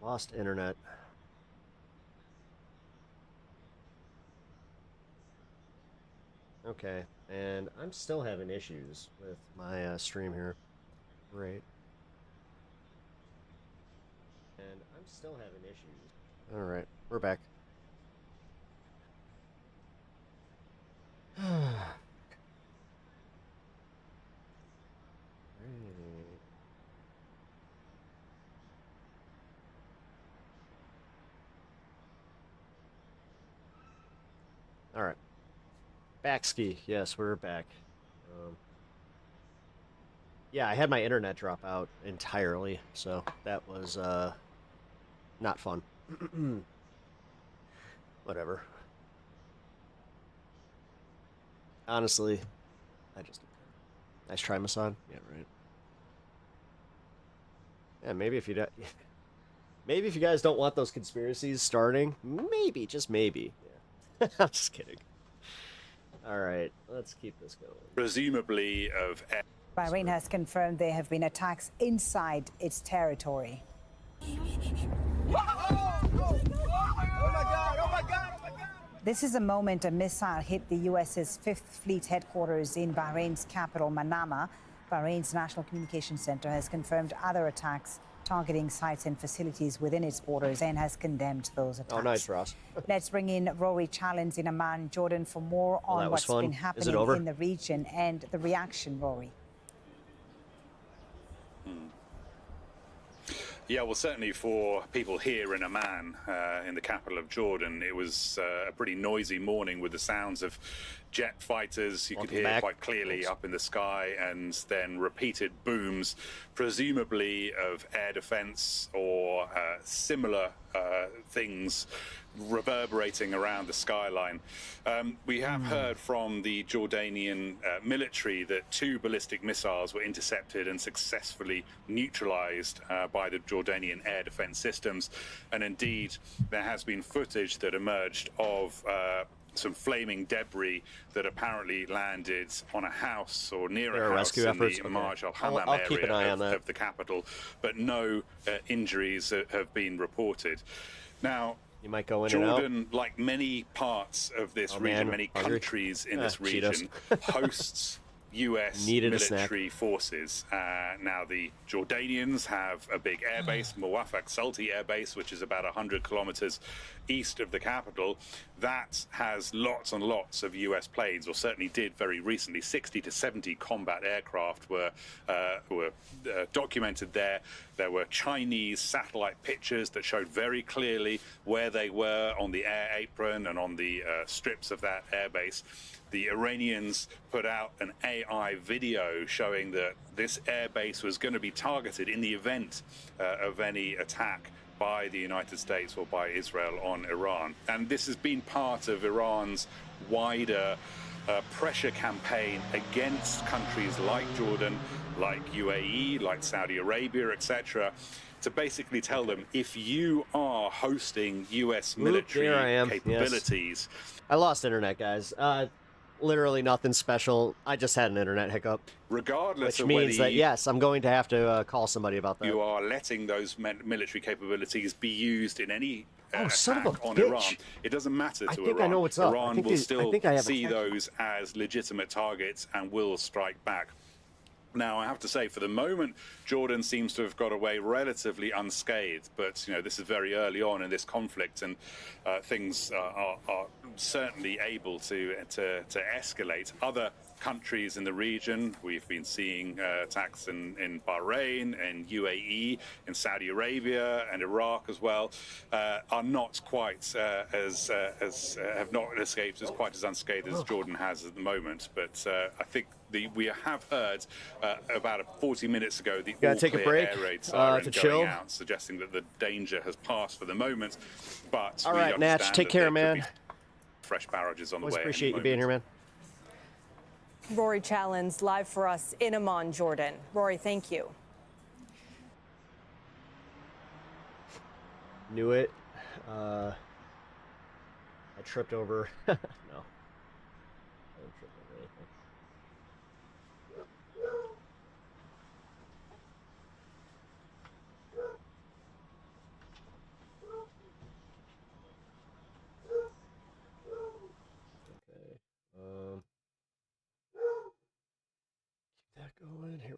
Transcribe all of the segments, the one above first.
Lost internet. Okay, and I'm still having issues with my stream here. Great. And I'm still having issues. All right, we're back. Great. All right. Back ski. Yes, we're back. Um, yeah, I had my internet drop out entirely, so that was not fun. Whatever. Honestly, I just don't care. Nice try, Masan. Yeah, right. Yeah, maybe if you don't, maybe if you guys don't want those conspiracies starting, maybe, just maybe. Yeah. I'm just kidding. All right, let's keep this going. Presumably of. Bahrain has confirmed there have been attacks inside its territory. This is the moment a missile hit the U.S.'s Fifth Fleet headquarters in Bahrain's capital, Manama. Bahrain's National Communications Center has confirmed other attacks targeting sites and facilities within its borders and has condemned those attacks. Oh, nice, Ross. Let's bring in Rory Challens in Amman, Jordan, for more on what's been happening in the region and the reaction, Rory. Yeah, well, certainly for people here in Amman, in the capital of Jordan, it was a pretty noisy morning with the sounds of jet fighters. You could hear quite clearly up in the sky, and then repeated booms, presumably of air defense or similar things reverberating around the skyline. We have heard from the Jordanian military that 2 ballistic missiles were intercepted and successfully neutralized by the Jordanian air defense systems. And indeed, there has been footage that emerged of some flaming debris that apparently landed on a house or near a house in the Marj al-Hammam area of the capital, but no injuries have been reported. Now, you might go in Jordan, and out. like many parts of this region, many countries in this region, hosts U.S. military forces. Now, the Jordanians have a big airbase, Muwafaq Salti Air Base, which is about 100 kilometers east of the capital. That has lots and lots of U.S. planes, or certainly did very recently. 60 to 70 combat aircraft were documented there. There were Chinese satellite pictures that showed very clearly where they were on the air apron and on the strips of that airbase. The Iranians put out an AI video showing that this airbase was going to be targeted in the event of any attack by the United States or by Israel on Iran. And this has been part of Iran's wider pressure campaign against countries like Jordan, like UAE, like Saudi Arabia, etc., to basically tell them, if you are hosting U.S. military capabilities... Yes. I lost internet, guys. Literally nothing special. I just had an internet hiccup. Regardless of whether... Which means that, yes, I'm going to have to call somebody about that. You are letting those military capabilities be used in any attack on Iran. It doesn't matter to Iran. I know what's up. Iran will still see those as legitimate targets and will strike back. Now, I have to say, for the moment, Jordan seems to have got away relatively unscathed. But, you know, this is very early on in this conflict, and things are certainly able to escalate. Other countries in the region, we've been seeing attacks in Bahrain and UAE, in Saudi Arabia and Iraq as well, are not quite have not escaped as quite as unscathed as Jordan has at the moment. But I think we have heard about 40 minutes ago the all-clear air raid siren going out, suggesting that the danger has passed for the moment. But all right, Natch, take care, man. Fresh barrages on the way. Appreciate you being here, man. Rory Challens live for us in Amman, Jordan. Rory, thank you. Knew it. I tripped over. No. I didn't trip over anything. going here.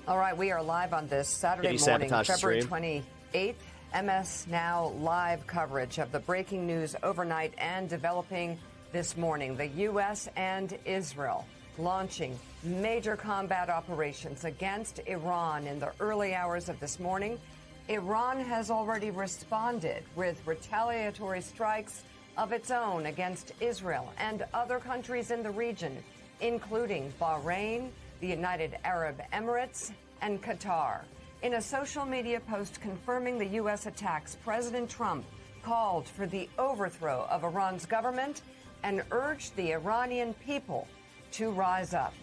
All right, we are live on this Saturday morning, February 28th. MS Now live coverage of the breaking news overnight and developing this morning. The U.S. and Israel launching major combat operations against Iran in the early hours of this morning. Iran has already responded with retaliatory strikes of its own against Israel and other countries in the region, including Bahrain, the United Arab Emirates, and Qatar. In a social media post confirming the U.S. attacks, President Trump called for the overthrow of Iran's government and urged the Iranian people to rise up.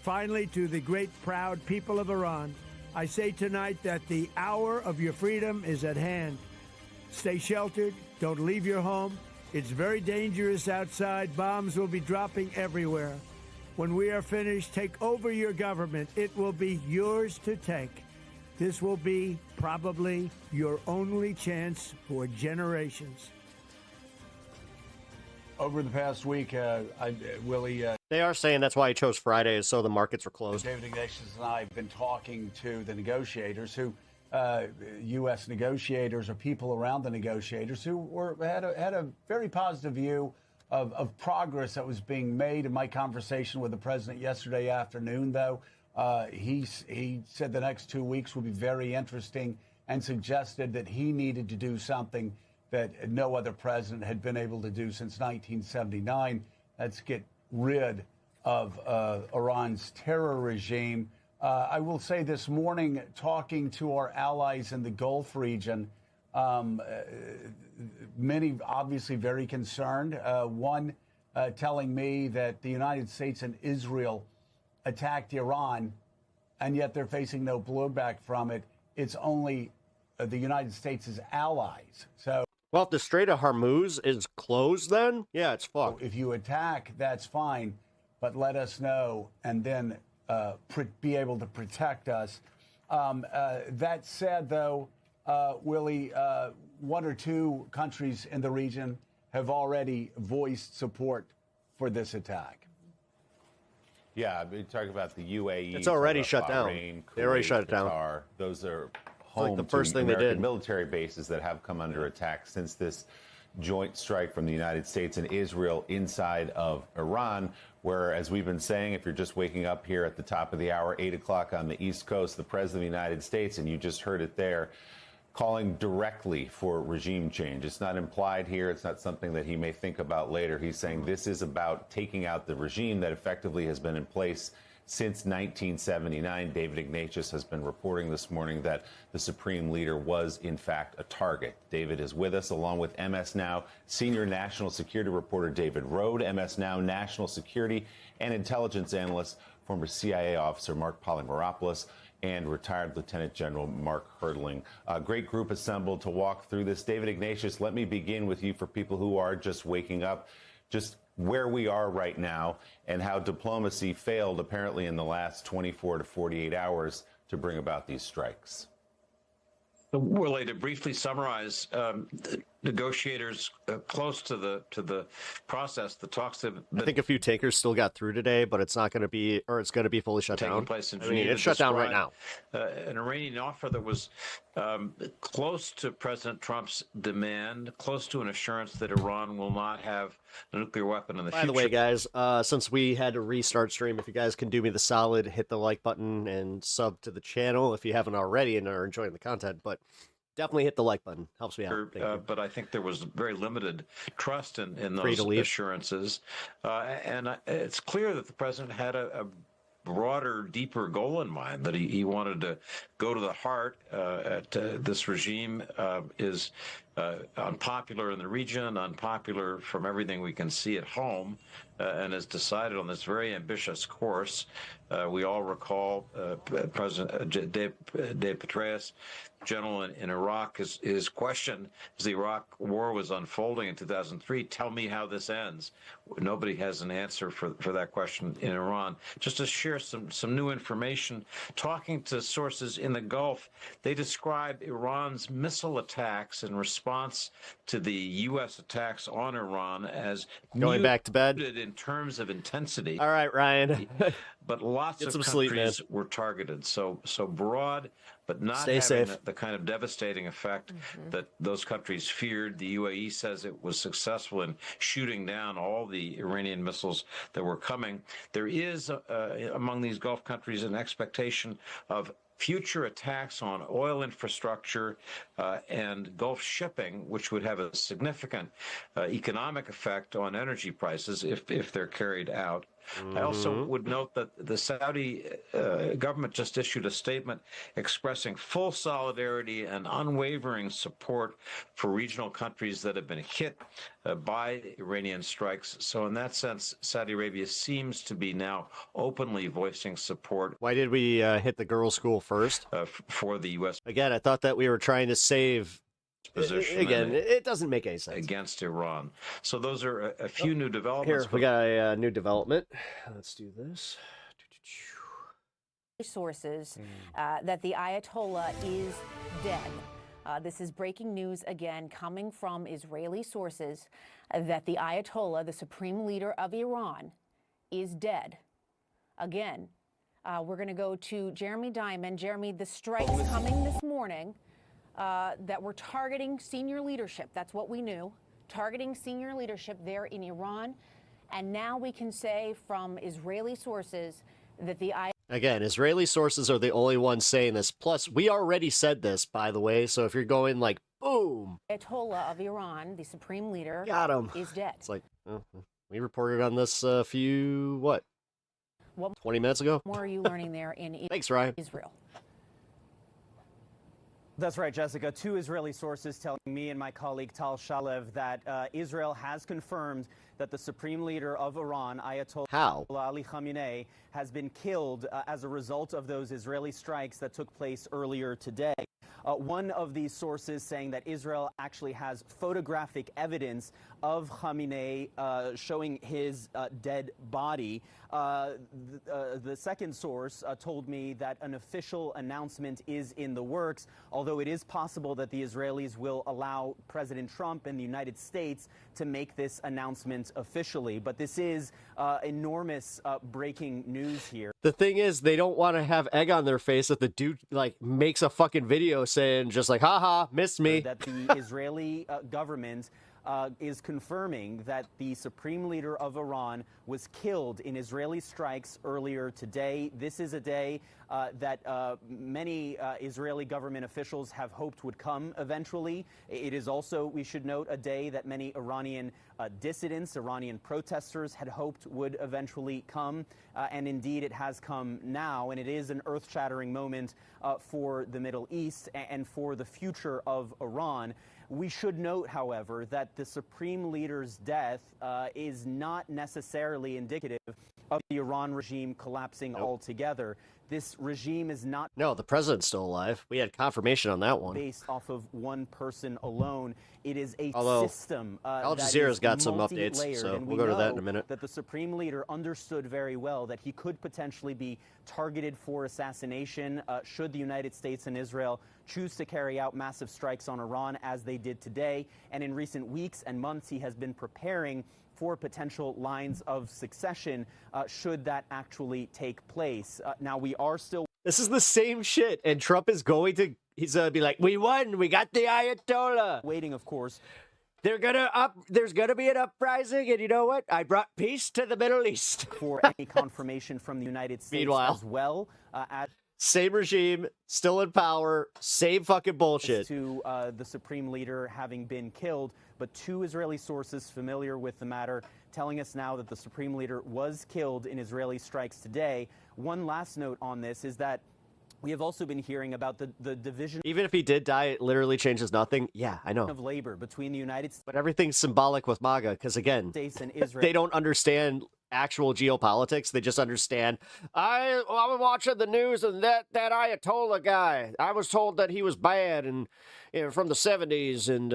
Finally, to the great, proud people of Iran, I say tonight that the hour of your freedom is at hand. Stay sheltered. Don't leave your home. It's very dangerous outside. Bombs will be dropping everywhere. When we are finished, take over your government. It will be yours to take. This will be probably your only chance for generations. Over the past week, Willie... they are saying that's why he chose Fridays, so the markets were closed. David Ignatius and I have been talking to the negotiators who... U.S. negotiators or people around the negotiators who had a very positive view of progress that was being made. In my conversation with the president yesterday afternoon, though, he said the next 2 weeks will be very interesting and suggested that he needed to do something that no other president had been able to do since 1979. That's get rid of Iran's terror regime. I will say this morning, talking to our allies in the Gulf region, many obviously very concerned. One telling me that the United States and Israel attacked Iran, and yet they're facing no blowback from it. It's only the United States' allies. So, well, if the Strait of Hormuz is closed, then yeah, it's fucked. If you attack, that's fine, but let us know, and then be able to protect us. That said, though, Willie, one or two countries in the region have already voiced support for this attack. Yeah, we talk about the UAE. It's already shut Bahrain, down. Kuwait, They already shut it down. Qatar. Those are like home the first to thing they American did. military bases that have come under attack since this joint strike from the United States and Israel inside of Iran, where, as we've been saying, if you're just waking up here at the top of the hour, 8 o'clock on the East Coast, the President of the United States, and you just heard it there, calling directly for regime change. It's not implied here. It's not something that he may think about later. He's saying this is about taking out the regime that effectively has been in place since 1979. David Ignatius has been reporting this morning that the Supreme Leader was, in fact, a target. David is with us, along with MS Now senior national security reporter David Rohde, MS Now national security and intelligence analyst, former CIA officer Mark Polymeropoulos, and retired Lieutenant General Mark Herdling. A great group assembled to walk through this. David Ignatius, let me begin with you for people who are just waking up. Just where we are right now and how diplomacy failed apparently in the last 24 to 48 hours to bring about these strikes. Willie, to briefly summarize, negotiators close to the process, the talks have been, I think a few tankers still got through today, but it's not going to be, or it's going to be fully shut down. Place in I mean, it's shut down right now. An Iranian offer that was close to President Trump's demand, close to an assurance that Iran will not have a nuclear weapon in the future. By the way, guys, since we had to restart stream, if you guys can do me the solid, hit the like button and sub to the channel if you haven't already and are enjoying the content. But definitely hit the like button. Helps me out. But I think there was very limited trust in those assurances. And it's clear that the president had a broader, deeper goal in mind, that he wanted to go to the heart. This regime is unpopular in the region, unpopular from everything we can see at home, and has decided on this very ambitious course. We all recall President Dave Petraeus general in Iraq is questioned as the Iraq war was unfolding in 2003. Tell me how this ends. Nobody has an answer for that question in Iran. Just to share some new information, talking to sources in the Gulf, they describe Iran's missile attacks in response to the U.S. attacks on Iran as going back to bed in terms of intensity. All right, Ryan. But lots of countries were targeted. So broad, but not Stay having safe. the kind of devastating effect that those countries feared. The UAE says it was successful in shooting down all the Iranian missiles that were coming. There is, among these Gulf countries, an expectation of future attacks on oil infrastructure and Gulf shipping, which would have a significant economic effect on energy prices if they're carried out. I also would note that the Saudi government just issued a statement expressing full solidarity and unwavering support for regional countries that have been hit by Iranian strikes. So in that sense, Saudi Arabia seems to be now openly voicing support. Why did we hit the girls' school first? For the U.S. Again, I thought that we were trying to save... position Again, it doesn't make any sense. Against Iran. So those are a few new developments. Here, we got a new development. Let's do this. Sources that the Ayatollah is dead. This is breaking news again coming from Israeli sources that the Ayatollah, the supreme leader of Iran, is dead. Again, we're going to go to Jeremy Diamond. Jeremy, the strikes coming this morning that were targeting senior leadership. That's what we knew. Targeting senior leadership there in Iran. And now we can say from Israeli sources that the Again, Israeli sources are the only ones saying this. Plus, we already said this, by the way. So if you're going like, boom. Ayatollah of Iran, the supreme leader, got him. Is dead. It's like, we reported on this a few, 20 minutes ago? What more are you learning there in Thanks, Ryan. Israel? That's right, Jessica. Two Israeli sources telling me and my colleague Tal Shalev that Israel has confirmed that the supreme leader of Iran, Ayatollah Ali Khamenei, has been killed as a result of those Israeli strikes that took place earlier today. One of these sources saying that Israel actually has photographic evidence of Khamenei showing his dead body. The second source told me that an official announcement is in the works, although it is possible that the Israelis will allow President Trump and the United States to make this announcement officially. But this is enormous breaking news here. The thing is, they don't want to have egg on their face if the dude makes a fucking video saying just like, haha, missed me. That the Israeli government is confirming that the supreme leader of Iran was killed in Israeli strikes earlier today. This is a day that many Israeli government officials have hoped would come eventually. It is also, we should note, a day that many Iranian dissidents, Iranian protesters had hoped would eventually come. And indeed, it has come now. And it is an earth-shattering moment for the Middle East and for the future of Iran. We should note, however, that the supreme leader's death is not necessarily indicative of the Iran regime collapsing altogether. This regime is not... No, the president's still alive. We had confirmation on that one. ...based off of one person alone. It is a system Al Jazeera's got some updates, so we'll go to that in a minute. That the supreme leader understood very well that he could potentially be targeted for assassination should the United States and Israel choose to carry out massive strikes on Iran as they did today. And in recent weeks and months, he has been preparing for potential lines of succession should that actually take place. Now, we are still... This is the same shit, and Trump is going to... He's going to be like, we won, we got the Ayatollah. Waiting, of course. There's gonna be an uprising, and you know what? I brought peace to the Middle East. For any confirmation from the United States as well. Same regime, still in power, same fucking bullshit. To the supreme leader having been killed, but two Israeli sources familiar with the matter telling us now that the supreme leader was killed in Israeli strikes today. One last note on this is that we have also been hearing about the division. Even if he did die, it literally changes nothing. Yeah, I know. Of labor between the United States. But everything's symbolic with MAGA, because again, States and Israel. They don't understand actual geopolitics. They just understand. I was watching the news and that Ayatollah guy, I was told that he was bad and from the 70s and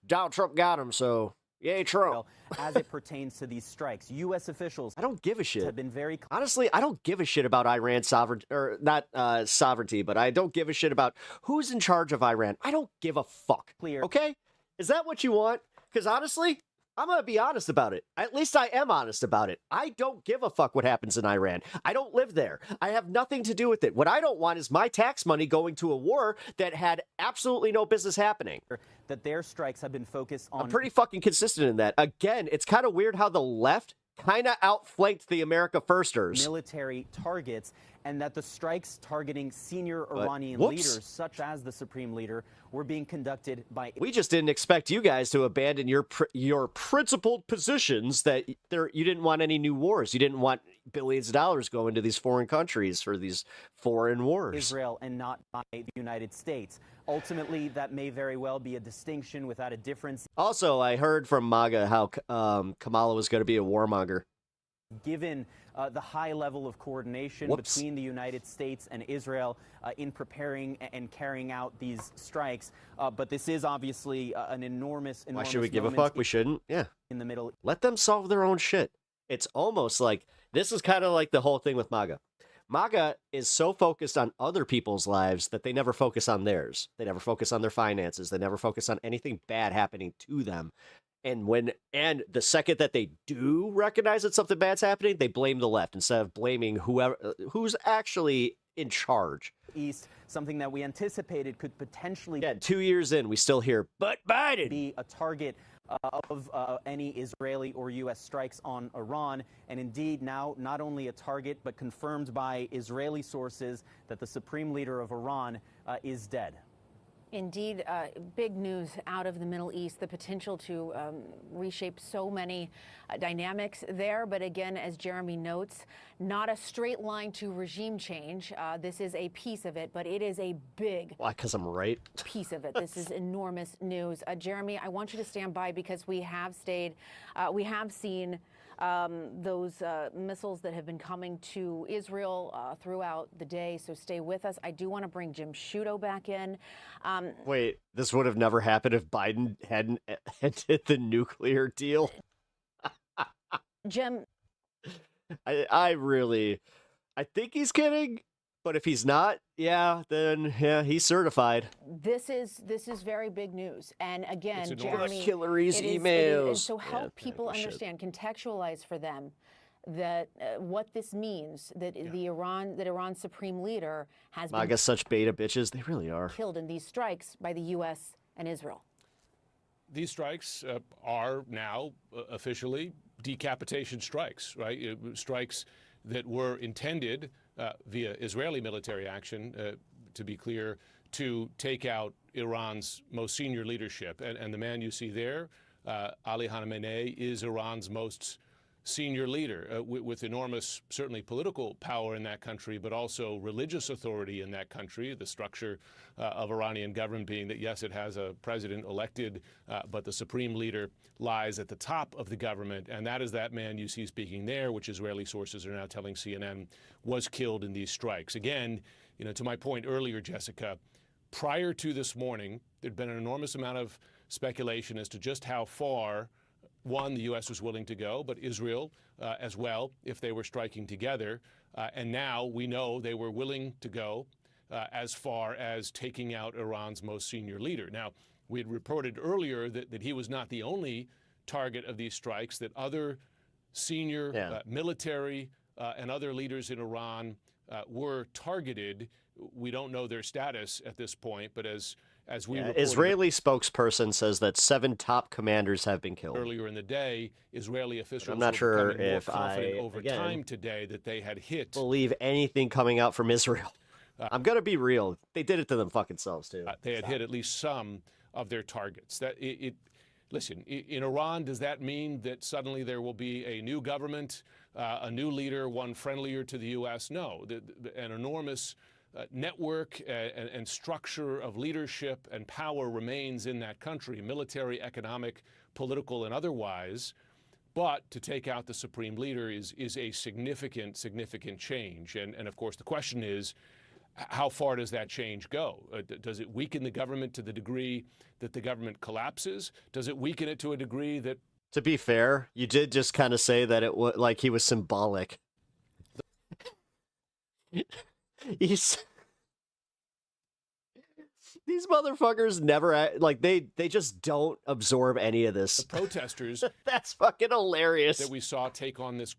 Donald Trump got him. So yay, Trump. As it pertains to these strikes, U.S. officials I don't give a shit. Have been very honestly. I don't give a shit about Iran's sovereignty, or not sovereignty, but I don't give a shit about who's in charge of Iran. I don't give a fuck. Clear. Okay, is that what you want? Because honestly, I'm going to be honest about it. At least I am honest about it. I don't give a fuck what happens in Iran. I don't live there. I have nothing to do with it. What I don't want is my tax money going to a war that had absolutely no business happening. That their strikes have been focused on. I'm pretty fucking consistent in that. Again, it's kind of weird how the left kind of outflanked the America Firsters. Military targets, and that the strikes targeting senior Iranian leaders, such as the Supreme Leader, were being conducted by. We just didn't expect you guys to abandon your principled positions that you didn't want any new wars. You didn't want billions of dollars going to these foreign countries for these foreign wars. Israel and not by the United States. Ultimately, that may very well be a distinction without a difference. Also, I heard from MAGA how Kamala was going to be a warmonger. Given the high level of coordination between the United States and Israel in preparing and carrying out these strikes. But this is obviously an enormous Why should we give a fuck? We shouldn't. Yeah. In the middle. Let them solve their own shit. It's almost like this is kind of like the whole thing with MAGA. MAGA is so focused on other people's lives that they never focus on theirs. They never focus on their finances. They never focus on anything bad happening to them. And the second that they do recognize that something bad's happening, they blame the left instead of blaming who's actually in charge. East, something that we anticipated could potentially. Yeah, 2 years in, we still hear, but Biden be a target of any Israeli or U.S. strikes on Iran, and indeed now not only a target, but confirmed by Israeli sources that the Supreme Leader of Iran is dead. Indeed, big news out of the Middle East, the potential to reshape so many dynamics there. But again, as Jeremy notes, not a straight line to regime change. This is a piece of it, but it is a big because I'm right. Piece of it. This is enormous news. Jeremy, I want you to stand by because we have seen those missiles that have been coming to Israel throughout the day. So stay with us. I do want to bring Jim Sciutto back in. Wait, this would have never happened if Biden hadn't ended the nuclear deal. Jim, I think he's kidding. But if he's not, then he's certified. This is very big news. And again, Jeremy, Hillary's emails. And so help people understand, contextualize for them that what this means, that Iran's supreme leader has been. I guess such beta bitches, they really are. Killed in these strikes by the U.S. and Israel. These strikes are now officially decapitation strikes, right? Strikes that were intended via Israeli military action, to be clear, to take out Iran's most senior leadership. And the man you see there, Ali Khamenei, is Iran's most senior leader with enormous, certainly political power in that country, but also religious authority in that country. The structure of Iranian government being that, yes, it has a president elected, but the supreme leader lies at the top of the government. And that is that man you see speaking there, which Israeli sources are now telling CNN was killed in these strikes. Again, to my point earlier, Jessica, prior to this morning, there'd been an enormous amount of speculation as to just how far the U.S. was willing to go, but Israel as well, if they were striking together. And now we know they were willing to go as far as taking out Iran's most senior leader. Now, we had reported earlier that he was not the only target of these strikes, that other senior military and other leaders in Iran were targeted. We don't know their status at this point, but as we Israeli spokesperson says that 7 top commanders have been killed. Earlier in the day, Israeli officials I'm not sure if over time today that they had hit. Believe anything coming out from Israel. I'm going to be real. They did it to them fucking selves, too. They had hit at least some of their targets. Listen, in Iran, does that mean that suddenly there will be a new government, a new leader, one friendlier to the U.S.? No. An enormous network and structure of leadership and power remains in that country, military, economic, political, and otherwise. But to take out the supreme leader is a significant change. And of course, the question is, how far does that change go? Does it weaken the government to the degree that the government collapses? Does it weaken it to a degree that... To be fair, you did just kind of say that it was like he was symbolic. These motherfuckers never, like, they just don't absorb any of this. The protesters... That's fucking hilarious. ...that we saw take on this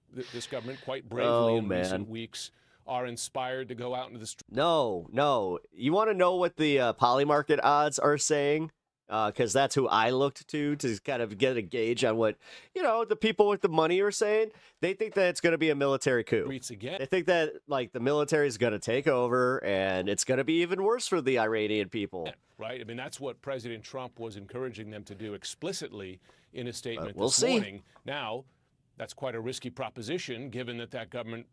government quite bravely in recent weeks are inspired to go out into the street. No. You want to know what the Polymarket odds are saying? Because that's who I looked to kind of get a gauge on what, the people with the money are saying. They think that it's going to be a military coup. Again. They think that, like, the military is going to take over and it's going to be even worse for the Iranian people. Right? I mean, that's what President Trump was encouraging them to do explicitly in a statement we'll this see. morning. Now, that's quite a risky proposition, given that government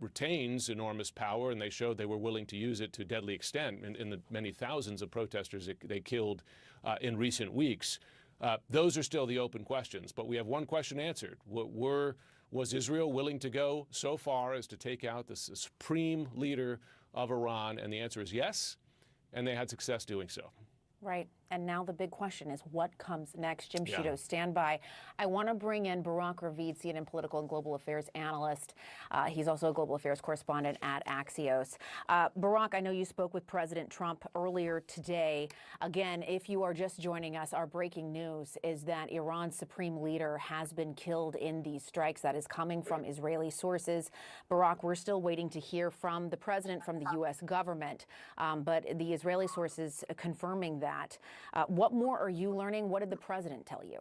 retains enormous power, and they showed they were willing to use it to deadly extent in the many thousands of protesters they killed in recent weeks. Those are still the open questions, but we have one question answered. Was Israel willing to go so far as to take out the supreme leader of Iran? And the answer is yes, and they had success doing so. Right. And now the big question is what comes next? Jim Sciutto, stand by. I want to bring in Barak Ravid, CNN political and global affairs analyst. He's also a global affairs correspondent at Axios. Barak, I know you spoke with President Trump earlier today. Again, if you are just joining us, our breaking news is that Iran's supreme leader has been killed in these strikes. That is coming from Israeli sources. Barak, we're still waiting to hear from the president, from the U.S. government, but the Israeli sources confirming that. What more are you learning? What did the president tell you?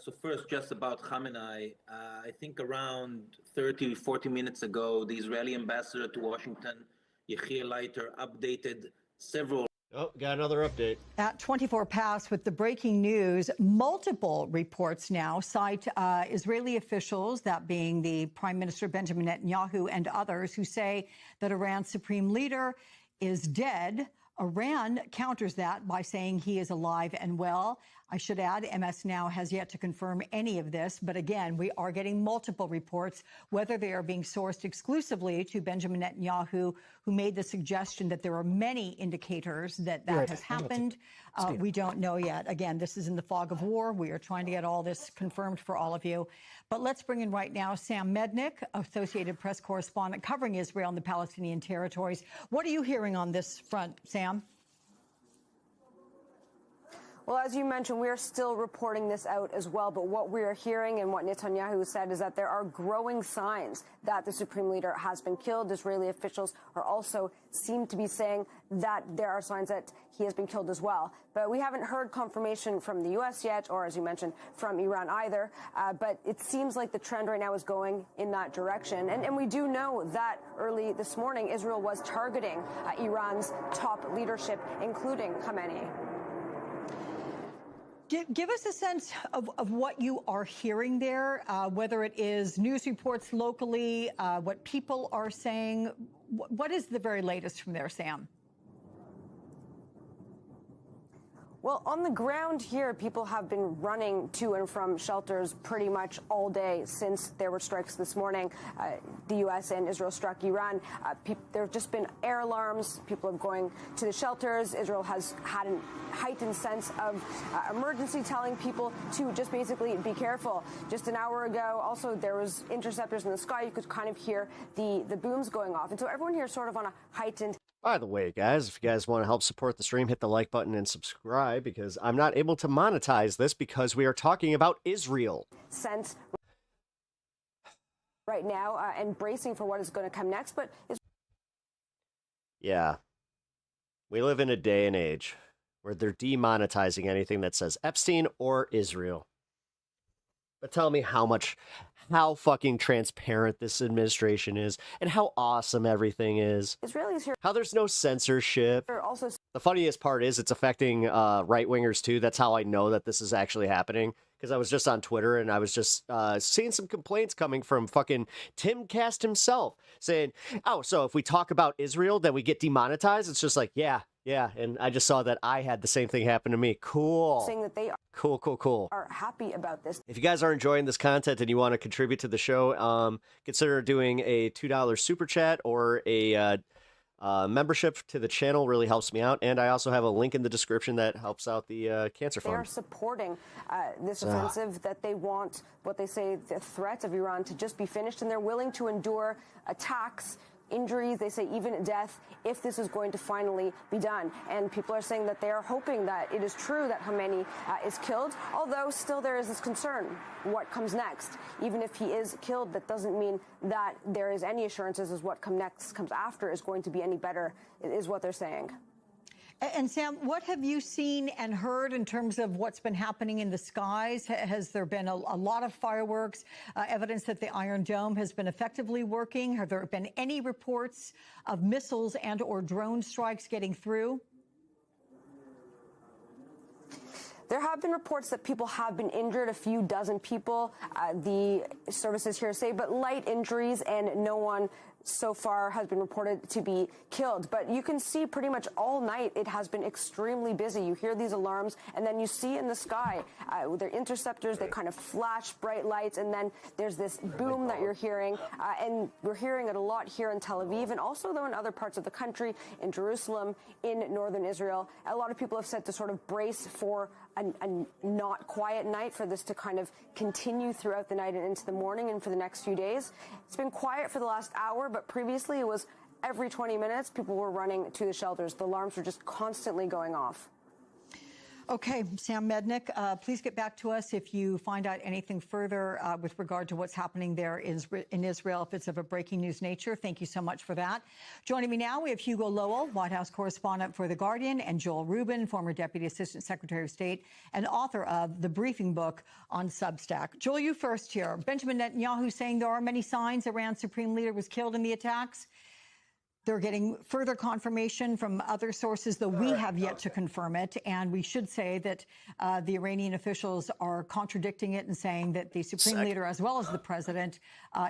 So first, just about Khamenei, I think around 30, 40 minutes ago, the Israeli ambassador to Washington, Yechiel Leiter, updated several... Oh, got another update. At 24 past with the breaking news, multiple reports now cite Israeli officials, that being the Prime Minister Benjamin Netanyahu and others, who say that Iran's supreme leader is dead. Iran counters that by saying he is alive and well. I should add, MS Now has yet to confirm any of this. But again, we are getting multiple reports, whether they are being sourced exclusively to Benjamin Netanyahu, who made the suggestion that there are many indicators that has happened. We don't know yet. Again, this is in the fog of war. We are trying to get all this confirmed for all of you. But let's bring in right now Sam Mednick, Associated Press correspondent covering Israel and the Palestinian territories. What are you hearing on this front, Sam? Well, as you mentioned, we are still reporting this out as well. But what we are hearing and what Netanyahu said is that there are growing signs that the supreme leader has been killed. Israeli officials are also seem to be saying that there are signs that he has been killed as well. But we haven't heard confirmation from the U.S. yet, or as you mentioned, from Iran either. But it seems like the trend right now is going in that direction. And we do know that early this morning, Israel was targeting Iran's top leadership, including Khamenei. Give us a sense of what you are hearing there, whether it is news reports locally, what people are saying. What is the very latest from there, Sam? Well, on the ground here, people have been running to and from shelters pretty much all day since there were strikes this morning. The U.S. and Israel struck Iran. There have just been air alarms. People are going to the shelters. Israel has had a heightened sense of emergency, telling people to just basically be careful. Just an hour ago, also, there was interceptors in the sky. You could kind of hear the booms going off. And so everyone here is sort of on a heightened... By the way, guys, if you guys want to help support the stream, hit the like button and subscribe, because I'm not able to monetize this because we are talking about Israel. Sense right now and bracing for what is going to come next. But yeah, we live in a day and age where they're demonetizing anything that says Epstein or Israel. But tell me how fucking transparent this administration is and how awesome everything is. Israelis here. How there's no censorship. Also, the funniest part is it's affecting right-wingers too. That's how I know that this is actually happening, because I was just on Twitter and I was just seeing some complaints coming from fucking Timcast himself saying, oh, so if we talk about Israel, then we get demonetized. It's just like, yeah. And I just saw that I had the same thing happen to me. Cool. Saying that they Cool. are happy about this. If you guys are enjoying this content and you want to contribute to the show, consider doing a $2 super chat or a membership to the channel. Really helps me out. And I also have a link in the description that helps out the Cancer Fund. They are supporting this offensive, that they want what they say the threat of Iran to just be finished, and they're willing to endure attacks, injuries, they say even death, if this is going to finally be done. And people are saying that they are hoping that it is true that Khamenei is killed, although still there is this concern. What comes next? Even if he is killed, that doesn't mean that there is any assurances as what comes after is going to be any better, is what they're saying. And Sam, what have you seen and heard in terms of what's been happening in the skies? Has there been a lot of fireworks, evidence that the Iron Dome has been effectively working? Have there been any reports of missiles and or drone strikes getting through? There have been reports that people have been injured, a few dozen people, the services here say, but light injuries, and no one so far has been reported to be killed. But you can see pretty much all night it has been extremely busy. You hear these alarms, and then you see in the sky with their interceptors, they kind of flash bright lights, and then there's this boom that you're hearing. And we're hearing it a lot here in Tel Aviv, and also, though, in other parts of the country, in Jerusalem, in northern Israel. A lot of people have said to sort of brace for a not quiet night, for this to kind of continue throughout the night and into the morning and for the next few days. It's been quiet for the last hour, but previously it was every 20 minutes people were running to the shelters. The alarms were just constantly going off. Okay, Sam Mednick, please get back to us if you find out anything further with regard to what's happening there in Israel, if it's of a breaking news nature. Thank you so much for that. Joining me now, we have Hugo Lowell, White House correspondent for The Guardian, and Joel Rubin, former Deputy Assistant Secretary of State and author of The Briefing Book on Substack. Joel, you first here. Benjamin Netanyahu saying there are many signs Iran's supreme leader was killed in the attacks. They're getting further confirmation from other sources, though we have yet to confirm it. And we should say that the Iranian officials are contradicting it and saying that the supreme leader, as well as the president,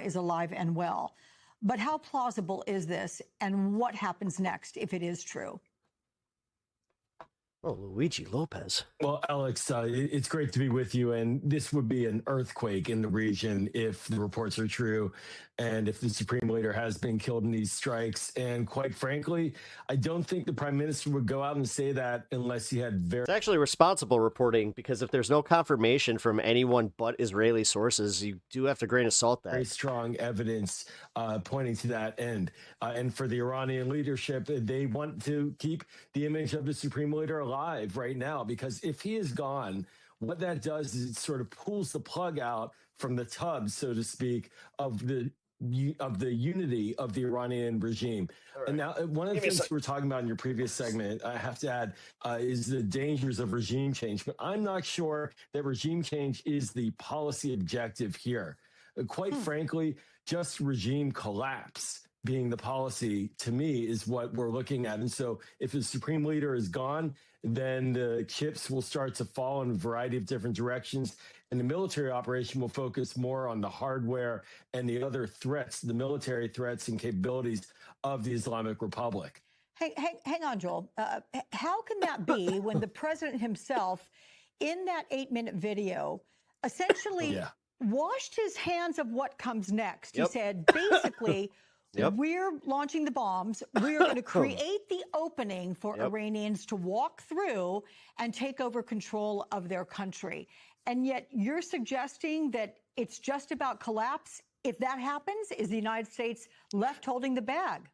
is alive and well. But how plausible is this, and what happens next if it is true? Oh, Luigi Lopez. Well, Alex, it's great to be with you. And this would be an earthquake in the region if the reports are true and if the supreme leader has been killed in these strikes. And quite frankly, I don't think the prime minister would go out and say that unless he had very... It's actually responsible reporting, because if there's no confirmation from anyone but Israeli sources, you do have to grain of salt that. Very strong evidence pointing to that end. And for the Iranian leadership, they want to keep the image of the supreme leader alive right now, because if he is gone, what that does is it sort of pulls the plug out from the tub, so to speak, of the unity of the Iranian regime. Right. And now, one of the things we were talking about in your previous segment, I have to add, is the dangers of regime change. But I'm not sure that regime change is the policy objective here. Quite frankly, just regime collapse being the policy, to me, is what we're looking at. And so if the supreme leader is gone, then the chips will start to fall in a variety of different directions. And the military operation will focus more on the hardware and the other threats, the military threats and capabilities of the Islamic Republic. Hang on, Joel. How can that be when the president himself, in that 8-minute video, essentially washed his hands of what comes next? He said, basically, we're launching the bombs. We're going to create the opening for Iranians to walk through and take over control of their country. And yet you're suggesting that it's just about collapse. If that happens, is the United States left holding the bag?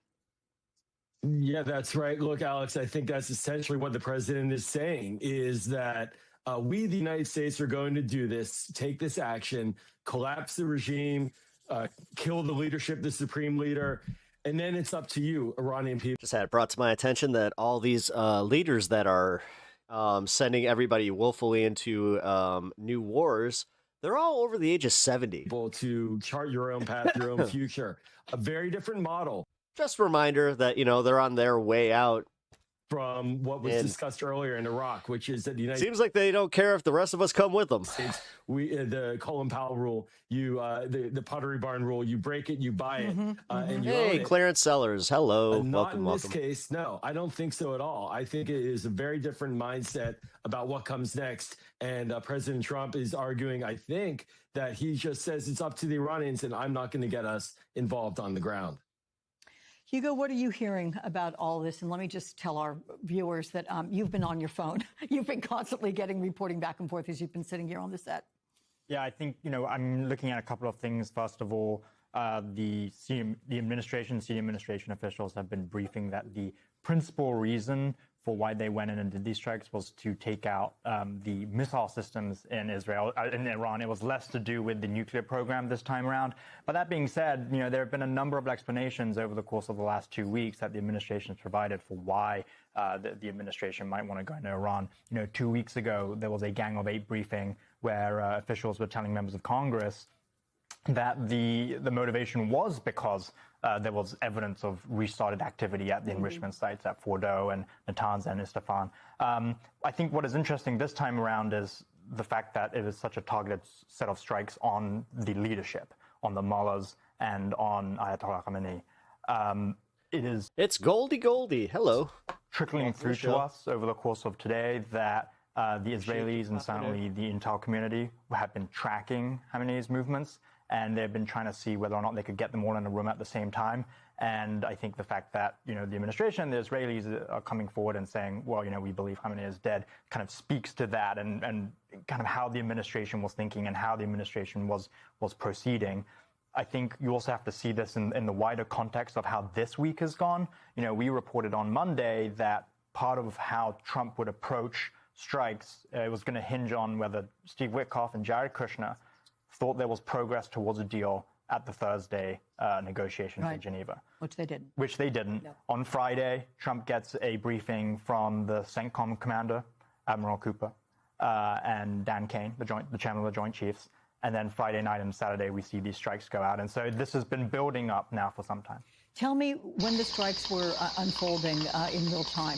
Yeah, that's right. Look, Alex, I think that's essentially what the president is saying, is that we, the United States, are going to do this, take this action, collapse the regime, kill the leadership, the supreme leader, and then it's up to you, Iranian people. Just had it brought to my attention that all these leaders that are sending everybody willfully into new wars, they're all over the age of 70. To chart your own path, your own future. A very different model. Just a reminder that, you know, they're on their way out from what was discussed earlier in Iraq, which is that the United Seems like they don't care if the rest of us come with them. States, the Colin Powell rule, the Pottery Barn rule, you break it, you buy it, and you own it. Clarence Sellers, hello, not in this case, no, I don't think so at all. I think it is a very different mindset about what comes next, and President Trump is arguing, I think, that he just says it's up to the Iranians, and I'm not going to get us involved on the ground. Hugo, what are you hearing about all this? And let me just tell our viewers that you've been on your phone. You've been constantly reporting back and forth as you've been sitting here on the set. Yeah, I think, I'm looking at a couple of things. First of all, the senior administration officials have been briefing that the principal reason for why they went in and did these strikes was to take out the missile systems in Iran. It was less to do with the nuclear program this time around. But that being said, there have been a number of explanations over the course of the last 2 weeks that the administration has provided for why the administration might want to go into Iran. 2 weeks ago, there was a Gang of Eight briefing where officials were telling members of Congress that the motivation was because there was evidence of restarted activity at the enrichment sites at Fordo and Natanz and Isfahan. I think what is interesting this time around is the fact that it is such a targeted set of strikes on the leadership, on the mullahs and on Ayatollah Khamenei. It's Goldie. Hello. Trickling through to us over the course of today that the Israelis and certainly the intel community have been tracking Khamenei's movements, and they've been trying to see whether or not they could get them all in a room at the same time. And I think the fact that, the administration, the Israelis are coming forward and saying, well, we believe Khamenei is dead, kind of speaks to that and kind of how the administration was thinking and how the administration was proceeding. I think you also have to see this in the wider context of how this week has gone. We reported on Monday that part of how Trump would approach strikes was going to hinge on whether Steve Witkoff and Jared Kushner thought there was progress towards a deal at the Thursday negotiations in Geneva. Which they didn't. No. On Friday, Trump gets a briefing from the CENTCOM commander, Admiral Cooper, and Dan Kane, the chairman of the Joint Chiefs. And then Friday night and Saturday, we see these strikes go out. And so this has been building up now for some time. Tell me, when the strikes were unfolding in real time,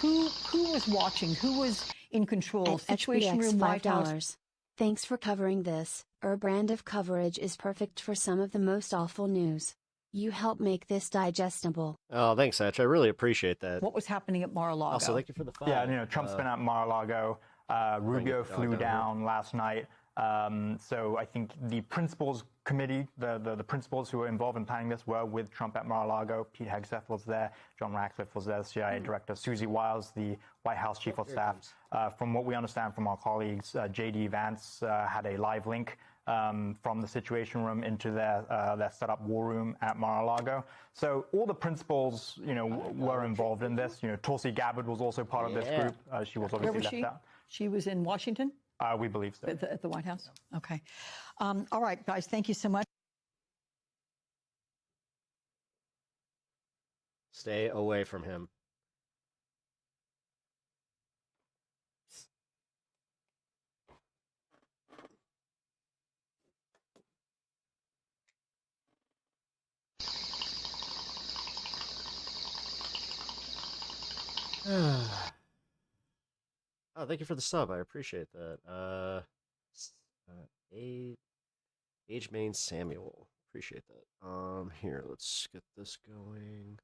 who was watching? Who was in control? Situation Room, White House? Thanks for covering this. Our brand of coverage is perfect for some of the most awful news. You help make this digestible. Oh, thanks, Satch. I really appreciate that. What was happening at Mar-a-Lago? Also, thank you for the follow. Yeah, Trump's been at Mar-a-Lago. Rubio flew down last night. So I think the principals committee, the principals who were involved in planning this were with Trump at Mar-a-Lago. Pete Hegseth was there. John Ratcliffe was there. CIA director. Susie Wiles, the White House chief of staff. From what we understand from our colleagues, J.D. Vance had a live link from the Situation Room into their set-up war room at Mar-a-Lago. So all the principals, were involved in this. Tulsi Gabbard was also part of this group. She was obviously left out. She was in Washington? We believe so. At the White House? Okay. All right, guys, thank you so much. Stay away from him. Oh, thank you for the sub. I appreciate that. Age Main Samuel. Appreciate that. Here, let's get this going.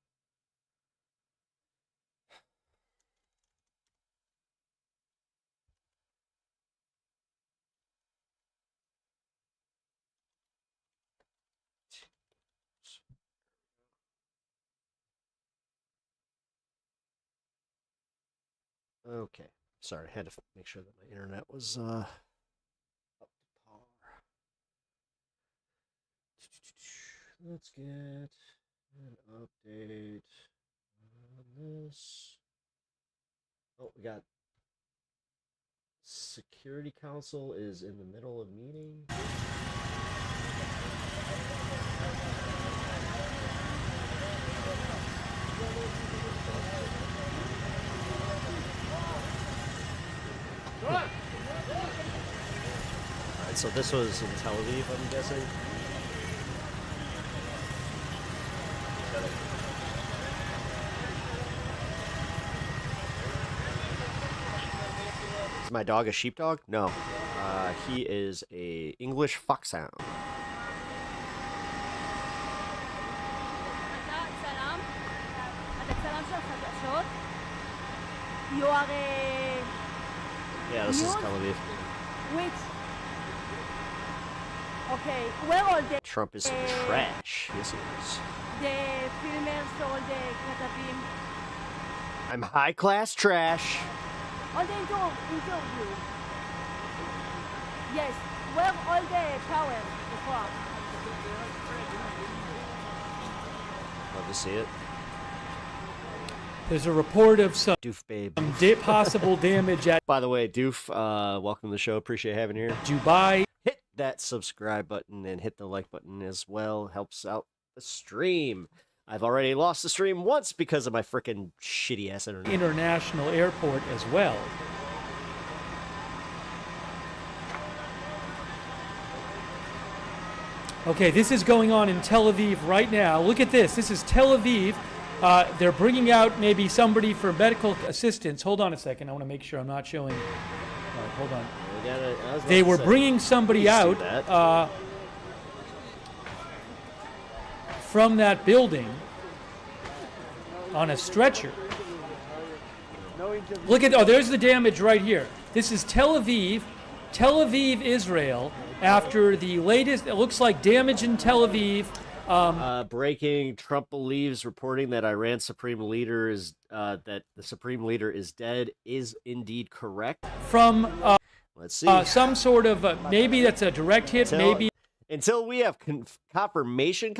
Okay. Sorry, I had to make sure that my internet was up to par. Let's get an update on this. Oh, we got Security Council is in the middle of meeting. Alright, so this was in Tel Aviv, I'm guessing. my dog a sheepdog? No. He is a English foxhound. You are Yeah, this is Tel Aviv. Which? Okay, where all the Trump is trash. Yes, he is. the filmers, all the Katabim, I'm high class trash. all the interview. Yes, where all the power before? Love to see it. There's a report of some Doof babe. possible damage at By the way, Doof, welcome to the show. Appreciate having you here. Dubai. Hit that subscribe button and hit the like button as well. Helps out the stream. I've already lost the stream once because of my freaking shitty ass internet. International Airport as well. Okay, this is going on in Tel Aviv right now. Look at this. This is Tel Aviv. They're bringing out maybe somebody for medical assistance. Hold on a second. I want to make sure I'm not showing. All right, hold on. They were bringing somebody out from that building on a stretcher. Look at, oh, there's the damage right here. This is Tel Aviv, Israel, after the latest, it looks like damage in Tel Aviv. Breaking, Trump believes reporting that Iran's supreme leader is, that the supreme leader is dead is indeed correct. From, let's see. Some sort of, maybe that's a direct hit, maybe. Until we have confirmation,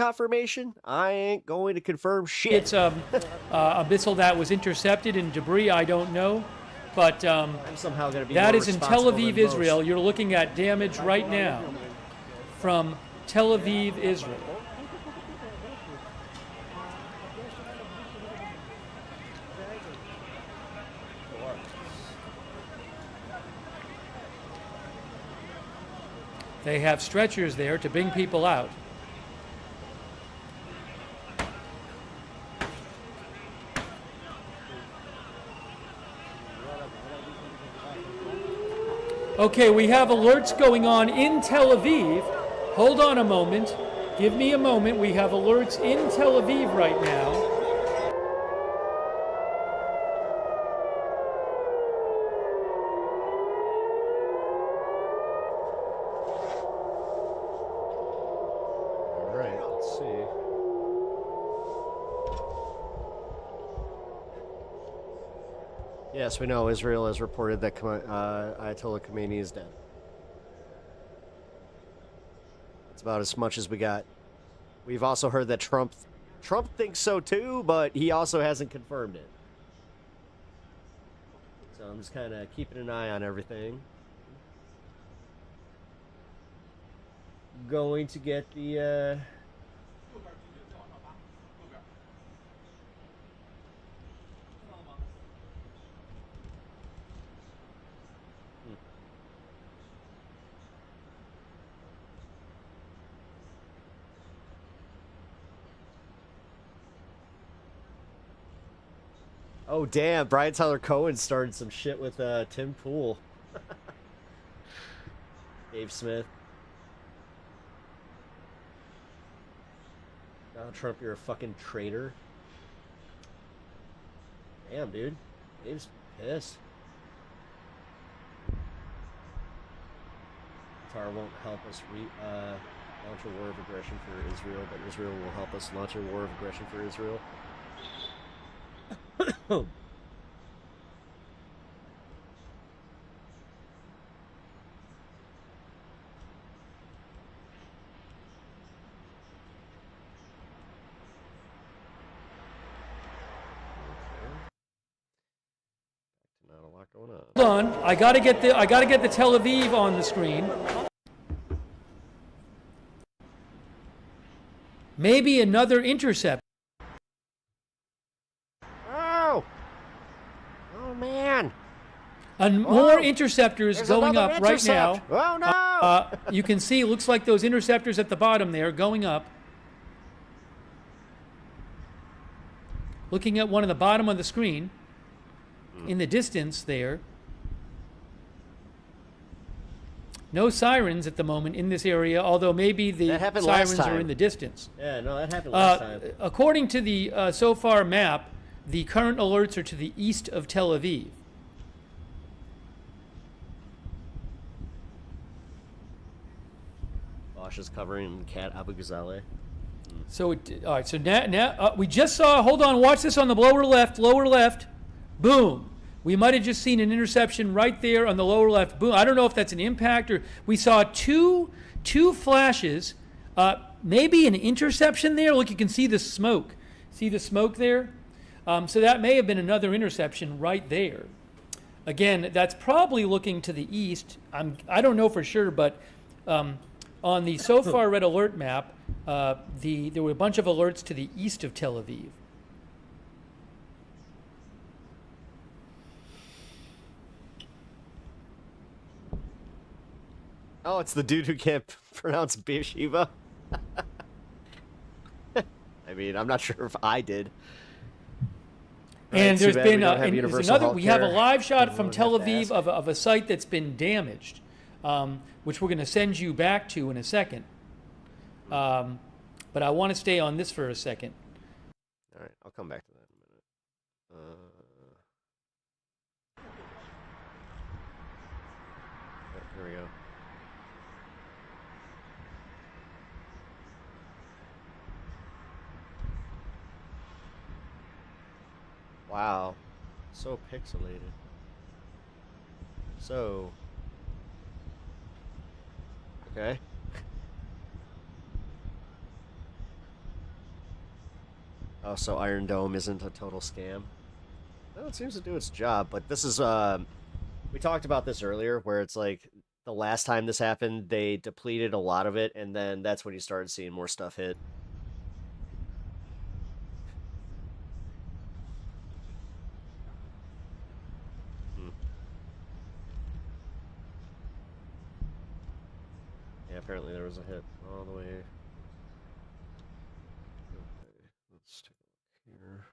I ain't going to confirm shit. It's a missile that was intercepted in debris, I don't know. But I'm somehow going to be that more is in Tel responsible Aviv, than Israel. most. You're looking at damage right now from Tel Aviv, Israel. They have stretchers there to bring people out. Okay, we have alerts going on in Tel Aviv. Hold on a moment. Give me a moment. We have alerts in Tel Aviv right now. All right, let's see. Yes, we know Israel has reported that Ayatollah Khomeini is dead. That's about as much as we got. We've also heard that Trump thinks so too, but he also hasn't confirmed it. So I'm just kind of keeping an eye on everything. Going to get the Oh, damn. Brian Tyler Cohen started some shit with Tim Pool. Dave Smith. Donald Trump, you're a fucking traitor. Damn, dude. Dave's pissed. Qatar won't help us launch a war of aggression for Israel, but Israel will help us launch a war of aggression for Israel. Not a lot going on. Hold on, I gotta get the Tel Aviv on the screen. Maybe another intercept. Oh! Oh, man! And more interceptors There's going another up right now. intercept. Oh, no! You can see, it looks like those interceptors at the bottom there going up. Looking at one at the bottom of the screen, in the distance there. No sirens at the moment in this area, although maybe the sirens are in the distance. Yeah, no, that happened last time. According to the SOFAR map, the current alerts are to the east of Tel Aviv. Bosch is covering Cat Abu Ghazaleh. So, all right, so now we just saw, hold on, watch this on the lower left. Boom. We might have just seen an interception right there on the lower left. Boom. I don't know if that's an impact or we saw two flashes, maybe an interception there. Look, you can see the smoke. See the smoke there? So that may have been another interception right there. Again, that's probably looking to the east. I don't know for sure, but on the SOFAR red alert map, there were a bunch of alerts to the east of Tel Aviv. Oh, it's the dude who can't pronounce Beersheba. I mean, I'm not sure if I did. And there's been we have a live shot from Tel Aviv of a site that's been damaged, which we're going to send you back to in a second. But I want to stay on this for a second. All right, I'll come back to that in a minute. Here we go. Wow, so pixelated. So, okay. Oh, so Iron Dome isn't a total scam? Well, it seems to do its job, but this is, we talked about this earlier, where it's like, the last time this happened, they depleted a lot of it, and then that's when you started seeing more stuff hit. Yeah, apparently there was a hit all the way. Okay, let's take a look here.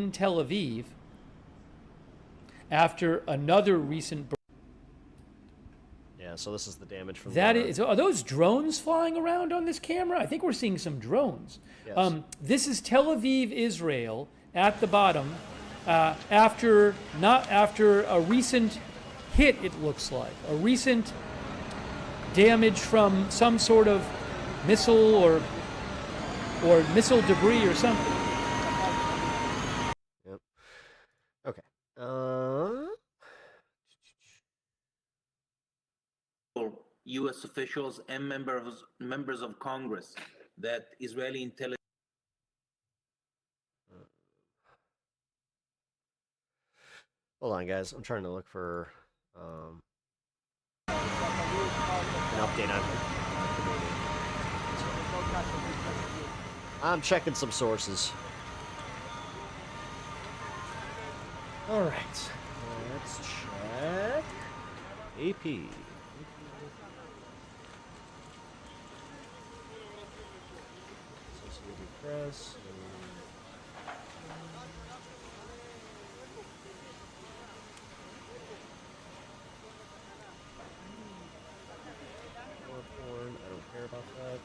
In Tel Aviv, after another recent. Yeah, so this is the damage from that. Are those drones flying around on this camera? I think we're seeing some drones. Yes. This is Tel Aviv, Israel, at the bottom. After a recent hit, it looks like a recent damage from some sort of missile or missile debris or something. Yep. Okay. U.S. officials and members of Congress that Israeli intelligence. Hold on, guys. I'm trying to look for an update on it. I'm checking some sources. All right. Let's check AP. Associated Press. I don't care about that.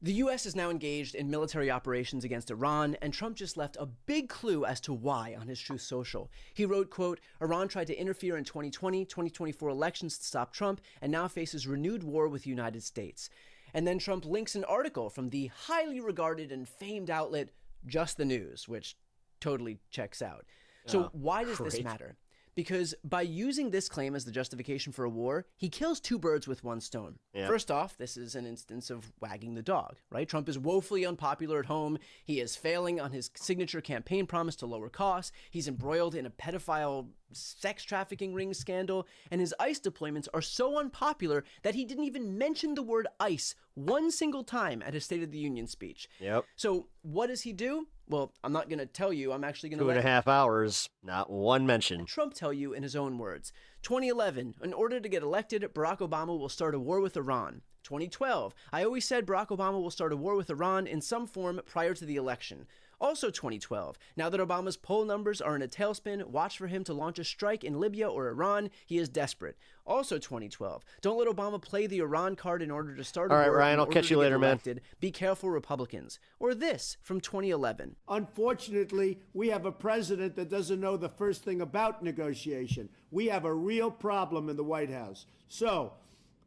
The U.S. is now engaged in military operations against Iran, and Trump just left a big clue as to why on his Truth Social. He wrote, quote, Iran tried to interfere in 2020, 2024 elections to stop Trump, and now faces renewed war with the United States. And then Trump links an article from the highly regarded and famed outlet Just the News, which totally checks out. So why does this matter? Because by using this claim as the justification for a war, he kills two birds with one stone. Yeah. First off, this is an instance of wagging the dog, right? Trump is woefully unpopular at home. He is failing on his signature campaign promise to lower costs. He's embroiled in a pedophile sex trafficking ring scandal. And his ICE deployments are so unpopular that he didn't even mention the word ICE one single time at his State of the Union speech. Yep. So what does he do? Well, I'm not going to tell you. I'm actually going to 2.5 hours, not one mention. Trump tell you in his own words. 2011, in order to get elected, Barack Obama will start a war with Iran. 2012, I always said Barack Obama will start a war with Iran in some form prior to the election. Also 2012. Now that Obama's poll numbers are in a tailspin, watch for him to launch a strike in Libya or Iran. He is desperate. Also 2012. Don't let Obama play the Iran card in order to start a war. All right, Ryan, I'll catch you later, man. Be careful, Republicans. Or this from 2011. Unfortunately, we have a president that doesn't know the first thing about negotiation. We have a real problem in the White House. So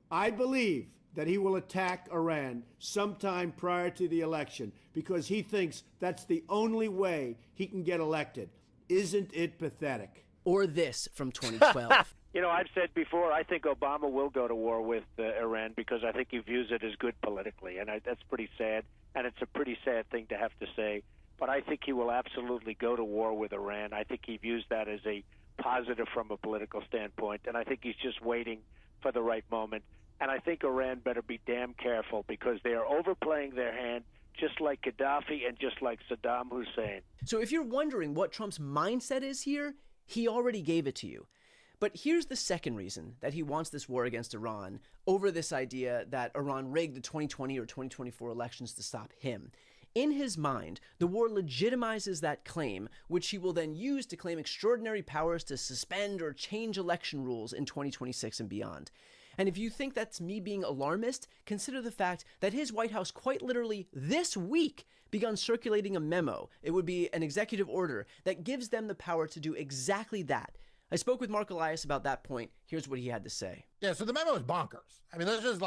I believe that he will attack Iran sometime prior to the election because he thinks that's the only way he can get elected. Isn't it pathetic? Or this from 2012. You know, I've said before, I think Obama will go to war with Iran because I think he views it as good politically, and that's pretty sad, and it's a pretty sad thing to have to say. But I think he will absolutely go to war with Iran. I think he views that as a positive from a political standpoint, and I think he's just waiting for the right moment. And I think Iran better be damn careful because they are overplaying their hand just like Gaddafi and just like Saddam Hussein. So if you're wondering what Trump's mindset is here, he already gave it to you. But here's the second reason that he wants this war against Iran over this idea that Iran rigged the 2020 or 2024 elections to stop him. In his mind, the war legitimizes that claim, which he will then use to claim extraordinary powers to suspend or change election rules in 2026 and beyond. And if you think that's me being alarmist, consider the fact that his White House quite literally this week begun circulating a memo. It would be an executive order that gives them the power to do exactly that. I spoke with Mark Elias about that point. Here's what he had to say. Yeah, so the memo is bonkers. I mean, let's just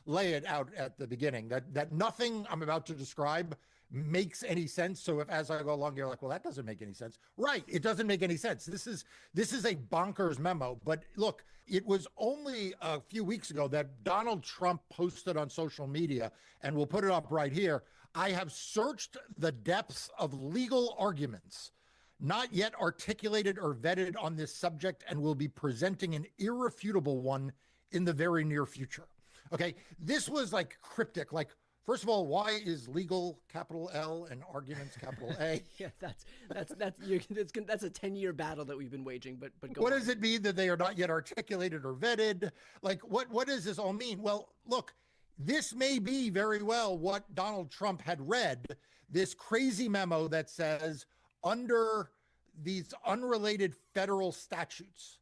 lay it out at the beginning that nothing I'm about to describe makes any sense. So if as I go along, you're like, well, that doesn't make any sense. Right. It doesn't make any sense. This is a bonkers memo. But look, it was only a few weeks ago that Donald Trump posted on social media, and we'll put it up right here. I have searched the depths of legal arguments not yet articulated or vetted on this subject and will be presenting an irrefutable one in the very near future. Okay. This was cryptic, first of all, why is legal capital L and arguments capital A? Yeah, that's a 10-year battle that we've been waging. But go what on. Does it mean that they are not yet articulated or vetted? What does this all mean? Well, look, this may be very well what Donald Trump had read, this crazy memo that says under these unrelated federal statutes,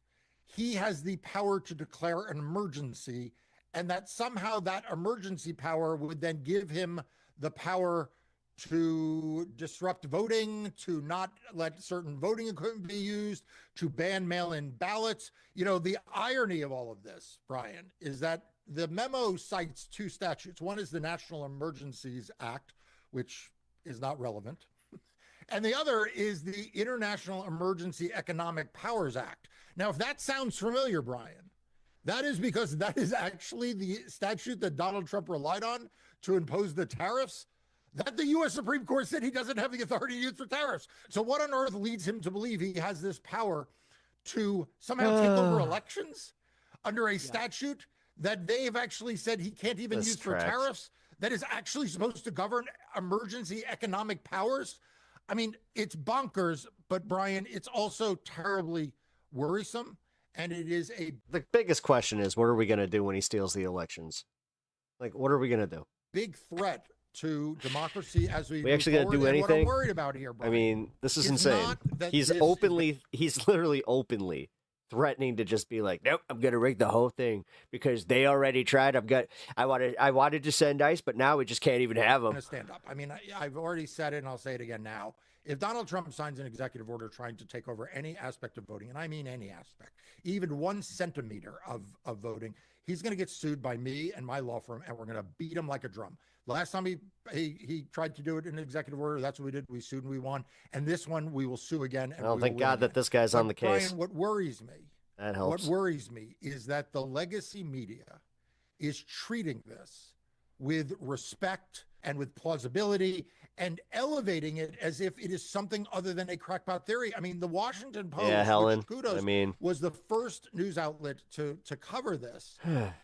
he has the power to declare an emergency, and that somehow that emergency power would then give him the power to disrupt voting, to not let certain voting equipment be used, to ban mail-in ballots. You know, the irony of all of this, Brian, is that the memo cites two statutes. One is the National Emergencies Act, which is not relevant. And the other is the International Emergency Economic Powers Act. Now, if that sounds familiar, Brian, that is because that is actually the statute that Donald Trump relied on to impose the tariffs that the U.S. Supreme Court said he doesn't have the authority to use for tariffs. So what on earth leads him to believe he has this power to somehow take over elections under a statute that they've actually said he can't even use for tariffs, that is actually supposed to govern emergency economic powers? I mean, it's bonkers, but Brian, it's also terribly worrisome. And it is the biggest question is, what are we going to do when he steals the elections? What are we going to do? Big threat to democracy as we actually going to do anything? What I'm worried about here, Brian, I mean, this is insane. He's literally openly threatening to just be like, nope, I'm going to rig the whole thing because they already tried. I wanted to send ICE, but now we just can't even have them. I'm going to stand up. I mean, I've already said it and I'll say it again now. If Donald Trump signs an executive order trying to take over any aspect of voting, and I mean any aspect, even 1 centimeter of voting, he's going to get sued by me and my law firm, and we're going to beat him like a drum. Last time he tried to do it in an executive order, that's what we did. We sued and we won. And this one, we will sue again. And well, thank God that this guy's on the case. Brian, what worries me, that helps. What worries me is that the legacy media is treating this with respect and with plausibility and elevating it as if it is something other than a crackpot theory. I mean, the Washington Post, Helen, which kudos, was the first news outlet to cover this.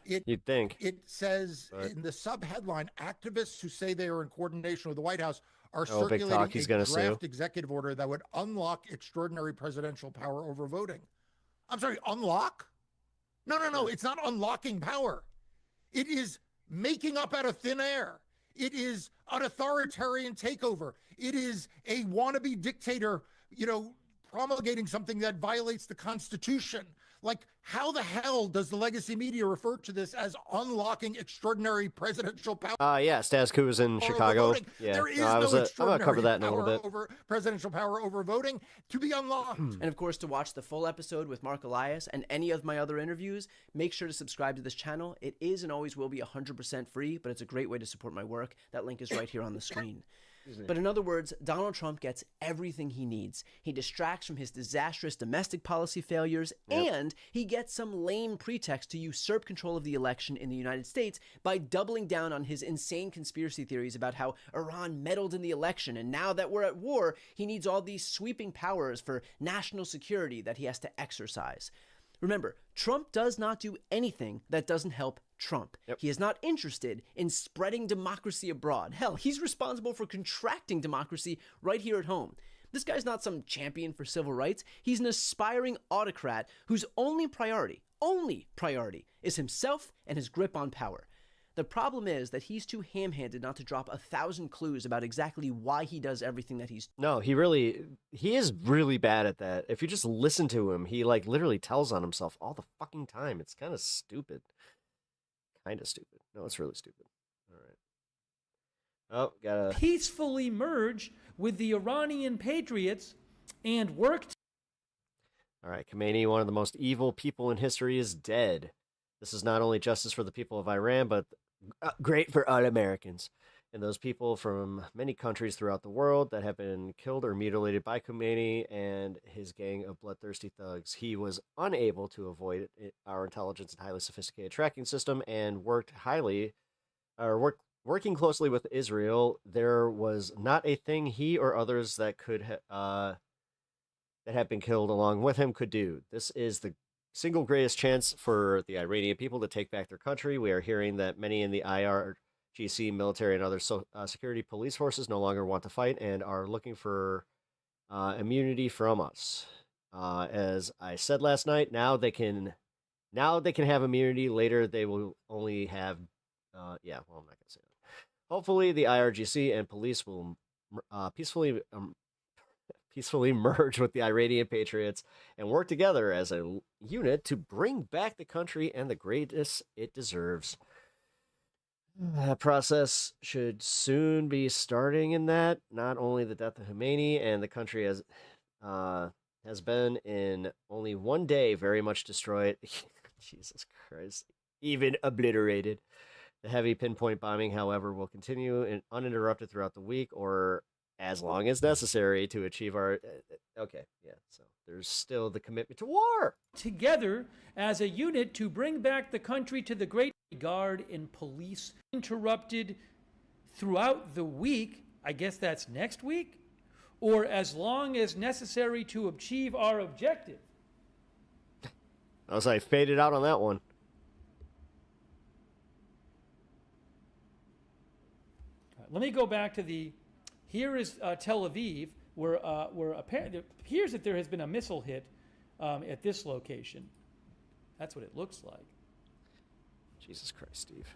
You'd think. It says in the sub-headline, activists who say they are in coordination with the White House are circulating a draft executive order that would unlock extraordinary presidential power over voting. I'm sorry, unlock? No. It's not unlocking power. It is making up out of thin air It is an authoritarian takeover. It is a wannabe dictator, promulgating something that violates the Constitution. Like, how the hell does the legacy media refer to this as unlocking extraordinary presidential power? Yeah, Stas Koo was in Chicago. Yeah, there is I'm extraordinary gonna cover that in a little bit. Over presidential power over voting to be unlocked. And of course, to watch the full episode with Mark Elias and any of my other interviews, make sure to subscribe to this channel. It is and always will be 100% free, but it's a great way to support my work. That link is right here on the screen. But in other words, Donald Trump gets everything he needs. He distracts from his disastrous domestic policy failures, and he gets some lame pretext to usurp control of the election in the United States by doubling down on his insane conspiracy theories about how Iran meddled in the election, and now that we're at war, he needs all these sweeping powers for national security that he has to exercise. Remember, Trump does not do anything that doesn't help Trump. He is not interested in spreading democracy abroad. Hell, he's responsible for contracting democracy right here at home. This guy's not some champion for civil rights. He's an aspiring autocrat whose only priority is himself and his grip on power. The problem is that he's too ham-handed not to drop 1,000 clues about exactly why he does everything that he's... No, he is really bad at that. If you just listen to him, he literally tells on himself all the fucking time. It's kind of stupid. No, it's really stupid. All right. Oh, gotta... Peacefully merge with the Iranian patriots and work... All right, Khomeini, one of the most evil people in history, is dead. This is not only justice for the people of Iran, but great for all Americans and those people from many countries throughout the world that have been killed or mutilated by Khomeini and his gang of bloodthirsty thugs. He was unable to avoid our intelligence and highly sophisticated tracking system and working closely with Israel. There was not a thing he or others that that have been killed along with him could do. This is the single greatest chance for the Iranian people to take back their country. We are hearing that many in the IRGC, military, and other security police forces no longer want to fight and are looking for immunity from us. As I said last night, now they can have immunity. Later, they will only have. I'm not going to say that. Hopefully, the IRGC and police will peacefully merge with the Iranian patriots and work together as a unit to bring back the country and the greatness it deserves. That process should soon be starting in that. Not only the death of Khomeini and the country has been in only one day very much destroyed. Jesus Christ. Even obliterated. The heavy pinpoint bombing, however, will continue uninterrupted throughout the week or as long as necessary to achieve our... Okay, yeah, so there's still the commitment to war. Together as a unit to bring back the country to the great guard and police interrupted throughout the week, I guess that's next week, or as long as necessary to achieve our objective. I was like, faded out on that one. Let me go back to the... Here is Tel Aviv, where apparently it appears that there has been a missile hit at this location. That's what it looks like. Jesus Christ, Steve.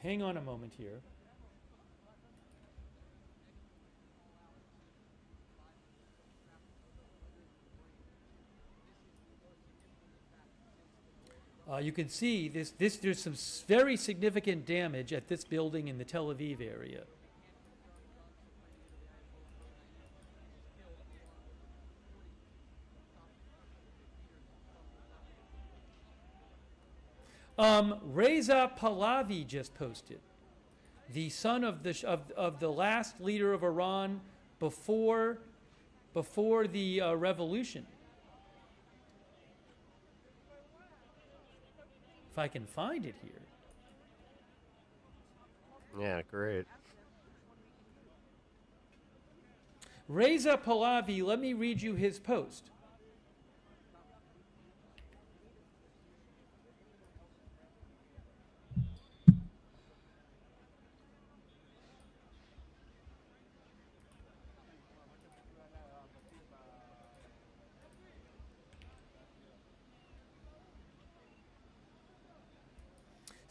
Hang on a moment here. You can see there's some very significant damage at this building in the Tel Aviv area. Reza Pahlavi just posted, the son of the last leader of Iran before the revolution. If I can find it here. Yeah, great. Reza Pahlavi, let me read you his post.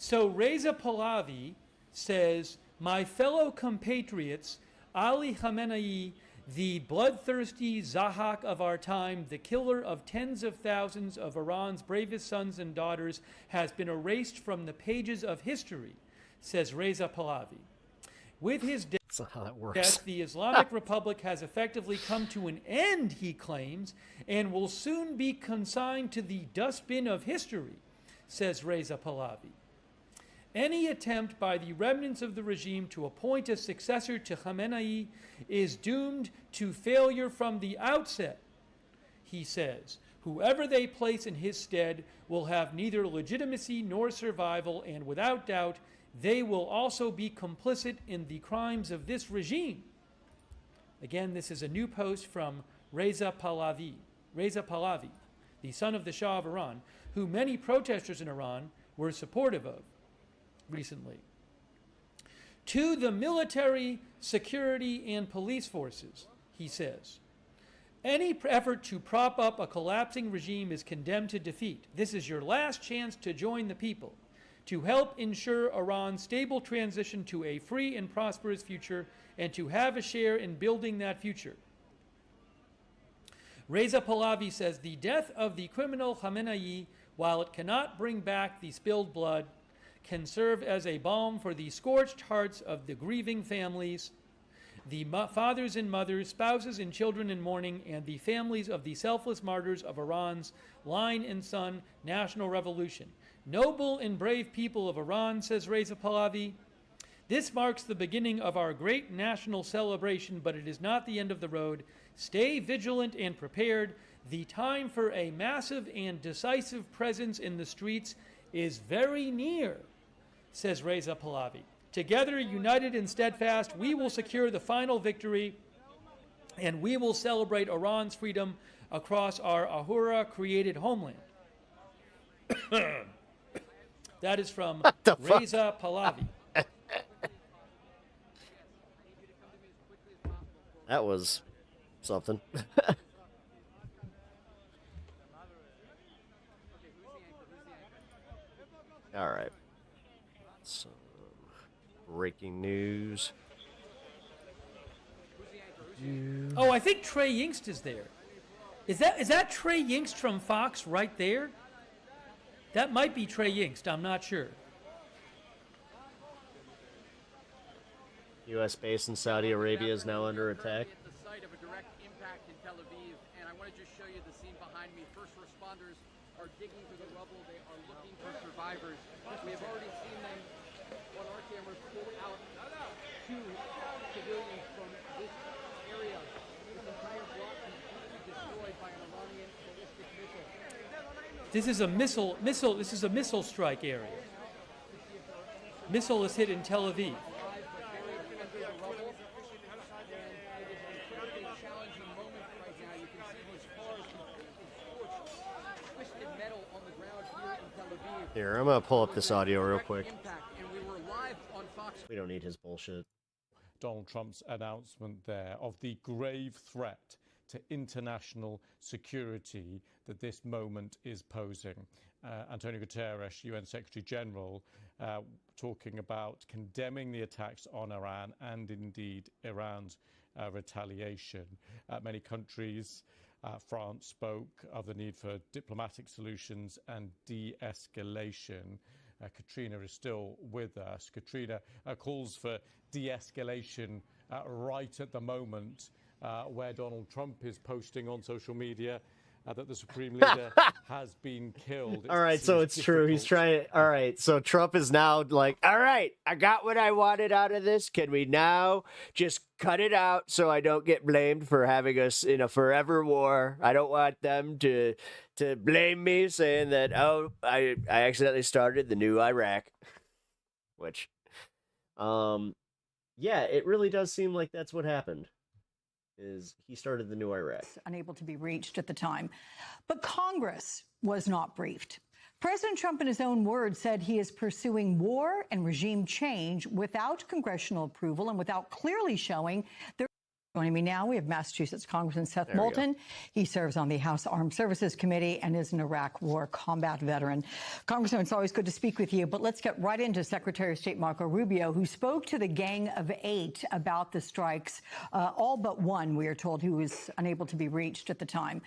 So Reza Pahlavi says, my fellow compatriots, Ali Khamenei, the bloodthirsty Zahak of our time, the killer of tens of thousands of Iran's bravest sons and daughters, has been erased from the pages of history, says Reza Pahlavi. With his death, that's not how that works. The Islamic Republic has effectively come to an end, he claims, and will soon be consigned to the dustbin of history, says Reza Pahlavi. Any attempt by the remnants of the regime to appoint a successor to Khamenei is doomed to failure from the outset, he says. Whoever they place in his stead will have neither legitimacy nor survival, and without doubt, they will also be complicit in the crimes of this regime. Again, this is a new post from Reza Pahlavi, the son of the Shah of Iran, who many protesters in Iran were supportive of recently. To the military, security, and police forces, he says, any effort to prop up a collapsing regime is condemned to defeat. This is your last chance to join the people, to help ensure Iran's stable transition to a free and prosperous future, and to have a share in building that future. Reza Pahlavi says the death of the criminal Khamenei, while it cannot bring back the spilled blood, can serve as a balm for the scorched hearts of the grieving families, the fathers and mothers, spouses and children in mourning, and the families of the selfless martyrs of Iran's line and son national revolution. Noble and brave people of Iran, says Reza Pahlavi, this marks the beginning of our great national celebration, but it is not the end of the road. Stay vigilant and prepared. The time for a massive and decisive presence in the streets is very near, says Reza Pahlavi. Together, united and steadfast, we will secure the final victory, and we will celebrate Iran's freedom across our Ahura-created homeland. That is from Reza Pahlavi. That was something. All right. Some breaking news. Oh, I think Trey Yingst is there. Is that Trey Yingst from Fox right there? That might be Trey Yingst. I'm not sure. U.S. base in Saudi Arabia is now under attack. The site of a direct impact in Tel Aviv, and I want to just show you the scene behind me. First responders are digging through the rubble. They are looking for survivors. We have already seen them on our cameras pull out 2 civilians from this area. This entire block completely destroyed by an Iranian ballistic missile. This is a missile. This is a missile strike area. Missile is hit in Tel Aviv. Here, I'm going to pull up this audio real quick. We don't need his bullshit. Donald Trump's announcement there of the grave threat to international security that this moment is posing. Antonio Guterres, UN Secretary General, talking about condemning the attacks on Iran and indeed Iran's retaliation. Many countries, France spoke of the need for diplomatic solutions and de-escalation. Katrina is still with us. Katrina calls for de-escalation right at the moment where Donald Trump is posting on social media that the Supreme Leader has been killed. All right, so it's true. He's trying. All right, so Trump is now like, all right, I got what I wanted out of this. Can we now just cut it out so I don't get blamed for having us in a forever war? I don't want them to blame me saying that, oh, I accidentally started the new Iraq. Which, yeah, it really does seem like that's what happened. Is he started the new Iraq. Unable to be reached at the time. But Congress was not briefed. President Trump, in his own words, said he is pursuing war and regime change without congressional approval and without clearly showing there Joining me now, we have Massachusetts Congressman Seth Moulton. He serves on the House Armed Services Committee and is an Iraq War combat veteran. Congressman, it's always good to speak with you, but let's get right into Secretary of State Marco Rubio, who spoke to the Gang of Eight about the strikes, all but one, we are told, who was unable to be reached at the time.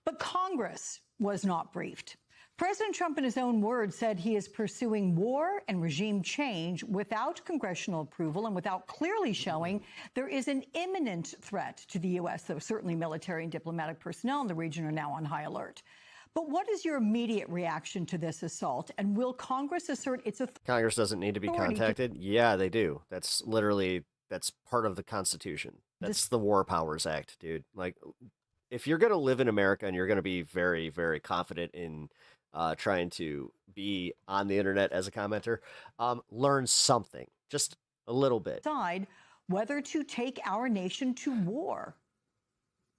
But Congress was not briefed. President Trump, in his own words, said he is pursuing war and regime change without congressional approval and without clearly showing there is an imminent threat to the U.S., though certainly military and diplomatic personnel in the region are now on high alert. But what is your immediate reaction to this assault? And will Congress assert its authority? Congress doesn't need to be contacted? Yeah, they do. That's part of the Constitution. That's the War Powers Act, dude. Like, if you're going to live in America and you're going to be very, very confident in trying to be on the internet as a commenter, learn something, just a little bit. Decide whether to take our nation to war.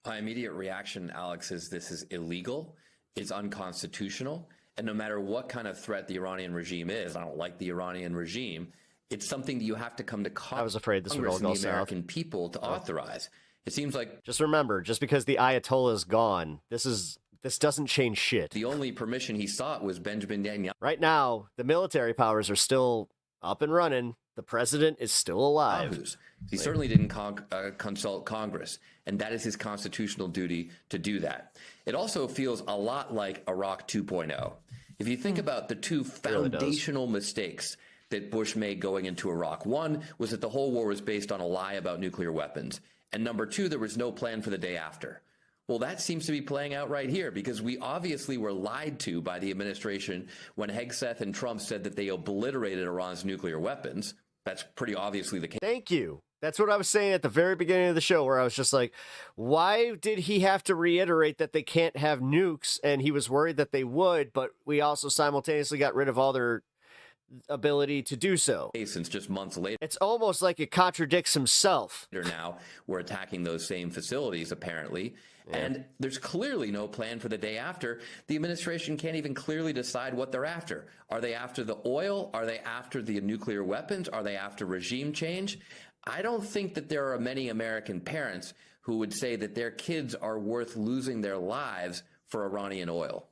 My immediate reaction, Alex, is this is illegal, it's unconstitutional, and no matter what kind of threat the Iranian regime is, I don't like the Iranian regime, it's something that you have to come to Congress. I was afraid this would all go and the American people to authorize. It seems like... Just remember, just because the Ayatollah is gone, this doesn't change shit. The only permission he sought was Benjamin Netanyahu. Right now, the military powers are still up and running. The president is still alive. He certainly didn't consult Congress, and that is his constitutional duty to do that. It also feels a lot like Iraq 2.0. If you think about the two foundational mistakes that Bush made going into Iraq, one was that the whole war was based on a lie about nuclear weapons, and number two, there was no plan for the day after. Well, that seems to be playing out right here because we obviously were lied to by the administration when Hegseth and Trump said that they obliterated Iran's nuclear weapons. That's pretty obviously the case. Thank you. That's what I was saying at the very beginning of the show, where I was just like, why did he have to reiterate that they can't have nukes? And he was worried that they would, but we also simultaneously got rid of all their ability to do so. Since just months later, it's almost like it contradicts himself. Now we're attacking those same facilities, apparently. Yeah. And there's clearly no plan for the day after. The administration can't even clearly decide what they're after. Are they after the oil? Are they after the nuclear weapons? Are they after regime change? I don't think that there are many American parents who would say that their kids are worth losing their lives for Iranian oil.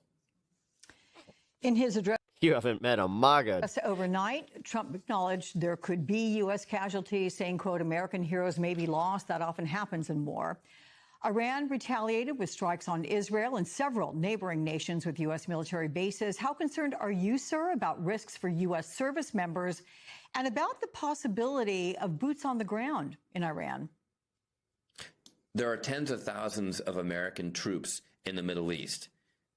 In his address, you haven't met a MAGA. Overnight, Trump acknowledged there could be U.S. casualties, saying, quote, American heroes may be lost. That often happens in war. Iran retaliated with strikes on Israel and several neighboring nations with U.S. military bases. How concerned are you, sir, about risks for U.S. service members and about the possibility of boots on the ground in Iran? There are tens of thousands of American troops in the Middle East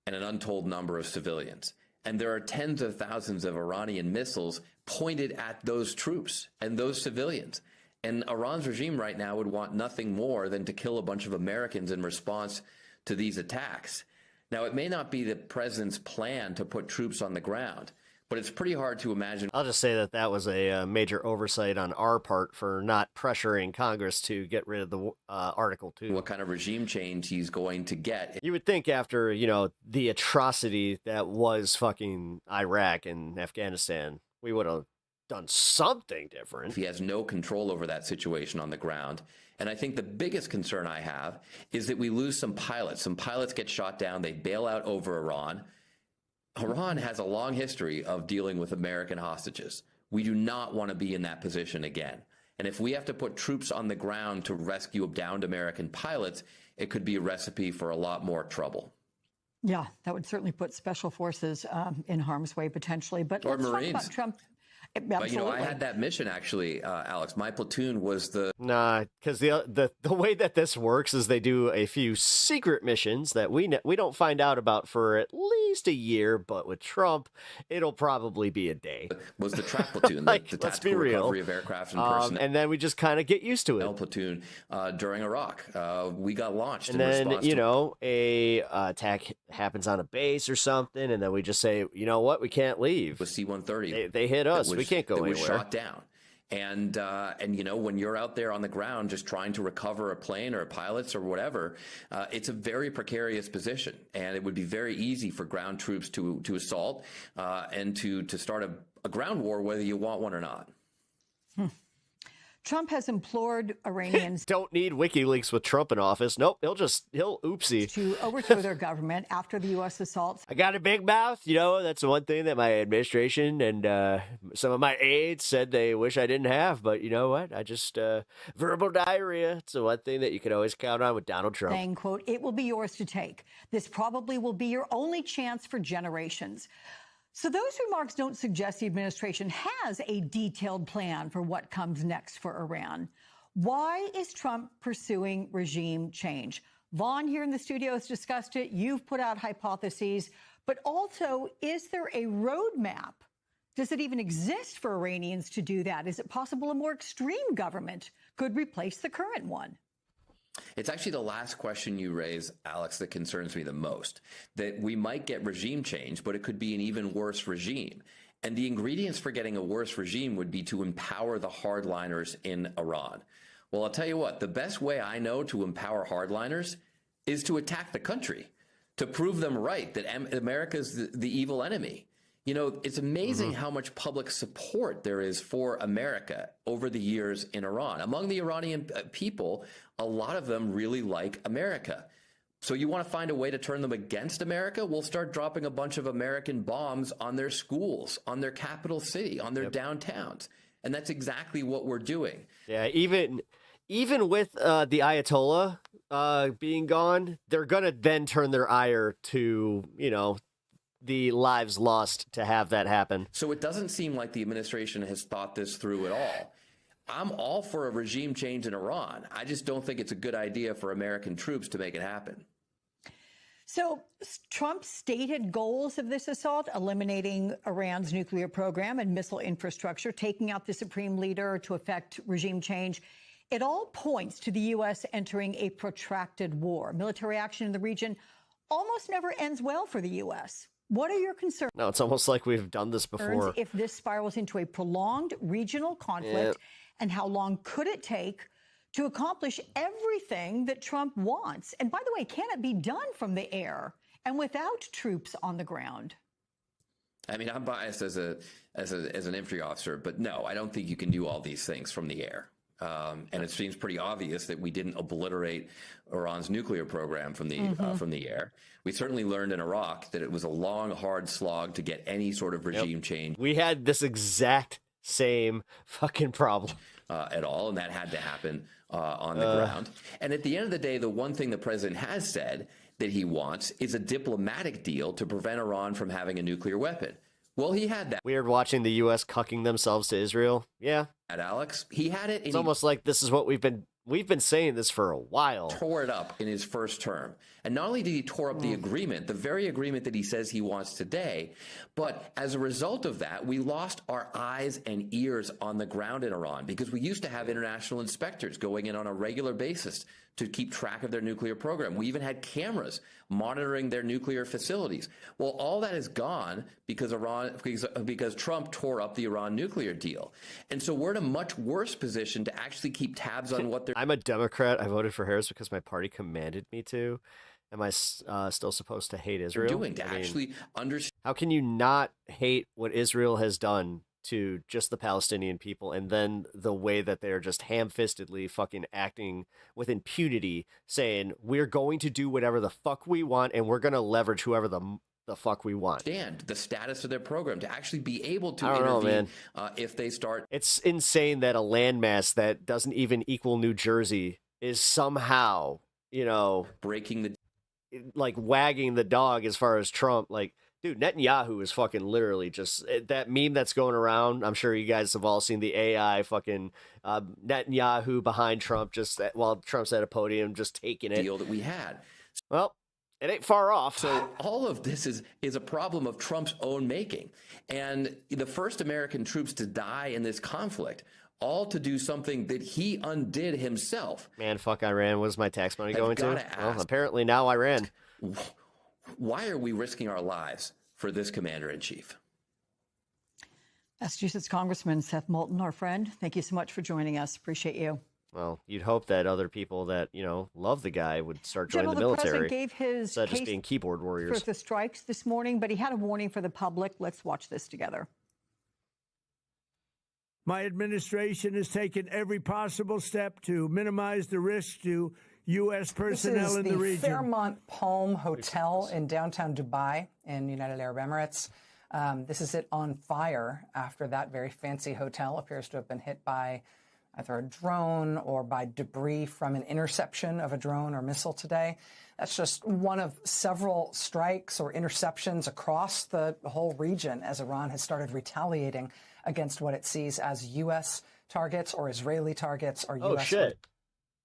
and an untold number of civilians. And there are tens of thousands of Iranian missiles pointed at those troops and those civilians. And Iran's regime right now would want nothing more than to kill a bunch of Americans in response to these attacks. Now, it may not be the president's plan to put troops on the ground, but it's pretty hard to imagine. I'll just say that was a major oversight on our part for not pressuring Congress to get rid of the Article 2. What kind of regime change he's going to get. You would think after, the atrocity that was fucking Iraq and Afghanistan, we would have done something different. He has no control over that situation on the ground. And I think the biggest concern I have is that we lose some pilots. Some pilots get shot down. They bail out over Iran. Iran has a long history of dealing with American hostages. We do not want to be in that position again. And if we have to put troops on the ground to rescue downed American pilots, it could be a recipe for a lot more trouble. Yeah, that would certainly put special forces in harm's way potentially. But or let's Marines. Talk about Trump. Absolutely. But, I had that mission, actually, Alex. My platoon was the... Nah, because the way that this works is they do a few secret missions that we don't find out about for at least a year, but with Trump, it'll probably be a day. Was the TRAP platoon, like, the let's be tactical real. recovery of aircraft and personnel. And then we just kind of get used to it. Platoon during Iraq. We got launched and in then, response to... a attack happens on a base or something, and then we just say, you know what, we can't leave. With C-130. They hit us. We can't go anywhere. Was shot down. And when you're out there on the ground just trying to recover a plane or pilots or whatever, it's a very precarious position. And it would be very easy for ground troops to assault and to start a ground war, whether you want one or not. Trump has implored Iranians Don't need WikiLeaks with Trump in office. Nope, he'll oopsie. to overthrow their government after the U.S. assault. I got a big mouth. You know, that's the one thing that my administration and some of my aides said they wish I didn't have. But you know what? I just, verbal diarrhea. It's the one thing that you can always count on with Donald Trump. Saying, quote, it will be yours to take. This probably will be your only chance for generations. So those remarks don't suggest the administration has a detailed plan for what comes next for Iran. Why is Trump pursuing regime change? Vaughn here in the studio has discussed it. You've put out hypotheses. But also, is there a roadmap? Does it even exist for Iranians to do that? Is it possible a more extreme government could replace the current one? It's actually the last question you raise, Alex, that concerns me the most. That we might get regime change, but it could be an even worse regime. And the ingredients for getting a worse regime would be to empower the hardliners in Iran. Well, I'll tell you what, the best way I know to empower hardliners is to attack the country, to prove them right, that America's the evil enemy. You know, it's amazing how much public support there is for America over the years in Iran. Among the Iranian people, a lot of them really like America. So you want to find a way to turn them against America? We'll start dropping a bunch of American bombs on their schools, on their capital city, on their downtowns. And that's exactly what we're doing. Yeah, even with the Ayatollah being gone, they're going to then turn their ire to, you know, the lives lost to have that happen. So it doesn't seem like the administration has thought this through at all. I'm all for a regime change in Iran. I just don't think it's a good idea for American troops to make it happen. So Trump's stated goals of this assault, eliminating Iran's nuclear program and missile infrastructure, taking out the supreme leader to effect regime change, it all points to the U.S. entering a protracted war. Military action in the region almost never ends well for the U.S. What are your concerns? No, it's almost like we've done this before. If this spirals into a prolonged regional conflict, and how long could it take to accomplish everything that Trump wants? And by the way, can it be done from the air and without troops on the ground? I mean, I'm biased as an infantry officer, but no, I don't think you can do all these things from the air. And it seems pretty obvious that we didn't obliterate Iran's nuclear program from the air. We certainly learned in Iraq that it was a long, hard slog to get any sort of regime change. We had this exact same fucking problem at all, and that had to happen on the ground. And at the end of the day, the one thing the president has said that he wants is a diplomatic deal to prevent Iran from having a nuclear weapon. Well, he had that. Weird watching the U.S. cucking themselves to Israel. Yeah. At Alex, he had it. It's almost like this is what we've been saying this for a while. Tore it up in his first term. And not only did he tore up the agreement, the very agreement that he says he wants today, but as a result of that, we lost our eyes and ears on the ground in Iran because we used to have international inspectors going in on a regular basis to keep track of their nuclear program. We even had cameras monitoring their nuclear facilities. Well, all that is gone because Trump tore up the Iran nuclear deal. And so we're in a much worse position to actually keep tabs on what they're... I'm a Democrat. I voted for Harris because my party commanded me to. Am I still supposed to hate Israel? Doing to actually understand. How can you not hate what Israel has done to just the Palestinian people, and then the way that they're just ham-fistedly fucking acting with impunity, saying we're going to do whatever the fuck we want and we're going to leverage whoever the fuck we want. Understand the status of their program to actually be able to I don't know, intervene man. If they start. It's insane that a landmass that doesn't even equal New Jersey is somehow, you know, breaking the, like wagging the dog as far as Trump. Like, dude, Netanyahu is fucking literally just that meme that's going around. I'm sure you guys have all seen the AI fucking Netanyahu behind Trump, just while Trump's at a podium, just taking it. Deal that we had. Well, it ain't far off. So all of this is a problem of Trump's own making. And the first American troops to die in this conflict, all to do something that he undid himself. Man, fuck Iran. What is my tax money going to? Ask, well, apparently now Iran. Why are we risking our lives for this commander-in-chief? Massachusetts Congressman Seth Moulton, our friend, thank you so much for joining us. Appreciate you. Well, you'd hope that other people that, you know, love the guy would start joining the military. The president gave his instead of just being keyboard warriors. For the strikes this morning, but he had a warning for the public. Let's watch this together. My administration has taken every possible step to minimize the risk to U.S. personnel in the region. This is the Fairmont Palm Hotel in downtown Dubai in United Arab Emirates. This is it on fire after that very fancy hotel appears to have been hit by either a drone or by debris from an interception of a drone or missile today. That's just one of several strikes or interceptions across the whole region as Iran has started retaliating against what it sees as U.S. targets or Israeli targets or U.S. Oh, shit.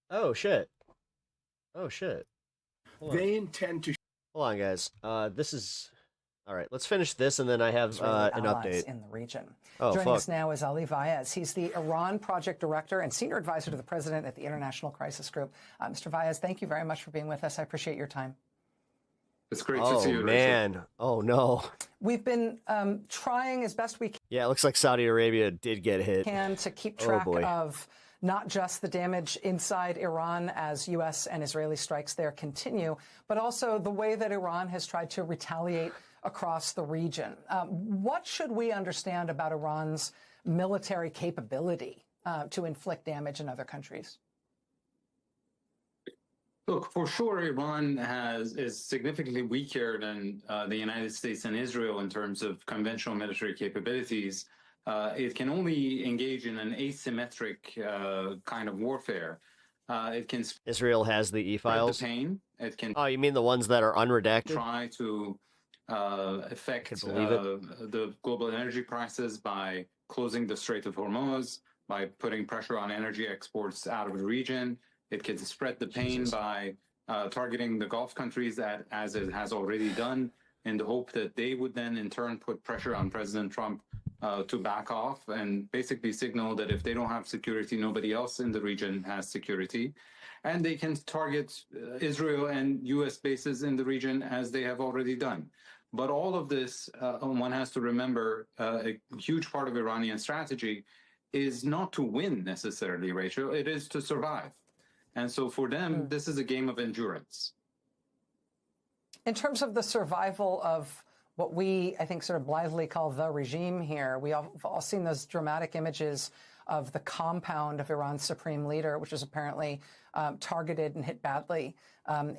Oh, shit. Oh, shit. They intend to... Hold on, guys. This is... All right, let's finish this, and then I have an update. In the region. Oh, Joining fuck. us now is Ali Vaez. He's the Iran Project Director and Senior Advisor to the President at the International Crisis Group. Mr. Vaez, thank you very much for being with us. I appreciate your time. It's great to see you, Oh, man. Oh, no. We've been trying as best we can. Yeah, it looks like Saudi Arabia did get hit. To keep Oh, track boy. of not just the damage inside Iran as U.S. and Israeli strikes there continue, but also the way that Iran has tried to retaliate across the region. What should we understand about Iran's military capability to inflict damage in other countries? Look, for sure, Iran is significantly weaker than the United States and Israel in terms of conventional military capabilities. It can only engage in an asymmetric kind of warfare. It can Israel has the e-files. spread the pain. It can Oh, you mean the ones that are unredacted? try to affect believe it. the global energy prices by closing the Strait of Hormuz, by putting pressure on energy exports out of the region. It can spread the pain by targeting the Gulf countries, as it has already done, in the hope that they would then in turn put pressure on President Trump to back off and basically signal that if they don't have security, nobody else in the region has security. And they can target Israel and U.S. bases in the region as they have already done. But all of this, one has to remember, a huge part of Iranian strategy is not to win necessarily, Rachel. It is to survive. And so for them, this is a game of endurance. In terms of the survival of what we, I think, sort of blithely call the regime here, we've all seen those dramatic images of the compound of Iran's supreme leader, which was apparently targeted and hit badly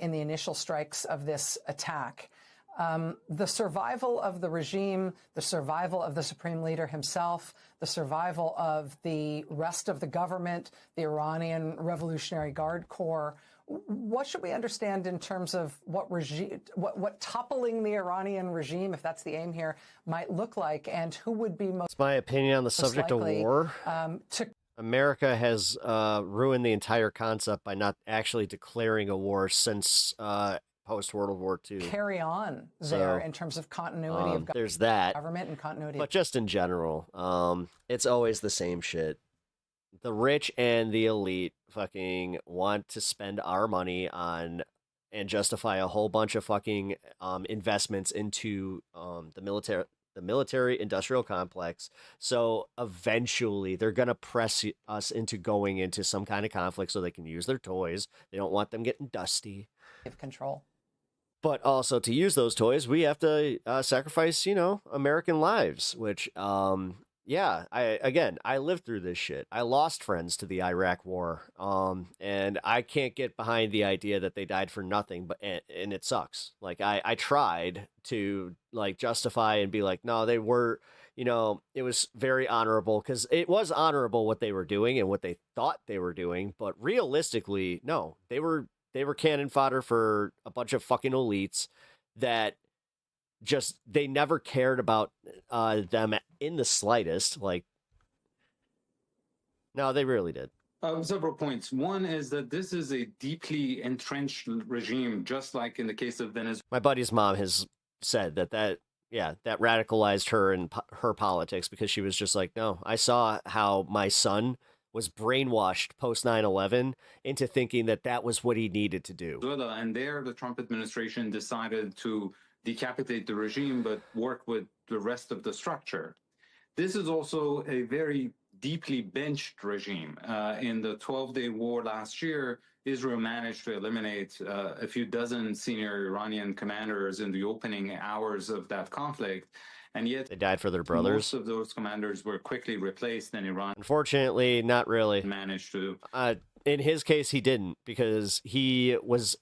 in the initial strikes of this attack. The survival of the regime, the survival of the supreme leader himself, the survival of the rest of the government, the Iranian Revolutionary Guard Corps. What should we understand in terms of what toppling the Iranian regime, if that's the aim here, might look like, and who would be most? It's my opinion on the subject of likely, war. America has ruined the entire concept by not actually declaring a war since post-World War II. Carry on there in terms of continuity of there's that. Government and continuity. But just in general, it's always the same shit. The rich and the elite fucking want to spend our money on and justify a whole bunch of fucking investments into the military industrial complex. So eventually they're going to press us into going into some kind of conflict so they can use their toys. They don't want them getting dusty. Of control. But also to use those toys, we have to sacrifice, American lives, which, I lived through this shit. I lost friends to the Iraq war. And I can't get behind the idea that they died for nothing, and it sucks. Like I tried to justify and be like, no, they were, it was very honorable, because it was honorable what they were doing and what they thought they were doing. But realistically, no, they were cannon fodder for a bunch of fucking elites that they never cared about them in the slightest. No, they really did. Several points. One is that this is a deeply entrenched regime, just like in the case of Venezuela. My buddy's mom has said that radicalized her and her politics, because she was just like, no, I saw how my son was brainwashed post 9/11 into thinking that was what he needed to do. And there, the Trump administration decided to decapitate the regime, but work with the rest of the structure. This is also a very deeply benched regime. In the 12-day war last year, Israel managed to eliminate a few dozen senior Iranian commanders in the opening hours of that conflict. And yet they died for their brothers. Most of those commanders were quickly replaced, and Iran, unfortunately, not really managed to. In his case, he didn't, because it was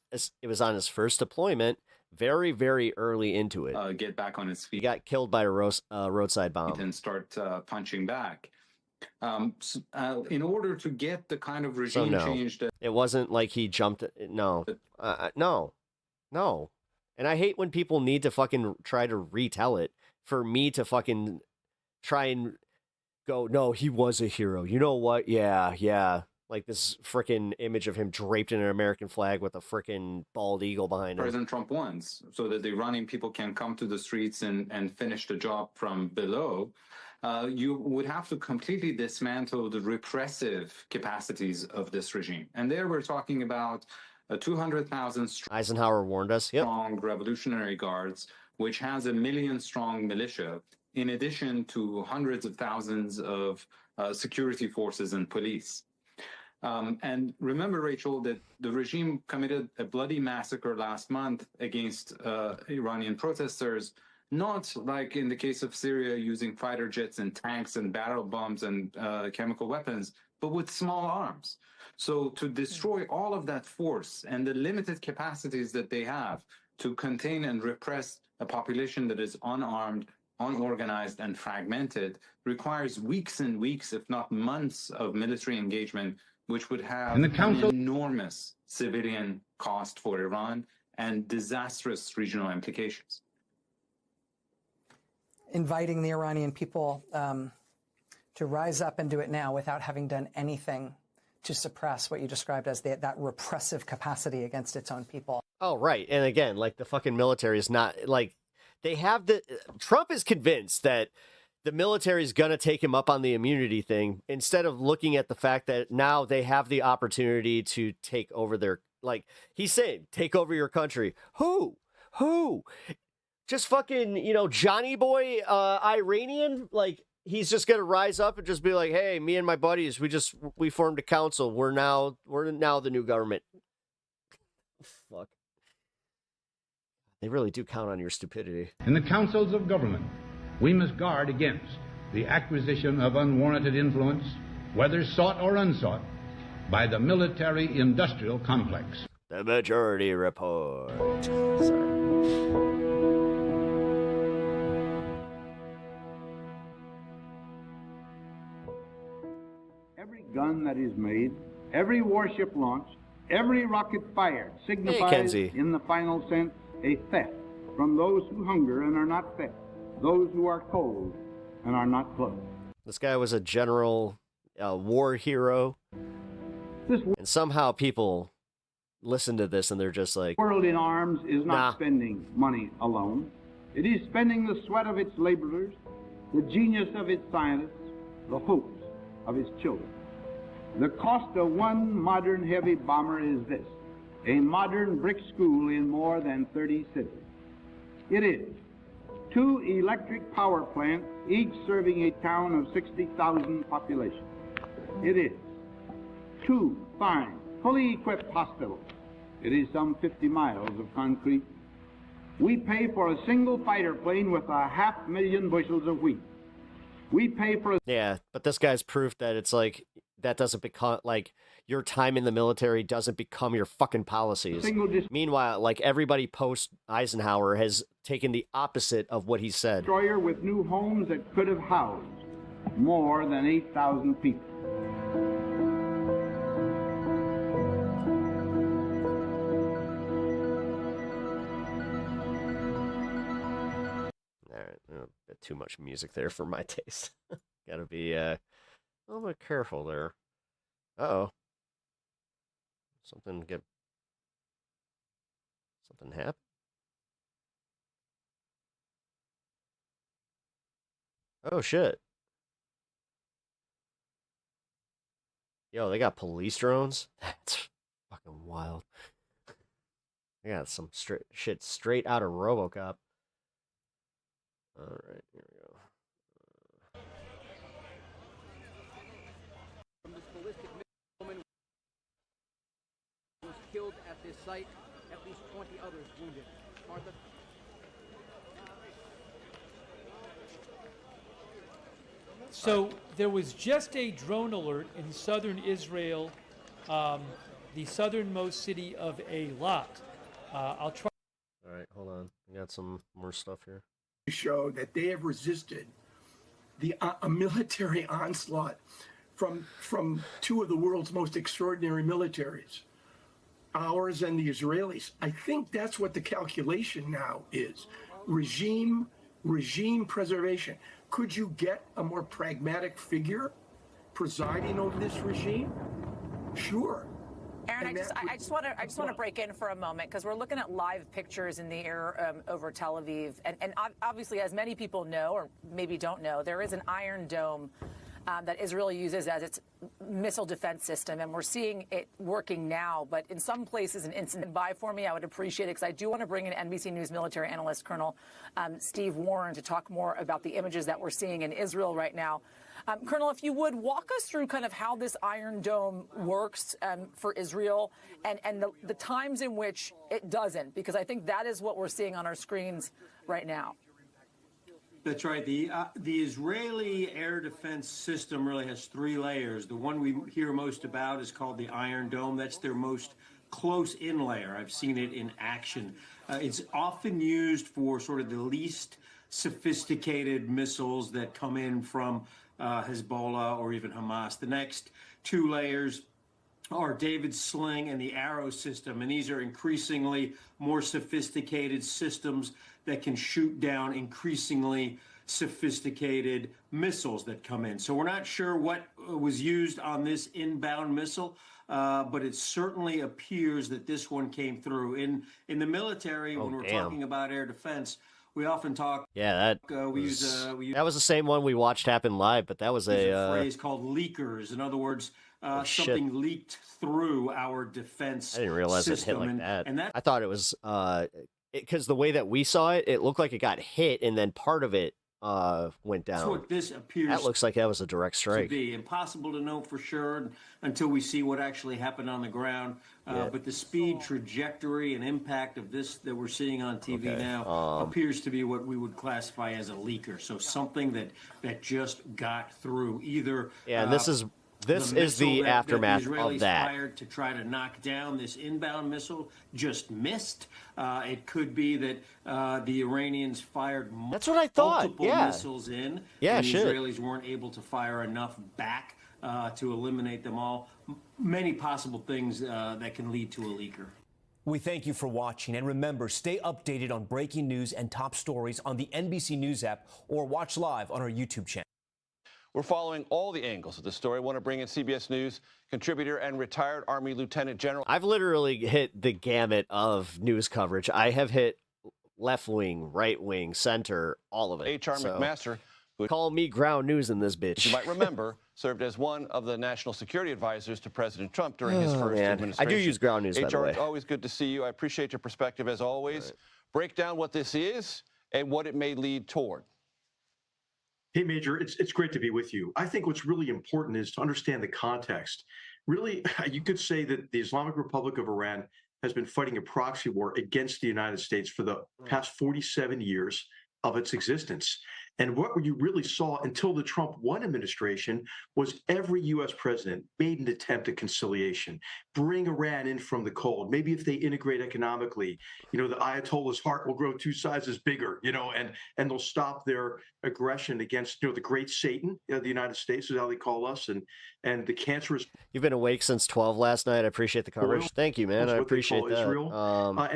on his first deployment, very, very early into it. Get back on his feet. He got killed by a roadside bomb and start punching back. In order to get the kind of regime change that it wasn't like he jumped. No. And I hate when people need to fucking try to retell it for me to fucking try and go, no, he was a hero. You know what? Yeah. Like this freaking image of him draped in an American flag with a freaking bald eagle behind him. President Trump wants, so that the Iranian people can come to the streets and finish the job from below. You would have to completely dismantle the repressive capacities of this regime. And there we're talking about 200,000 Eisenhower warned us. Strong Revolutionary Guards, which has a 1 million strong militia, in addition to hundreds of thousands of security forces and police. And remember, Rachel, that the regime committed a bloody massacre last month against Iranian protesters, not like in the case of Syria using fighter jets and tanks and barrel bombs and chemical weapons, but with small arms. So to destroy all of that force and the limited capacities that they have to contain and repress a population that is unarmed, unorganized, and fragmented requires weeks and weeks, if not months, of military engagement, which would have an enormous civilian cost for Iran and disastrous regional implications. Inviting the Iranian people to rise up and do it now without having done anything to suppress what you described as that repressive capacity against its own people. Oh, right. And again, like the fucking military is not like they have Trump is convinced that the military is going to take him up on the immunity thing instead of looking at the fact that now they have the opportunity to take over like he's saying, take over your country. Who? Just fucking, Johnny boy, Iranian? Like, he's just going to rise up and just be like, hey, me and my buddies, we formed a council. We're now the new government. Fuck. They really do count on your stupidity. In the councils of government, we must guard against the acquisition of unwarranted influence, whether sought or unsought, by the military-industrial complex. The Majority Report. Sorry. Every gun that is made, every warship launched, every rocket fired signifies, in the final sense, a theft from those who hunger and are not fed, those who are cold and are not clothed. This guy was a general, war hero, and somehow people listen to this and they're just like, the world in arms is not spending money alone. It is spending the sweat of its laborers, the genius of its scientists, the hopes of its children. The cost of one modern heavy bomber is this: a modern brick school in more than 30 cities. It is 2 electric power plants, each serving a town of 60,000 population. It is 2 fine, fully equipped hospitals. It is some 50 miles of concrete. We pay for a single fighter plane with 500,000 bushels of wheat. We pay for Yeah, but this guy's proof that it's like, that doesn't become, like, your time in the military doesn't become your fucking policies. Meanwhile, like, everybody post Eisenhower has taken the opposite of what he said. Destroyer with new homes that could have housed more than 8,000 people. All right, a bit too much music there for my taste. Gotta be a little bit careful there. Uh-oh. Something happened? Oh, shit. Yo, they got police drones? That's fucking wild. They got some shit straight out of RoboCop. All right, here we go. killed at this site, at least 20 others wounded. Martha? So there was just a drone alert in southern Israel, the southernmost city of Eilat. I'll try. All right, hold on. We got some more stuff here. Show that they have resisted a military onslaught from two of the world's most extraordinary militaries, ours and the Israelis. I think that's what the calculation now is. Regime preservation. Could you get a more pragmatic figure presiding over this regime? Sure. Aaron, I just want to break in for a moment because we're looking at live pictures in the air over Tel Aviv, and obviously, as many people know or maybe don't know, there is an Iron Dome that Israel uses as its missile defense system, and we're seeing it working now. But in some places, an instant by for me, I would appreciate it because I do want to bring in NBC News military analyst Colonel Steve Warren to talk more about the images that we're seeing in Israel right now. Colonel, if you would walk us through kind of how this Iron Dome works for Israel and the times in which it doesn't, because I think that is what we're seeing on our screens right now. That's right. The Israeli air defense system really has three layers. The one we hear most about is called the Iron Dome. That's their most close-in layer. I've seen it in action. It's often used for sort of the least sophisticated missiles that come in from Hezbollah or even Hamas. The next two layers are David's Sling and the Arrow system, and these are increasingly more sophisticated systems that can shoot down increasingly sophisticated missiles that come in. So we're not sure what was used on this inbound missile, but it certainly appears that this one came through. In the military, when we're talking about air defense, we often talk. Yeah, that we use that was the same one we watched happen live, but that was a phrase called leakers. In other words, something leaked through our defense. I didn't realize system. it hit like that. And that I thought it was because the way that we saw it, it looked like it got hit, and then part of it went down. That's what this appears. That looks like that was a direct strike. To be impossible to know for sure until we see what actually happened on the ground. But the speed, trajectory, and impact of this that we're seeing on TV now appears to be what we would classify as a leaker. So something that just got through either. Yeah, and this is the aftermath that the Israelis of that. Fired to try to knock down this inbound missile, just missed. It could be that the Iranians fired That's what I thought. multiple Yeah. missiles in. Yeah, and the shit. Israelis weren't able to fire enough back to eliminate them all. Many possible things that can lead to a leaker. We thank you for watching, and remember, stay updated on breaking news and top stories on the NBC News app or watch live on our YouTube channel. We're following all the angles of the story. I want to bring in CBS News contributor and retired Army Lieutenant General. I've literally hit the gamut of news coverage. I have hit left wing, right wing, center, all of it. H.R. McMaster, who call me ground news in this bitch. you might remember, served as one of the national security advisors to President Trump during his first administration. I do use ground news, by the HR, way. it's always good to see you. I appreciate your perspective as always. Break down what this is and what it may lead toward. Hey, Major, it's great to be with you. I think what's really important is to understand the context. Really, you could say that the Islamic Republic of Iran has been fighting a proxy war against the United States for the past 47 years of its existence. And what you really saw until the Trump 1 administration was every U.S. president made an attempt at conciliation, bring Iran in from the cold. Maybe if they integrate economically, the Ayatollah's heart will grow 2 sizes bigger, and they'll stop their aggression against, the great Satan, the United States is how they call us, and the cancerous. You've been awake since 12 last night. I appreciate the coverage. Thank you, man. I appreciate that. Israel.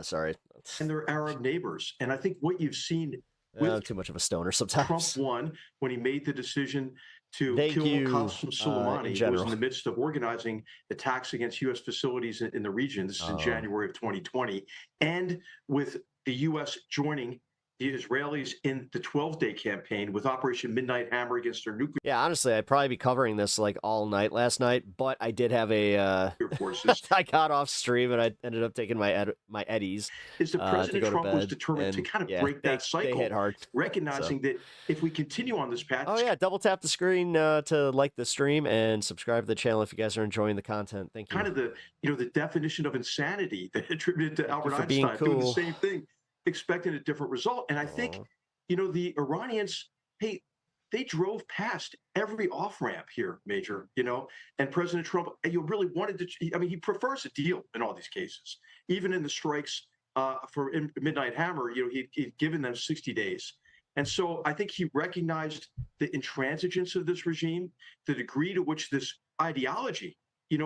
Sorry. And their Arab neighbors. And I think what you've seen with too much of a stoner sometimes. Trump won when he made the decision to kill Qasem Soleimani, who was in the midst of organizing attacks against U.S. facilities in the region. This is in January of 2020. And with the U.S. joining the Israelis in the 12-day campaign with Operation Midnight Hammer against their nuclear Yeah, honestly, I'd probably be covering this like all night last night, but I did have a forces. I got off stream and I ended up taking my Eddies. Is that President Trump was determined to and, kind of yeah, break that cycle, They hit hard, recognizing that if we continue on this path. Oh yeah, double tap the screen to like the stream and subscribe to the channel if you guys are enjoying the content. Thank you. Kind of the definition of insanity that attributed to Albert being Einstein, doing the cool. same thing, expecting a different result. And I think, the Iranians, hey, they drove past every off-ramp here, Major, and President Trump, really wanted to, he prefers a deal in all these cases. Even in the strikes for Midnight Hammer, he'd given them 60 days. And so I think he recognized the intransigence of this regime, the degree to which this ideology,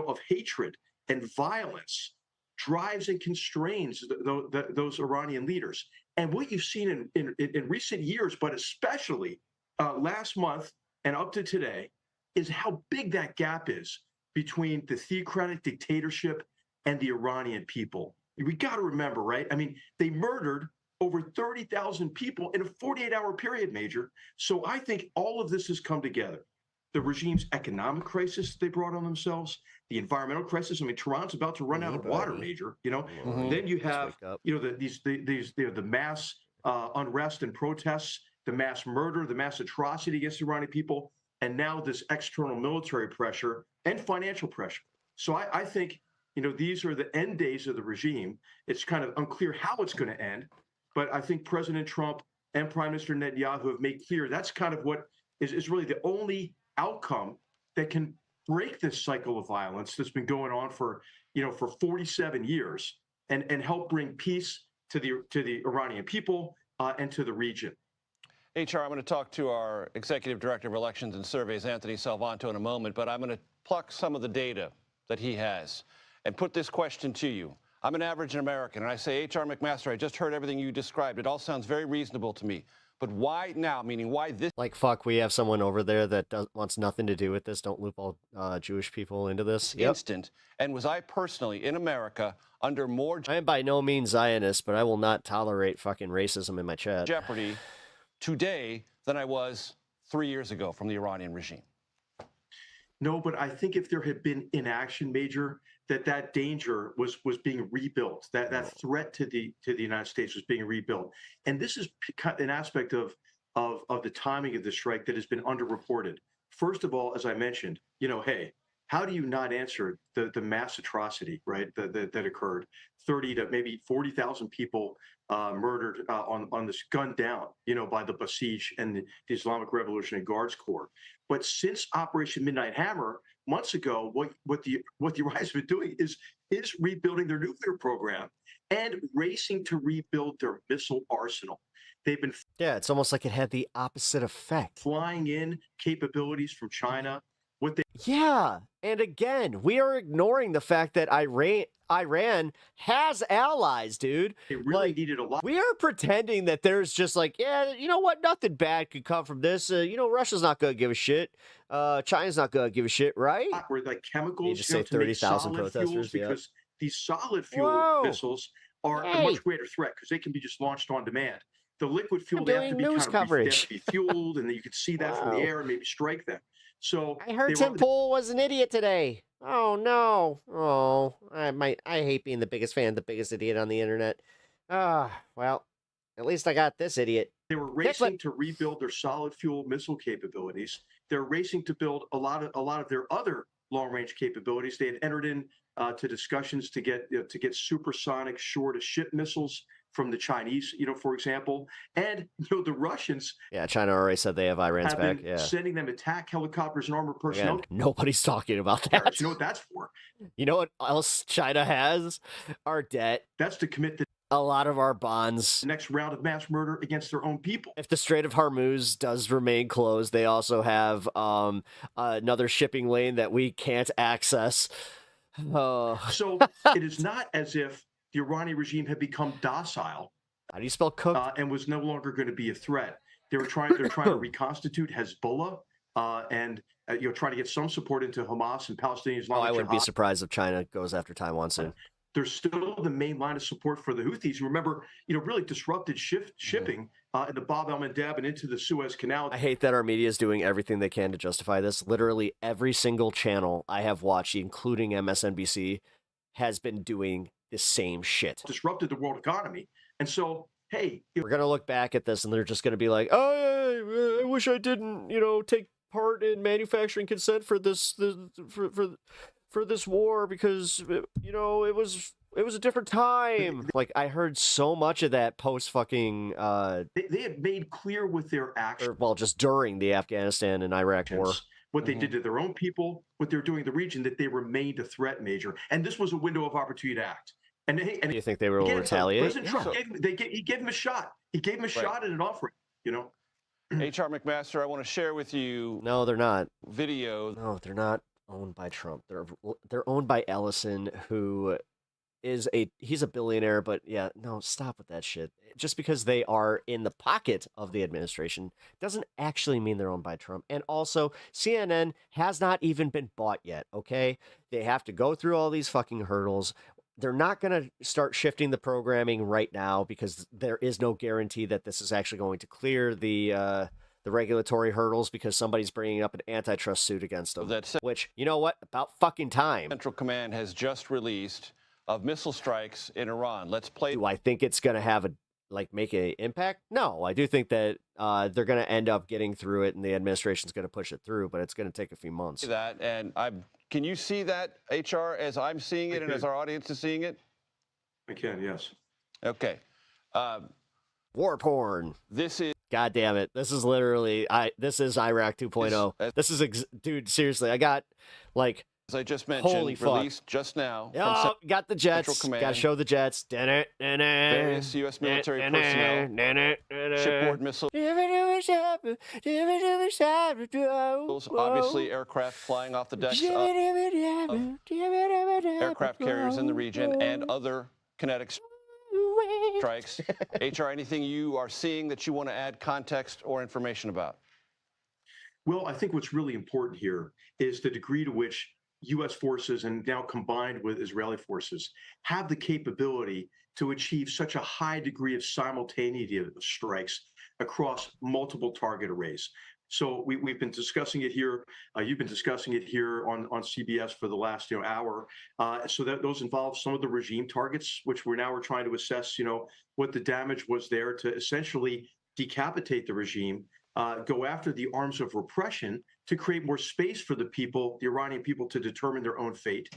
of hatred and violence drives and constrains those Iranian leaders. And what you've seen in recent years, but especially last month and up to today, is how big that gap is between the theocratic dictatorship and the Iranian people. We got to remember, right? I mean, they murdered over 30,000 people in a 48-hour period, Major. So I think all of this has come together. The regime's economic crisis they brought on themselves, the environmental crisis. I mean, Tehran's about to run out of water, Major. Then you have, the mass unrest and protests, the mass murder, the mass atrocity against the Iranian people, and now this external military pressure and financial pressure. So I think, these are the end days of the regime. It's kind of unclear how it's going to end, but I think President Trump and Prime Minister Netanyahu have made clear that's kind of what is really the only outcome that can break this cycle of violence that's been going on for 47 years and help bring peace to the Iranian people and to the region. HR, I'm going to talk to our Executive Director of Elections and Surveys, Anthony Salvanto, in a moment, but I'm going to pluck some of the data that he has and put this question to you. I'm an average American, and I say, H.R. McMaster, I just heard everything you described. It all sounds very reasonable to me. But why now? Meaning, why this? Like, fuck, we have someone over there that wants nothing to do with this. Don't loop all Jewish people into this. Instant. And was I personally, in America, under more... I am by no means Zionist, but I will not tolerate fucking racism in my chat. ...jeopardy today than I was 3 years ago from the Iranian regime. No, but I think if there had been inaction, Major, that danger was being rebuilt. That threat to the United States was being rebuilt. And this is an aspect of the timing of the strike that has been underreported. First of all, as I mentioned, hey, how do you not answer the mass atrocity, right, that occurred? 30 to maybe 40,000 people murdered on this, gunned down, by the Basij and the Islamic Revolutionary Guards Corps. But since Operation Midnight Hammer, months ago, what the Iranians have been doing is rebuilding their nuclear program and racing to rebuild their missile arsenal. They've been it's almost like it had the opposite effect. Flying in capabilities from China. And again, we are ignoring the fact that Iran has allies, dude. They really needed a lot. We are pretending that there's just like, you know what? Nothing bad could come from this. Russia's not going to give a shit. China's not going to give a shit, right? Where like chemicals, you just say 30,000 protesters, because these solid fuel missiles are a much greater threat because they can be just launched on demand. The liquid fuel, they have to be refueled, and then you can see that from the air and maybe strike them. So I heard Tim Pool was an idiot today. Oh no! Oh, I hate being the biggest fan, the biggest idiot on the internet. Well, at least I got this idiot. They were racing to rebuild their solid fuel missile capabilities. They're racing to build a lot of their other long-range capabilities. They had entered in to discussions to get supersonic shore-to-ship missiles from the Chinese, for example, and the Russians. Yeah, China already said they have Iran's back. Yeah, sending them attack helicopters and armored personnel. Again, nobody's talking about that. You know what that's for? You know what else China has? Our debt. That's to commit a lot of our bonds. The next round of mass murder against their own people. If the Strait of Hormuz does remain closed, they also have another shipping lane that we can't access. So it is not as if the Iranian regime had become docile. How do you spell cooked? And was no longer going to be a threat. They're trying to reconstitute Hezbollah and trying to get some support into Hamas and Palestinian Islamic I wouldn't be surprised if China goes after Taiwan soon. They're still the main line of support for the Houthis. Remember, really disrupted shipping in the Bab el-Mandeb and into the Suez Canal. I hate that our media is doing everything they can to justify this. Literally every single channel I have watched, including MSNBC, has been doing the same shit. Disrupted the world economy. And so, hey, we're going to look back at this and they're just going to be like, oh, I wish I didn't, take part in manufacturing consent for this, for this war because, it was a different time. Like, I heard so much of that post fucking, they had made clear with their actions. Well, just during the Afghanistan and Iraq war. What they did to their own people, what they're doing in the region, that they remained a threat, Major. And this was a window of opportunity to act. And you think they will retaliate? President Trump he gave him a shot. He gave him a shot at an offering, H.R. McMaster, I want to share with you. No, they're not. Video. No, they're not owned by Trump. They're owned by Ellison, who he's a billionaire, but yeah, no, stop with that shit. Just because they are in the pocket of the administration doesn't actually mean they're owned by Trump. And also, CNN has not even been bought yet, okay? They have to go through all these fucking hurdles. They're not going to start shifting the programming right now because there is no guarantee that this is actually going to clear the regulatory hurdles because somebody's bringing up an antitrust suit against them. Which, you know what? About fucking time. Central Command has just released of missile strikes in Iran. Let's play. Do I think it's going to have make an impact? No, I do think that they're going to end up getting through it and the administration's going to push it through, but it's going to take a few months. That, and can you see that, HR, as I'm seeing it and as our audience is seeing it? I can, yes. Okay. War porn. This is. God damn it. This is literally, this is Iraq 2.0. This is, dude, seriously, I got as I just mentioned, released just now. Oh, got the jets. Got to show the jets. Various U.S. military personnel. Shipboard missiles. Obviously, aircraft flying off the decks of aircraft carriers in the region and other kinetic strikes. HR, anything you are seeing that you want to add context or information about? Well, I think what's really important here is the degree to which U.S. forces, and now combined with Israeli forces, have the capability to achieve such a high degree of simultaneity of strikes across multiple target arrays. So we've been discussing it here. You've been discussing it here on CBS for the last hour. So that those involve some of the regime targets, which we're trying to assess. What the damage was there to essentially decapitate the regime. Go after the arms of repression to create more space for the people, the Iranian people, to determine their own fate.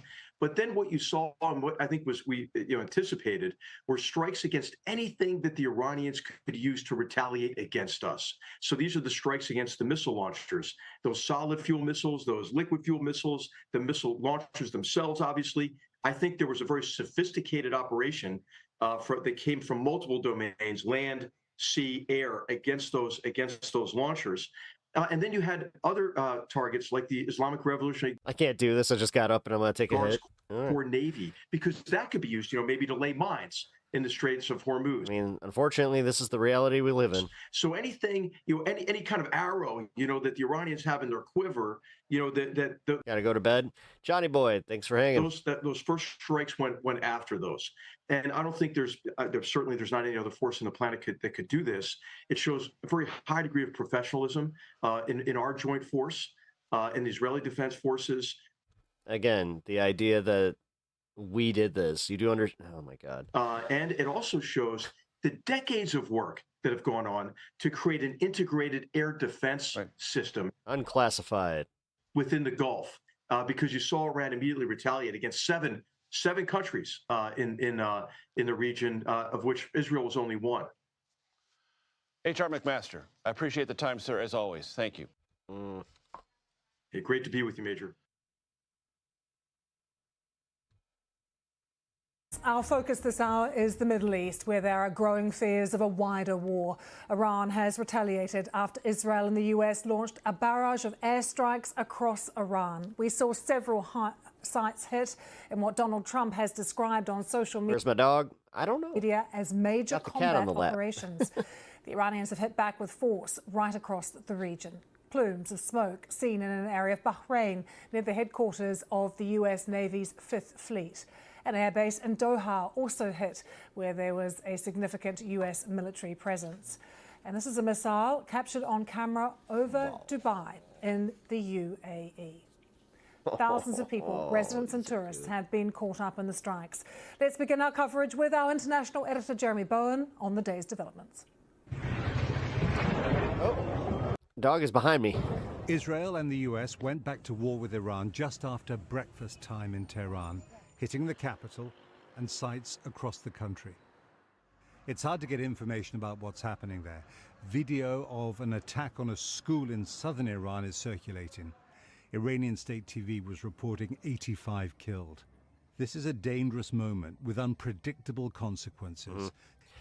But then what you saw and what I think was anticipated were strikes against anything that the Iranians could use to retaliate against us. So these are the strikes against the missile launchers, those solid fuel missiles, those liquid fuel missiles, the missile launchers themselves, obviously. I think there was a very sophisticated operation that came from multiple domains, land, sea, air, against those launchers. And then you had other targets like the Islamic Revolutionary. I can't do this. I just got up and I'm going to take a hit. Or Navy, because that could be used, maybe to lay mines in the Straits of Hormuz. I mean, unfortunately, this is the reality we live in. So anything, any kind of arrow, that the Iranians have in their quiver, gotta go to bed. Johnny boy, thanks for hanging. Those first strikes went after those, and I don't think there's not any other force on the planet that could do this. It shows a very high degree of professionalism in our joint force, in the Israeli Defense Forces. Again, the idea that we did this, you do understand. Oh my God. And it also shows the decades of work that have gone on to create an integrated air defense system, unclassified, within the Gulf, because you saw Iran immediately retaliate against seven countries in the region, of which Israel was only one. H.R. McMaster, I appreciate the time, sir, as always. Thank you. Hey, great to be with you, Major. Our focus this hour is the Middle East, where there are growing fears of a wider war. Iran has retaliated after Israel and the US launched a barrage of airstrikes across Iran. We saw several sites hit in what Donald Trump has described on social media. Where's my dog? I don't know. Media as major combat operations. The Iranians have hit back with force right across the region. Plumes of smoke seen in an area of Bahrain near the headquarters of the US Navy's 5th Fleet. An airbase in Doha also hit, where there was a significant US military presence. And this is a missile captured on camera over Dubai in the UAE. Thousands of people, residents and tourists, have been caught up in the strikes. Let's begin our coverage with our international editor, Jeremy Bowen, on the day's developments. Dog is behind me. Israel and the US went back to war with Iran just after breakfast time in Tehran, hitting the capital and sites across the country. It's hard to get information about what's happening there. Video of an attack on a school in southern Iran is circulating. Iranian state TV was reporting 85 killed. This is a dangerous moment with unpredictable consequences.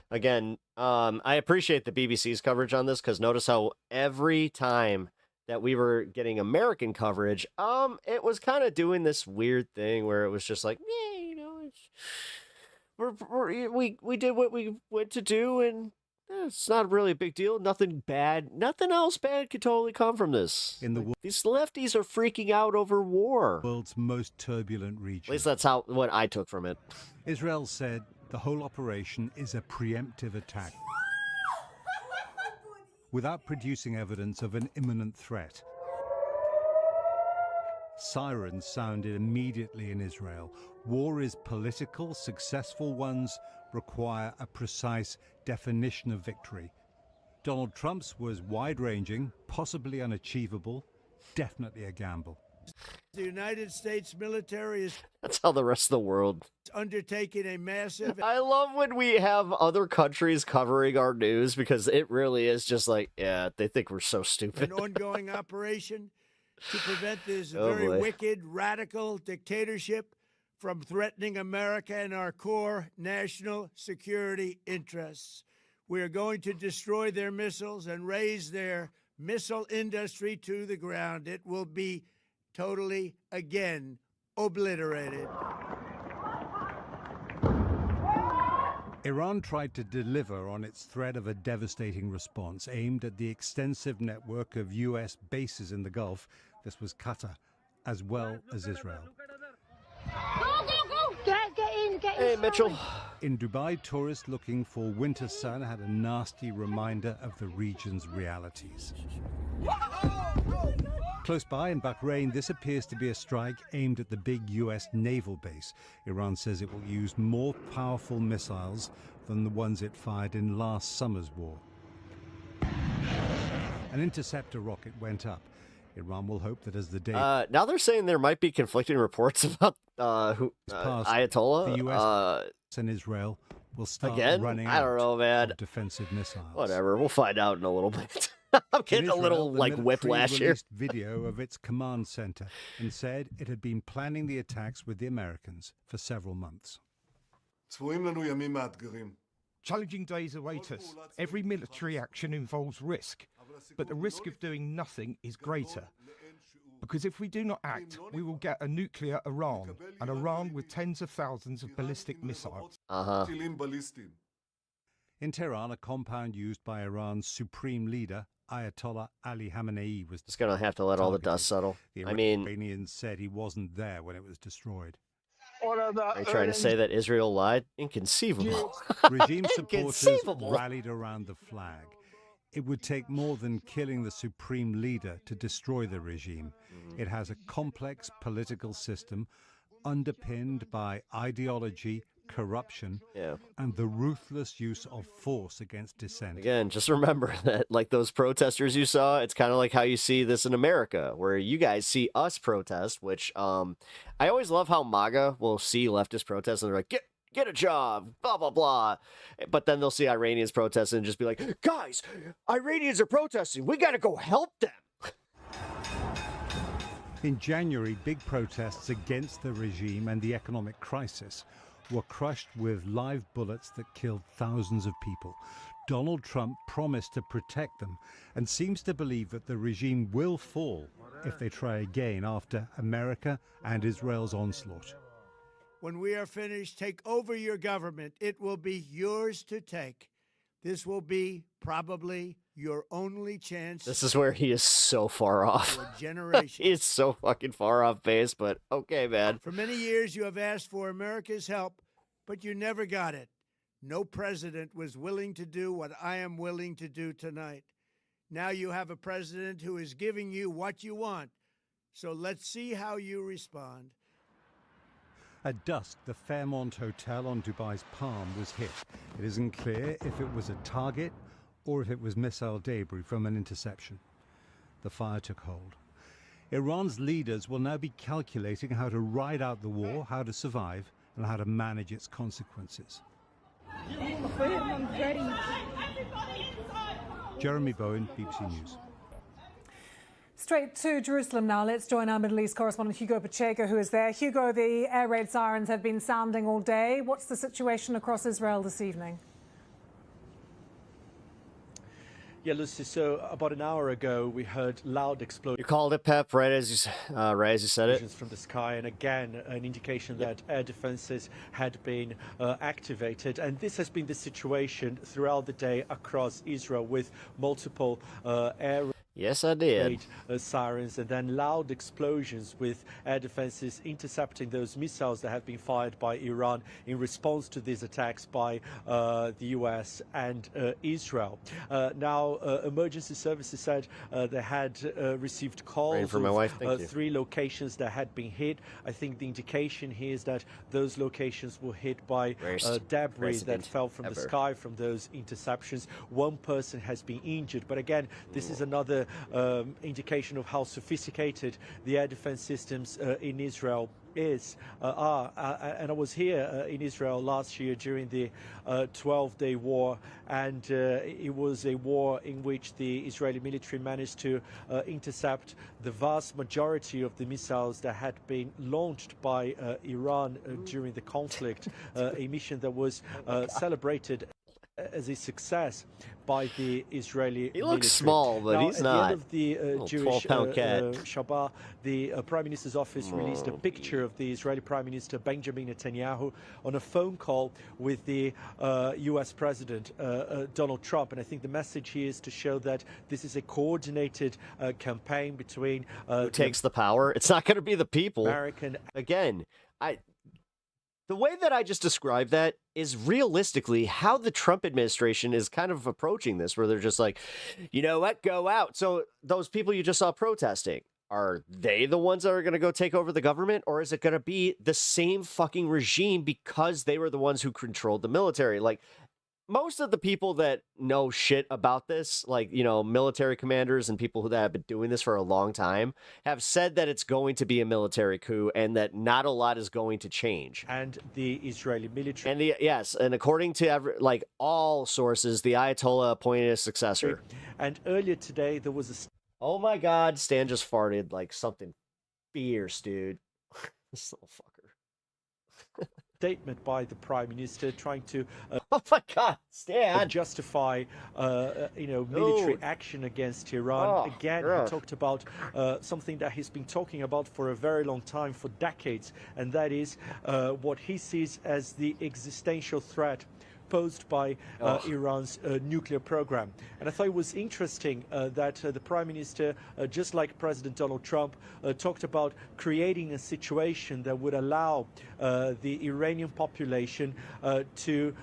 Again, I appreciate the BBC's coverage on this, because notice how every time that we were getting American coverage, it was kind of doing this weird thing where it was just like, yeah, you know, we did what we went to do, and it's not really a big deal. Nothing bad. Nothing else bad could totally come from this. These lefties are freaking out over war. World's most turbulent region. At least that's what I took from it. Israel said the whole operation is a preemptive attack without producing evidence of an imminent threat. Sirens sounded immediately in Israel. War is political. Successful ones require a precise definition of victory. Donald Trump's was wide-ranging, possibly unachievable, definitely a gamble. The United States military is... That's how the rest of the world... ...undertaking a massive... I love when we have other countries covering our news, because it really is just like, yeah, they think we're so stupid. ...an ongoing operation to prevent this very wicked, radical dictatorship from threatening America and our core national security interests. We are going to destroy their missiles and raise their missile industry to the ground. It will be totally, again, obliterated. Iran tried to deliver on its threat of a devastating response aimed at the extensive network of U.S. bases in the Gulf. This was Qatar, as well as Israel. Go! Get in. Hey, Mitchell. In Dubai, tourists looking for winter sun had a nasty reminder of the region's realities. Close by in Bahrain, this appears to be a strike aimed at the big U.S. naval base. Iran says it will use more powerful missiles than the ones it fired in last summer's war. An interceptor rocket went up. Iran will hope that as the day... now they're saying there might be conflicting reports about Ayatollah. The U.S. and Israel will start running I don't know, man. Of defensive missiles. Whatever, we'll find out in a little bit. I'm getting Israel, a little, like, whiplash here. Video of its command center and said it had been planning the attacks with the Americans for several months. Challenging days await us. Every military action involves risk, but the risk of doing nothing is greater. Because if we do not act, we will get a nuclear Iran, an Iran with tens of thousands of ballistic missiles. In Tehran, a compound used by Iran's supreme leader, Ayatollah Ali Khamenei, was just going to have to let all the dust settle. The Iranians said he wasn't there when it was destroyed. Are you trying to say that Israel lied? Inconceivable. Regime supporters rallied around the flag. It would take more than killing the supreme leader to destroy the regime. It has a complex political system underpinned by ideology, corruption, and the ruthless use of force against dissent. Again, just remember that, like those protesters you saw, it's kind of like how you see this in America, where you guys see us protest, which I always love how MAGA will see leftist protests and they're like, get a job, blah, blah, blah. But then they'll see Iranians protest and just be like, guys, Iranians are protesting. We got to go help them. In January, big protests against the regime and the economic crisis were crushed with live bullets that killed thousands of people. Donald Trump promised to protect them and seems to believe that the regime will fall if they try again after America and Israel's onslaught. When we are finished, take over your government. It will be yours to take. This will be probably your only chance. This is where he is so far off. For a generation. He is so fucking far off base, but okay, man. For many years, you have asked for America's help, but you never got it. No president was willing to do what I am willing to do tonight. Now you have a president who is giving you what you want. So let's see how you respond. At dusk, the Fairmont Hotel on Dubai's Palm was hit. It isn't clear if it was a target or if it was missile debris from an interception. The fire took hold. Iran's leaders will now be calculating how to ride out the war, how to survive, and how to manage its consequences. Jeremy Bowen, BBC News. Straight to Jerusalem now. Let's join our Middle East correspondent Hugo Pacheco, who is there. Hugo, the air raid sirens have been sounding all day. What's the situation across Israel this evening? Yeah, Lucy, so about an hour ago, we heard loud explosions. You called it, Pep, right as you said it. From the sky, and again, an indication that air defenses had been activated. And this has been the situation throughout the day across Israel with multiple air Yes, I did. Sirens and then loud explosions with air defenses intercepting those missiles that have been fired by Iran in response to these attacks by the US and Israel. Now, emergency services said they had received calls from my wife. Thank you. 3 locations that had been hit. I think the indication here is that those locations were hit by debris that fell from the sky from those interceptions. 1 person has been injured. But again, this is another indication of how sophisticated the air defense systems in Israel are. And I was here in Israel last year during the 12-day war, and it was a war in which the Israeli military managed to intercept the vast majority of the missiles that had been launched by Iran during the conflict, a mission that was celebrated as a success by the Israeli military. He looks small, but now, he's at not. the end of the Jewish 12-pound cat. Shabbat, the Prime Minister's office released a picture of the Israeli Prime Minister Benjamin Netanyahu on a phone call with the US President Donald Trump. And I think the message here is to show that this is a coordinated campaign between who takes the power. It's not going to be the people. American. Again, the way that I just described that is realistically how the Trump administration is kind of approaching this, where they're just like, you know what, go out. So those people you just saw protesting, are they the ones that are going to go take over the government? Or is it going to be the same fucking regime because they were the ones who controlled the military? Like, most of the people that know shit about this, like, you know, military commanders and people that have been doing this for a long time, have said that it's going to be a military coup and that not a lot is going to change. And the Israeli military. And and according to all sources, the Ayatollah appointed a successor. And earlier today, there was a... Oh my God, Stan just farted like something fierce, dude. This little fucker. Statement by the Prime Minister trying to oh my God, Stan, justify military action against Iran. Again, he talked about something that he's been talking about for a very long time, for decades, and that is what he sees as the existential threat posed by Iran's nuclear program. And I thought it was interesting that the Prime Minister, just like President Donald Trump, talked about creating a situation that would allow the Iranian population to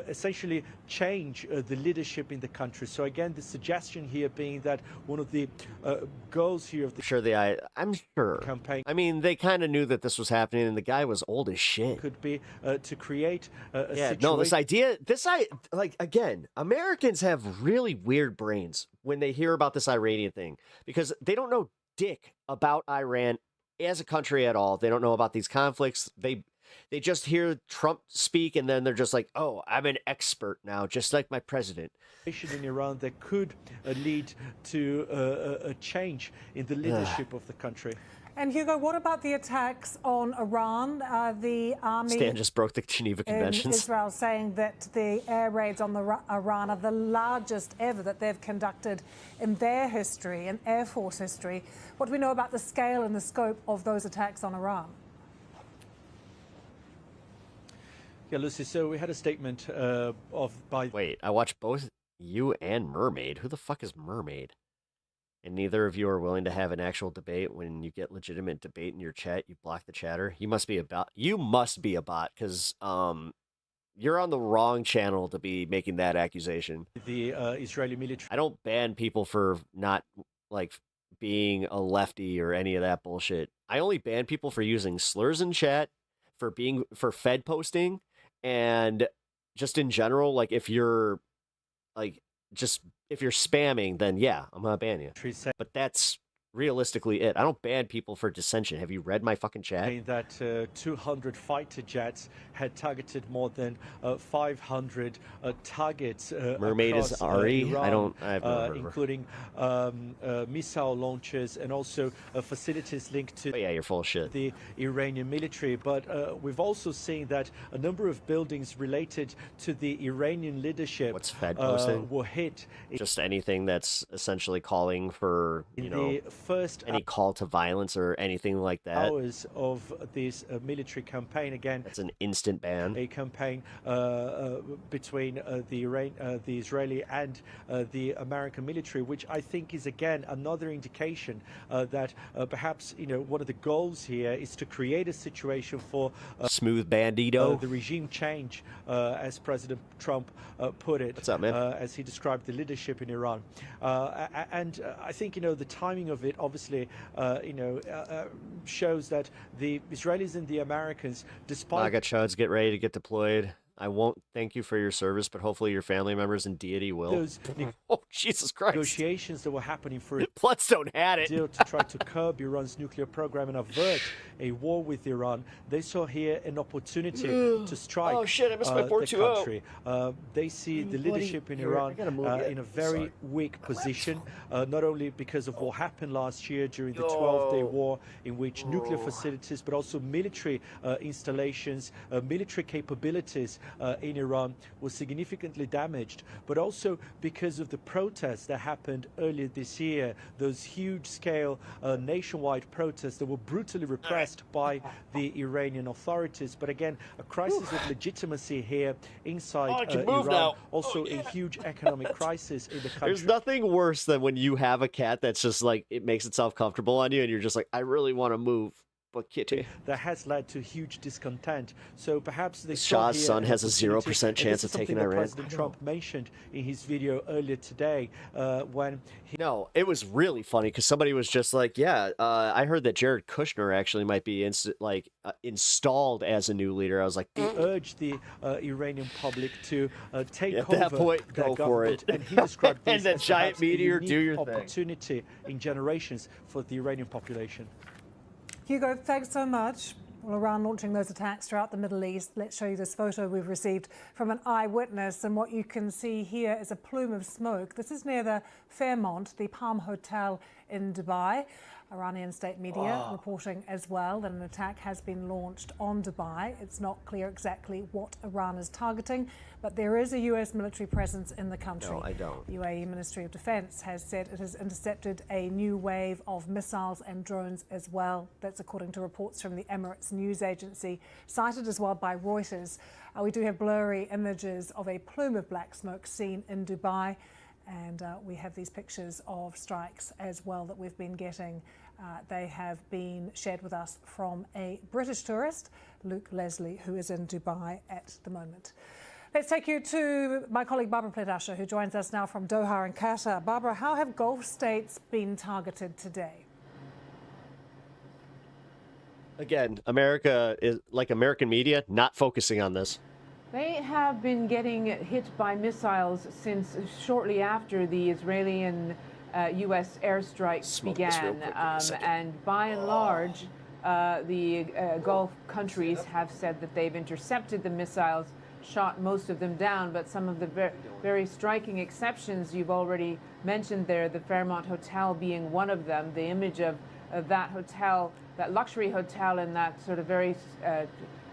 essentially change the leadership in the country. So again, the suggestion here being that one of the goals here of the I'm sure campaign. I mean, they kind of knew that this was happening, and the guy was old as shit. Could be to create a situation. No, again, Americans have really weird brains when they hear about this Iranian thing, because they don't know dick about Iran as a country at all. They don't know about these conflicts. They just hear Trump speak, and then they're just like, oh, I'm an expert now, just like my president. In Iran that could lead to a change in the leadership of the country. And Hugo, what about the attacks on Iran? The army Stan just broke the Geneva Conventions. In Israel saying that the air raids on Iran are the largest ever that they've conducted in their history, in Air Force history. What do we know about the scale and the scope of those attacks on Iran? Yeah, Lucy, so we had a statement Wait, I watched both you and Mermaid. Who the fuck is Mermaid? And neither of you are willing to have an actual debate. When you get legitimate debate in your chat, you block the chatter. You must be a bot. You must be a bot, because you're on the wrong channel to be making that accusation. The Israeli military. I don't ban people for not like being a lefty or any of that bullshit. I only ban people for using slurs in chat, for Fed posting, and just in general. Like if you're spamming, then yeah, I'm gonna ban you. But that's realistically it. I don't ban people for dissension. Have you read my fucking chat? Saying that 200 fighter jets had targeted more than 500 targets. Mermaid across, is Ari. Iran, I've never heard of her. including missile launchers and also facilities linked to. Oh, yeah, you're full of shit. The Iranian military, but we've also seen that a number of buildings related to the Iranian leadership were hit. Just anything that's essentially calling for any call to violence or anything like that. Hours of this military campaign, again, that's an instant ban. A campaign between the Israeli and the American military, which I think is again another indication that perhaps one of the goals here is to create a situation for smooth bandito, the regime change, as President Trump put it. What's up, man? As he described the leadership in Iran, and I think the timing of it obviously shows that the Israelis and the Americans, despite MAGA chuds, get ready to get deployed. I won't thank you for your service, but hopefully your family members and deity will. Those oh, Jesus Christ. Negotiations that were happening for Bloodstone had it. to try to curb Iran's nuclear program and avert a war with Iran. They saw here an opportunity to strike oh, shit, I missed my the 420. country. They see the leadership in Iran in a very weak position, not only because of what happened last year during the 12-day war, in which nuclear facilities, but also military installations, military capabilities in Iran were significantly damaged, but also because of the protests that happened earlier this year, those huge-scale nationwide protests that were brutally repressed by the Iranian authorities. But again, a crisis of legitimacy here inside Iran, now. Also a huge economic crisis in the country. There's nothing worse than when you have a cat that's just like, it makes itself comfortable on you and you're just like, I really want to move. But kitty. That has led to huge discontent. So perhaps they Shah's son has a 0% chance of taking Iran. President Trump mentioned in his video earlier today when he... No, it was really funny because somebody was just like, yeah, I heard that Jared Kushner actually might be installed as a new leader. I was like, he urged the Iranian public to take over that point, go for it. And he described this and that as giant meteor, a do your opportunity in generations for the Iranian population. Hugo, thanks so much. Well, Iran launching those attacks throughout the Middle East. Let's show you this photo we've received from an eyewitness. And what you can see here is a plume of smoke. This is near the Fairmont, the Palm Hotel in Dubai. Iranian state media reporting as well that an attack has been launched on Dubai. It's not clear exactly what Iran is targeting, but there is a U.S. military presence in the country. No, I don't. The UAE Ministry of Defense has said it has intercepted a new wave of missiles and drones as well. That's according to reports from the Emirates news agency, cited as well by Reuters. We do have blurry images of a plume of black smoke seen in Dubai. And we have these pictures of strikes as well that we've been getting. They have been shared with us from a British tourist, Luke Leslie, who is in Dubai at the moment. Let's take you to my colleague Barbara Pledasher, who joins us now from Doha in Qatar. Barbara, how have Gulf states been targeted today? Again, America is like American media, not focusing on this. They have been getting hit by missiles since shortly after the Israeli and U.S. airstrikes began. And by and large, the Gulf countries have said that they've intercepted the missiles, shot most of them down, but some of the very striking exceptions you've already mentioned there, the Fairmont Hotel being one of them. The image of that hotel, that luxury hotel in that sort of very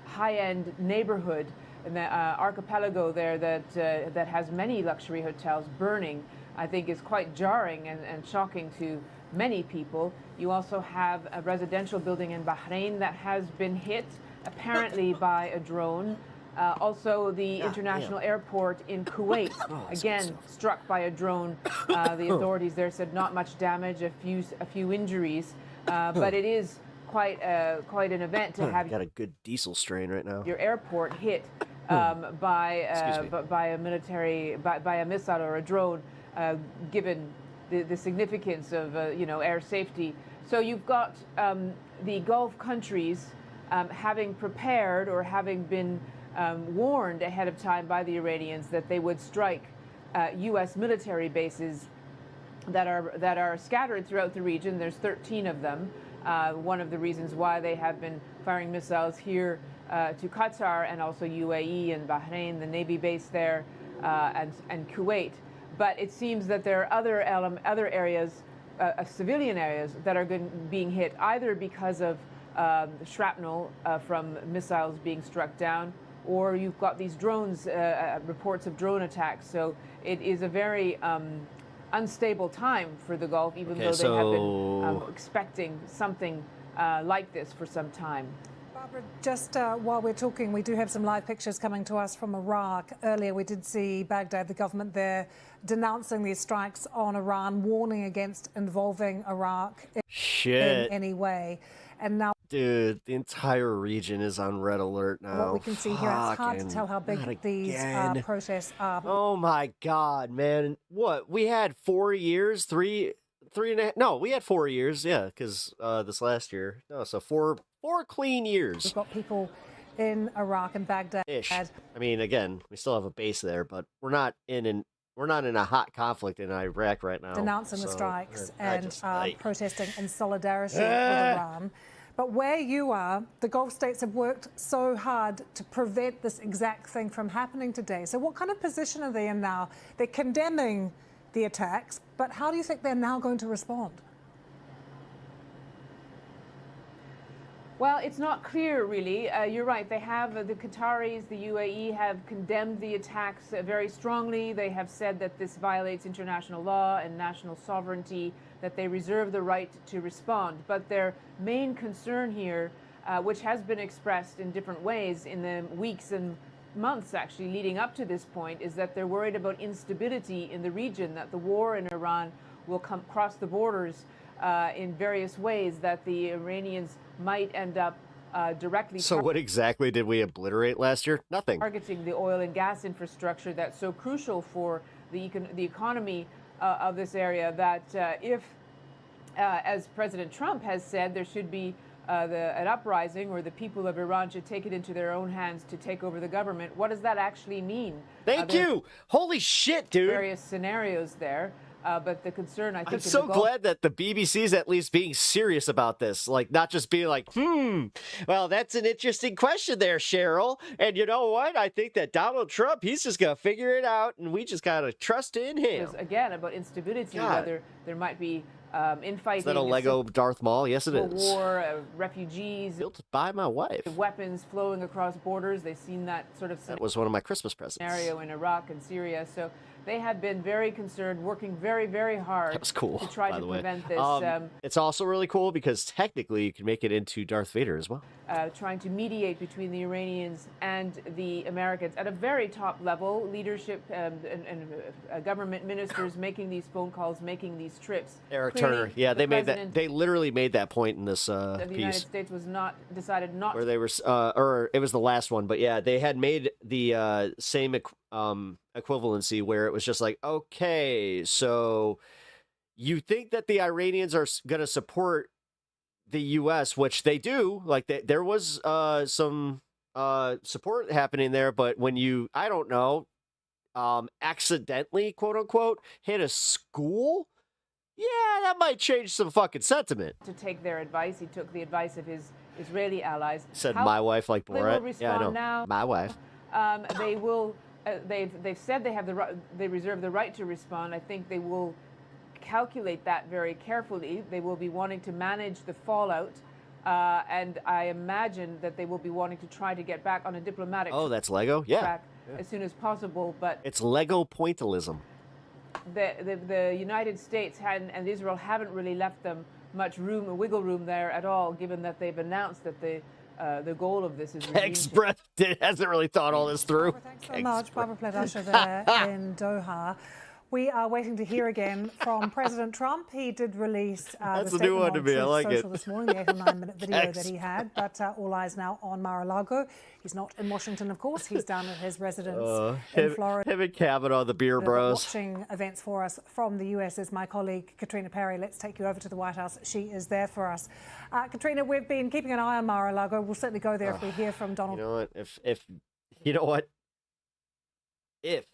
high-end neighborhood in the archipelago there that has many luxury hotels burning, I think is quite jarring and shocking to many people. You also have a residential building in Bahrain that has been hit, apparently by a drone. Also, the international airport in Kuwait, again, struck by a drone. The authorities there said not much damage, a few injuries, but it is quite an event to have. Got a good diesel strain right now. Your airport hit by a missile or a drone, given the significance of air safety. So you've got the Gulf countries having prepared or having been warned ahead of time by the Iranians that they would strike U.S. military bases that are scattered throughout the region. There's 13 of them. One of the reasons why they have been firing missiles here to Qatar and also UAE and Bahrain, the Navy base there, and Kuwait. But it seems that there are other areas, civilian areas, that are being hit either because of shrapnel from missiles being struck down, or you've got these drones, reports of drone attacks. So it is a very unstable time for the Gulf, even though they have been expecting something like this for some time. Barbara, just while we're talking, we do have some live pictures coming to us from Iraq. Earlier, we did see Baghdad, the government there, denouncing these strikes on Iran, warning against involving Iraq in any way. And now, dude, the entire region is on red alert now. What we can see here, it's hard to tell how big these protests are. Oh my God, man! What we had 4 years, three and a half. No, we had 4 years. Yeah, because this last year. No, so four clean years. We've got people in Iraq and Baghdad. I mean, again, we still have a base there, but we're not in a hot conflict in Iraq right now. Denouncing the strikes and protesting in solidarity with Iran. But where you are, the Gulf states have worked so hard to prevent this exact thing from happening today. So what kind of position are they in now? They're condemning the attacks, but how do you think they're now going to respond? Well, it's not clear, really. You're right. They have, the Qataris, the UAE have condemned the attacks very strongly. They have said that this violates international law and national sovereignty, that they reserve the right to respond. But their main concern here, which has been expressed in different ways in the weeks and months actually leading up to this point, is that they're worried about instability in the region, that the war in Iran will come cross the borders in various ways, that the Iranians might end up directly. So what exactly did we obliterate last year? Nothing. Targeting the oil and gas infrastructure that's so crucial for the economy of this area, that if, as President Trump has said, there should be an uprising, or the people of Iran should take it into their own hands to take over the government. What does that actually mean? Thank you. Holy shit, dude. Various scenarios there. But the concern, I think, I'm so glad that the BBC is at least being serious about this, like not just being like, well, that's an interesting question there, Cheryl. And you know what? I think that Donald Trump, he's just going to figure it out, and we just got to trust in him. Again, about instability, whether there might be infighting. Is that a Lego Darth Maul? Yes, it is. War, refugees. Built by my wife. Weapons flowing across borders. They've seen that sort of That was one of my Christmas presents. Scenario in Iraq and Syria. So they have been very concerned, working very, very hard. That was cool, to try to prevent this. It's also really cool because technically you can make it into Darth Vader as well. Trying to mediate between the Iranians and the Americans at a very top level, leadership and government ministers making these phone calls, making these trips. Eric Turner, yeah, they made that. They literally made that point in this piece. The United States was decided not. Where they were, or it was the last one, but yeah, they had made the same equivalency where it was just like, okay, so you think that the Iranians are going to support the U.S., which they do, like there was some support happening there, but when you, I don't know, accidentally, quote unquote, hit a school, yeah, that might change some fucking sentiment. To take their advice, he took the advice of his Israeli allies. Said my wife like Borat. Yeah, I know. Now, my wife. They will. They've said they have the right. They reserve the right to respond. I think they will calculate that very carefully. They will be wanting to manage the fallout, and I imagine that they will be wanting to try to get back on a diplomatic. Oh, that's Lego. Yeah. As soon as possible, but it's Lego pointillism. The United States and Israel haven't really left them much wiggle room there at all, given that they've announced that the the goal of this is Express hasn't really thought all this through. Thanks so much, Barbara Pledusher there in Doha. We are waiting to hear again from President Trump. He did release That's the a new statement one to on me. I Truth like Social it. this morning, the 8 or 9 minute video that he had. But all eyes now on Mar-a-Lago. He's not in Washington, of course. He's down at his residence in Florida. Him and Kavanaugh, the beer bros. Watching events for us from the US is my colleague Katrina Perry. Let's take you over to the White House. She is there for us. Katrina, we've been keeping an eye on Mar-a-Lago. We'll certainly go there if we hear from Donald. You know what? If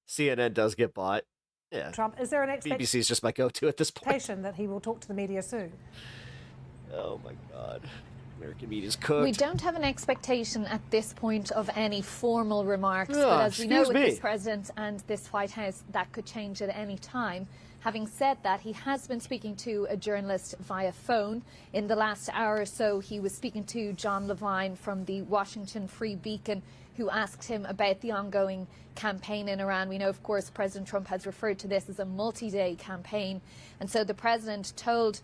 CNN does get bought, yeah, Trump, is there an BBC's just my go-to at this point. expectation that he will talk to the media soon? Oh my God. American media's cooked. We don't have an expectation at this point of any formal remarks, Oh, but as we know excuse with me. this president and this White House, that could change at any time. Having said that, he has been speaking to a journalist via phone. In the last hour or so, he was speaking to John Levine from the Washington Free Beacon, who asked him about the ongoing campaign in Iran. We know, of course, President Trump has referred to this as a multi-day campaign. And so the president told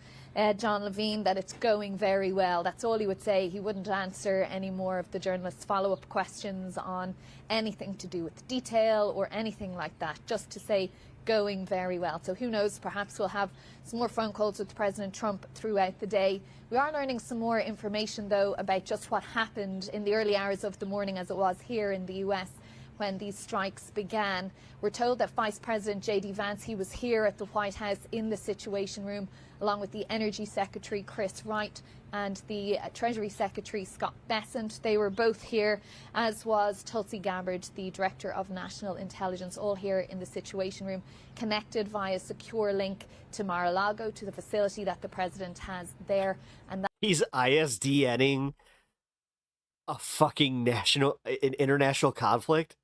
John Levine that it's going very well. That's all he would say. He wouldn't answer any more of the journalists' follow-up questions on anything to do with detail or anything like that, just to say going very well. So who knows, perhaps we'll have some more phone calls with President Trump throughout the day. We are learning some more information, though, about just what happened in the early hours of the morning, as it was here in the US when these strikes began. We're told that Vice President J.D. Vance, he was here at the White House in the Situation Room, along with the Energy Secretary Chris Wright and the Treasury Secretary Scott Bessent. They were both here, as was Tulsi Gabbard, the Director of National Intelligence, all here in the Situation Room, connected via secure link to Mar-a-Lago, to the facility that the president has there. And that He's ISDNing a fucking international conflict?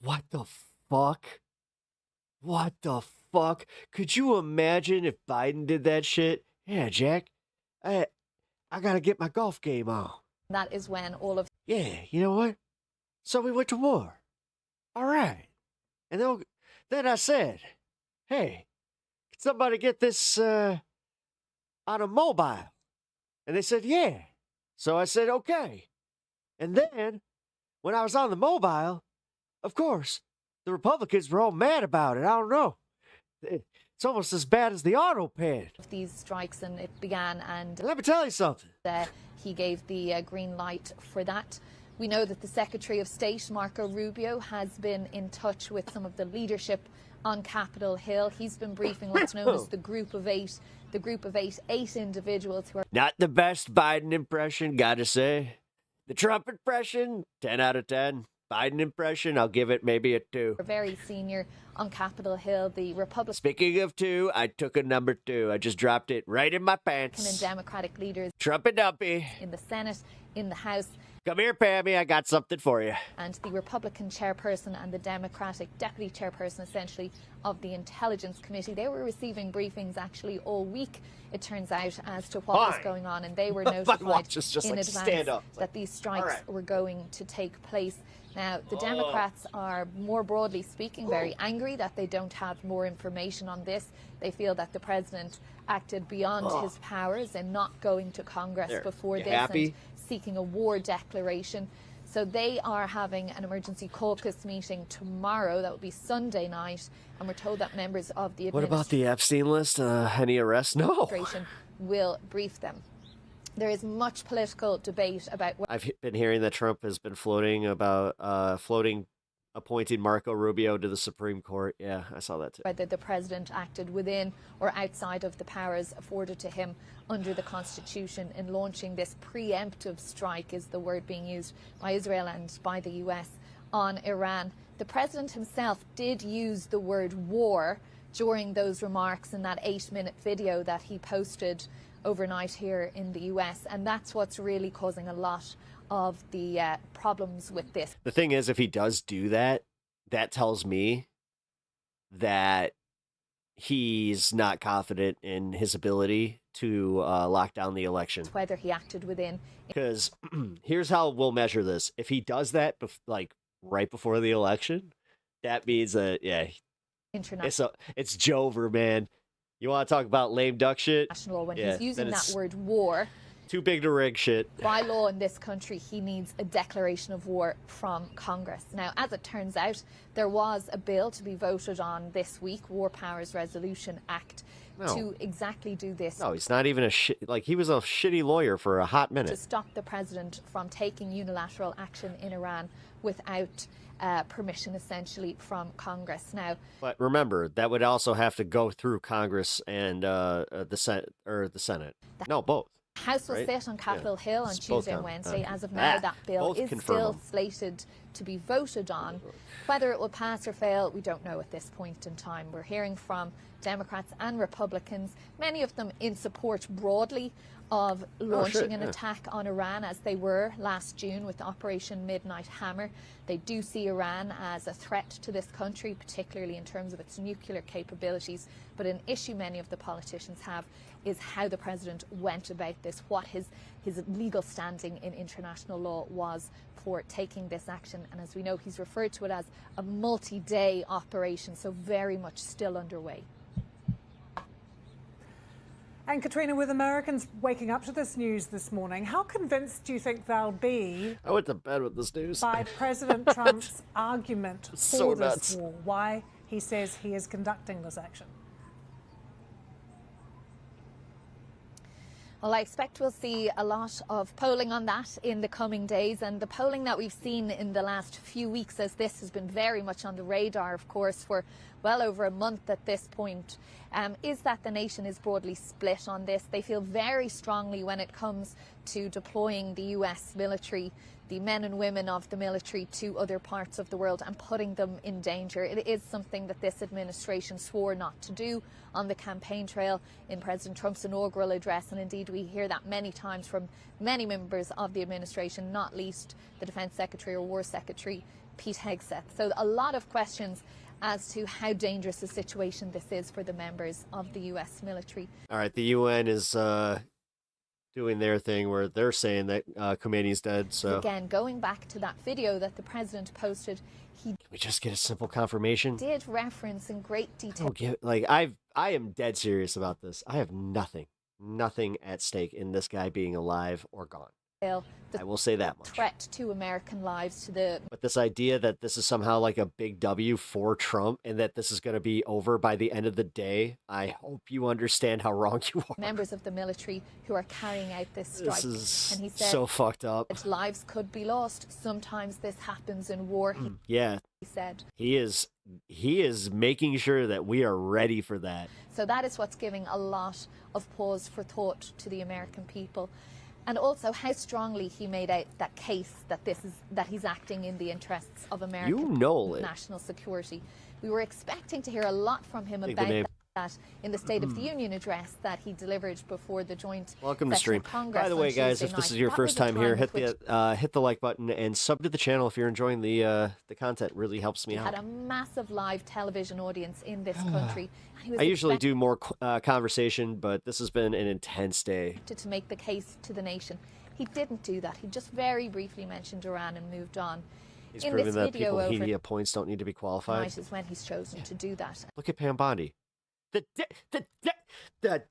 What the fuck? What the fuck? Could you imagine if Biden did that shit? Yeah, Jack, I gotta get my golf game on. that is when all of Yeah, you know what? So we went to war. All right. And then I said, hey, can somebody get this on a mobile? And they said, yeah. So I said, okay. And then when I was on the mobile, of course, the Republicans were all mad about it. I don't know. It's almost as bad as the auto pad. these strikes, and it began, and let me tell you something. He gave the green light for that. We know that the Secretary of State, Marco Rubio, has been in touch with some of the leadership on Capitol Hill. He's been briefing what's known as the Group of Eight. The Group of eight individuals who are Not the best Biden impression, gotta say. The Trump impression, 10 out of 10. Biden impression, I'll give it maybe a 2. very senior on Capitol Hill. The Republican Speaking of 2, I took a number 2. I just dropped it right in my and pants. Democratic leaders Trump and Dumpy. in the Senate, in the House, Come here, Pammy. I got something for you. and the Republican chairperson and the Democratic deputy chairperson, essentially, of the Intelligence Committee. They were receiving briefings actually all week, it turns out, as to what was Fine. going on, and they were My notified watch is just in like, advance stand up. that these strikes All right. were going to take place. Now, the Democrats are, more broadly speaking, very angry that they don't have more information on this. They feel that the president acted beyond his powers in not going to Congress There. before You this happy? and seeking a war declaration. So they are having an emergency caucus meeting tomorrow. That will be Sunday night. And we're told that members of the What about the Epstein list? Any arrests? No. administration will brief them. There is much political debate about I've been hearing that Trump has been floating about appointing Marco Rubio to the Supreme Court. Yeah, I saw that too. whether the president acted within or outside of the powers afforded to him under the Constitution in launching this preemptive strike, is the word being used by Israel and by the US on Iran. The president himself did use the word war during those remarks in that 8-minute video that he posted overnight here in the US, and that's what's really causing a lot of the problems with this. The thing is, if he does do that, that tells me that he's not confident in his ability to lock down the election. Whether he acted within. Because here's how we'll measure this. If he does that, right before the election, that means that, yeah, it's Jover, man. You want to talk about lame duck shit? When Yeah, he's using then that it's- word war, Too big to rig shit. By law in this country, he needs a declaration of war from Congress. Now, as it turns out, there was a bill to be voted on this week, War Powers Resolution Act, to exactly do this. No, he's not even he was a shitty lawyer for a hot minute. To stop the president from taking unilateral action in Iran without permission, essentially, from Congress. Now, but remember, that would also have to go through Congress and the Senate. No, both. House will sit on Capitol Hill on Tuesday and Wednesday. As of now, that bill is still slated to be voted on. Whether it will pass or fail, we don't know at this point in time. We're hearing from Democrats and Republicans, many of them in support broadly of launching an attack on Iran, as they were last June with Operation Midnight Hammer. They do see Iran as a threat to this country, particularly in terms of its nuclear capabilities. But an issue many of the politicians have is how the president went about this, what his legal standing in international law was for taking this action. And as we know, he's referred to it as a multi-day operation, so very much still underway. And Katrina, with Americans waking up to this news this morning, how convinced do you think they'll be? I went to bed with this news. By President Trump's argument for this war, why he says he is conducting this action? Well, I expect we'll see a lot of polling on that in the coming days, and the polling that we've seen in the last few weeks, as this has been very much on the radar, of course, for well over a month at this point, is that the nation is broadly split on this. They feel very strongly when it comes to deploying the US military, the men and women of the military, to other parts of the world and putting them in danger. It is something that this administration swore not to do on the campaign trail in President Trump's inaugural address, and indeed we hear that many times from many members of the administration, not least the Defence Secretary or War Secretary Pete Hegseth. So a lot of questions as to how dangerous a situation this is for the members of the US military. All right, the UN is doing their thing where they're saying that Khomeini's dead. So again, going back to that video that the president posted, can we just get a simple confirmation? Did reference in great detail. I am dead serious about this. I have nothing at stake in this guy being alive or gone. I will say that much. Threat to American lives, to the. But this idea that this is somehow like a big W for Trump and that this is going to be over by the end of the day, I hope you understand how wrong you are. Members of the military who are carrying out this strike. This is and he said, so fucked up. That lives could be lost. Sometimes this happens in war. Yeah. He said. He is making sure that we are ready for that. So that is what's giving a lot of pause for thought to the American people. And also how strongly he made out that case that he's acting in the interests of American national security. We were expecting to hear a lot from him about that in the State of the Union address that he delivered before the joint Welcome to stream. Congress. By the way, guys, if this is your first time here, hit the like button and sub to the channel if you're enjoying the content. Really helps me out. Had a massive live television audience in this country. I usually do more conversation, but this has been an intense day. To make the case to the nation. He didn't do that. He just very briefly mentioned Iran and moved on. He's proving that people he appoints don't need to be qualified. Is when he's chosen to do that. Look at Pam Bondi. The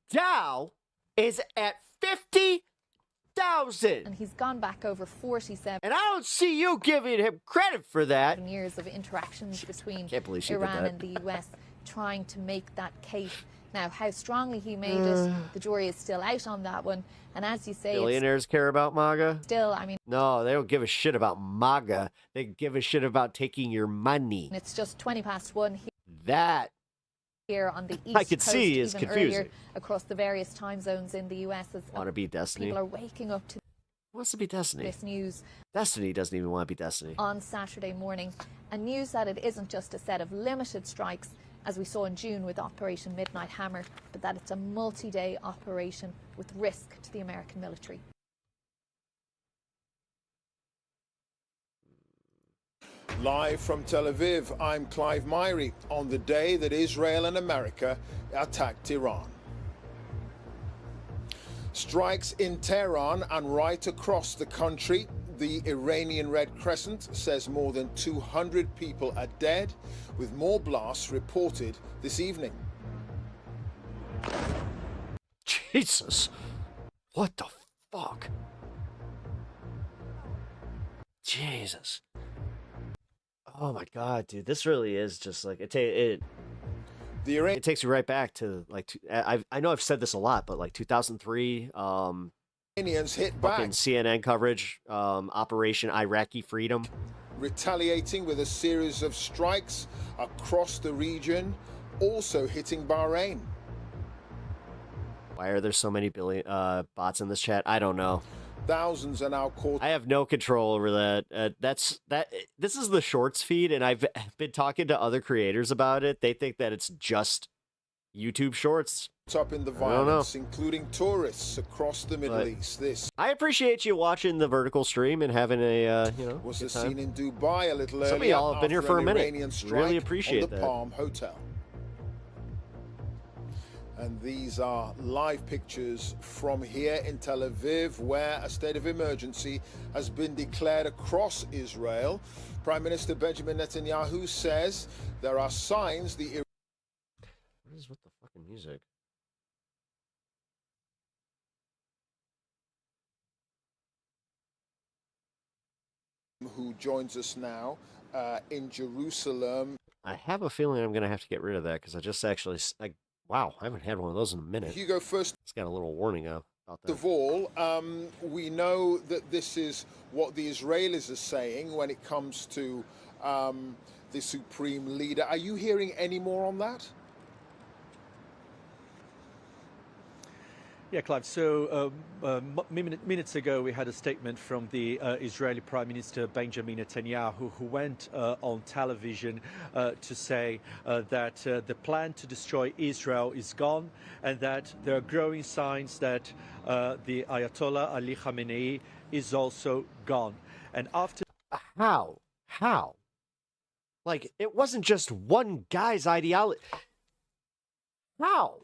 Dow is at 50,000. And he's gone back over 47. And I don't see you giving him credit for that. Years of interactions between Iran and the US trying to make that case. Now, how strongly he made it, the jury is still out on that one. And as you say, billionaires care about MAGA? Still, I mean... No, they don't give a shit about MAGA. They give a shit about taking your money. And it's just 1:20 here. That... Here on the East I could Coast, see is even confusing. Earlier, across the various time zones in the US. As want to be Destiny? People are waking up to... Wants to be Destiny? This news. Destiny doesn't even want to be Destiny. On Saturday morning. And news that it isn't just a set of limited strikes, as we saw in June with Operation Midnight Hammer, but that it's a multi-day operation with risk to the American military. Live from Tel Aviv, I'm Clive Myrie on the day that Israel and America attacked Iran. Strikes in Tehran and right across the country. The Iranian Red Crescent says more than 200 people are dead, with more blasts reported this evening. Jesus. What the fuck? Jesus. Oh my god, dude, this really is just like it takes you right back to like I know I've said this a lot, but like 2003, Iranians hit fucking back, CNN coverage, Operation Iraqi Freedom, retaliating with a series of strikes across the region, also hitting Bahrain. Why are there so many bots in this chat? I don't know. Thousands are now caught. I have no control over that. This is the shorts feed, and I've been talking to other creators about it. They think that it's just YouTube shorts. Up in the violence, including tourists across the Middle East. I appreciate you watching the vertical stream and having a was good the time. scene in Dubai a little earlier. Some of y'all have been here for a minute. Really appreciate on the that. Palm Hotel. And these are live pictures from here in Tel Aviv, where a state of emergency has been declared across Israel. Prime Minister Benjamin Netanyahu says there are signs the What is with the fucking music? who joins us now in Jerusalem. I have a feeling I'm going to have to get rid of that because I just actually... wow, I haven't had one of those in a minute. Hugo, first it's got a little warning about that. of all, we know that this is what the Israelis are saying when it comes to the supreme leader. Are you hearing any more on that? Yeah, Clive. So minutes ago, we had a statement from the Israeli Prime Minister Benjamin Netanyahu, who went on television to say that the plan to destroy Israel is gone, and that there are growing signs that the Ayatollah Ali Khamenei is also gone. And after how? Like, it wasn't just one guy's ideology. How?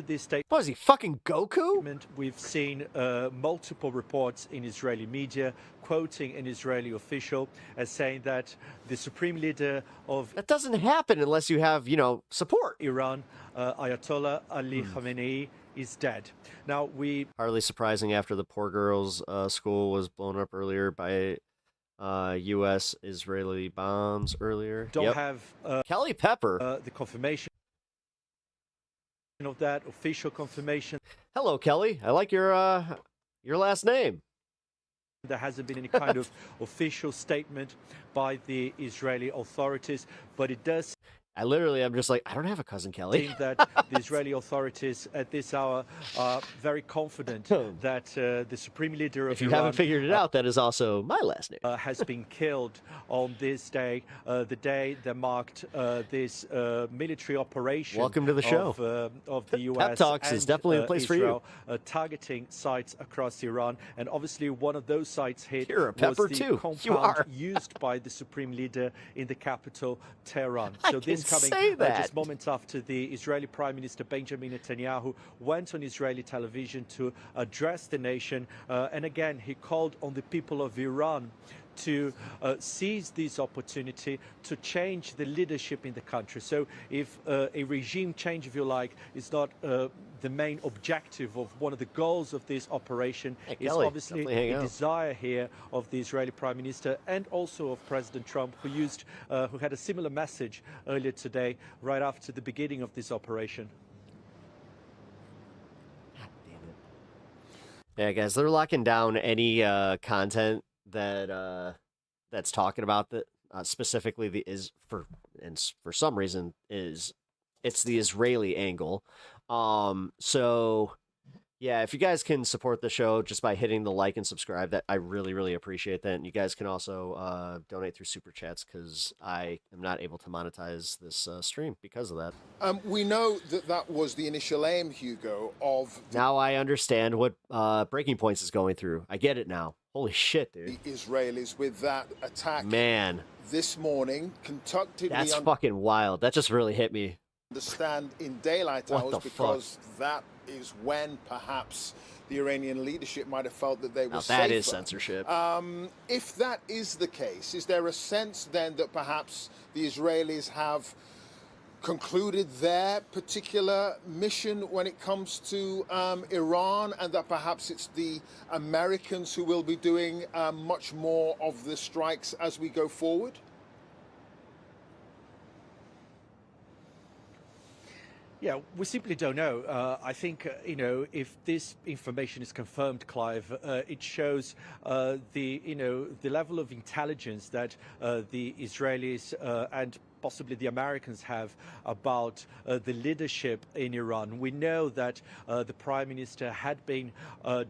This statement, was he fucking Goku? We've seen multiple reports in Israeli media quoting an Israeli official as saying that the supreme leader of that doesn't happen unless you have, support. Iran, Ayatollah Ali Khamenei, is dead. Now hardly surprising after the poor girls' school was blown up earlier by U.S. Israeli bombs earlier. Don't have Kelly Pepper the confirmation of that official confirmation. Hello, Kelly. I like your last name. There hasn't been any kind of official statement by the Israeli authorities, but it does. I'm just like, I don't have a cousin Kelly. Seem that the Israeli authorities at this hour are very confident that the supreme leader of If you Iran, haven't figured it out, that is also my last name. Has been killed on this day, the day that marked this military operation. Welcome to the show. Of the U.S. Pep Talks is definitely a place Israel, for you. Targeting sites across Iran, and obviously one of those sites hit You're a pepper was the too. compound You are. used by the supreme leader in the capital, Tehran. So Say coming that. just moments after the Israeli Prime Minister Benjamin Netanyahu went on Israeli television to address the nation, and again he called on the people of Iran to seize this opportunity to change the leadership in the country. So if a regime change, if you like, is not the main objective of one of the goals of this operation, is obviously the desire here of the Israeli Prime Minister and also of President Trump, who had a similar message earlier today, right after the beginning of this operation. Yeah, guys, they're locking down any content that that's talking about that specifically for some reason it's the Israeli angle. So yeah, if you guys can support the show just by hitting the like and subscribe, that I really, really appreciate that. And you guys can also donate through super chats because I am not able to monetize this stream because of that. We know that was the initial aim, Hugo, of... Now I understand what Breaking Points is going through. I get it now. Holy shit, dude. The Israelis with that attack this morning, conducted... That's fucking wild. That just really hit me. Understand in daylight hours because that is when perhaps the Iranian leadership might have felt that they were safer. That is censorship. If that is the case, is there a sense then that perhaps the Israelis have concluded their particular mission when it comes to Iran, and that perhaps it's the Americans who will be doing much more of the strikes as we go forward? Yeah, we simply don't know. I think, if this information is confirmed, Clive, it shows the level of intelligence that the Israelis and possibly the Americans have about the leadership in Iran. We know that the Prime Minister had been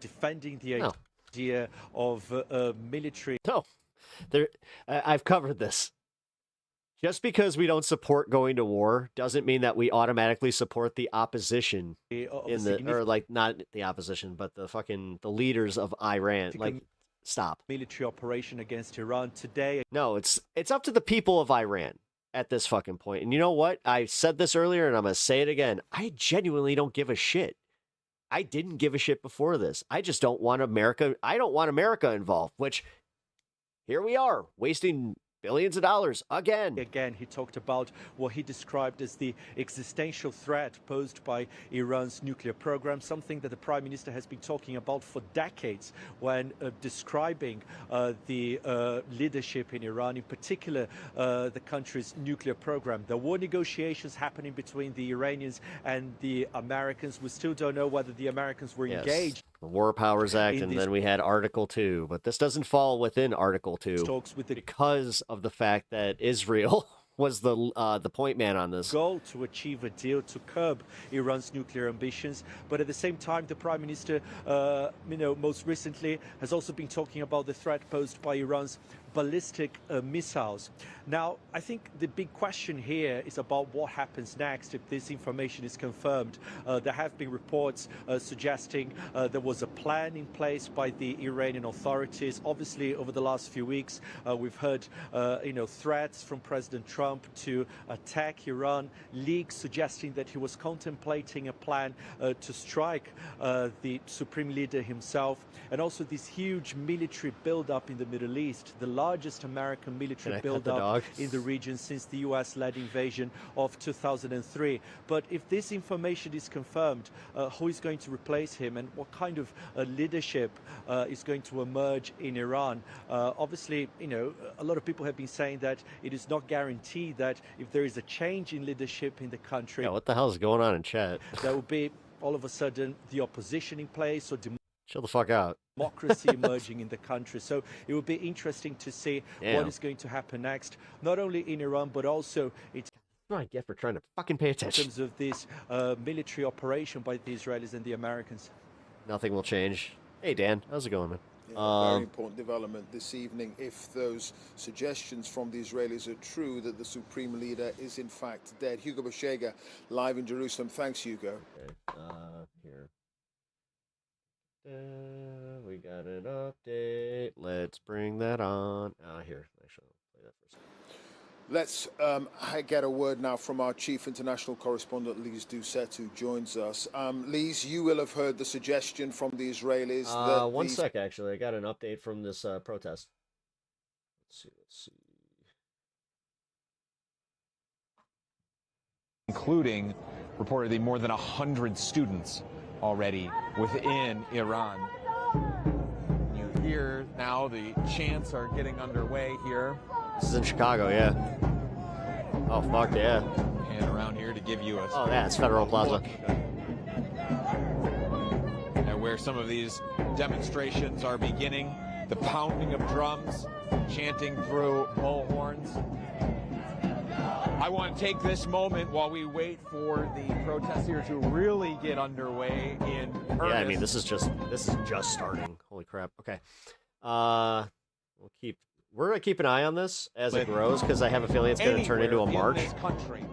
defending the idea of military. No, I've covered this. Just because we don't support going to war doesn't mean that we automatically support the opposition not the opposition, but the leaders of Iran. Stop. Military operation against Iran today. No, it's up to the people of Iran at this fucking point. And you know what? I said this earlier and I'm going to say it again. I genuinely don't give a shit. I didn't give a shit before this. I just don't want America. I don't want America involved, which here we are wasting billions of dollars again. Again, he talked about what he described as the existential threat posed by Iran's nuclear program, something that the Prime Minister has been talking about for decades when describing the leadership in Iran, in particular the country's nuclear program. There were negotiations happening between the Iranians and the Americans. We still don't know whether the Americans were engaged. The War Powers Act, and then we had Article 2. But this doesn't fall within Article 2 because of the fact that Israel was the point man on this. Goal to achieve a deal to curb Iran's nuclear ambitions. But at the same time, the Prime Minister, most recently has also been talking about the threat posed by Iran's ballistic missiles. Now, I think the big question here is about what happens next if this information is confirmed. There have been reports suggesting there was a plan in place by the Iranian authorities. Obviously, over the last few weeks, we've heard threats from President Trump to attack Iran, leaks suggesting that he was contemplating a plan to strike the supreme leader himself, and also this huge military buildup in the Middle East, the largest American military buildup in the region since the US-led invasion of 2003. But if this information is confirmed, who is going to replace him and what kind of leadership is going to emerge in Iran? Obviously, a lot of people have been saying that it is not guaranteed that if there is a change in leadership in the country, yeah, what the hell is going on in chat? There will be all of a sudden the opposition in place or chill the fuck out. Democracy emerging in the country. So it will be interesting to see what is going to happen next, not only in Iran, but also it's what I get for trying to fucking pay attention. In terms of this military operation by the Israelis and the Americans. Nothing will change. Hey, Dan, how's it going, man? Yeah, very important development this evening. If those suggestions from the Israelis are true that the supreme leader is in fact dead. Hugo Bashega, live in Jerusalem. Thanks, Hugo. Okay. Here. We got an update. Let's bring that on. Here, actually, I'll play that for a second. Let's get a word now from our chief international correspondent, Lise Doucette, who joins us. Lise, you will have heard the suggestion from the Israelis. That one sec, actually. I got an update from this protest. Let's see. Including reportedly more than 100 students already within Iran. You hear now the chants are getting underway here. This is in Chicago, yeah. Oh, fuck, yeah. And around here to give you a... Oh, yeah, it's Federal Plaza. And where some of these demonstrations are beginning, the pounding of drums, chanting through bullhorns. I want to take this moment while we wait for the protests here to really get underway in earnest. Yeah, I mean, this is just starting. Holy crap. Okay. We're gonna keep an eye on this as it grows because I have a feeling it's gonna turn into a march.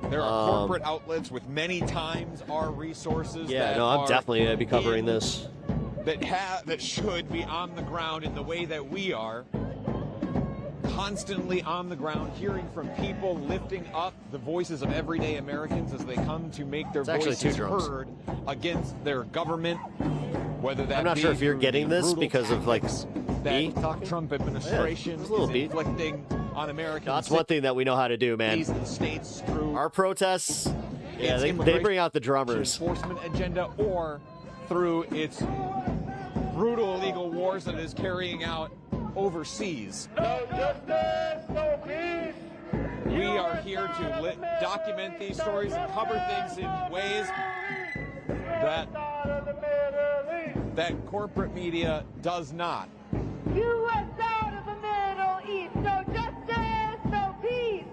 There are corporate outlets with many times our resources. Yeah, no, I'm definitely gonna be covering this. That should be on the ground in the way that we are. Constantly on the ground, hearing from people, lifting up the voices of everyday Americans as they come to make their voices heard against their government. Whether that I'm not sure if you're getting this because of like the Trump administration is inflicting on American That's one thing that we know how to do, man. states through our protests. Yeah, its they bring out the drummers. Enforcement agenda, or through its brutal illegal wars that it is carrying out overseas. No justice, no peace. We are here to document these stories and cover things in ways that corporate media does not. U.S. out of the Middle East. No justice, no peace.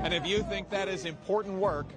And if you think that is important work,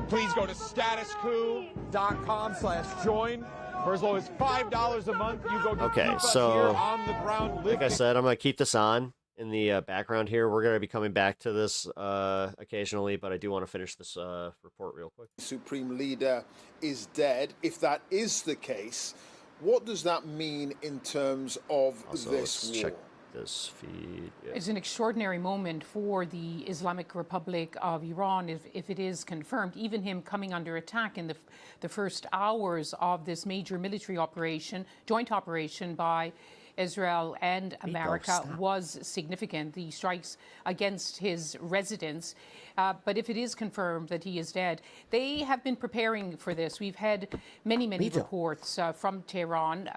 please go to statuscoup.com/join. For as low as $5 a month, you go to Okay, keep us so here on the ground. like I said, I'm going to keep this on in the background here. We're going to be coming back to this occasionally, but I do want to finish this report real quick. Supreme Leader is dead. If that is the case, what does that mean in terms of Also, this let's war? check this feed. Yeah. It's an extraordinary moment for the Islamic Republic of Iran if it is confirmed. Even him coming under attack in the first hours of this major military operation, joint operation by Israel and America was significant, the strikes against his residence. But if it is confirmed that he is dead, they have been preparing for this. We've had many reports from Tehran,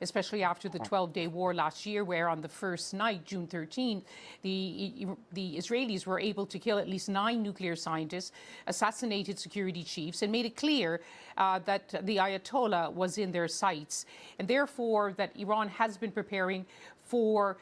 especially after the 12-day war last year, where on the first night, June 13th, the Israelis were able to kill at least 9 nuclear scientists, assassinated security chiefs, and made it clear that the Ayatollah was in their sights. And therefore, that Iran has been preparing for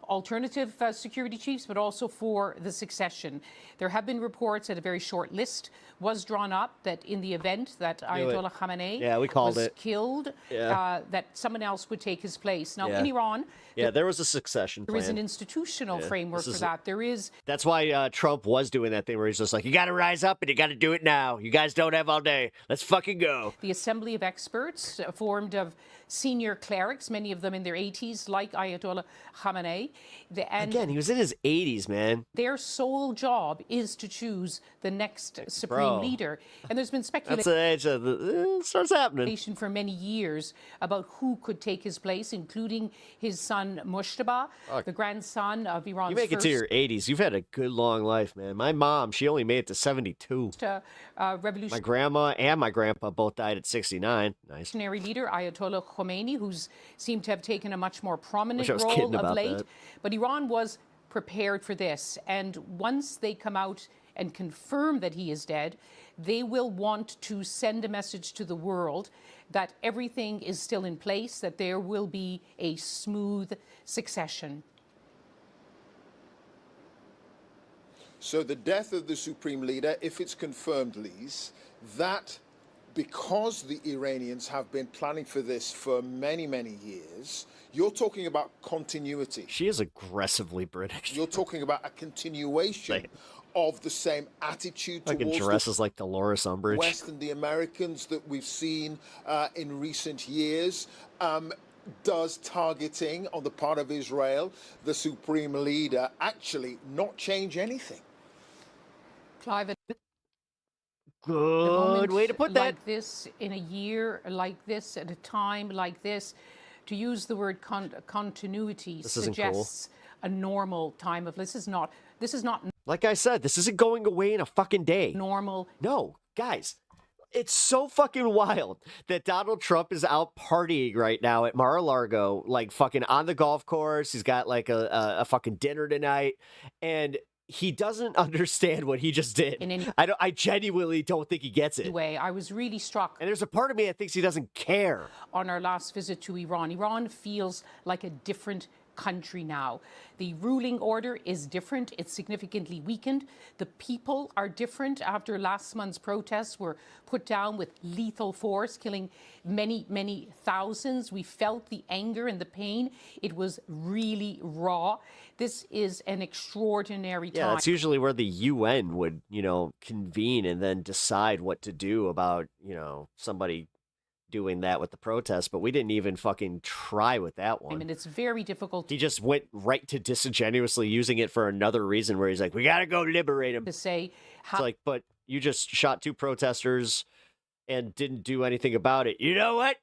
alternative security chiefs, but also for the succession. There have been reports that a very short list was drawn up that in the event that Ayatollah Khamenei was killed, that someone else would take his place. Now, in Iran, there was a succession plan. There is an institutional framework for that. That's why Trump was doing that thing where he's just like, you got to rise up and you got to do it now. You guys don't have all day. Let's fucking go. The Assembly of Experts, formed of senior clerics, many of them in their 80s, like Ayatollah Khamenei. Again, he was in his 80s, man. Their sole job is to choose the next supreme leader. And there's been speculation. That's the age of it starts happening. For many years about who could take his place, including his son Mujtaba, the grandson of Iran's You make it to your 80s. You've had a good long life, man. My mom, she only made it to 72. My grandma and my grandpa both died at 69. Nice. Leader Ayatollah Khomeini, who's seemed to have taken a much more prominent role of late. But Iran was prepared for this. And once they come out and confirm that he is dead, they will want to send a message to the world that everything is still in place, that there will be a smooth succession. So the death of the Supreme Leader, if it's confirmed, Lise, that because the Iranians have been planning for this for many, many years, you're talking about continuity. She is aggressively British. You're talking about a continuation of the same attitude towards dresses like Dolores Umbridge. West and the Americans that we've seen in recent years. Does targeting on the part of Israel, the Supreme Leader, actually not change anything? Clive, good way to put that. Like this, in a year like this, at a time like this, to use the word continuity suggests a normal time of. This is not. Like I said, this isn't going away in a fucking day. Normal. No, guys. It's so fucking wild that Donald Trump is out partying right now at Mar-a-Lago, like fucking on the golf course. He's got like a fucking dinner tonight, and he doesn't understand what he just did. I genuinely don't think he gets it. Anyway, I was really struck. And there's a part of me that thinks he doesn't care. On our last visit to Iran, Iran feels like a different country now. The ruling order is different. It's significantly weakened. The people are different after last month's protests were put down with lethal force, killing many thousands. We felt the anger and the pain. It was really raw. This is an extraordinary time. Yeah, that's usually where the UN would, convene and then decide what to do about, somebody doing that with the protests, but we didn't even fucking try with that one. I mean, it's very difficult. He just went right to disingenuously using it for another reason where he's like, we got to go liberate him. To say how. It's like, but you just shot 2 protesters and didn't do anything about it. You know what?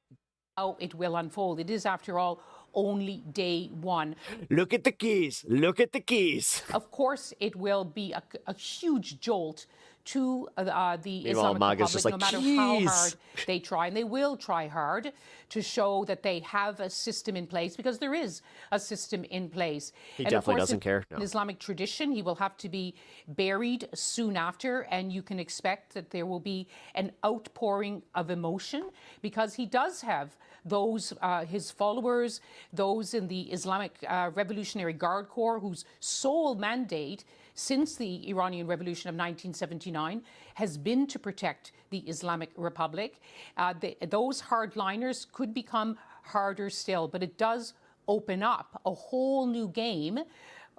How it will unfold. It is, after all, only day one. Look at the keys. Look at the keys. Of course, it will be a huge jolt to the Islamic Maga's Republic, just like, no matter how hard they try. And they will try hard to show that they have a system in place, because there is a system in place. He and definitely of course, doesn't care. No. In Islamic tradition, he will have to be buried soon after, and you can expect that there will be an outpouring of emotion, because he does have those, his followers, those in the Islamic Revolutionary Guard Corps, whose sole mandate since the Iranian Revolution of 1979 has been to protect the Islamic Republic. Those hardliners could become harder still, but it does open up a whole new game.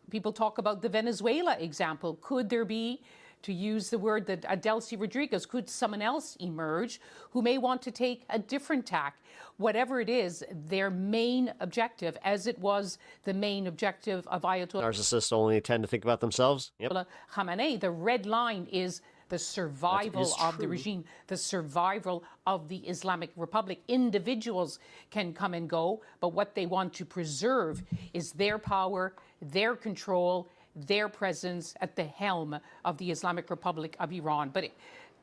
People talk about the Venezuela example. Could there be, to use the word that Delcy Rodriguez, could someone else emerge who may want to take a different tack? Whatever it is, their main objective, as it was the main objective of Ayatollah Narcissists only tend to think about themselves. Yep. Khamenei, the red line is the survival of the regime, the survival of the Islamic Republic. Individuals can come and go, but what they want to preserve is their power, their control, their presence at the helm of the Islamic Republic of Iran. But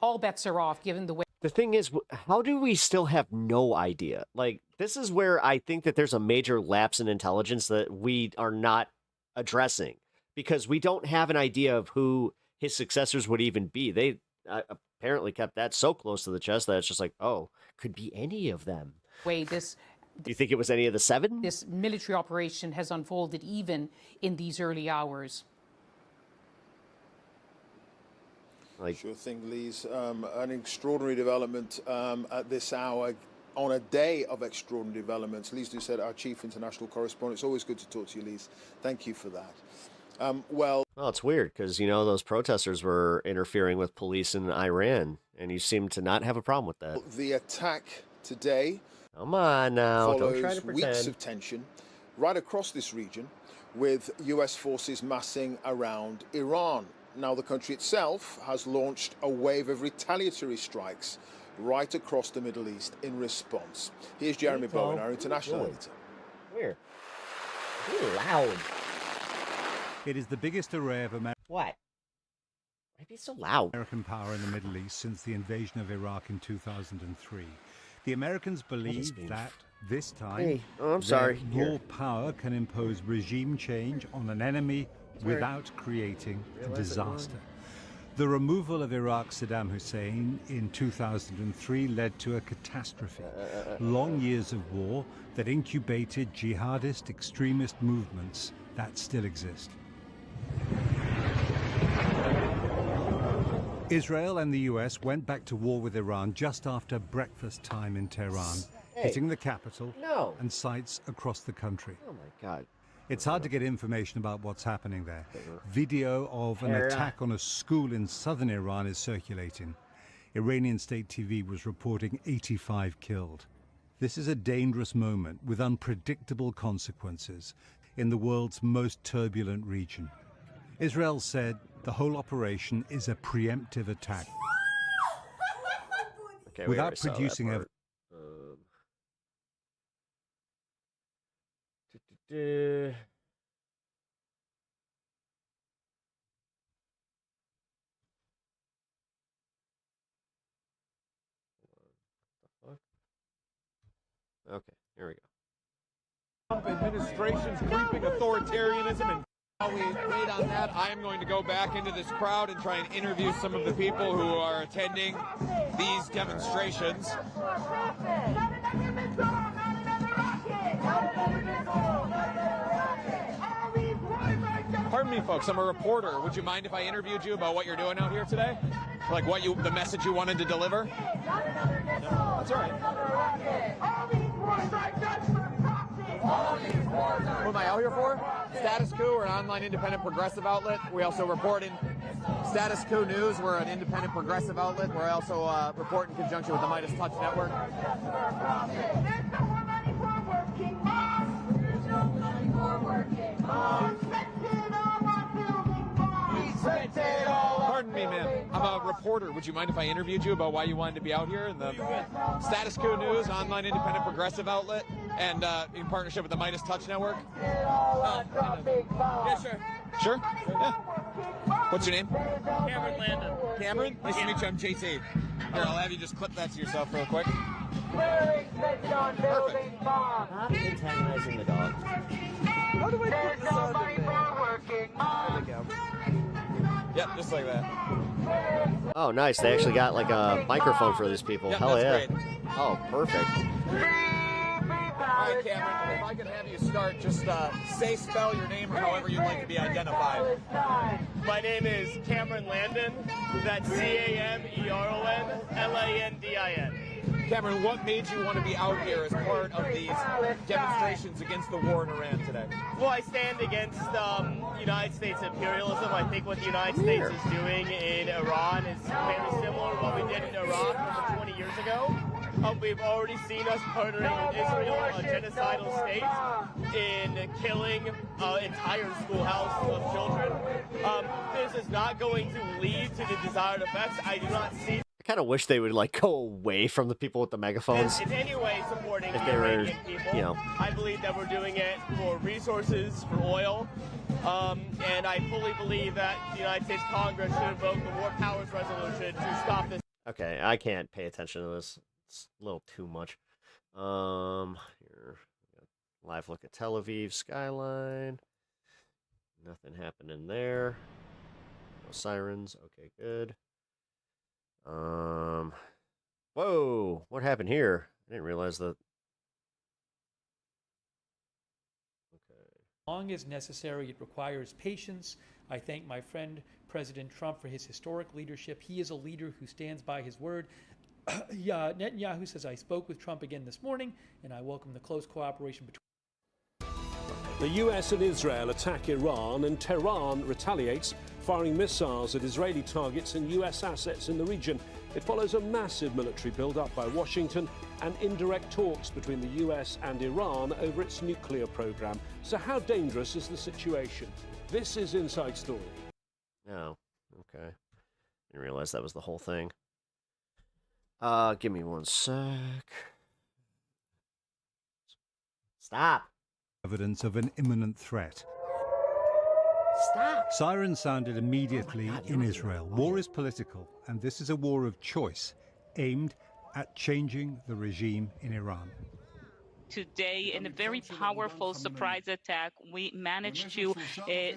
all bets are off, given the way. The thing is, how do we still have no idea? Like, this is where I think that there's a major lapse in intelligence that we are not addressing, because we don't have an idea of who his successors would even be. They apparently kept that so close to the chest that it's just like, oh, could be any of them. Way this. Do you think it was any of the 7? This military operation has unfolded even in these early hours. Sure thing, Lise. An extraordinary development at this hour, on a day of extraordinary developments. Lise Doucet, our chief international correspondent. It's always good to talk to you, Lise. Thank you for that. Well, it's weird because, you know, those protesters were interfering with police in Iran, and you seem to not have a problem with that. The attack today, come on now, follows don't try to pretend. Weeks of tension right across this region, with U.S. forces massing around Iran. Now, the country itself has launched a wave of retaliatory strikes right across the Middle East in response. Here's Jeremy Bowen, our international editor. Weird. Be loud. It is the biggest array of American. What? Why be so loud? American power in the Middle East since the invasion of Iraq in 2003. The Americans believe that this time, raw power can impose regime change on an enemy without creating a disaster. The removal of Iraq's Saddam Hussein in 2003 led to a catastrophe. Long years of war that incubated jihadist extremist movements that still exist. Israel and the US went back to war with Iran just after breakfast time in Tehran, hitting the capital and sites across the country. Oh my God. It's hard to get information about what's happening there. Video of an attack on a school in southern Iran is circulating. Iranian state TV was reporting 85 killed. This is a dangerous moment with unpredictable consequences in the world's most turbulent region. Israel said the whole operation is a preemptive attack. Okay, without producing evidence. Okay, here we go. Administration's creeping authoritarianism, and while we wait on that, I am going to go back into this crowd and try and interview some of the people who are attending these demonstrations. Pardon me, folks, I'm a reporter. Would you mind if I interviewed you about what you're doing out here today? Like the message you wanted to deliver? That's all right. What am I out here for? Status Coup, we're an online independent progressive outlet. We also report in Status Coup News. We're an independent progressive outlet. We also report in conjunction with the Midas Touch Network. Pardon me, ma'am. I'm a reporter. Would you mind if I interviewed you about why you wanted to be out here? And the Status Quo News, online independent progressive outlet, and in partnership with the Midas Touch Network. Yeah, sure. Sure? Yeah. What's your name? Cameron Landon. Cameron? Nice to meet you. I'm JT. Here, I'll have you just clip that to yourself real quick. Stop antagonizing the dog. How do I put this on the Yep, just like that. Oh, nice. They actually got like a microphone for these people. Yep, Hell yeah. that's great. Oh, perfect. All right, Cameron, if I could have you start, just spell your name however you'd like to be identified. My name is Cameron Landon. That's CameronLandin. Cameron, what made you want to be out here as part of these demonstrations against the war in Iran today? Well, I stand against United States imperialism. I think what the United States is doing in Iran is very similar to what we did in Iraq over 20 years ago. We've already seen us partnering with Israel, a genocidal state, in killing entire schoolhouses of children. This is not going to lead to the desired effects. I do not see. I kind of wish they would like go away from the people with the megaphones. In any way supporting If the they were, Iranian people. you know. I believe that we're doing it for resources, for oil, and I fully believe that the United States Congress should invoke the War Powers Resolution to stop this. Okay, I can't pay attention to this. It's a little too much. Here, live look at Tel Aviv skyline. Nothing happening there. No sirens. Okay, good. Whoa, what happened here? I didn't realize that. Long as necessary, it requires patience. I thank my friend President Trump for his historic leadership. He is a leader who stands by his word. Netanyahu says, I spoke with Trump again this morning, and I welcome the close cooperation between. The US and Israel attack Iran, and Tehran retaliates, firing missiles at Israeli targets and US assets in the region. It follows a massive military build-up by Washington and indirect talks between the US and Iran over its nuclear program. So how dangerous is the situation? This is Inside Story. Oh, okay. Didn't realize that was the whole thing. Give me one sec. Stop. Evidence of an imminent threat. Stop. Sirens sounded immediately in Israel. War is political, and this is a war of choice aimed at changing the regime in Iran. Today, in a very powerful surprise attack, we managed to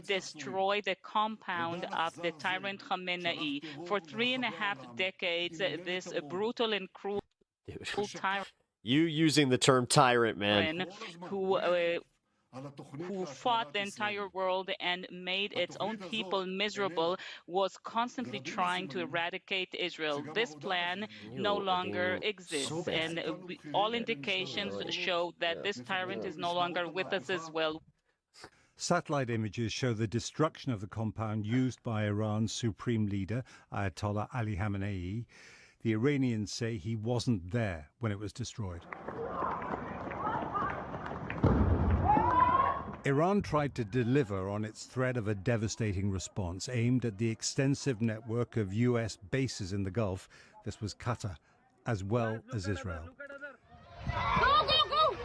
destroy the compound of the tyrant Khamenei. For 3.5 decades, this brutal and cruel tyrant. You using the term tyrant, man. Who fought the entire world and made its own people miserable, was constantly trying to eradicate Israel. This plan no longer exists, and all indications show that this tyrant is no longer with us as well. Satellite images show the destruction of the compound used by Iran's supreme leader, Ayatollah Ali Khamenei. The Iranians say he wasn't there when it was destroyed. Iran tried to deliver on its threat of a devastating response aimed at the extensive network of US bases in the Gulf. This was Qatar, as well as Israel. Go, go, go!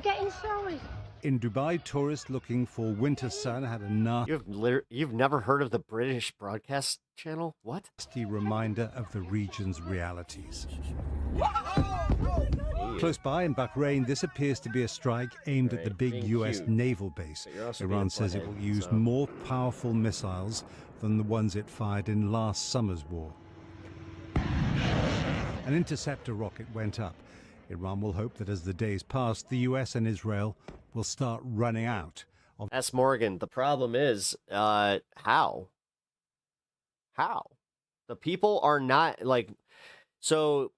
Get inside. In Dubai, tourists looking for winter sun had enough. You've never heard of the British broadcast channel? What? A reminder of the region's realities. Close by in Bahrain, this appears to be a strike aimed at the big US naval base. Iran says it will use more powerful missiles than the ones it fired in last summer's war. An interceptor rocket went up. Iran will hope that as the days pass, the US and Israel will start running out of. S. Morgan, the problem is, how? How? The people are not, like, so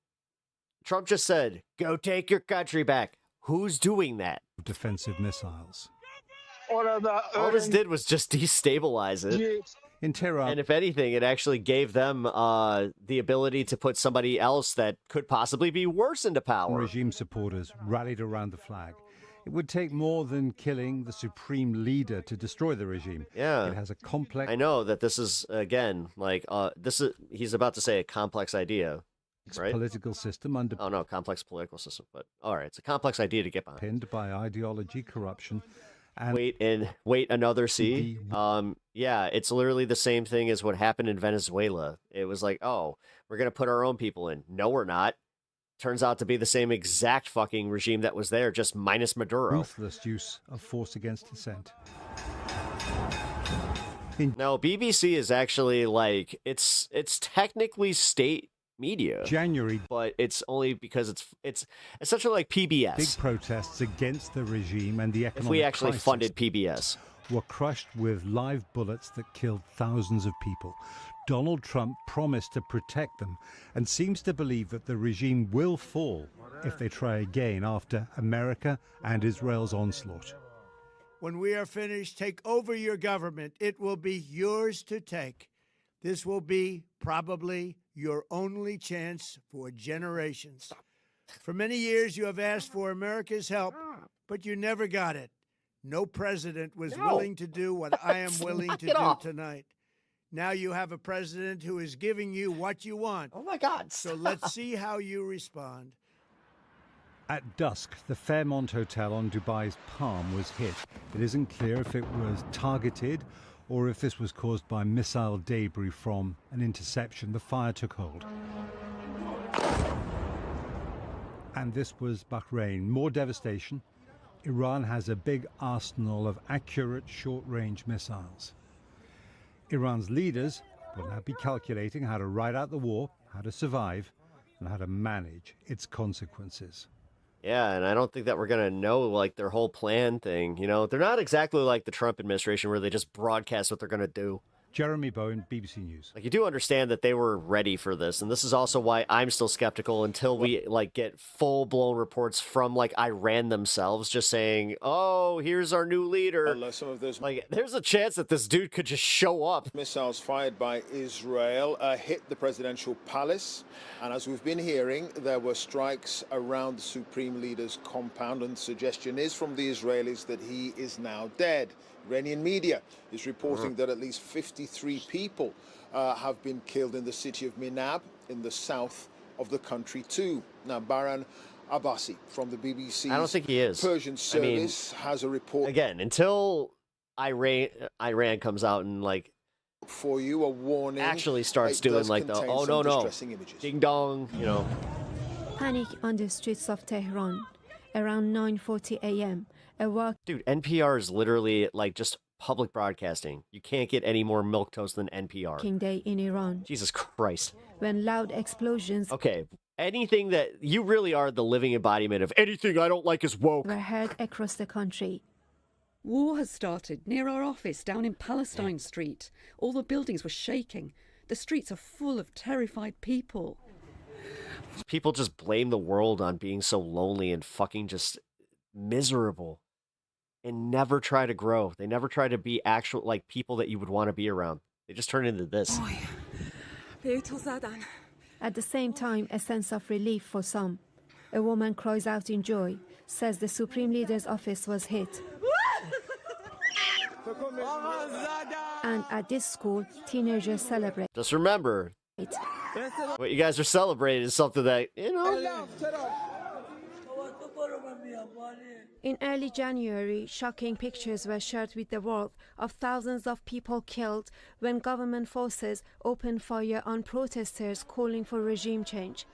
Trump just said, go take your country back. Who's doing that? Defensive missiles. All this did was just destabilize it. In Tehran. And if anything, it actually gave them the ability to put somebody else that could possibly be worse into power. Regime supporters rallied around the flag. It would take more than killing the supreme leader to destroy the regime. Yeah. It has a complex... I know that this is, again, like, he's about to say a complex idea, right? Political system under... Oh, no, complex political system, but all right, it's a complex idea to get behind. Pinned by ideology, corruption, and... Wait another C. Yeah, it's literally the same thing as what happened in Venezuela. It was like, oh, we're going to put our own people in. No, we're not. Turns out to be the same exact fucking regime that was there, just minus Maduro. Ruthless use of force against dissent. No, BBC is actually like, it's technically state media. January. But it's only because it's essentially like PBS. Big protests against the regime and the economic If we actually crisis funded PBS. Were crushed with live bullets that killed thousands of people. Donald Trump promised to protect them and seems to believe that the regime will fall if they try again after America and Israel's onslaught. When we are finished, take over your government. It will be yours to take. This will be probably your only chance for generations. For many years, you have asked for America's help, but you never got it. No president was willing to do what I am willing to do tonight. Now you have a president who is giving you what you want. Oh, my God. So let's see how you respond. At dusk, the Fairmont Hotel on Dubai's Palm was hit. It isn't clear if it was targeted or if this was caused by missile debris from an interception. The fire took hold. And this was Bahrain. More devastation. Iran has a big arsenal of accurate short-range missiles. Iran's leaders will now be calculating how to ride out the war, how to survive, and how to manage its consequences. Yeah, and I don't think that we're going to know, like, their whole plan thing. You know, they're not exactly like the Trump administration where they just broadcast what they're going to do. Jeremy Bowen, BBC News. Like, you do understand that they were ready for this, and this is also why I'm still skeptical until we, like, get full-blown reports from, like, Iran themselves just saying, oh, here's our new leader. Some of those like, there's a chance that this dude could just show up. Missiles fired by Israel hit the presidential palace, and as we've been hearing, there were strikes around the supreme leader's compound, and the suggestion is from the Israelis that he is now dead. Iranian media is reporting that at least 53 people have been killed in the city of Minab in the south of the country too. Now, Baran Abbasi from the BBC's I don't think he is. Persian service has a report. Again, until Iran comes out and, like, for you, a warning. Actually starts doing, like, the, oh, no, ding dong, you know. Panic on the streets of Tehran around 9:40 a.m. Dude, NPR is literally, like, just public broadcasting. You can't get any more milquetoast than NPR. Working day in Iran. Jesus Christ. When loud explosions. Okay, anything that you really are the living embodiment of anything I don't like is woke. Were heard across the country. War has started near our office down in Palestine Street. All the buildings were shaking. The streets are full of terrified people. People just blame the world on being so lonely and fucking just miserable. And never try to grow. They never try to be actual, like, people that you would want to be around. They just turn into this. At the same time, a sense of relief for some. A woman cries out in joy, says the Supreme Leader's office was hit. And at this school, teenagers celebrate. Just remember, what you guys are celebrating is something that, you know. In early January, shocking pictures were shared with the world of thousands of people killed when government forces opened fire on protesters calling for regime change.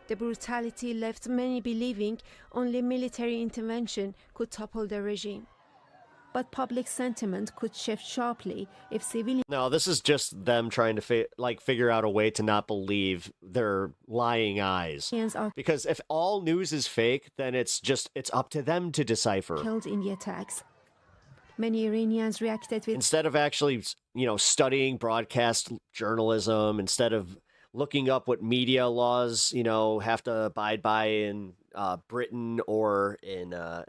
The brutality left many believing only military intervention could topple the regime. But public sentiment could shift sharply if civilians... No, this is just them trying to figure out a way to not believe their lying eyes. Because if all news is fake, then it's up to them to decipher. Killed in the attacks. Many Iranians reacted with... Instead of actually, you know, studying broadcast journalism, instead of looking up what media laws, you know, have to abide by in Britain or in... the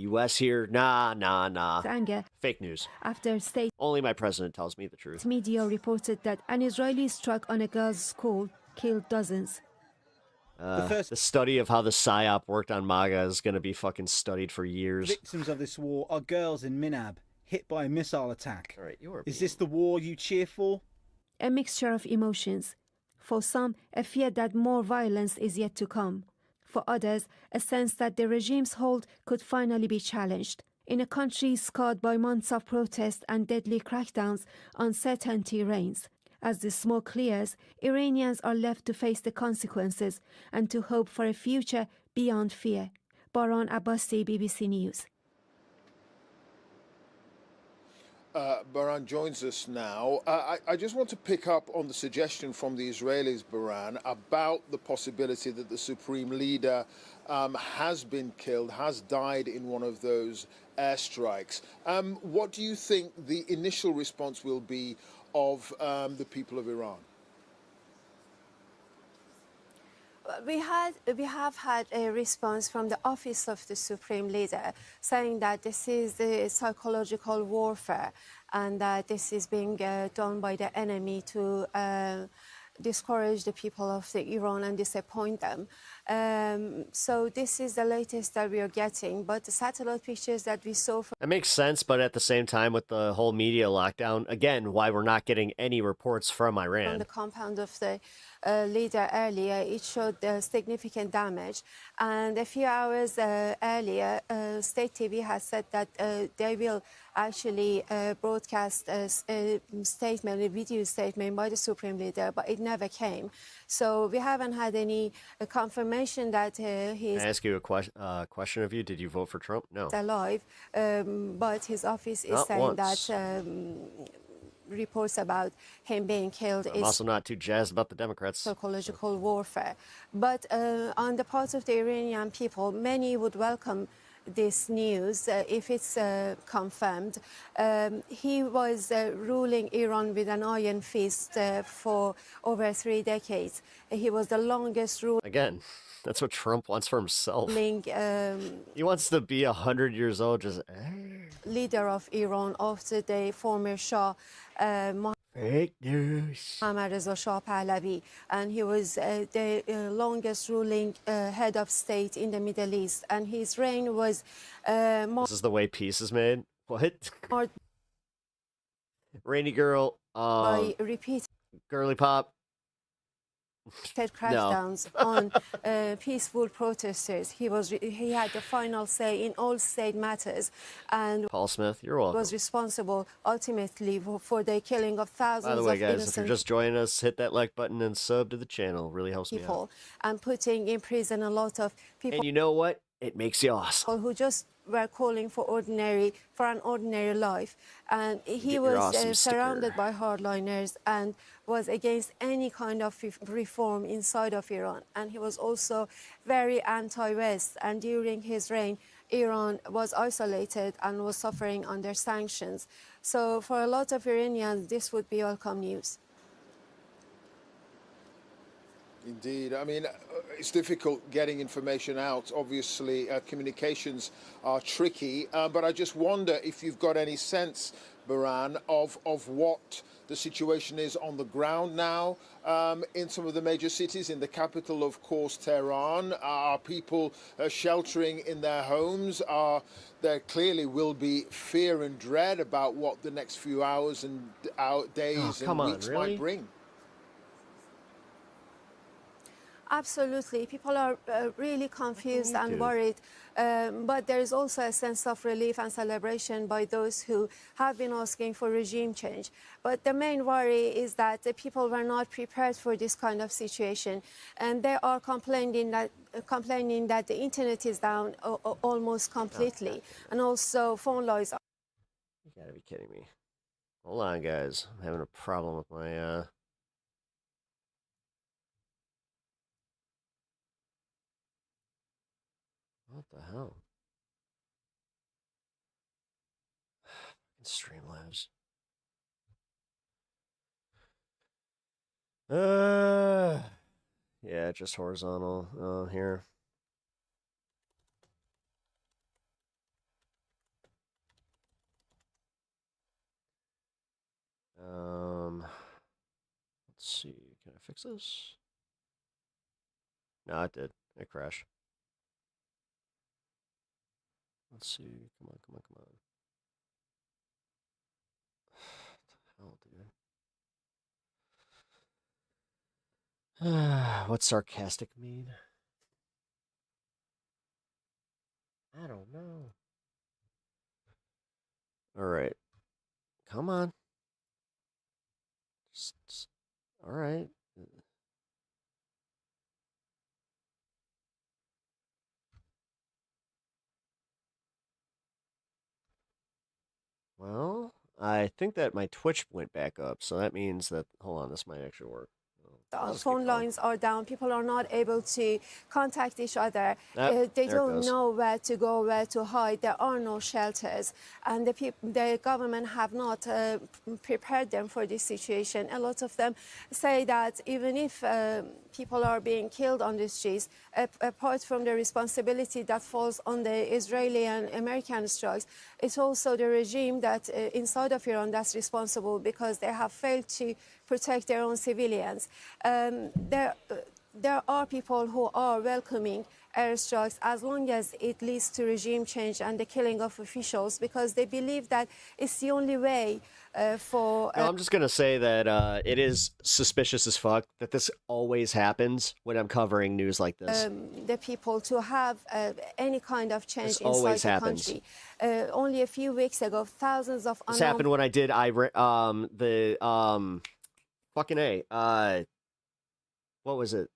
U.S. here, nah. Anger. Fake news. After state... Only my president tells me the truth. Media reported that an Israeli strike on a girls' school killed dozens. The study of how the PSYOP worked on MAGA is going to be fucking studied for years. Victims of this war are girls in Minab, hit by a missile attack. All right, Is this the war you cheer for? A mixture of emotions. For some, a fear that more violence is yet to come. For others, a sense that the regime's hold could finally be challenged. In a country scarred by months of protest and deadly crackdowns, uncertainty reigns. As the smoke clears, Iranians are left to face the consequences and to hope for a future beyond fear. Baran Abbasi, BBC News. Baran joins us now. I just want to pick up on the suggestion from the Israelis, Baran, about the possibility that the supreme leader has been killed, has died in one of those airstrikes. What do you think the initial response will be of the people of Iran? We have had a response from the office of the Supreme Leader saying that this is the psychological warfare and that this is being done by the enemy to discourage the people of Iran and disappoint them. So this is the latest that we are getting, but the satellite pictures that we saw from That makes sense, but at the same time, with the whole media lockdown, again, why we're not getting any reports from Iran. the compound of the leader earlier, it showed significant damage. And a few hours earlier, State TV has said that they will actually broadcast a statement, a video statement by the Supreme Leader, but it never came. So we haven't had any confirmation that he's Can I ask you a question of you? Did you vote for Trump? No. alive, but his office is Not saying once. that reports about him being killed I'm is also not too jazzed about the Democrats. psychological warfare. But on the part of the Iranian people, many would welcome this news if it's confirmed. He was ruling Iran with an iron fist for over 3 decades. He was the longest ruling Again, that's what Trump wants for himself. He wants to be 100 years old, just... leader of Iran after the former Shah Fake news. Mohammad Reza Shah Pahlavi, and he was the longest ruling head of state in the Middle East, and his reign was This is the way peace is made? What? marked Rainy girl. by repeated Girly pop. crackdowns on peaceful protesters. He had the final say in all state matters, and Paul Smith, you're welcome. was responsible ultimately for the killing of thousands By the way, of guys, if you're innocent just joining us, hit that like button and sub to the channel. Really helps me out. people, and putting in prison a lot of people. And you know what? It makes you awesome. Who just were calling for an ordinary life, and he your was awesome surrounded by hardliners and was against any kind of reform inside of Iran, and he was also very anti-West, and during his reign Iran was isolated and was suffering under sanctions. So for a lot of Iranians this would be welcome news. Indeed. I mean, it's difficult getting information out. Obviously, communications are tricky. But I just wonder if you've got any sense, Baran, of what the situation is on the ground now in some of the major cities. In the capital, of course, Tehran. Are people sheltering in their homes? There clearly will be fear and dread about what the next few hours and days and weeks might bring. Absolutely. People are really confused and worried, but there is also a sense of relief and celebration by those who have been asking for regime change. But the main worry is that the people were not prepared for this kind of situation, and they are complaining that the internet is down almost completely, and also phone lines. You gotta be kidding me. Hold on, guys. I'm having a problem with my... What the hell? Streamlabs. Yeah, just horizontal here. Let's see. Can I fix this? No, it did. It crashed. Let's see. Come on, come on, come on. What the hell, dude? What's sarcastic mean? I don't know. All right. Come on. All right. Well, I think that my Twitch went back up, so that means that, hold on, this might actually work. The phone lines are down. People are not able to contact each other. They there it don't goes. know where to go, where to hide. There are no shelters, and the government have not prepared them for this situation. A lot of them say that even if people are being killed on the streets, apart from the responsibility that falls on the Israeli and American strikes, it's also the regime that inside of Iran that's responsible, because they have failed to protect their own civilians. There are people who are welcoming airstrikes as long as it leads to regime change and the killing of officials, because they believe that it's the only way for... No, I'm just going to say that it is suspicious as fuck that this always happens when I'm covering news like this. The people to have any kind of change This always inside the happens. country. Only a few weeks ago, thousands of This happened when I did fucking A. What was it?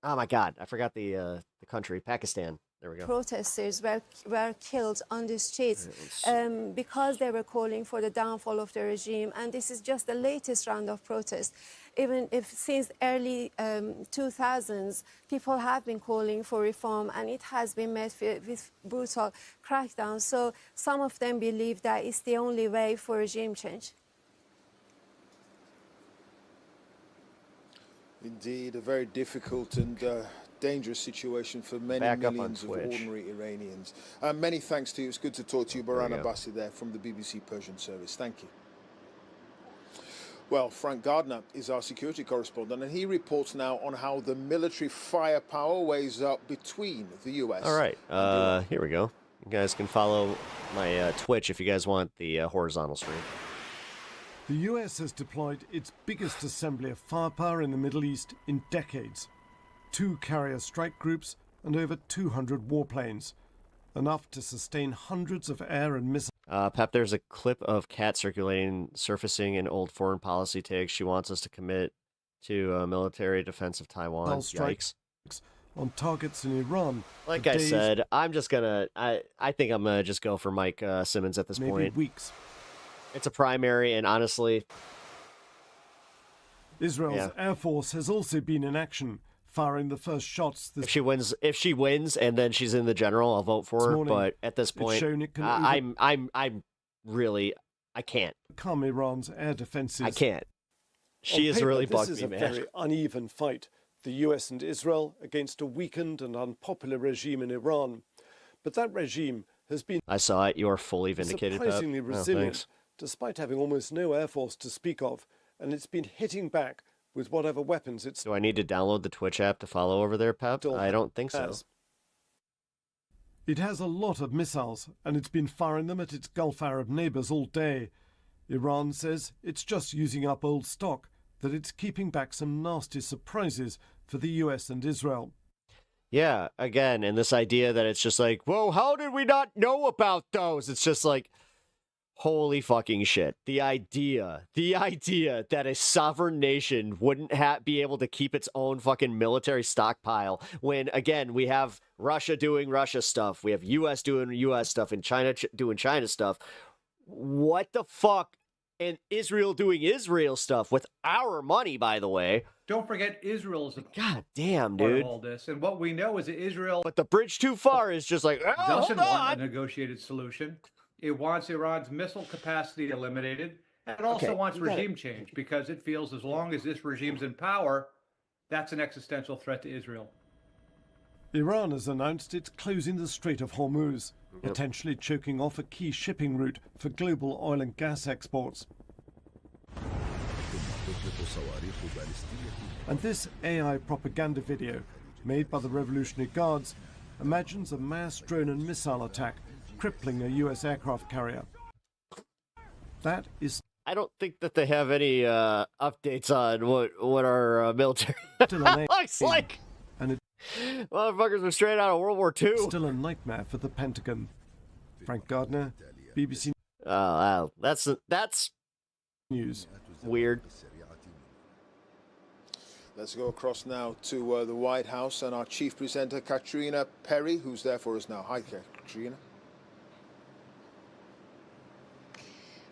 Oh my God, I forgot the country. Pakistan. There we go. protesters were killed on the streets because they were calling for the downfall of the regime. And this is just the latest round of protests. Even if since early 2000s, people have been calling for reform, and it has been met with brutal crackdowns. So some of them believe that it's the only way for regime change. Indeed, a very difficult and dangerous situation for many millions of ordinary Iranians. Many thanks to you. It's good to talk to you, Baran Abbasi there from the BBC Persian Service. Thank you. Well, Frank Gardner is our security correspondent, and he reports now on how the military firepower weighs up between the US. All right, here we go. You guys can follow my Twitch if you guys want the horizontal stream. The US has deployed its biggest assembly of firepower in the Middle East in decades. 2 carrier strike groups and over 200 warplanes. Enough to sustain hundreds of air and missile. Pep, there's a clip of Kat surfacing an old foreign policy take. She wants us to commit to military defense of Taiwan. Yikes. On targets in Iran. Like I said, I'm just gonna. I think I'm gonna just go for Mike Simmons at this point. Weeks. It's a primary, and honestly, Israel's Air Force has also been in action, firing the first shots. If she wins, and then she's in the general, I'll vote for her. But at this point, I'm really, I can't. Calm Iran's air defenses. I can't. She has really bugged me, man. This is a very uneven fight. The US and Israel against a weakened and unpopular regime in Iran. But that regime has been... I saw it. You are fully vindicated, surprisingly Pep. resilient, despite having almost no air force to speak of. And it's been hitting back with whatever weapons it's... Do I need to download the Twitch app to follow over there, Pep? I don't think so. It has a lot of missiles, and it's been firing them at its Gulf Arab neighbors all day. Iran says it's just using up old stock, that it's keeping back some nasty surprises for the US and Israel. Yeah, again, and this idea that it's just like, whoa, how did we not know about those? It's just like, holy fucking shit. The idea that a sovereign nation wouldn't be able to keep its own fucking military stockpile when, again, we have Russia doing Russia stuff, we have US doing US stuff, and China doing China stuff. What the fuck? And Israel doing Israel stuff with our money, by the way. Don't forget Israel's God damn, part dude. of all this. And what we know is that Israel... But the bridge too far is just like, oh, doesn't hold want on. a negotiated solution. It wants Iran's missile capacity eliminated. And it also wants regime change because it feels as long as this regime's in power, that's an existential threat to Israel. Iran has announced it's closing the Strait of Hormuz, potentially choking off a key shipping route for global oil and gas exports. And this AI propaganda video, made by the Revolutionary Guards, imagines a mass drone and missile attack crippling a US aircraft carrier. That is... I don't think that they have any updates on what our military looks like. And motherfuckers are straight out of World War II. Still a nightmare for the Pentagon. Frank Gardner, BBC. Oh, wow. That's news. Weird. Let's go across now to the White House and our chief presenter, Katrina Perry, who's there for us now. Hi, Katrina.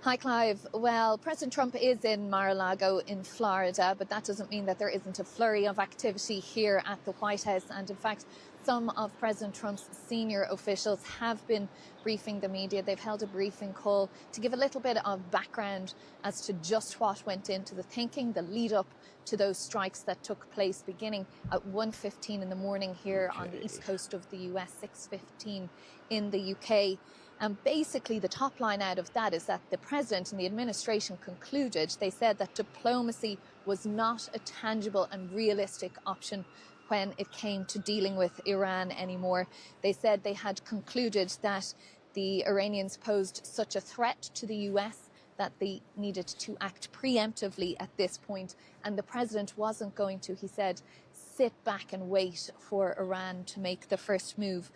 Hi, Clive. Well, President Trump is in Mar-a-Lago in Florida, but that doesn't mean that there isn't a flurry of activity here at the White House. And in fact, some of President Trump's senior officials have been briefing the media. They've held a briefing call to give a little bit of background as to just what went into the thinking, the lead up to those strikes that took place beginning at 1:15 in the morning here on the east coast of the US, 6:15 in the UK. And basically the top line out of that is that the president and the administration concluded, they said that diplomacy was not a tangible and realistic option when it came to dealing with Iran anymore. They said they had concluded that the Iranians posed such a threat to the US that they needed to act preemptively at this point. And the president wasn't going to, he said, sit back and wait for Iran to make the first move.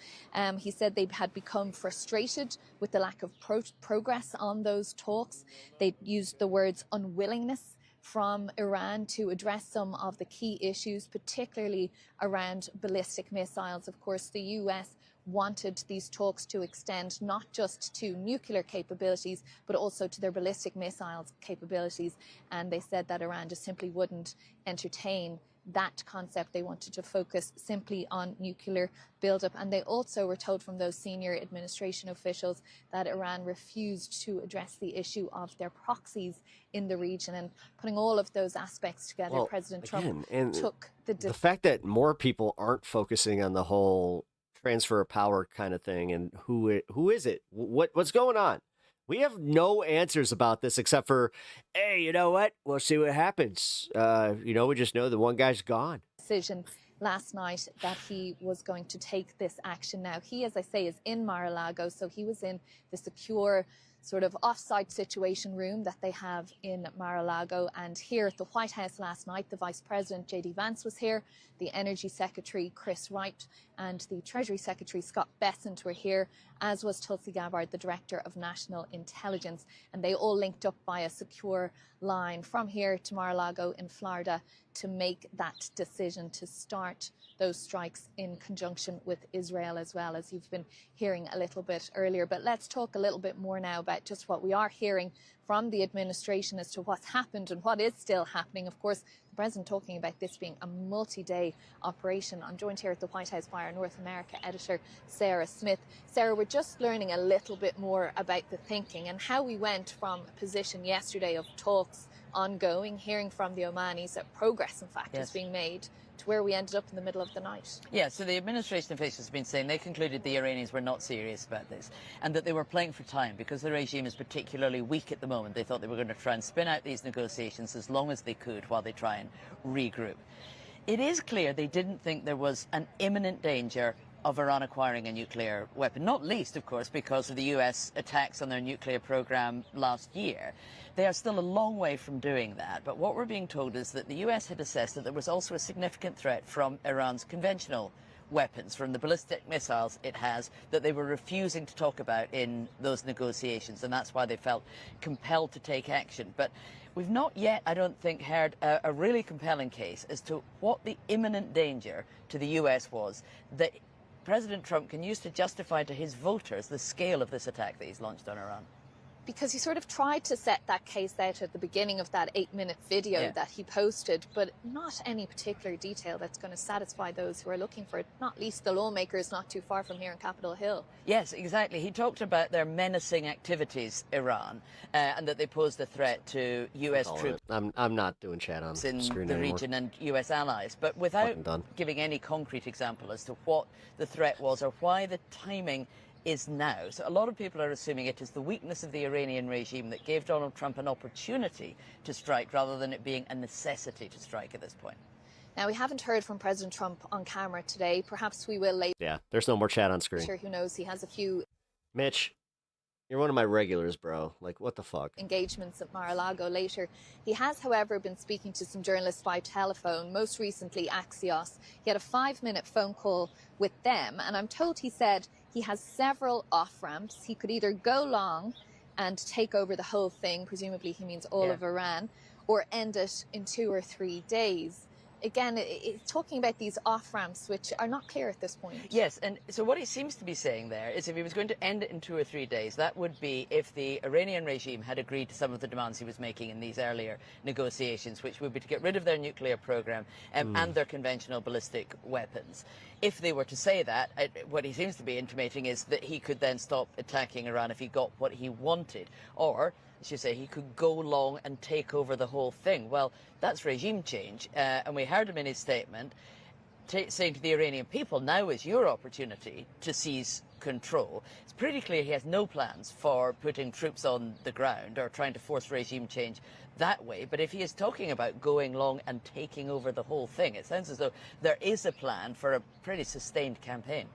He said they had become frustrated with the lack of progress on those talks. They used the words unwillingness from Iran to address some of the key issues, particularly around ballistic missiles. Of course, the US wanted these talks to extend not just to nuclear capabilities, but also to their ballistic missiles capabilities. And they said that Iran just simply wouldn't entertain that concept. They wanted to focus simply on nuclear buildup. And they also were told from those senior administration officials that Iran refused to address the issue of their proxies in the region. And putting all of those aspects together, Well, President again, Trump and took the fact that more people aren't focusing on the whole transfer of power kind of thing and who is it? What's going on? We have no answers about this except for, hey, you know what? We'll see what happens. We just know the one guy's gone. decision last night that he was going to take this action. Now, he, as I say, is in Mar-a-Lago, so he was in the secure sort of off-site situation room that they have in Mar-a-Lago. And here at the White House last night, the Vice President, J.D. Vance, was here, the Energy Secretary, Chris Wright, and the Treasury Secretary, Scott Bessent, were here, as was Tulsi Gabbard, the Director of National Intelligence. And they all linked up by a secure line from here to Mar-a-Lago in Florida to make that decision to start those strikes in conjunction with Israel, as well, as you've been hearing a little bit earlier. But let's talk a little bit more now about just what we are hearing from the administration as to what's happened and what is still happening. Of course, the president talking about this being a multi-day operation. I'm joined here at the White House by our North America editor, Sarah Smith. Sarah, we're just learning a little bit more about the thinking and how we went from a position yesterday of talks ongoing, hearing from the Omanis that progress, in fact, is being made, to where we ended up in the middle of the night. Yeah, so the administration officials have been saying they concluded the Iranians were not serious about this and that they were playing for time because the regime is particularly weak at the moment. They thought they were going to try and spin out these negotiations as long as they could while they try and regroup. It is clear they didn't think there was an imminent danger of Iran acquiring a nuclear weapon, not least, of course, because of the US attacks on their nuclear program last year. They are still a long way from doing that, but what we're being told is that the US had assessed that there was also a significant threat from Iran's conventional weapons, from the ballistic missiles it has, that they were refusing to talk about in those negotiations, and that's why they felt compelled to take action. But we've not yet, I don't think, heard a really compelling case as to what the imminent danger to the US was that President Trump can use to justify to his voters the scale of this attack that he's launched on Iran. Because he sort of tried to set that case out at the beginning of that 8-minute video that he posted, but not any particular detail that's going to satisfy those who are looking for it, not least the lawmakers not too far from here in Capitol Hill. Yes, exactly. He talked about their menacing activities, Iran, and that they posed a threat to U.S. troops. I'm not doing chat on in screen the anymore. region and U.S. allies, but without giving any concrete example as to what the threat was or why the timing is now. So a lot of people are assuming it is the weakness of the Iranian regime that gave Donald Trump an opportunity to strike rather than it being a necessity to strike at this point. Now, we haven't heard from President Trump on camera today. Perhaps we will later. Yeah, there's no more chat on screen. Who knows? He has a few Mitch, you're one of my regulars, bro. Like, what the fuck? Engagements at Mar-a-Lago later. He has, however, been speaking to some journalists by telephone, most recently Axios. He had a 5-minute phone call with them, and I'm told he said he has several off-ramps. He could either go long and take over the whole thing, presumably he means all of Iran, or end it in 2 or 3 days. Again, it's talking about these off-ramps, which are not clear at this point. Yes, and so what he seems to be saying there is if he was going to end it in 2 or 3 days, that would be if the Iranian regime had agreed to some of the demands he was making in these earlier negotiations, which would be to get rid of their nuclear program and their conventional ballistic weapons. If they were to say that, what he seems to be intimating is that he could then stop attacking Iran if he got what he wanted. Or, as you say, he could go long and take over the whole thing. Well, that's regime change. And we heard him in his statement saying to the Iranian people, now is your opportunity to seize control. It's pretty clear he has no plans for putting troops on the ground or trying to force regime change that way. But if he is talking about going long and taking over the whole thing, it sounds as though there is a plan for a pretty sustained campaign.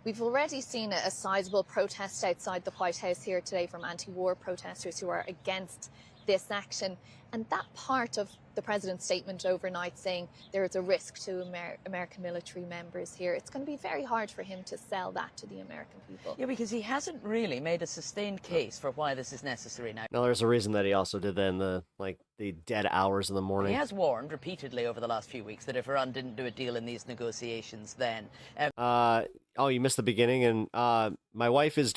We've already seen a sizable protest outside the White House here today from anti-war protesters who are against this action. And that part of the president's statement overnight saying there is a risk to American military members here, it's going to be very hard for him to sell that to the American people. Yeah, because he hasn't really made a sustained case for why this is necessary now. No, there's a reason that he also did that in the dead hours of the morning. He has warned repeatedly over the last few weeks that if Iran didn't do a deal in these negotiations, then... Oh, you missed the beginning, and my wife is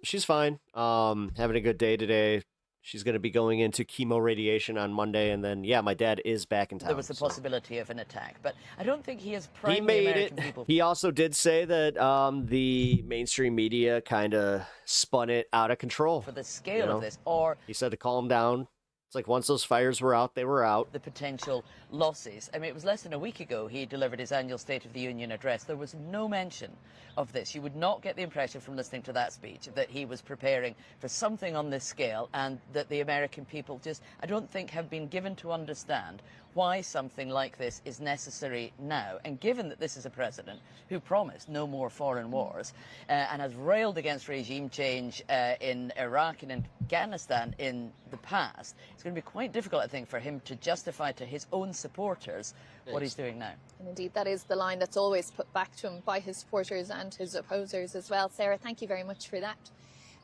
she's fine, having a good day today. She's going to be going into chemo radiation on Monday, and then, my dad is back in town. There was the possibility of an attack, but I don't think he has primed He made the American it. people. He also did say that the mainstream media kind of spun it out of control. For the scale of this, or... He said to calm down. It's like once those fires were out, they were out. The potential losses. I mean, it was less than a week ago he delivered his annual State of the Union address. There was no mention of this. You would not get the impression from listening to that speech that he was preparing for something on this scale, and that the American people just, I don't think, have been given to understand why something like this is necessary now. And given that this is a president who promised no more foreign wars and has railed against regime change in Iraq and in Afghanistan in the past, it's going to be quite difficult, I think, for him to justify to his own supporters what he's doing now. And indeed, that is the line that's always put back to him by his supporters and his opposers as well. Sarah, thank you very much for that.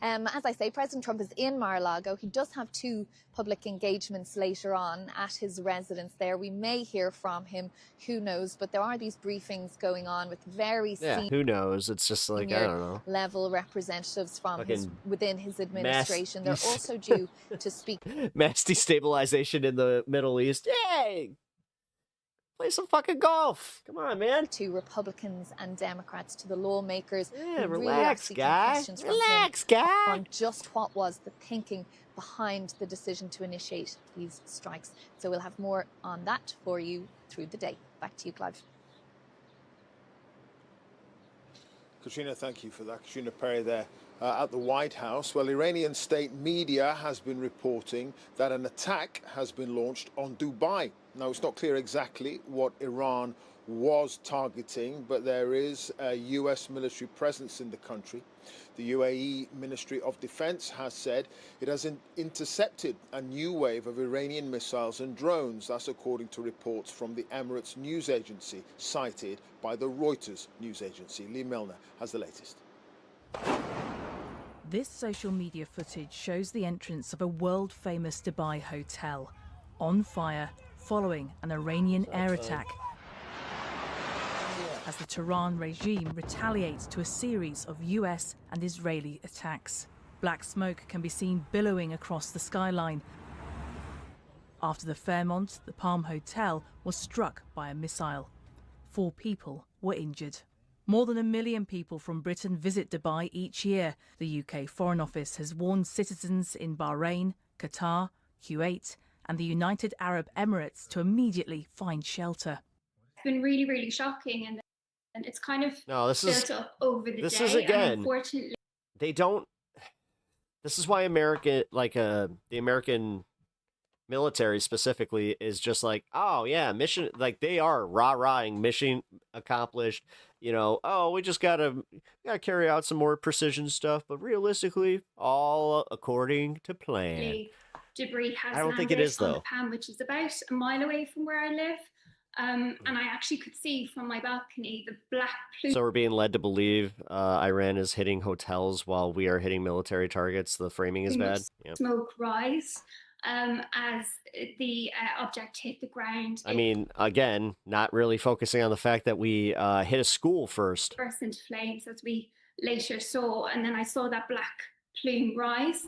As I say, President Trump is in Mar-a-Lago. He does have 2 public engagements later on at his residence there. We may hear from him, who knows, but there are these briefings going on with very senior who knows? It's just like, I don't know. level representatives from within his administration. They're Mass also due to speak. Mass destabilization in the Middle East. Yay! Play some fucking golf. Come on, man. To Republicans and Democrats, to the lawmakers. Yeah, who relax, really guy. Relax, guy. On just what was the thinking behind the decision to initiate these strikes. So we'll have more on that for you through the day. Back to you, Clive. Katrina, thank you for that. Katrina Perry there at the White House. Well, Iranian state media has been reporting that an attack has been launched on Dubai. Now, it's not clear exactly what Iran was targeting, but there is a U.S. military presence in the country. The UAE Ministry of Defense has said it has intercepted a new wave of Iranian missiles and drones. That's according to reports from the Emirates news agency, cited by the Reuters news agency. Lee Milner has the latest. This social media footage shows the entrance of a world-famous Dubai hotel on fire following an Iranian air attack, as the Tehran regime retaliates to a series of US and Israeli attacks. Black smoke can be seen billowing across the skyline after the Fairmont, the Palm Hotel, was struck by a missile. 4 people were injured. More than 1 million people from Britain visit Dubai each year. The UK Foreign Office has warned citizens in Bahrain, Qatar, Kuwait and the United Arab Emirates to immediately find shelter. It's been really, really shocking. And and it's kind of built up over the this day. is again. And unfortunately, They don't. This is why America, the American military specifically, is just like, oh yeah, mission. Like they are rah-rahing, mission accomplished. We just gotta carry out some more precision stuff, but realistically, all according to plan. debris has I don't think it landed is, on though. the pan, which is about a mile away from where I live. And I actually could see from my balcony the black plume. So we're being led to believe Iran is hitting hotels while we are hitting military targets. The framing is bad. Yeah. Smoke rise as the object hit the ground. I mean, again, not really focusing on the fact that we hit a school first. It burst into flames, as we later saw, and then I saw that black plume rise.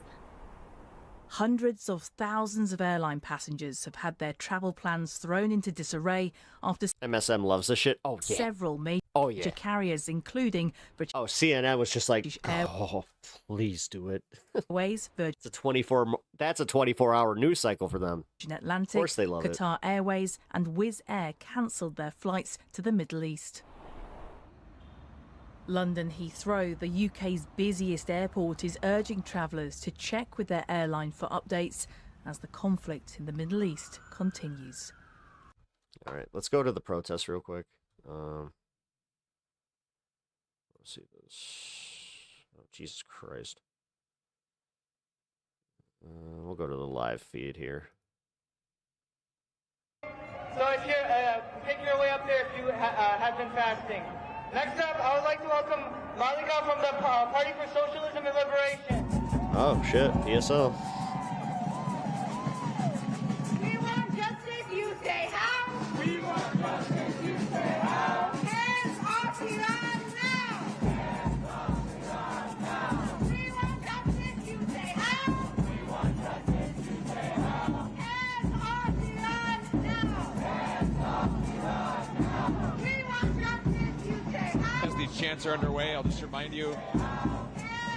Hundreds of thousands of airline passengers have had their travel plans thrown into disarray after MSM loves this shit. Oh, yeah. several major carriers, including British CNN was just like, oh, please do it. Airways, Virgin. That's a 24-hour news cycle for them. Atlantic, of course they love Qatar Airways and Wizz Air cancelled their flights to the Middle East. London Heathrow, the UK's busiest airport, is urging travellers to check with their airline for updates as the conflict in the Middle East continues. All right, let's go to the protest real quick. Let's see this. Oh, Jesus Christ. We'll go to the live feed here. So if you're make your way up there if you have been fasting. Next up, I would like to welcome Malika from the Party for Socialism and Liberation. Oh shit, PSO. We want justice, you say how? We want justice, you say how? Hands off Iran now! Hands off Iran now! We want justice, you say how? We want justice, you say how? Hands off Iran now! Hands off Iran now! We want justice, you say how? As these chants are underway, I'll just remind you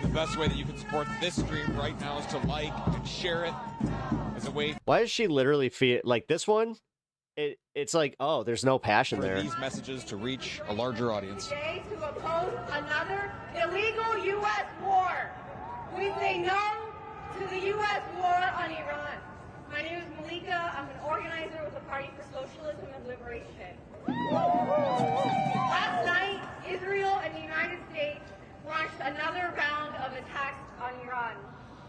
the best way that you can support this stream right now is to like and share it as a way. Why is she literally like this one? It's like, oh, there's no passion for there. These messages to reach a larger audience. Today to oppose another illegal U.S. war. We say no to the U.S. war on Iran. My name is Malika. I'm an organizer with the Party for Socialism and Liberation. Last night, Israel and the United States launched another round of attacks on Iran.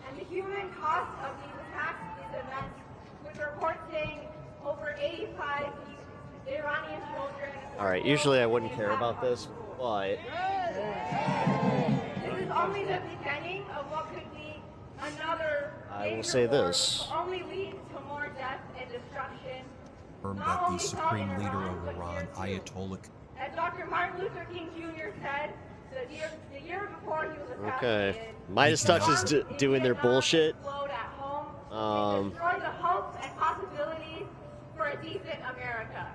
And the human cost of these attacks is immense, with reports saying over 85 Iranian children. All right, usually I wouldn't care about this, but This is only the beginning of what could be another. I will say this. Only lead to more death and destruction. That the supreme leader of Iran, Ayatollah. As Dr. Martin Luther King Jr. said, the year before he was assassinated. Okay, Midas Touch is doing their bullshit. Destroy the hopes and possibilities for a decent America.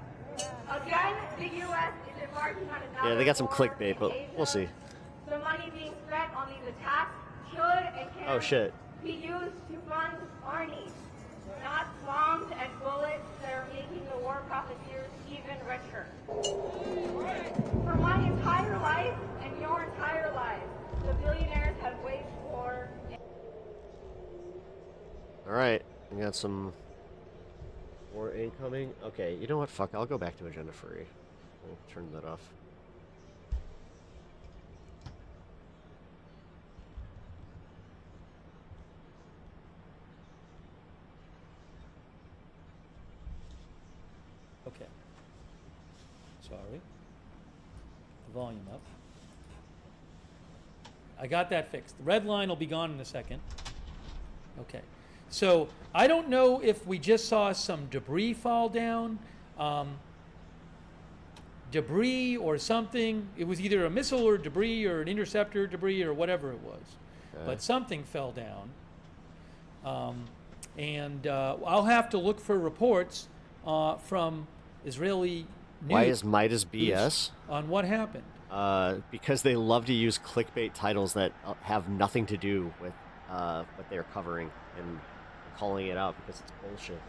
Again, the U.S. is embarking on another. Yeah, they got some war clickbait, but in Asia. we'll see. The money being spent on these attacks should and can Oh shit. be used to fund armies, not bombs and bullets that are making the war profiteers even richer. For my entire life and your entire life, the billionaires have waged war. All right, we got some more incoming. Okay, you know what? Fuck, I'll go back to agenda free. I'll turn that off. Okay. Sorry. The volume up. I got that fixed. The red line will be gone in a second. Okay. So I don't know if we just saw some debris fall down. Debris or something. It was either a missile or debris or an interceptor debris or whatever it was. Okay. But something fell down. I'll have to look for reports from Israeli news. Why is Midas BS? On what happened. Because they love to use clickbait titles that have nothing to do with what they're covering and calling it out because it's bullshit.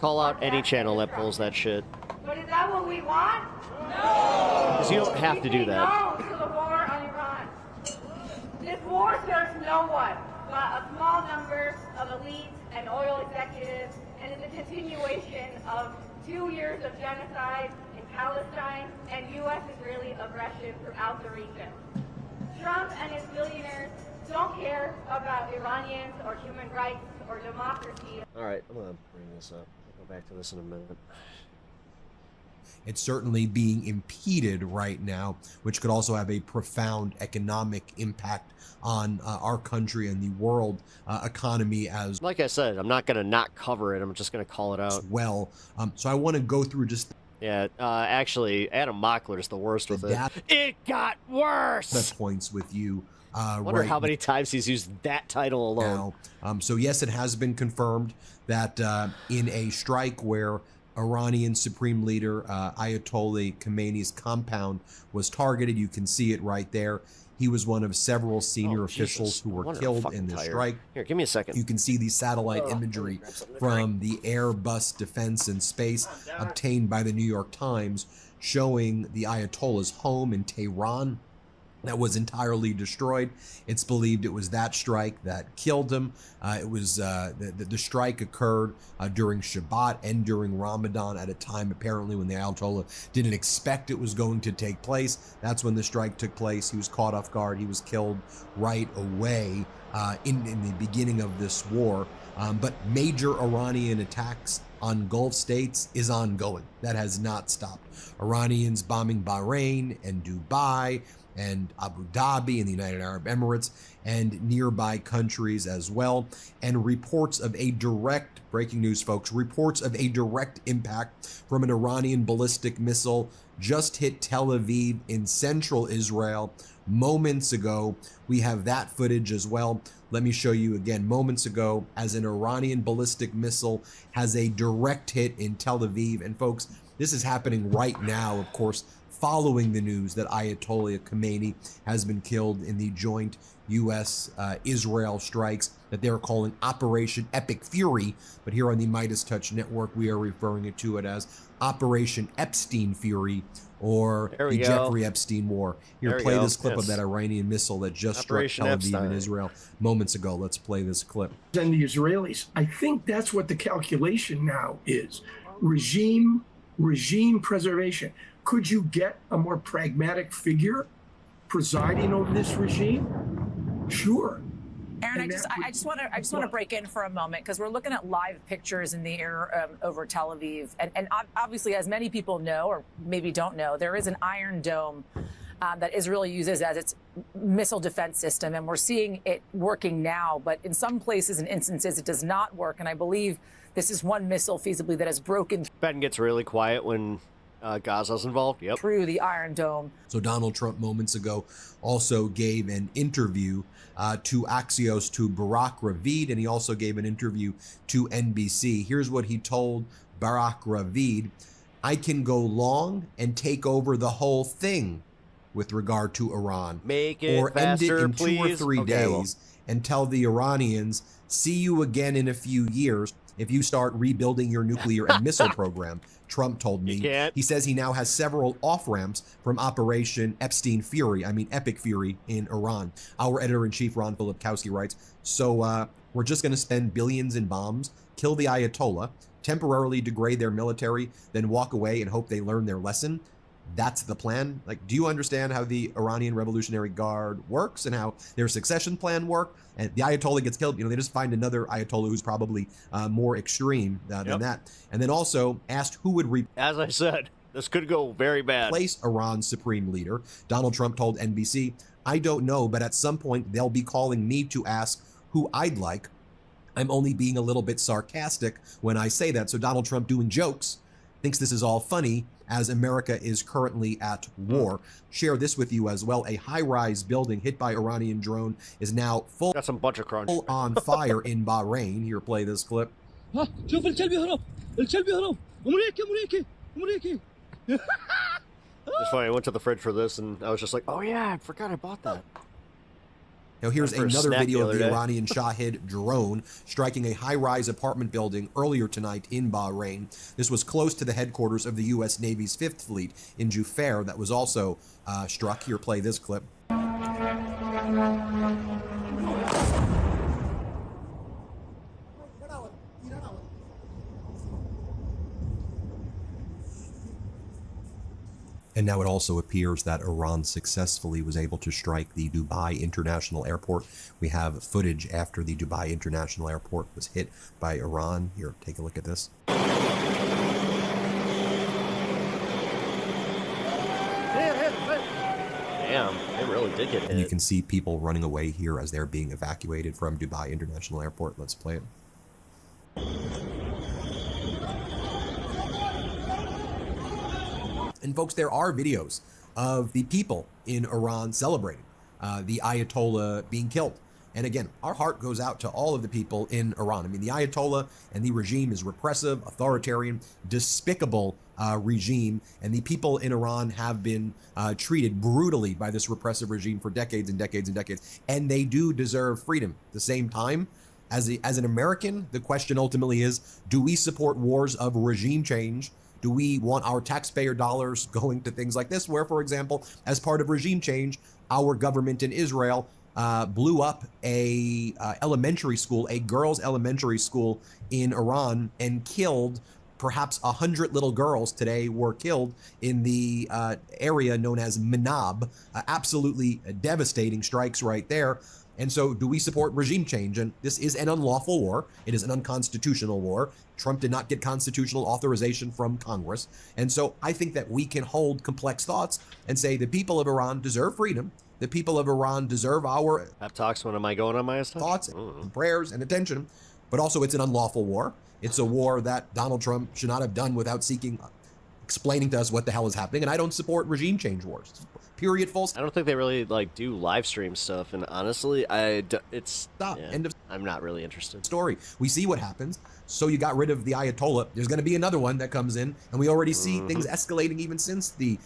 Call out any channel that pulls that shit. But is that what we want? Because you don't have to do that. No to the war on Iran. This war serves no one but a small number of elites and oil executives, and is a continuation of 2 years of genocide in Palestine and U.S.-Israeli aggression throughout the region. Trump and his billionaires don't care about Iranians or human rights or democracy. All right, I'm going to bring this up. I'll go back to this in a minute. It's certainly being impeded right now, which could also have a profound economic impact on our country and the world economy as Like I said, I'm not going to not cover it. I'm just going to call it out. well. So I want to go through just Yeah, actually, Adam Mockler's the worst with it. It got worse! the points with you. I wonder right how many times he's used that title alone. now. So yes, it has been confirmed that in a strike where Iranian Supreme Leader Ayatollah Khamenei's compound was targeted, you can see it right there. He was one of several senior officials who were killed in this strike. Here, give me a second. You can see the satellite imagery from the Airbus Defense and Space obtained by the New York Times showing the Ayatollah's home in Tehran that was entirely destroyed. It's believed it was that strike that killed him. It was the strike occurred during Shabbat and during Ramadan at a time apparently when the Ayatollah didn't expect it was going to take place. That's when the strike took place. He was caught off guard. He was killed right away in the beginning of this war. But major Iranian attacks on Gulf states is ongoing. That has not stopped. Iranians bombing Bahrain and Dubai and Abu Dhabi and the United Arab Emirates and nearby countries as well. And reports of a direct, breaking news folks, reports of a direct impact from an Iranian ballistic missile just hit Tel Aviv in central Israel moments ago. We have that footage as well. Let me show you again moments ago as an Iranian ballistic missile has a direct hit in Tel Aviv. And folks, this is happening right now, of course, following the news that Ayatollah Khamenei has been killed in the joint U.S.-Israel strikes that they're calling Operation Epic Fury. But here on the Midas Touch Network, we are referring to it as Operation Epstein Fury or the Jeffrey Epstein War. Here, play this clip of that Iranian missile that just struck Tel Aviv in Israel moments ago. Let's play this clip. And the Israelis, I think that's what the calculation now is. Regime preservation. Could you get a more pragmatic figure presiding over this regime? Sure. Aaron, I just want to break in for a moment because we're looking at live pictures in the air over Tel Aviv, and obviously, as many people know or maybe don't know, there is an Iron Dome that Israel uses as its missile defense system, and we're seeing it working now. But in some places and instances, it does not work, and I believe this is one missile feasibly that has broken. Ben gets really quiet when Gaza's involved. Yep. Through the Iron Dome. So Donald Trump moments ago also gave an interview to Axios to Barak Ravid, and he also gave an interview to NBC. Here's what he told Barak Ravid: I can go long and take over the whole thing with regard to Iran. Make it or faster, end it in please. 2 or 3 days and tell the Iranians, see you again in a few years if you start rebuilding your nuclear and missile program. Trump told me. He says he now has several off-ramps from Operation Epstein Fury, Epic Fury in Iran. Our editor-in-chief, Ron Filipkowski, writes, so we're just going to spend billions in bombs, kill the Ayatollah, temporarily degrade their military, then walk away and hope they learn their lesson. That's the plan. Like, do you understand how the Iranian Revolutionary Guard works and how their succession plan works? And the Ayatollah gets killed, they just find another Ayatollah who's probably more extreme than that. And then also asked who would as I said, this could go very bad. Replace Iran's supreme leader. Donald Trump told NBC, I don't know, but at some point they'll be calling me to ask who I'd like. I'm only being a little bit sarcastic when I say that. So Donald Trump, doing jokes, thinks this is all funny as America is currently at war. Share this with you as well. A high-rise building hit by Iranian drone is now full on fire in Bahrain. Here, play this clip. It's funny, I went to the fridge for this and I was just like, oh yeah, I forgot I bought that. Now here's For a another snack video the of other the day. Iranian Shahid drone striking a high-rise apartment building earlier tonight in Bahrain. This was close to the headquarters of the U.S. Navy's Fifth Fleet in Jufair that was also struck. Here, play this clip. And now it also appears that Iran successfully was able to strike the Dubai International Airport. We have footage after the Dubai International Airport was hit by Iran. Here, take a look at this. Damn, they really did get hit. And you can see people running away here as they're being evacuated from Dubai International Airport. Let's play it. And folks, there are videos of the people in Iran celebrating the Ayatollah being killed. And again, our heart goes out to all of the people in Iran. I mean, the Ayatollah and the regime is repressive, authoritarian, despicable regime. And the people in Iran have been treated brutally by this repressive regime for decades and decades and decades. And they do deserve freedom. At the same time, as an American, the question ultimately is, do we support wars of regime change? Do we want our taxpayer dollars going to things like this, where, for example, as part of regime change, our government in Israel blew up a elementary school, a girls' elementary school in Iran, and killed perhaps 100 little girls today were killed in the area known as Menab. Absolutely devastating strikes right there. And so do we support regime change? And this is an unlawful war. It is an unconstitutional war. Trump did not get constitutional authorization from Congress. And so I think that we can hold complex thoughts and say the people of Iran deserve freedom. The people of Iran deserve our pep talks when am I going on my thoughts and prayers and attention. But also it's an unlawful war. It's a war that Donald Trump should not have done without explaining to us what the hell is happening. And I don't support regime change wars. Period. Full stop. I don't think they really do live stream stuff, and honestly, it's stop. Yeah, End of I'm not really interested. Story. We see what happens. So you got rid of the Ayatollah. There's going to be another one that comes in, and we already see things escalating even since the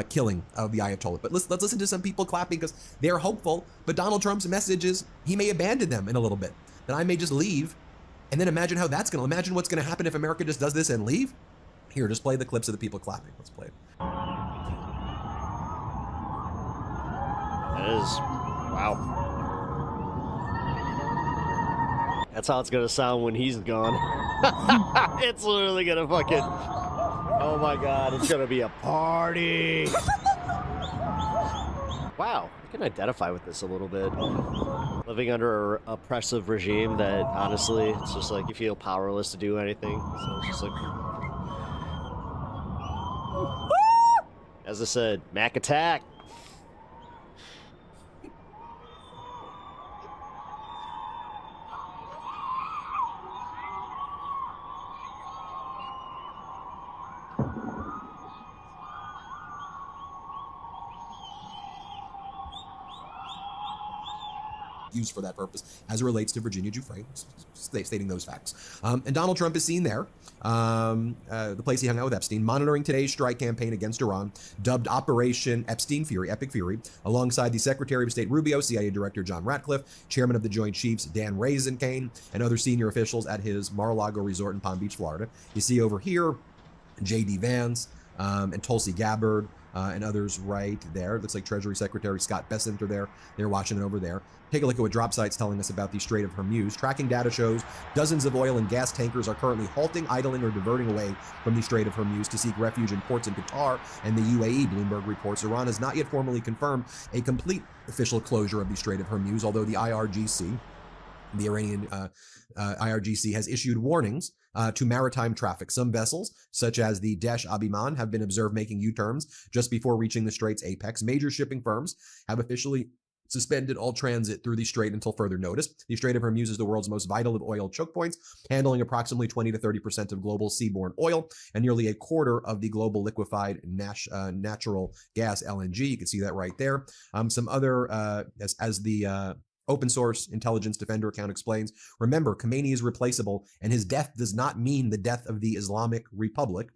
killing of the Ayatollah. But let's listen to some people clapping because they're hopeful. But Donald Trump's message is he may abandon them in a little bit. That I may just leave, and then imagine how that's going to. Imagine what's going to happen if America just does this and leave. Here, just play the clips of the people clapping. Let's play it. That is, wow. That's how it's gonna sound when he's gone. It's literally gonna fucking, oh my god, it's gonna be a party. Wow, I can identify with this a little bit. Living under an oppressive regime that honestly, it's just like you feel powerless to do anything. So it's just like, as I said, Mac attack. Used for that purpose as it relates to Virginia Giuffre, stating those facts. And Donald Trump is seen there, the place he hung out with Epstein, monitoring today's strike campaign against Iran, dubbed Operation Epstein Fury, Epic Fury, alongside the Secretary of State Rubio, CIA Director John Ratcliffe, Chairman of the Joint Chiefs Dan Rosenstein, and other senior officials at his Mar-a-Lago resort in Palm Beach, Florida. You see over here, J.D. Vance and Tulsi Gabbard, and others right there. It looks like Treasury Secretary Scott Bessent are there. They're watching it over there. Take a look at what DropSite's telling us about the Strait of Hormuz. Tracking data shows dozens of oil and gas tankers are currently halting, idling, or diverting away from the Strait of Hormuz to seek refuge in ports in Qatar and the UAE, Bloomberg reports. Iran has not yet formally confirmed a complete official closure of the Strait of Hormuz, although the IRGC, the Iranian IRGC, has issued warnings to maritime traffic. Some vessels, such as the Desh Abiman, have been observed making U-turns just before reaching the strait's apex. Major shipping firms have officially suspended all transit through the strait until further notice. The Strait of Hormuz is the world's most vital of oil choke points, handling approximately 20 to 30% of global seaborne oil and nearly a quarter of the global liquefied natural gas, LNG. You can see that right there. Some other, as the open source intelligence defender account explains, remember, Khomeini is replaceable, and his death does not mean the death of the Islamic Republic.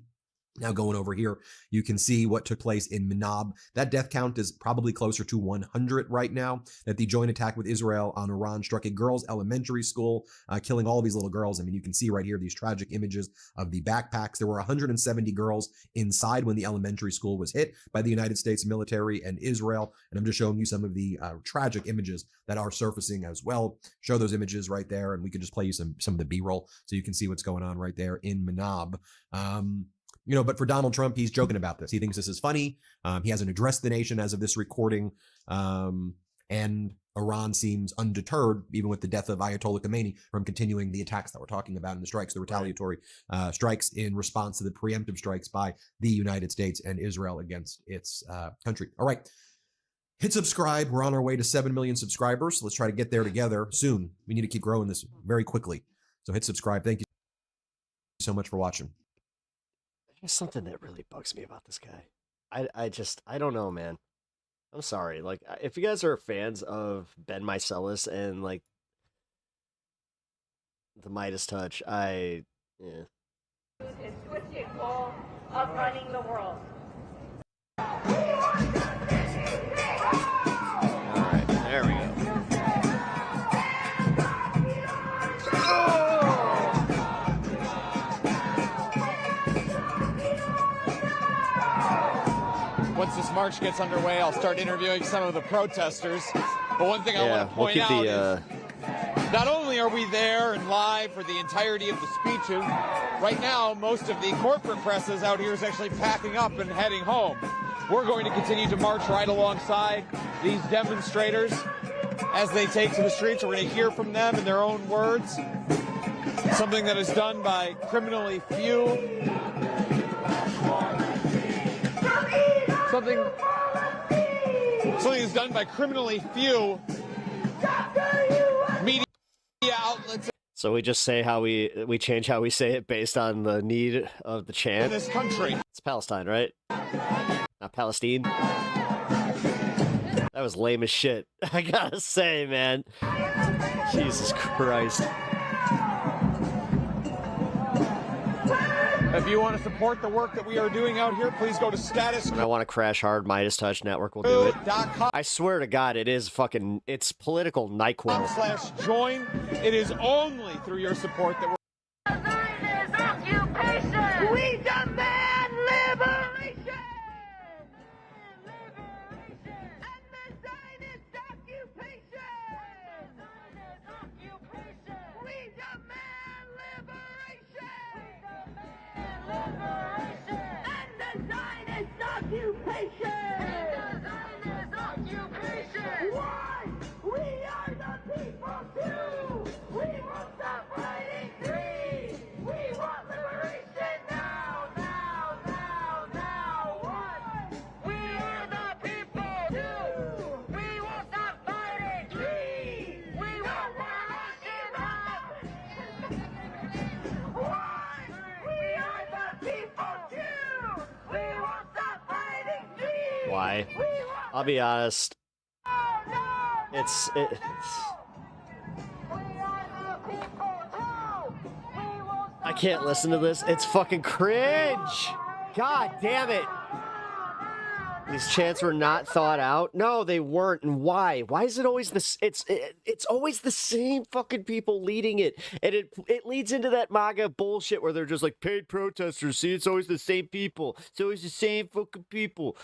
Now going over here, you can see what took place in Manab. That death count is probably closer to 100 right now, that the joint attack with Israel on Iran struck a girls' elementary school, killing all of these little girls. I mean, you can see right here these tragic images of the backpacks. There were 170 girls inside when the elementary school was hit by the United States military and Israel. And I'm just showing you some of the tragic images that are surfacing as well. Show those images right there, and we can just play you some of the B-roll so you can see what's going on right there in Manab. You know, but for Donald Trump, he's joking about this. He thinks this is funny. He hasn't addressed the nation as of this recording. And Iran seems undeterred, even with the death of Ayatollah Khomeini, from continuing the attacks that we're talking about in the strikes, the retaliatory strikes in response to the preemptive strikes by the United States and Israel against its country. All right. Hit subscribe. We're on our way to 7 million subscribers. So let's try to get there together soon. We need to keep growing this very quickly. So hit subscribe. Thank you so much for watching. There's something that really bugs me about this guy. I don't know, man. I'm sorry. Like, if you guys are fans of Ben Meiselas and like the Midas touch, yeah. His twisted goal of running the world. All right, there we go. Once this march gets underway, I'll start interviewing some of the protesters. But one thing I want to point out is not only are we there and live for the entirety of the speeches, right now most of the corporate press is out here is actually packing up and heading home. We're going to continue to march right alongside these demonstrators as they take to the streets. We're going to hear from them in their own words. Something that is done by criminally few. Something is done by criminally few media outlets. So we just say how we change how we say it based on the need of the chant. In this country. It's Palestine, right? Not Palestine. That was lame as shit. I gotta say, man. Jesus Christ. If you want to support the work that we are doing out here, please go to status. When I want to crash hard, Midas Touch Network will do it. I swear to God, it is fucking, it's political NyQuil. /join. It is only through your support that we're. We demand liberation! And the Zionist occupation! We demand liberation! And the Zionist occupation! Why? We are the people too! We won't stop fighting! Three! We want liberation now! One! We are the people too! We won't stop fighting! Three! We want liberation now! One! We are the people too! We won't stop fighting! Three! Why? I'll be honest. It's I can't listen to this. It's fucking cringe. God damn it. These chants were not thought out. No, they weren't. And why? Why is it always this? It's always the same fucking people leading it, and it leads into that MAGA bullshit where they're just like paid protesters. See, it's always the same people. It's always the same fucking people.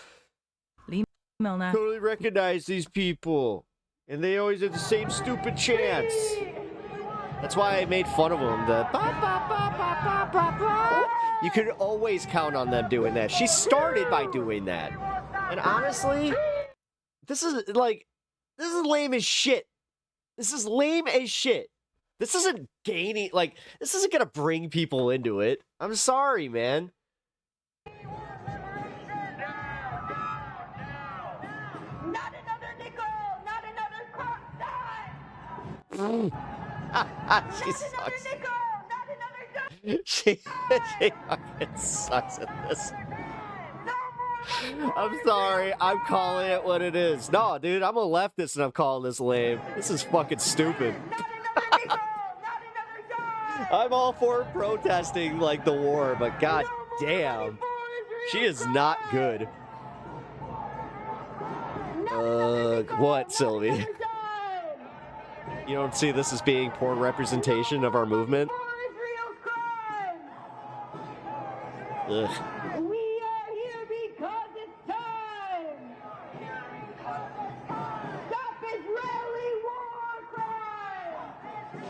Milner. Totally recognize these people, and they always have the same stupid chants. That's why I made fun of them. The ba, ba, ba, ba, ba, ba, ba. You could always count on them doing that. She started by doing that. And honestly, this is lame as shit. This is lame as shit. This isn't gaining, like, this isn't gonna bring people into it. I'm sorry, man. She sucks. She fucking sucks at this. I'm sorry. I'm calling it what it is. No, dude, I'm a leftist and I'm calling this lame. This is fucking stupid. I'm all for protesting like the war, but god damn. She is not good. What, Sylvie? You don't see this as being poor representation of our movement? Ugh. We are here because it's time. Stop Israeli war crimes.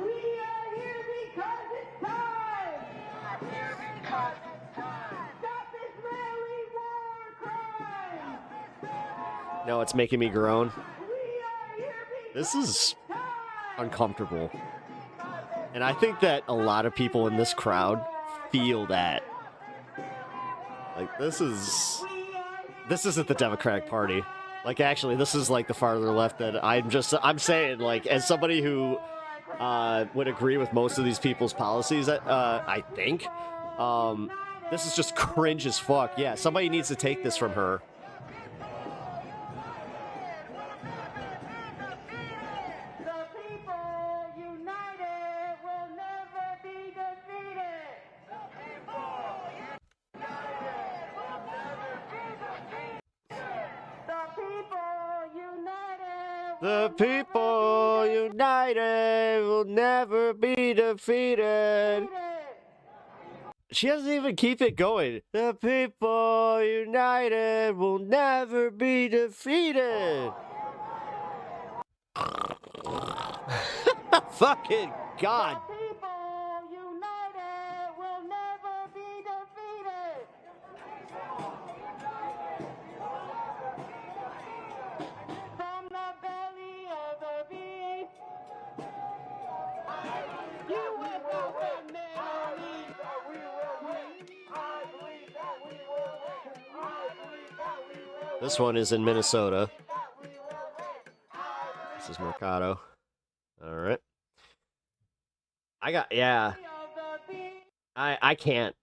We are here because it's time. Stop Israeli war crimes. Now it's making me groan. This is uncomfortable. And I think that a lot of people in this crowd feel that. Like, this isn't the Democratic Party. Like, actually, this is like the farther left that I'm saying, like, as somebody who would agree with most of these people's policies, I think, this is just cringe as fuck. Yeah, somebody needs to take this from her. The people united will never be defeated. She doesn't even keep it going. The people united will never be defeated. Fucking God. This one is in Minnesota. This is Mercado. All right. I can't.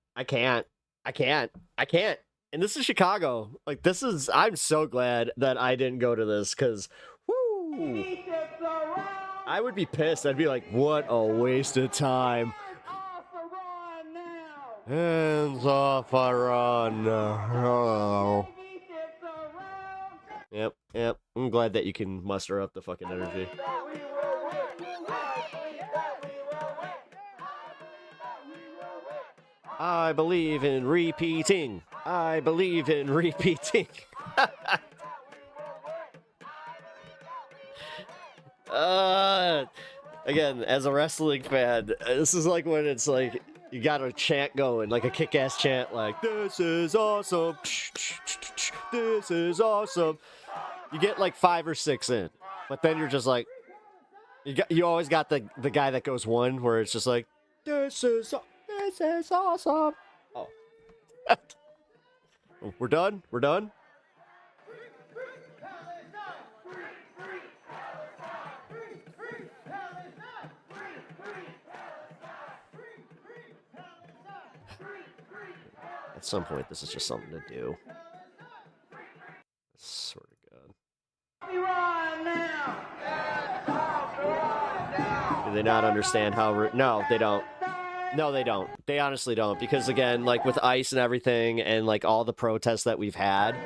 And this is Chicago. Like, I'm so glad that I didn't go to this, because, whoo, I would be pissed. I'd be like, what a waste of time. Hands off Iran. Oh. Yep. I'm glad that you can muster up the fucking energy. I believe in repeating. I believe in repeating. Again, as a wrestling fan, this is like when it's like you got a chant going, like a kick-ass chant, like, this is awesome. This is awesome. You get like 5 or 6 in, but then you're just like, you always got the guy that goes 1 where it's just like, this is awesome. Oh. We're done? We're done? At some point, this is just something to do. I swear to God. Do they not understand how... No, they don't. No, they don't. They honestly don't. Because, again, like, with ICE and everything, and, like, all the protests that we've had...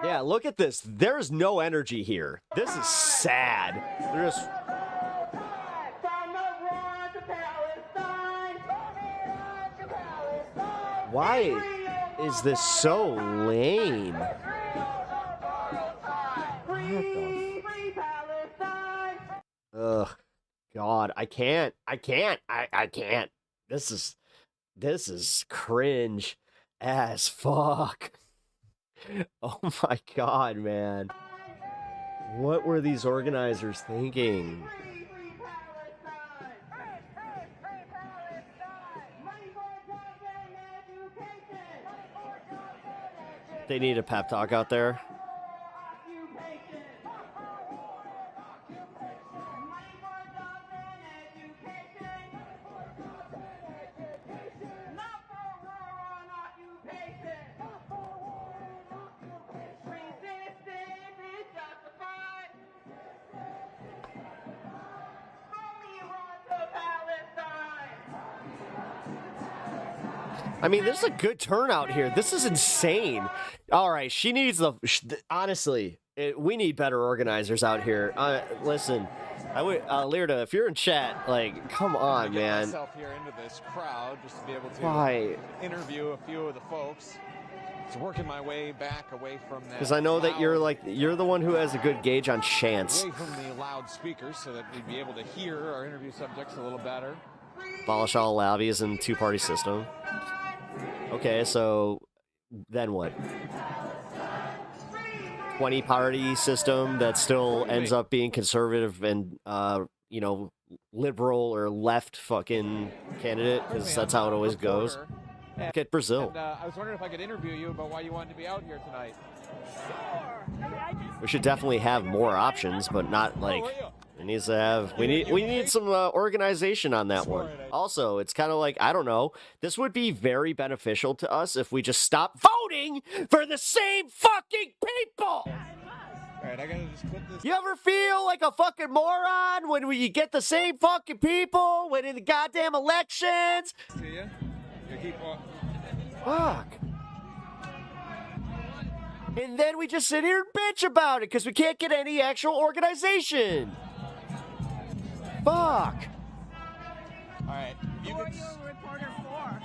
yeah, look at this. There's no energy here. This is sad. They're just... Why is this so lame? Ugh. God, I can't. This is cringe as fuck. Oh my God, man. What were these organizers thinking? They need a pep talk out there. I mean, there's a good turnout here. This is insane. All right, she needs honestly, we need better organizers out here. Listen, Lyrda, if you're in chat, like, come on, man. Myself here into this crowd just to be able to Why? interview a few of the folks. Just working my way back away from that. Because I know that you're the one who has a good gauge on chance. Away from the loudspeakers so that we'd be able to hear our interview subjects a little better. Abolish all lobbies and two-party system. Okay, so then what? 20-party system that still ends up being conservative and liberal or left fucking candidate, because that's how it always goes. Look at Brazil. And, I was wondering if I could interview you about why you wanted to be out here tonight. We should definitely have more options, but not like it needs to have. We need some organization on that one. Also, it's kind of like, I don't know. This would be very beneficial to us if we just stop voting for the same fucking people. Alright, I gotta just clip this. You ever feel like a fucking moron when you get the same fucking people when in the goddamn elections? See ya. You keep on. Fuck. And then we just sit here and bitch about it because we can't get any actual organization. Fuck. Alright, you could. Who are you a reporter for?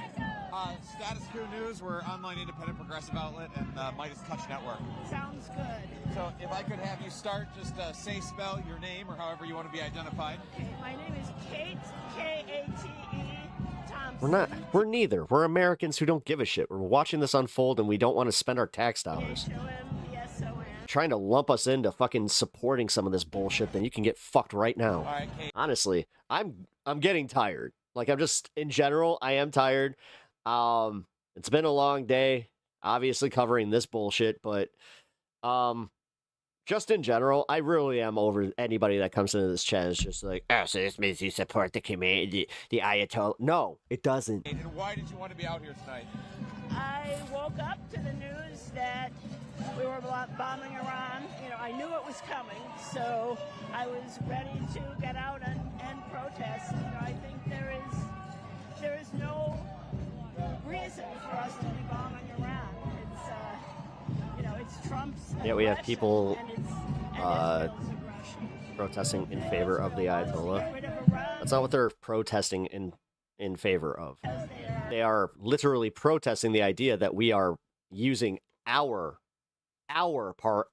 Status Quo News, we're online independent progressive outlet and Midas Touch Network. Sounds good. So if I could have you start, just spell your name or however you want to be identified. Okay, my name is Kate, K-A-T-E. We're neither. We're Americans who don't give a shit. We're watching this unfold and we don't want to spend our tax dollars. Trying to lump us into fucking supporting some of this bullshit, then you can get fucked right now. Right, honestly, I'm getting tired. Like, I'm just, in general, I am tired. It's been a long day, obviously covering this bullshit, but just in general, I really am over anybody that comes into this chat and is just like, oh, so this means you support the community, the Ayatollah. No, it doesn't. And why did you want to be out here tonight? I woke up to the news that we were bombing Iran. You know, I knew it was coming, so I was ready to get out and protest. You know, I think there is no reason for us to be bombing Iran. It's Trump's Yeah, we have people and protesting in favor of the Ayatollah. That's not what they're protesting in favor of. They are literally protesting the idea that we are using our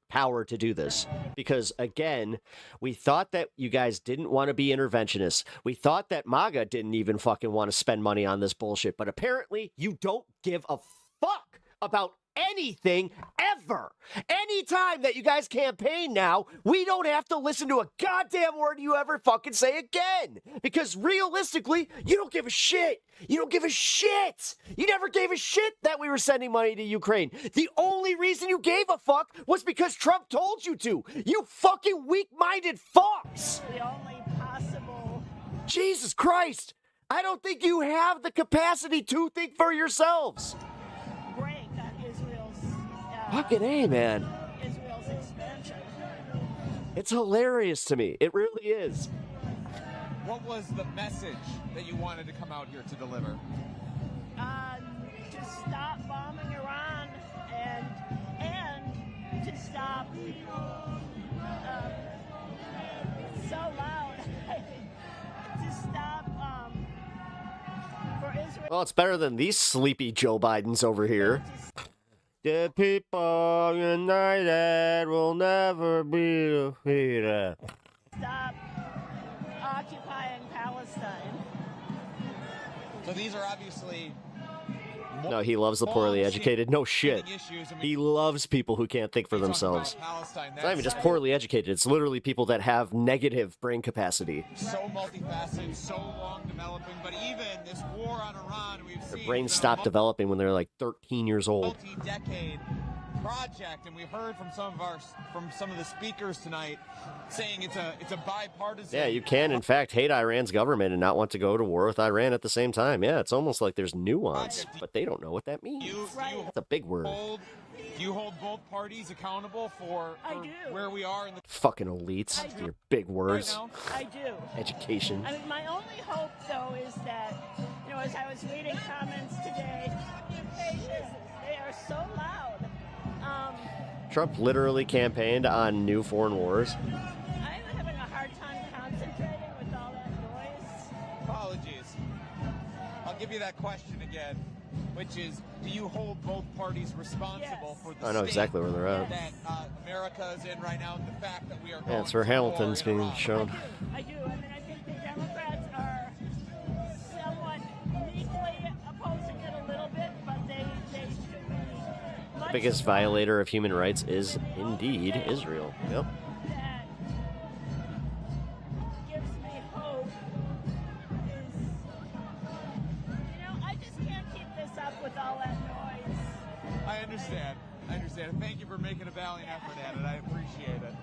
power to do this. Because, again, we thought that you guys didn't want to be interventionists. We thought that MAGA didn't even fucking want to spend money on this bullshit. But apparently, you don't give a fuck about anything ever. Anytime that you guys campaign now, we don't have to listen to a goddamn word you ever fucking say again. Because realistically, you don't give a shit. You don't give a shit. You never gave a shit that we were sending money to Ukraine. The only reason you gave a fuck was because Trump told you to. You fucking weak-minded fucks. The only possible... Jesus Christ. I don't think you have the capacity to think for yourselves. Fucking A, man. Israel's expansion. It's hilarious to me. It really is. What was the message that you wanted to come out here to deliver? To stop bombing Iran and to stop so loud. To stop for Israel. Well, it's better than these sleepy Joe Bidens over here. The people united will never be defeated. Stop occupying Palestine. So these are obviously... No, he loves the poorly educated. No shit. He loves people who can't think for themselves. It's not even just poorly educated. It's literally people that have negative brain capacity. So multifaceted, so long developing, but even this war on Iran, we've seen... Their brains stopped developing when they're like 13 years old. Multi-decade project, and we heard from some of the speakers tonight saying it's a bipartisan. Yeah, you can in fact hate Iran's government and not want to go to war with Iran at the same time. Yeah, it's almost like there's nuance, but they don't know what that means. That's a big word. Do you hold both parties accountable for where we are in the fucking elites? Your big words. I do. Education. I mean, my only hope though is that as I was reading comments today, they are so loud. Trump literally campaigned on new foreign wars. I'm having a hard time concentrating with all that noise. Apologies. I'll give you that question again, which is, do you hold both parties responsible for the I know state exactly where they're at. that America is in right now, and the fact that we are Yeah, going it's where to war Hamilton's in being Iran? shown. I do. I mean, I think the Democrats are somewhat meekly opposing it a little bit, but they should be much Biggest violator of human rights is indeed Israel. Yep. that gives me hope is, I just can't keep this up with all that noise. I understand. Thank you for making a valiant effort at it. I appreciate it.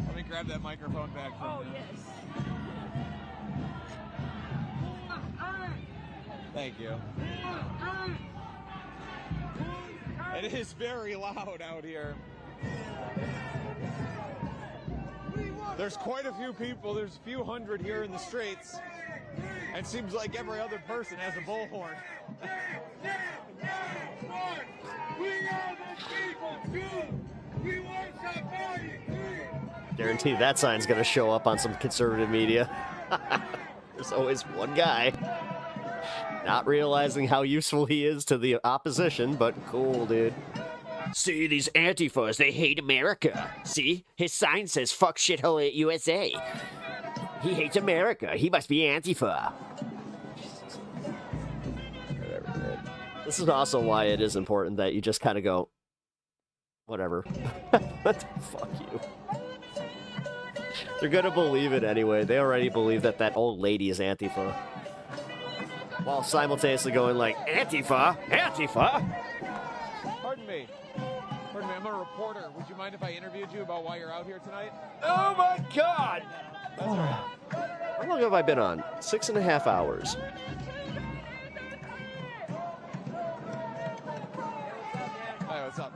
Let me grab that microphone back from you. Yes. Thank you. It is very loud out here. There's quite a few people. There's a few hundred here in the streets. It seems like every other person has a bullhorn. Guarantee that sign's gonna show up on some conservative media. There's always one guy not realizing how useful he is to the opposition, but cool, dude. See, these Antifas, they hate America. See, his sign says fuck shithole USA. He hates America. He must be Antifa. Whatever, man. This is also why it is important that you just kind of go, whatever. What the fuck you? They're gonna believe it anyway. They already believe that that old lady is Antifa. While simultaneously going like, Antifa? Antifa? Pardon me, I'm a reporter. Would you mind if I interviewed you about why you're out here tonight? Oh my God! That's all right. How long have I been on? 6.5 hours. Hi, what's up?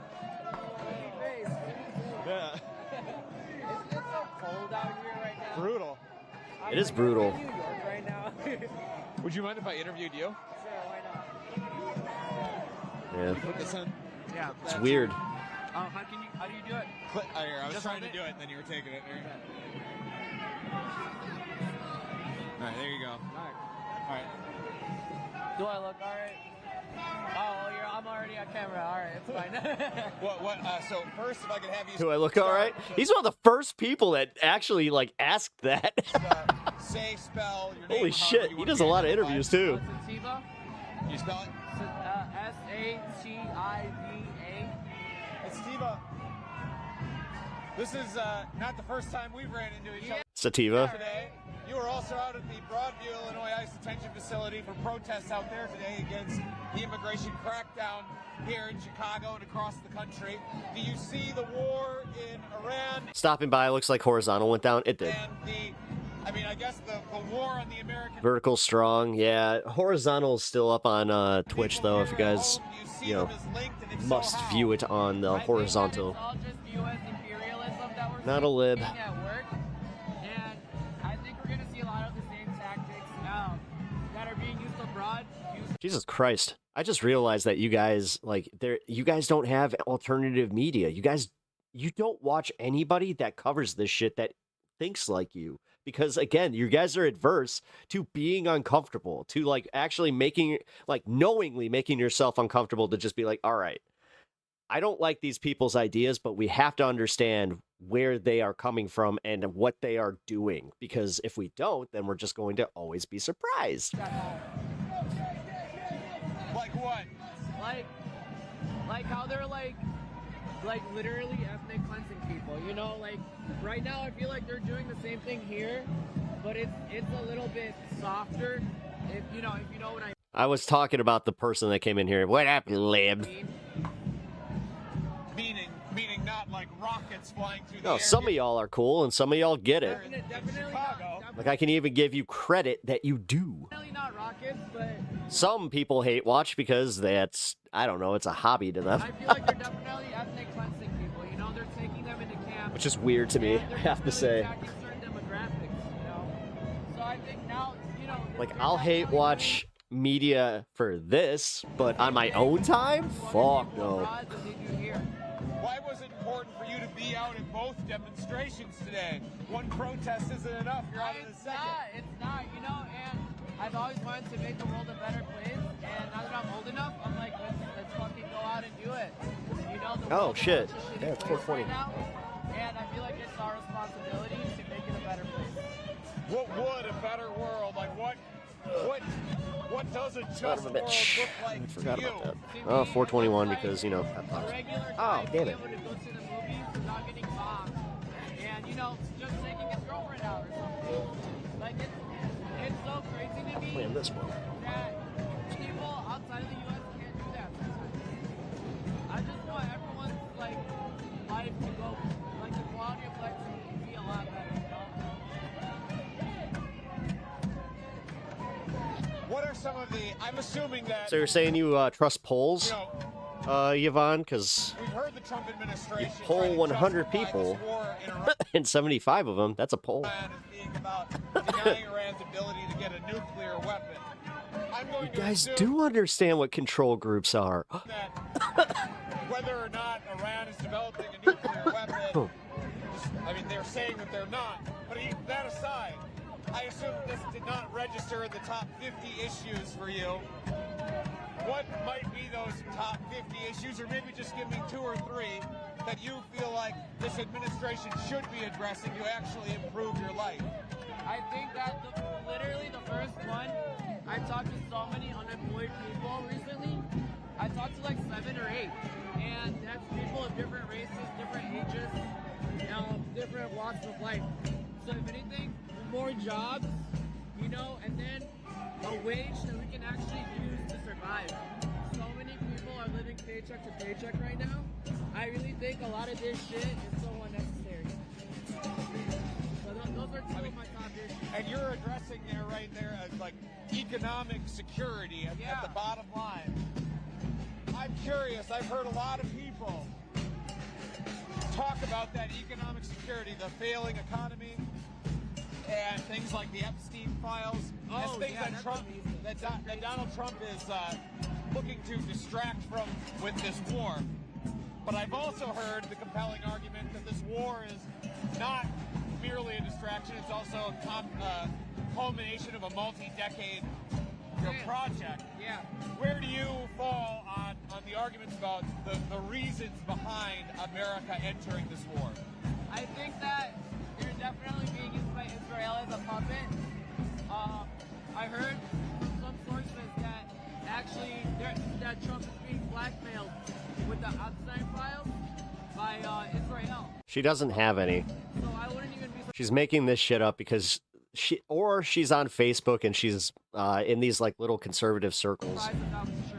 Yeah. It's so cold out here right now. Brutal. It is brutal. I'm in New York right now. Would you mind if I interviewed you? Sure, why not? Yeah. Put this in. Yeah. It's weird. How do you do it? Click. Oh, here, I was Just trying to hold do it, and then you were taking it. Here. All right, there you go. All right. Do I look all right? Oh, I'm already on camera. All right, it's fine. So first, if I could have you. Do I look all right? He's one of the first people that actually like asked that. Say, spell your name. Holy shit, he does a lot of interviews too. Sativa? Can you spell it? S-A-T-I-V-A. It's Sativa. This is not the first time we've ran into each other. Sativa. Today, you were also out at the Broadview, Illinois ICE detention facility for protests out there today against the immigration crackdown here in Chicago and across the country. Do you see the war in Iran? Stopping by, looks like horizontal went down. It did. And I guess the war on the American. Vertical strong, yeah. Horizontal is still up on Twitch though. If you guys, must view it on the horizontal. Not a lib. At work, and I think we're going to see a lot of the same tactics that are being used abroad. Jesus Christ! I just realized that you guys you guys don't have alternative media. You don't watch anybody that covers this shit that thinks like you. Because again, you guys are adverse to being uncomfortable, to like actually knowingly making yourself uncomfortable to just be like, all right, I don't like these people's ideas, but we have to understand where they are coming from and what they are doing. Because if we don't, then we're just going to always be surprised. Like what? Like how they're like literally ethnic cleansing people, like right now I feel like they're doing the same thing here, but it's a little bit softer, if you know what I was talking about the person that came in here. What happened, lib? Meaning not like rockets flying through the No, air. some of y'all are cool and some of y'all get it. Chicago. Like I can even give you credit that you do. Definitely not rockets, but Some people hate watch because that's, I don't know, it's a hobby to them. I feel like they're definitely ethnic cleansing people, they're taking them into camp. Which is weird to me, I have to say. Attacking certain demographics, So I think now, Like, I'll hate watch media for this, but on my own time? Fuck no. Why was it important for you to be out at both demonstrations today? One protest isn't enough. You're out of the second. It's not, you know, and I've always wanted to make the world a better place, and now that I'm old enough, I'm like, let's fucking go out and do it. You know, the Oh, world is shit. such a shitty Yeah, it's place 420. right now, and I feel like it's our responsibility to make it a better place. What would a better world, like what does a Son just of a world bitch. look like I forgot to you? about that. Oh, 421 because, you know, that pops. Oh, damn it. Able to go to the movies without getting bombed, and you know, just taking his girlfriend out or something. Like it's so crazy to me Playing this one. that people outside of the U.S. can't do that sometimes. I just want everyone's like life to go, like the quality of life to be a lot better. You know? What are some of the? I'm assuming that. So you're saying you trust polls, You know, Yvonne? Because we've heard the Trump administration poll 100 people, and 75 of them, that's a poll. Iran as being about denying Iran's ability to get a nuclear weapon. I'm going You to guys assume do understand what control groups are. that whether or not Iran is developing a nuclear weapon, I mean, they're saying that they're not. But that aside, I assume this did not register in the top 50 issues for you. What might be those top 50 issues, or maybe just give me 2 or 3 that you feel like this administration should be addressing to actually improve your life? I think that literally the first one, I talked to so many unemployed people recently. I talked to like 7 or 8, and that's people of different races, different ages, different walks of life. So if anything, more jobs, you know, and then a wage that we can actually use to survive. So many people are living paycheck to paycheck right now. I really think a lot of this shit is so unnecessary. So those are 2 of my top issues. And you're addressing there right there as like economic security at the bottom line. I'm curious, I've heard a lot of people talk about that economic security, the failing economy, and things like the Epstein files, as things that Donald Trump is looking to distract from with this war. But I've also heard the compelling argument that this war is not merely a distraction, it's also a culmination of a multi-decade project. Yeah. Where do you fall on the arguments about the reasons behind America entering this war? I think that they're definitely being used by Israel as a puppet. I heard from some sources that actually that Trump is being blackmailed with the Epstein files by Israel. She doesn't have any. So I wouldn't even be. She's making this shit up because she's on Facebook and she's in these like little conservative circles.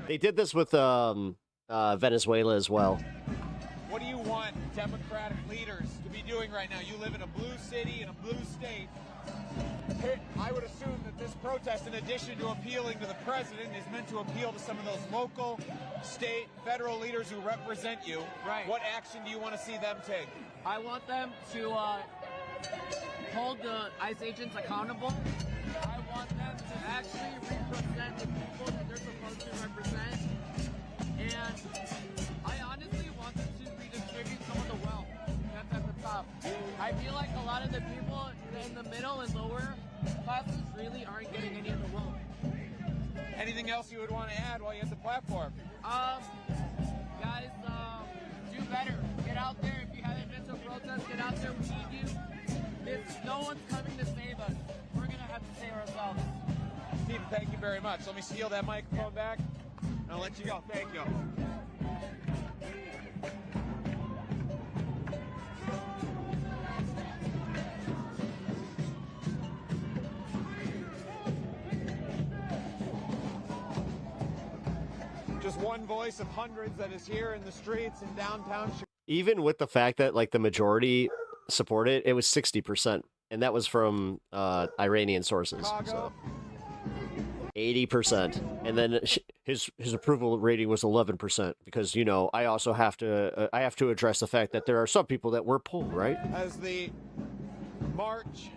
They did this with Venezuela as well. What do you want Democratic leaders to be doing right now? You live in a blue city, in a blue state. I would assume that this protest, in addition to appealing to the president, is meant to appeal to some of those local, state, federal leaders who represent you. Right. What action do you want to see them take? I want them to hold the ICE agents accountable. I want them to actually represent the people that they're supposed to represent. And I honestly want them to redistribute some of the wealth that's at the top. I feel like a lot of the people in the middle and lower classes really aren't getting any of the wealth. Anything else you would want to add while you have the platform? Guys, do better. Get out there. If you haven't been to a protest, get out there. We need you. No one's coming to save us. We're going to have to save ourselves. Stephen, thank you very much. Let me steal that microphone back, and I'll let you go. Thank you. Just one voice of hundreds that is here in the streets in downtown Chicago. Even with the fact that like the majority support it, it was 60%, and that was from Iranian sources. So 80%, and then his approval rating was 11% because you know I also have to address the fact that there are some people that were polled, right? As the march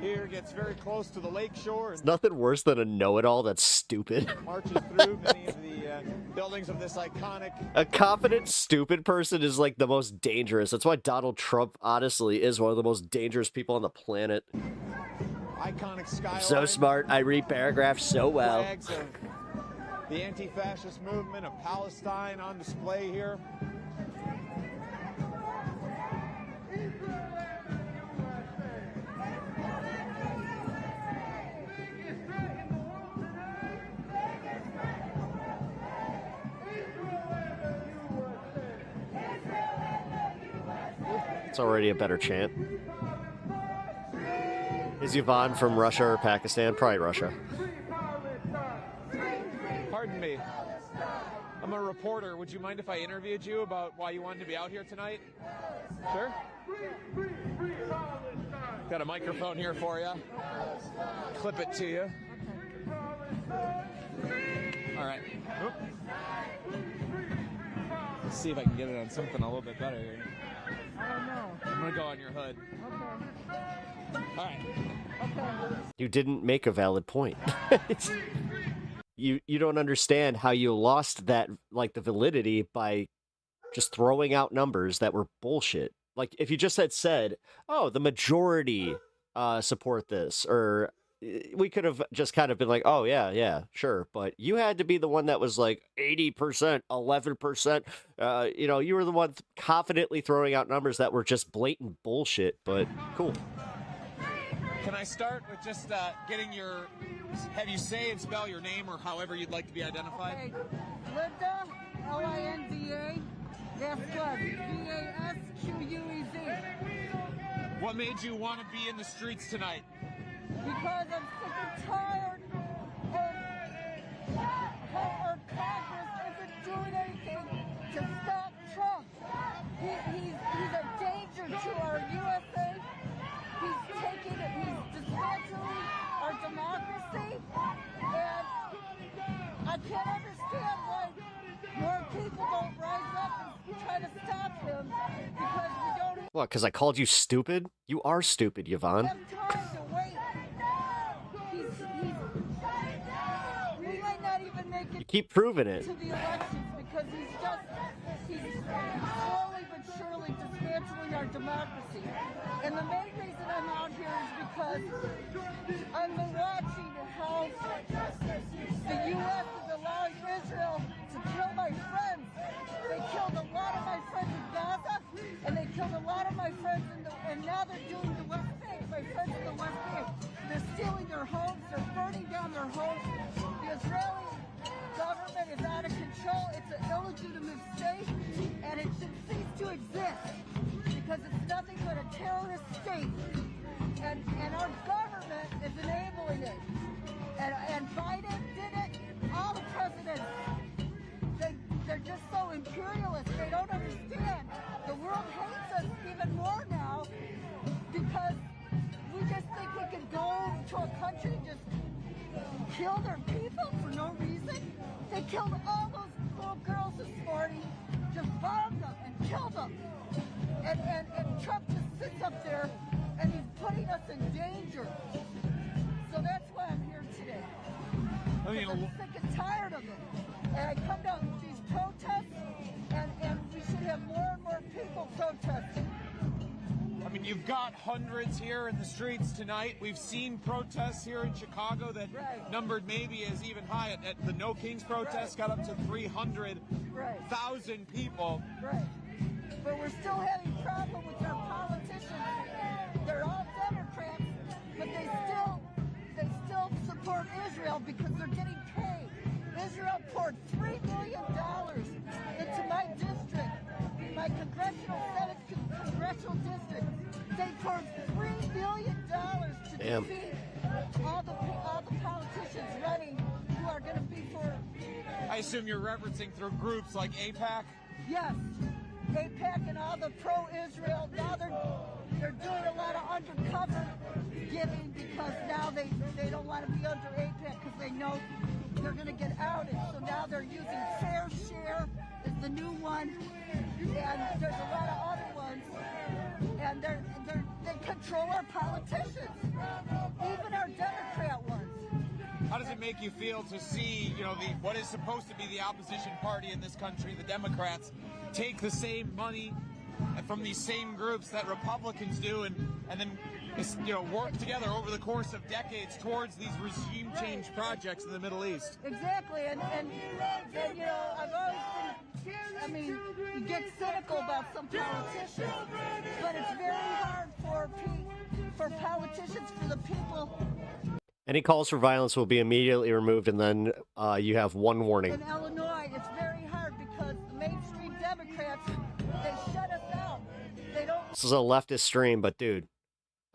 here gets very close to the lake shore and Nothing worse than a know-it-all that's stupid. marches through many of the buildings of this iconic. A confident, stupid person is like the most dangerous. That's why Donald Trump, honestly, is one of the most dangerous people on the planet. Iconic skyline. So smart. I read paragraphs so well. Flags of the anti-fascist movement of Palestine on display here. It's already a better chant. Is Yvonne from Russia or Pakistan? Probably Russia. Pardon me. I'm a reporter. Would you mind if I interviewed you about why you wanted to be out here tonight? Sure. Got a microphone here for you. Clip it to you. All right. Oop. Let's see if I can get it on something a little bit better here. I don't know. I'm gonna go on your hood. Okay. All right. Okay. You didn't make a valid point. You don't understand how you lost that, like, the validity by just throwing out numbers that were bullshit. Like, if you just had said, oh, the majority support this, or we could have just kind of been like, oh, yeah, sure. But you had to be the one that was like 80%, 11%. You were the one confidently throwing out numbers that were just blatant bullshit, but cool. Can I start with just have you say and spell your name or however you'd like to be identified? Okay. Linda, Linda, Vasquez, Vasquez. What made you want to be in the streets tonight? Because I'm sick and tired of how our Congress isn't doing anything to stop Trump. He's a danger to our USA. He's dismantling our democracy, and I can't understand why more people don't rise up and try to stop him, because we don't What, because I called you stupid? You are stupid, Yvonne. have time to wait. We might not even make it You keep proving it. to the elections because he's slowly but surely dismantling our democracy. And the main reason I'm out here is because I've been watching how the U.S. is allowing Israel to kill my friends. They killed a lot of my friends in Gaza, and they killed a lot of my friends and now they're doing the West Bank. My friends in the West Bank. They're stealing their homes. They're burning down their homes. The Israeli government is out of control. It's an illegitimate state, and it should cease to exist because it's nothing but a terrorist state. And our government is enabling it. And Biden did it. All the presidents. They're just so imperialist. They don't understand. The world hates us even more now because we just think we can go to a country and just kill their people for no reason. They killed all those little girls this morning, just bombed them and killed them. And Trump just sits up there and he's putting us in danger. So that's why I'm here today. I'm sick and tired of it. And I come down to these protests, and we should have more and more people protesting. I mean, you've got hundreds here in the streets tonight. We've seen protests here in Chicago that numbered maybe as even high. At the No Kings protest, got up to 300,000 people. Right. But we're still having problems with our politicians. They're all Democrats, but they still support Israel because they're getting paid. Israel poured $3 million into my district, my congressional district. They poured $3 million to defeat all the politicians running who are going to be for. I assume you're referencing through groups like AIPAC? Yes, AIPAC and all the pro-Israel. Now they're doing a lot of undercover giving because now they don't want to be under AIPAC because they know they're going to get outed. So now they're using Fair Share is the new one, and there's a lot of other ones, and they control our politicians. it make you feel to see, you know, what is supposed to be the opposition party in this country, the Democrats, take the same money from these same groups that Republicans do, and then, you know, work together over the course of decades towards these regime change projects in the Middle East? Exactly, and you know, I've always been, I mean, you get cynical about some politicians, but it's very hard for politicians, for the people. Any calls for violence will be immediately removed, and then you have one warning. In Illinois, it's very hard because the mainstream Democrats, they shut us out. They don't. This is a leftist stream, but dude,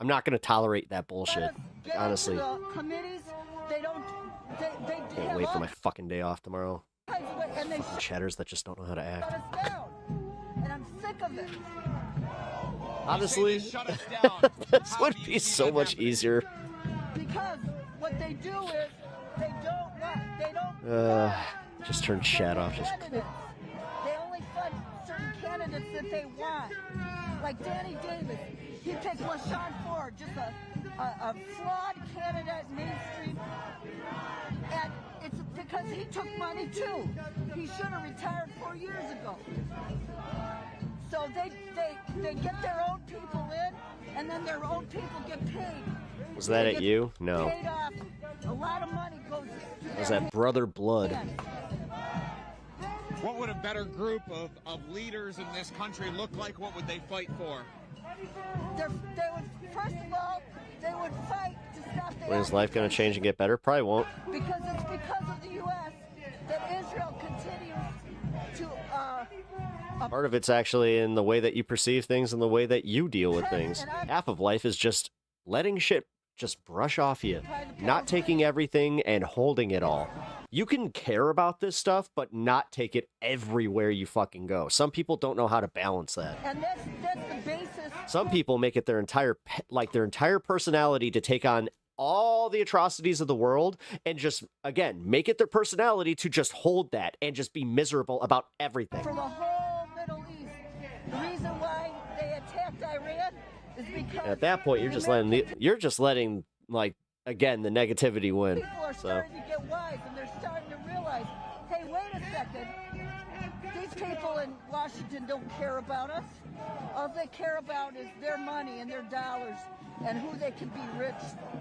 I'm not going to tolerate that bullshit. Get Honestly, into the committees, they don't. They can't wait for my fucking day off tomorrow. And they Fucking chatters that just don't know how to act. shut us down, and I'm sick of it. Honestly, this would be so much easier. Because what they do is they don't Just turn chat off. Just candidates. They only fund certain candidates that they want. Like Danny Davis, he picked LaShawn Ford, just a flawed candidate, mainstream, and it's because he took money too. He should have retired 4 years ago. So they get their own people in, and then their own people get paid. Was that They at get you? No. Paid off. A lot of money goes to Was their that Brother Blood? What would a better group of leaders in this country look like? What would they fight for? They would, first of all, they would fight to stop the When is life going to change and get better? Probably won't. because it's because of the U.S. that Israel continues to Part of it's actually in the way that you perceive things and the way that you deal with things. Half of life is just letting shit just brush off you, not taking everything and holding it all. You can care about this stuff, but not take it everywhere you fucking go. Some people don't know how to balance that. and that's the basis. Some people make it their entire personality to take on all the atrocities of the world and just, again, make it their personality to just hold that and just be miserable about everything. For the whole Middle East, the reason why they attacked Iran is because And at that point, you're just letting like, again, the negativity win. people are So starting to get wise, and they're starting to realize, hey, wait a second, these people in Washington don't care about us. All they care about is their money and their dollars and who they can be rich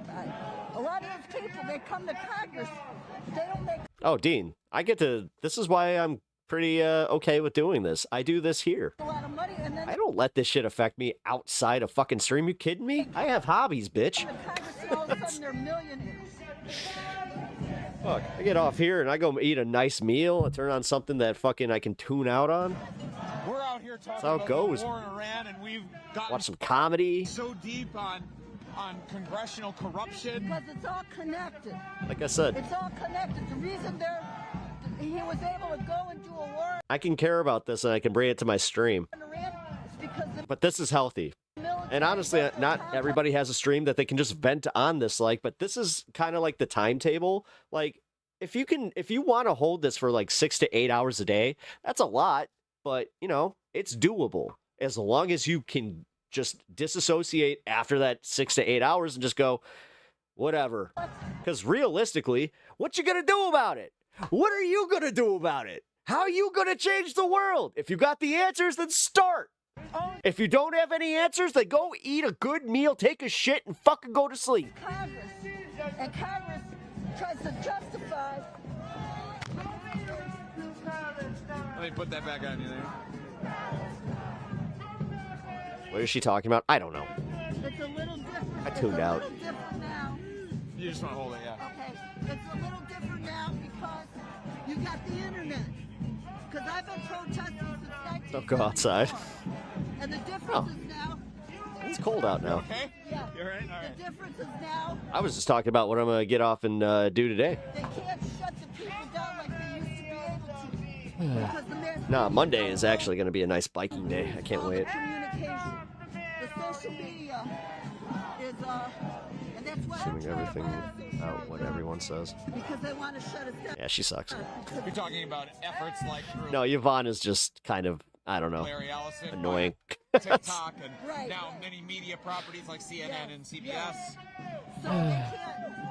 by. A lot of those people, they come to Congress, they don't make oh, Dean, this is why I'm pretty okay with doing this. I do this here. a lot of money, and then I don't let this shit affect me outside of fucking stream. You kidding me? I have hobbies, bitch. Congress, and all of a sudden they're millionaires. Fuck, I get off here and I go eat a nice meal. I turn on something that fucking I can tune out on. We're out here talking That's how it about goes. the war in Iran, and we've gotten Watch some comedy. so deep on congressional corruption. Because it's all connected. Like I said, It's all connected. The reason he was able to go and do a war I can care about this and I can bring it to my stream. in Iran is because the But this is healthy. And honestly, not everybody has a stream that they can just vent on this like, but this is kind of like the timetable. Like, if you want to hold this for like 6 to 8 hours a day, that's a lot, but you know, it's doable as long as you can just disassociate after that 6 to 8 hours and just go, whatever. Because realistically, what you gonna do about it? What are you gonna do about it? How are you gonna change the world? If you got the answers, then start. If you don't have any answers, then go eat a good meal, take a shit, and fucking go to sleep. Congress, and Congress tries to justify. Let me put that back on you there. What is she talking about? I don't know. It's a little different. I tuned it's a out. little different now. You just want to hold it, yeah. Okay, it's a little different now because you got the internet. Because I've been protesting since 19. Don't go outside. And the difference Oh. is now. It's cold out now. Okay? Yeah. You're right? All right. The difference is now I was just talking about what I'm gonna get off and do today. they can't shut the people down like they used to be able to. Because the mass Nah, Monday is actually gonna be a nice biking day. I can't all wait. the communication, the social media is and that's why I'm Assuming trying everything out what everyone says. because they want to shut us down. Yeah, she sucks. You're talking about efforts like through No, Yvonne is just kind of, I don't know, Larry Ellison, annoying. TikTok, and Right. now many media properties like CNN and CBS. So they can't.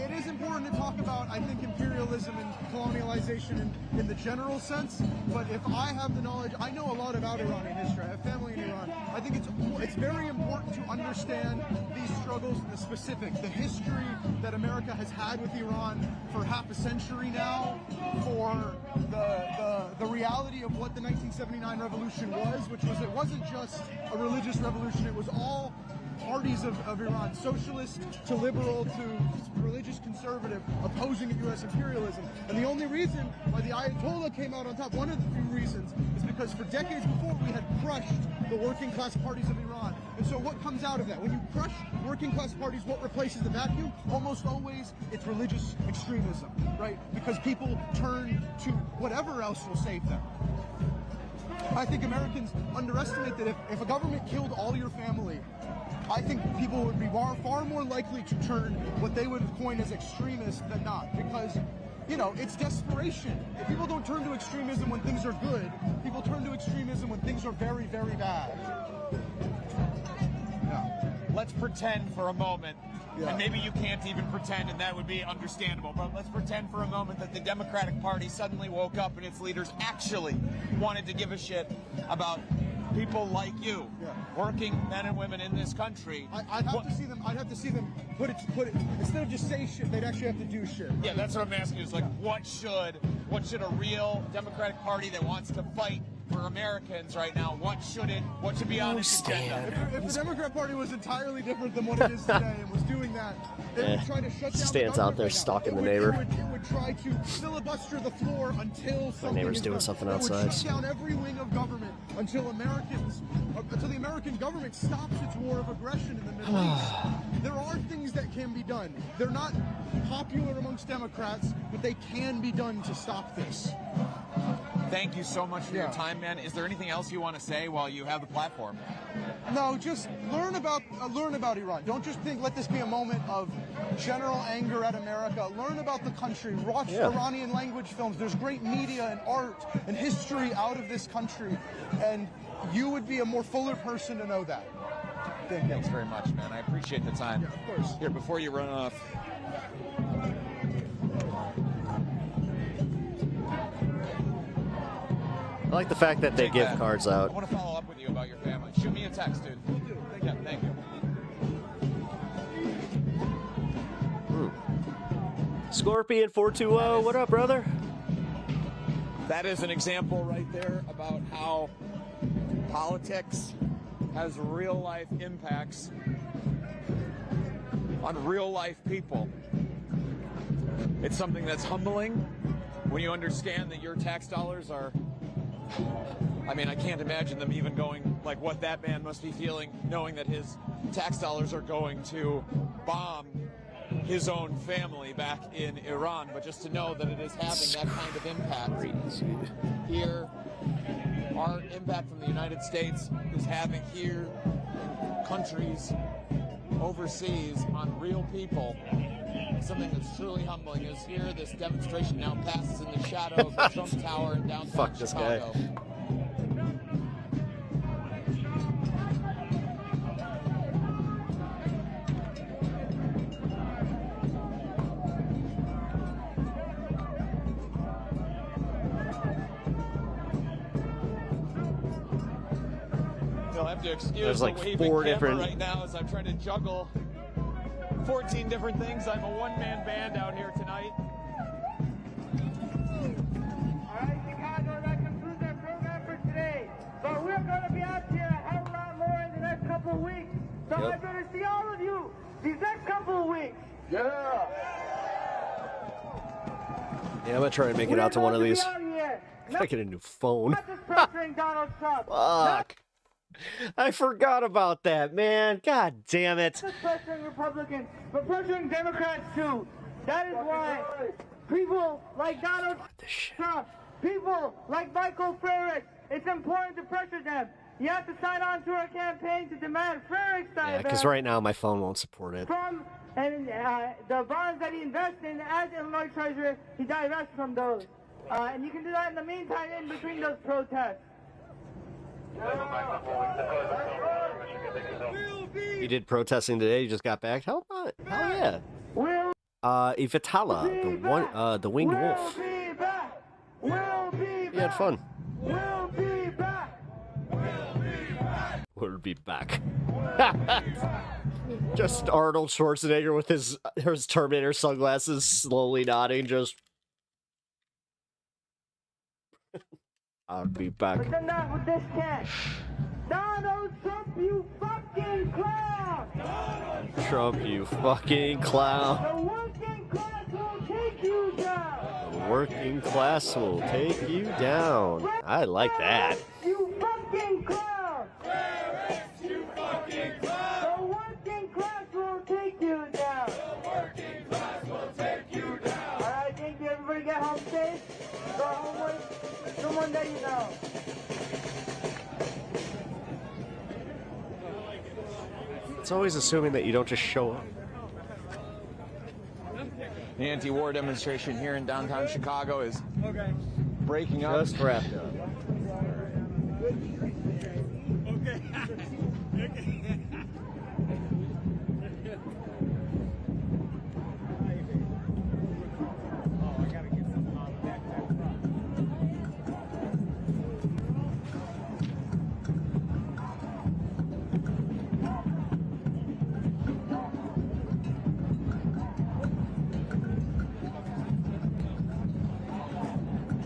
it is important to talk about, I think, imperialism and colonialization in the general sense, but if I have the knowledge, I know a lot about Iranian history, I have family in Iran, I think it's very important to understand these struggles in the specific, the history that America has had with Iran for half a century now, for the reality of what the 1979 revolution was, which was, it wasn't just a religious revolution, it was all parties of Iran, socialist to liberal to religious conservative, opposing U.S. imperialism. And the only reason why the Ayatollah came out on top, one of the few reasons, is because for decades before we had crushed the working class parties of Iran. And so what comes out of that? When you crush working class parties, what replaces the vacuum? Almost always it's religious extremism, right? Because people turn to whatever else will save them. I think Americans underestimate that if a government killed all your family, I think people would be far more likely to turn what they would coin as extremists than not, because, you know, it's desperation. If people don't turn to extremism when things are good, people turn to extremism when things are very, very bad. Yeah. Let's pretend for a moment, and maybe you can't even pretend, and that would be understandable, but let's pretend for a moment that the Democratic Party suddenly woke up and its leaders actually wanted to give a shit about people like you, working men and women in this country. I'd have to see them put it instead of just say shit, they'd actually have to do shit. Right? Yeah, that's what I'm asking, is like, what should a real Democratic Party that wants to fight for Americans right now, what should be on its agenda? If the Democrat Party was entirely different than what it is today and was doing that, it would try to shut down Stands out there stalking the neighbor. It would try to filibuster the floor until My neighbor's doing something outside. It would shut down every wing of government until the American government stops its war of aggression in the Middle East. There are things that can be done. They're not popular amongst Democrats, but they can be done to stop this. Thank you so much for your time, man. Is there anything else you want to say while you have the platform? No, just learn about Iran. Don't just let this be a moment of general anger at America. Learn about the country. Watch Iranian language films. There's great media and art and history out of this country, and you would be a more fuller person to know that. Thanks very much, man. I appreciate the time. Yeah, of course. Here, before you run off, I like the fact that they give cards I out. want to follow up with you about your family. Shoot me a text, dude. Yeah, thank you. Scorpion 420, what up, brother? That is an example right there about how politics has real life impacts on real life people. It's something that's humbling when you understand that your tax dollars are, I mean, I can't imagine them even going, like what that man must be feeling, knowing that his tax dollars are going to bomb his own family back in Iran, but just to know that it is having that kind of impact here, our impact from the United States is having here in countries overseas on real people. Something that's truly humbling is here. This demonstration now passes in the shadow of the Trump Tower in downtown Fuck this guy. Chicago. You'll have to excuse There's like the waving 4 camera different- right now as I'm trying to juggle 14 different things. I'm a one-man band out here tonight. Alright, Chicago, that concludes our program for today. But we're going to be out here a hell of a lot more in the next couple of weeks. So I better see all of you these next couple of weeks. Yeah, I'm gonna try and make it out to one of these. I get a new phone. Not just pressuring Donald Trump. Fuck. I forgot about that, man. God damn it. Not just pressuring Republicans, but pressuring Democrats too. That is why people like Donald Trump, people like Michael Frerichs, it's important to pressure them. You have to sign on to our campaign to demand Frerichs Yeah, because right now my phone won't support it. from and the bonds that he invests in as Illinois Treasurer, he divests from those. And you can do that in the meantime in between those protests. You did protesting today, you just got back? Hell yeah. We'll Ivatala, the winged wolf. He had fun. We'll be back. Just Arnold Schwarzenegger with his Terminator sunglasses, slowly nodding, just. I'll be back. But enough with this cat. Donald Trump, you fucking clown! Trump, you fucking clown. The working class will take you down! The working class will take you down. I like that. You fucking clown! You fucking clown! The working class will take you down! The working class will take you down! Alright, thank you. Everybody get home safe. Go home with someone that you know. It's always assuming that you don't just show up. The anti-war demonstration here in downtown Chicago is breaking up. Just wrapped up.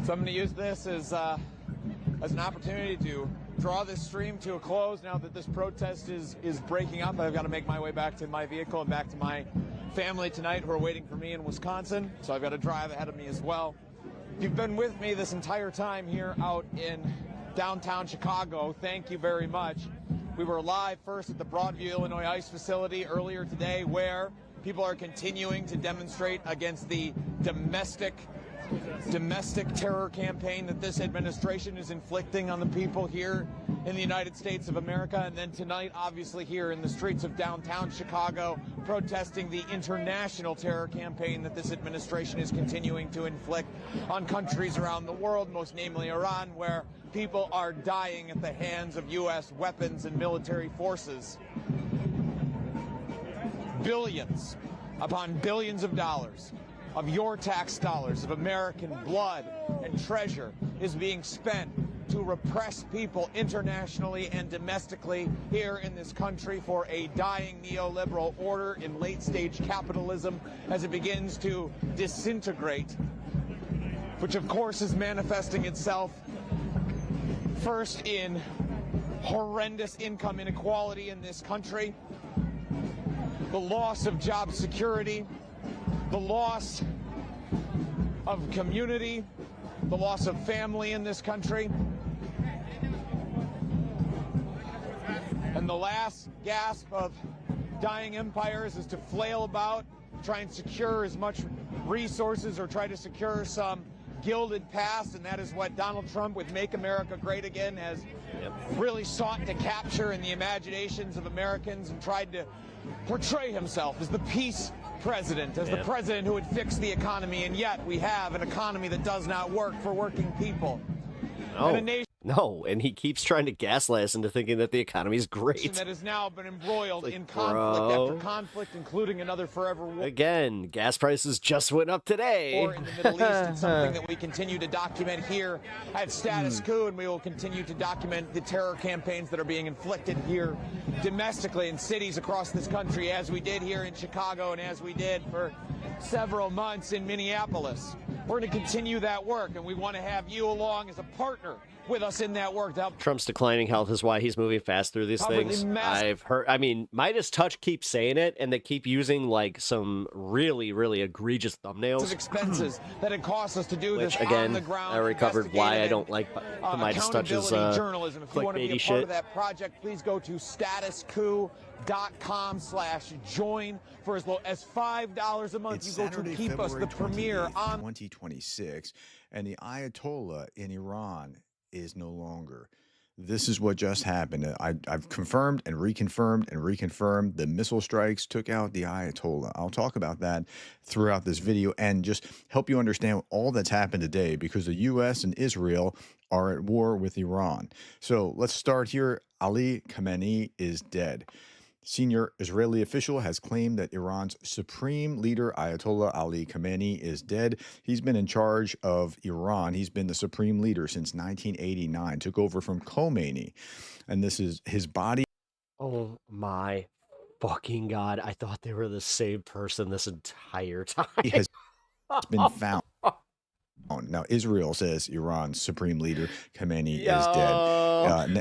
So I'm going to use this as an opportunity to draw this stream to a close now that this protest is breaking up. I've got to make my way back to my vehicle and back to my family tonight who are waiting for me in Wisconsin. So I've got to drive ahead of me as well. If you've been with me this entire time here out in downtown Chicago, thank you very much. We were live first at the Broadview, Illinois ICE facility earlier today where people are continuing to demonstrate against the domestic terror campaign that this administration is inflicting on the people here in the United States of America. And then tonight, obviously, here in the streets of downtown Chicago, protesting the international terror campaign that this administration is continuing to inflict on countries around the world, most namely Iran, where people are dying at the hands of U.S. weapons and military forces. Billions upon billions of dollars of your tax dollars, of American blood and treasure, is being spent to repress people internationally and domestically here in this country for a dying neoliberal order in late-stage capitalism as it begins to disintegrate, which of course is manifesting itself first in horrendous income inequality in this country, the loss of job security, the loss of community, the loss of family in this country. And the last gasp of dying empires is to flail about, try and secure as much resources or try to secure some gilded past, and that is what Donald Trump with Make America Great Again has really sought to capture in the imaginations of Americans and tried to portray himself as the peace president, as the president who would fix the economy, and yet we have an economy that does not work for working people. And he keeps trying to gaslight us into thinking that the economy is great. That has now been embroiled in conflict after conflict, including another forever war. Again, gas prices just went up today. Or in the Middle East, it's something that we continue to document here at Status Coup, and we will continue to document the terror campaigns that are being inflicted here domestically in cities across this country, as we did here in Chicago and as we did for several months in Minneapolis. We're going to continue that work, and we want to have you along as a partner with us in that work to help. Trump's declining health is why he's moving fast through these things. I've heard, I mean, Midas Touch keeps saying it, and they keep using like some really, really egregious thumbnails. Expenses that it costs us to do Which, this again, on the ground. I already covered why I don't like the Midas Touch's journalism. If you want to be a clickbaity part shit. of that project, please go to statuscoup.com/join for as low as $5 a month. It's you go Saturday, to keep us the February premiere 28th, on 2026, and the Ayatollah in Iran is no longer. This is what just happened. I've confirmed and reconfirmed the missile strikes took out the Ayatollah. I'll talk about that throughout this video and just help you understand all that's happened today, because the U.S. and Israel are at war with Iran. So let's start here. Ali Khamenei is dead. Senior Israeli official has claimed that Iran's supreme leader, Ayatollah Ali Khamenei, is dead. He's been in charge of Iran. He's been the supreme leader since 1989, took over from Khomeini. And this is his body. Oh my fucking God. I thought they were the same person this entire time. He has been found. Now, Israel says Iran's supreme leader, Khamenei, is dead.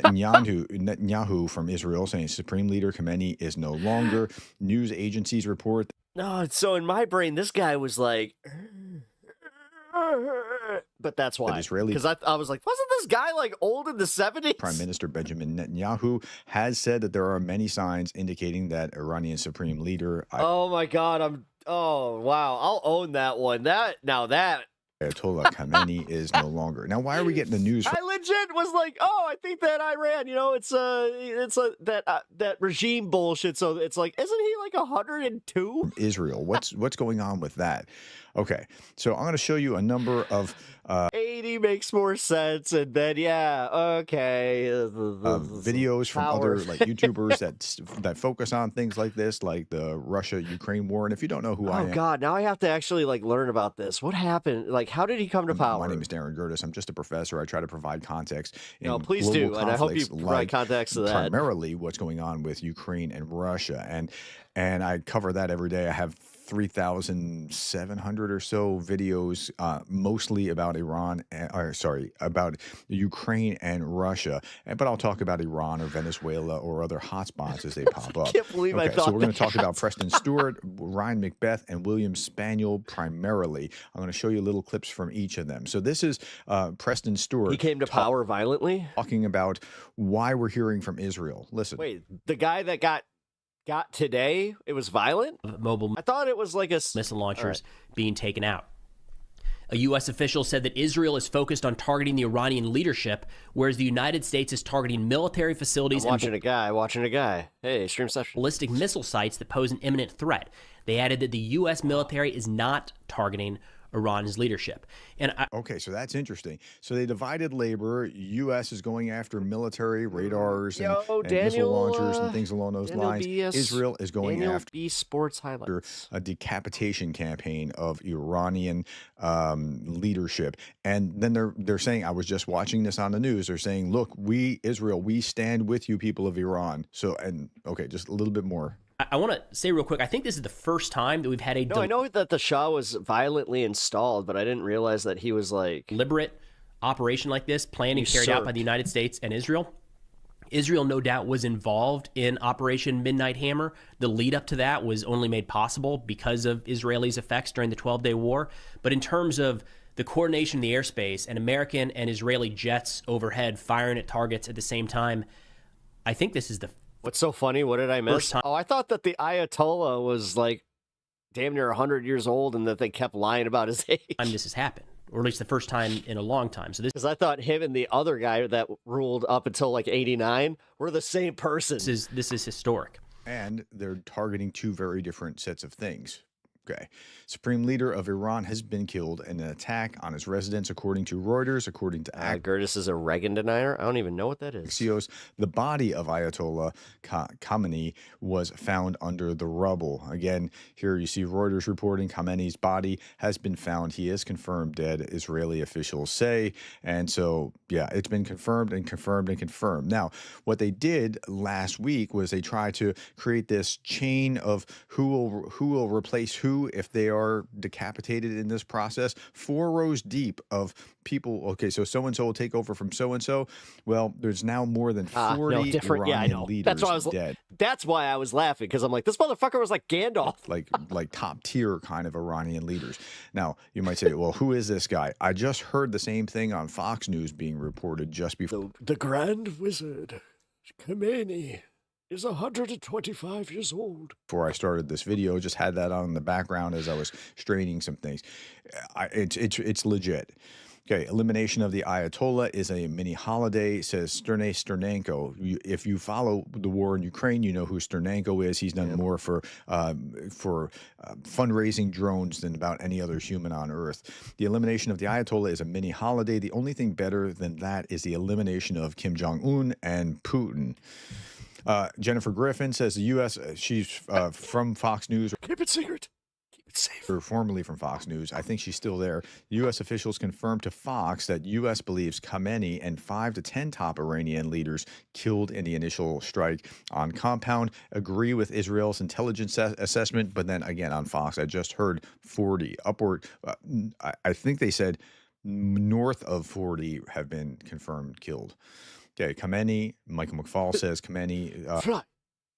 Netanyahu from Israel saying supreme leader Khamenei is no longer. News agencies report. No, so in my brain, this guy was like, but that's why. Because I was like, wasn't this guy like old in the 70s? Prime Minister Benjamin Netanyahu has said that there are many signs indicating that Iranian supreme leader. Oh my God. Oh, wow. I'll own that one. Ayatollah Khamenei is no longer. Now, why are we getting the news? I legit was like, oh, I think that Iran, it's that regime bullshit. So it's like, isn't he like 102? Israel. What's going on with that? Okay, so I'm going to show you a number of 80 makes more sense, and then okay, videos from other like YouTubers that focus on things like this, like the Russia-Ukraine war. And if you don't know who I am, oh God, now I have to actually like learn about this. What happened? Like, how did he come to power? My name is Darren Gertis. I'm just a professor. I try to provide context. No, please do, and I hope you provide context to that. Primarily, what's going on with Ukraine and Russia, and I cover that every day. I have 3,700 or so videos, mostly about about Ukraine and Russia. But I'll talk about Iran or Venezuela or other hotspots as they pop up. I can't believe I thought so we're going to talk about Preston Stewart, Ryan Macbeth, and William Spaniel primarily. I'm going to show you little clips from each of them. So this is Preston Stewart. He came to power violently? Talking about why we're hearing from Israel. Listen. Wait, the guy that got today, it was violent? Mobile. I thought it was like a missile launchers being taken out. A U.S. official said that Israel is focused on targeting the Iranian leadership, whereas the United States is targeting military facilities. Watching a guy. Hey, stream session. Ballistic missile sites that pose an imminent threat. They added that the U.S. military is not targeting Iran's leadership. Okay, so that's interesting. So they divided labor. U.S. is going after military radars and missile launchers and things along those lines. Israel is going after sports highlights. A decapitation campaign of Iranian leadership. And then they're saying, I was just watching this on the news. They're saying, look, Israel, we stand with you, people of Iran. So, okay, just a little bit more. I want to say real quick, I think this is the first time that we've had a... No, I know that the Shah was violently installed, but I didn't realize that he was like... deliberate operation like this, planned and carried out by the United States and Israel. Israel, no doubt, was involved in Operation Midnight Hammer. The lead up to that was only made possible because of Israelis' effects during the 12-day war. But in terms of the coordination in the airspace and American and Israeli jets overhead firing at targets at the same time, I think this is the... What's so funny? What did I miss? Oh, I thought that the Ayatollah was like damn near 100 years old and that they kept lying about his age. This has happened, or at least the first time in a long time. So because I thought him and the other guy that ruled up until like 89 were the same person. This is historic. And they're targeting two very different sets of things. Okay. Supreme leader of Iran has been killed in an attack on his residence, according to Reuters, according to Gertis is a Reagan denier. I don't even know what that is. Axios. The body of Ayatollah Khamenei was found under the rubble. Again, here you see Reuters reporting Khamenei's body has been found. He is confirmed dead, Israeli officials say. And so, yeah, it's been confirmed and confirmed and confirmed. Now, what they did last week was they tried to create this chain of who will replace who if they are decapitated in this process. 4 rows deep of people. Okay, so so-and-so will take over from so-and-so. Well, there's now more than 40 Iranian leaders dead. That's why I was laughing, because I'm like, this motherfucker was like Gandalf. Like top tier kind of Iranian leaders. Now, you might say, well, who is this guy? I just heard the same thing on Fox News being reported just before. The Grand Wizard, Khamenei, is 125 years old. Before I started this video, just had that on in the background as I was straining some things. It's legit. Okay, elimination of the Ayatollah is a mini holiday, says Sternay Sternenko. If you follow the war in Ukraine, you know who Sternenko is. He's done more for fundraising drones than about any other human on Earth. The elimination of the Ayatollah is a mini holiday. The only thing better than that is the elimination of Kim Jong-un and Putin. Jennifer Griffin says the U.S. She's from Fox News. Keep it secret. Keep it safe. Or formerly from Fox News. I think she's still there. U.S. officials confirmed to Fox that U.S. believes Khamenei and 5 to 10 top Iranian leaders killed in the initial strike on compound agree with Israel's intelligence assessment. But then again, on Fox, I just heard 40 upward. I think they said north of 40 have been confirmed killed. Okay, Khamenei, Michael McFaul says Khamenei. Fly.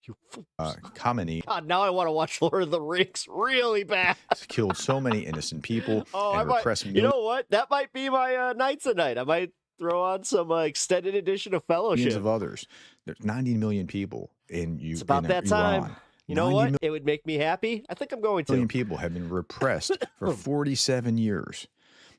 You fools. Khamenei God, now I want to watch Lord of the Rings really bad. killed so many innocent people I and might, repressed you know what? That might be my night tonight. I might throw on some extended edition of Fellowship. millions of others. There's 90 million people in It's about in that Iran. time. You know what? It would make me happy. I think I'm going to. Million people have been repressed for 47 years.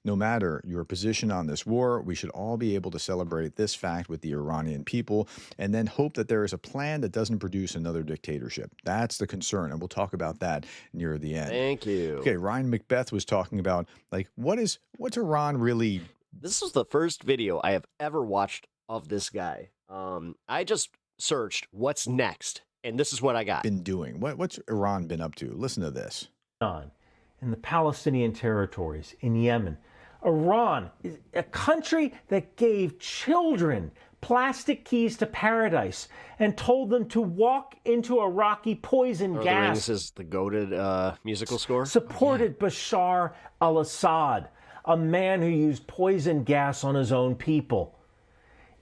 No matter your position on this war, we should all be able to celebrate this fact with the Iranian people and then hope that there is a plan that doesn't produce another dictatorship. That's the concern, and we'll talk about that near the end. Thank you. Okay, Ryan Macbeth was talking about, like, what's Iran really... This is the first video I have ever watched of this guy. I just searched what's next, and this is what I got. Been doing. What's Iran been up to? Listen to this. In the Palestinian territories, in Yemen. Iran is a country that gave children plastic keys to paradise and told them to walk into Iraqi poison Lord of the Rings gas. is the goated musical score. Supported Bashar al-Assad, a man who used poison gas on his own people.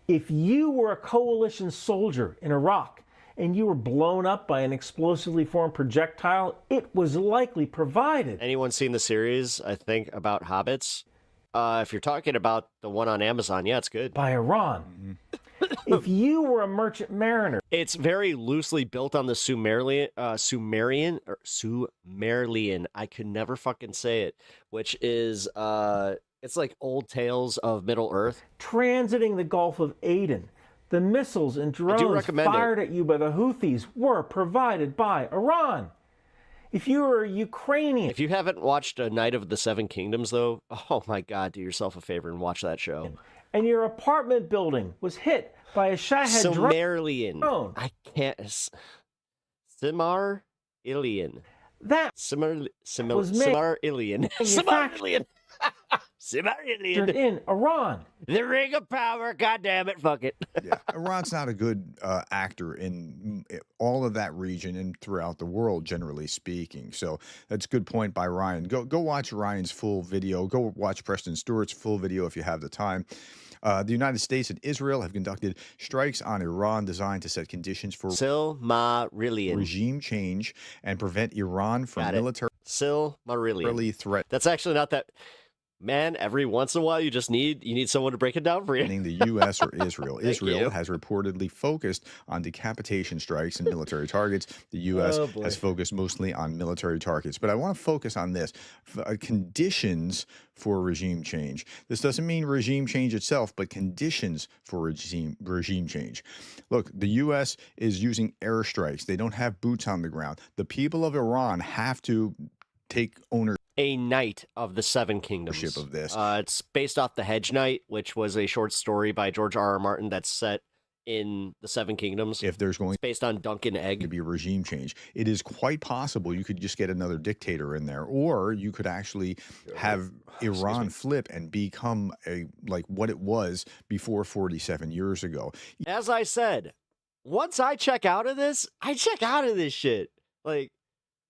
If you were a coalition soldier in Iraq and you were blown up by an explosively formed projectile, it was likely provided. Anyone seen the series, I think, about hobbits? If you're talking about the one on Amazon, yeah, it's good. By Iran. If you were a merchant mariner. It's very loosely built on the Sumerian, I could never fucking say it, which is, it's like old tales of Middle Earth. Transiting the Gulf of Aden. The missiles and drones fired at you by the Houthis were provided by Iran. If you were Ukrainian. If you haven't watched A Night of the Seven Kingdoms, though, oh my God, do yourself a favor and watch that show. And your apartment building was hit by a Shahed Sumerian. drone. I can't. Cimmerian. That was made Cimmerian. Cimmerian. Cimmerian. in Iran. The Ring of Power. God damn it. Fuck it. Yeah, Iran's not a good actor in all of that region and throughout the world, generally speaking. So that's a good point by Ryan. Go watch Ryan's full video. Go watch Preston Stewart's full video if you have the time. The United States and Israel have conducted strikes on Iran designed to set conditions for regime change and prevent Iran from military threat. That's actually not that. Man, every once in a while, you need someone to break it down for you. The U.S. or Israel. Israel has reportedly focused on decapitation strikes and military targets. The U.S. has focused mostly on military targets. But I want to focus on this. Conditions for regime change. This doesn't mean regime change itself, but conditions for regime change. Look, the U.S. is using airstrikes. They don't have boots on the ground. The people of Iran have to take ownership. A Night of the Seven Kingdoms. Of this. It's based off The Hedge Knight, which was a short story by George R.R. Martin that's set in the Seven Kingdoms. If there's going it's based on Duncan Egg to be a regime change, it is quite possible you could just get another dictator in there, or you could actually have Iran flip and become like what it was before 47 years ago. As I said, once I check out of this, I check out of this shit. Like,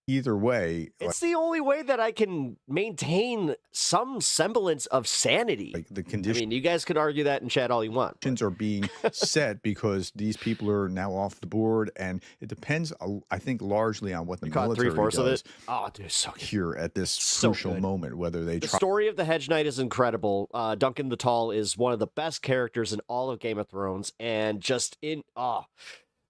either way, it's the only way that I can maintain some semblance of sanity. Like the conditions. I mean, you guys could argue that in chat all you want. Are being set because these people are now off the board, and it depends, I think, largely on what the military does. Of it. Oh, dude, so good. Here at this crucial moment, whether they the story of the Hedge Knight is incredible. Duncan the Tall is one of the best characters in all of Game of Thrones, and just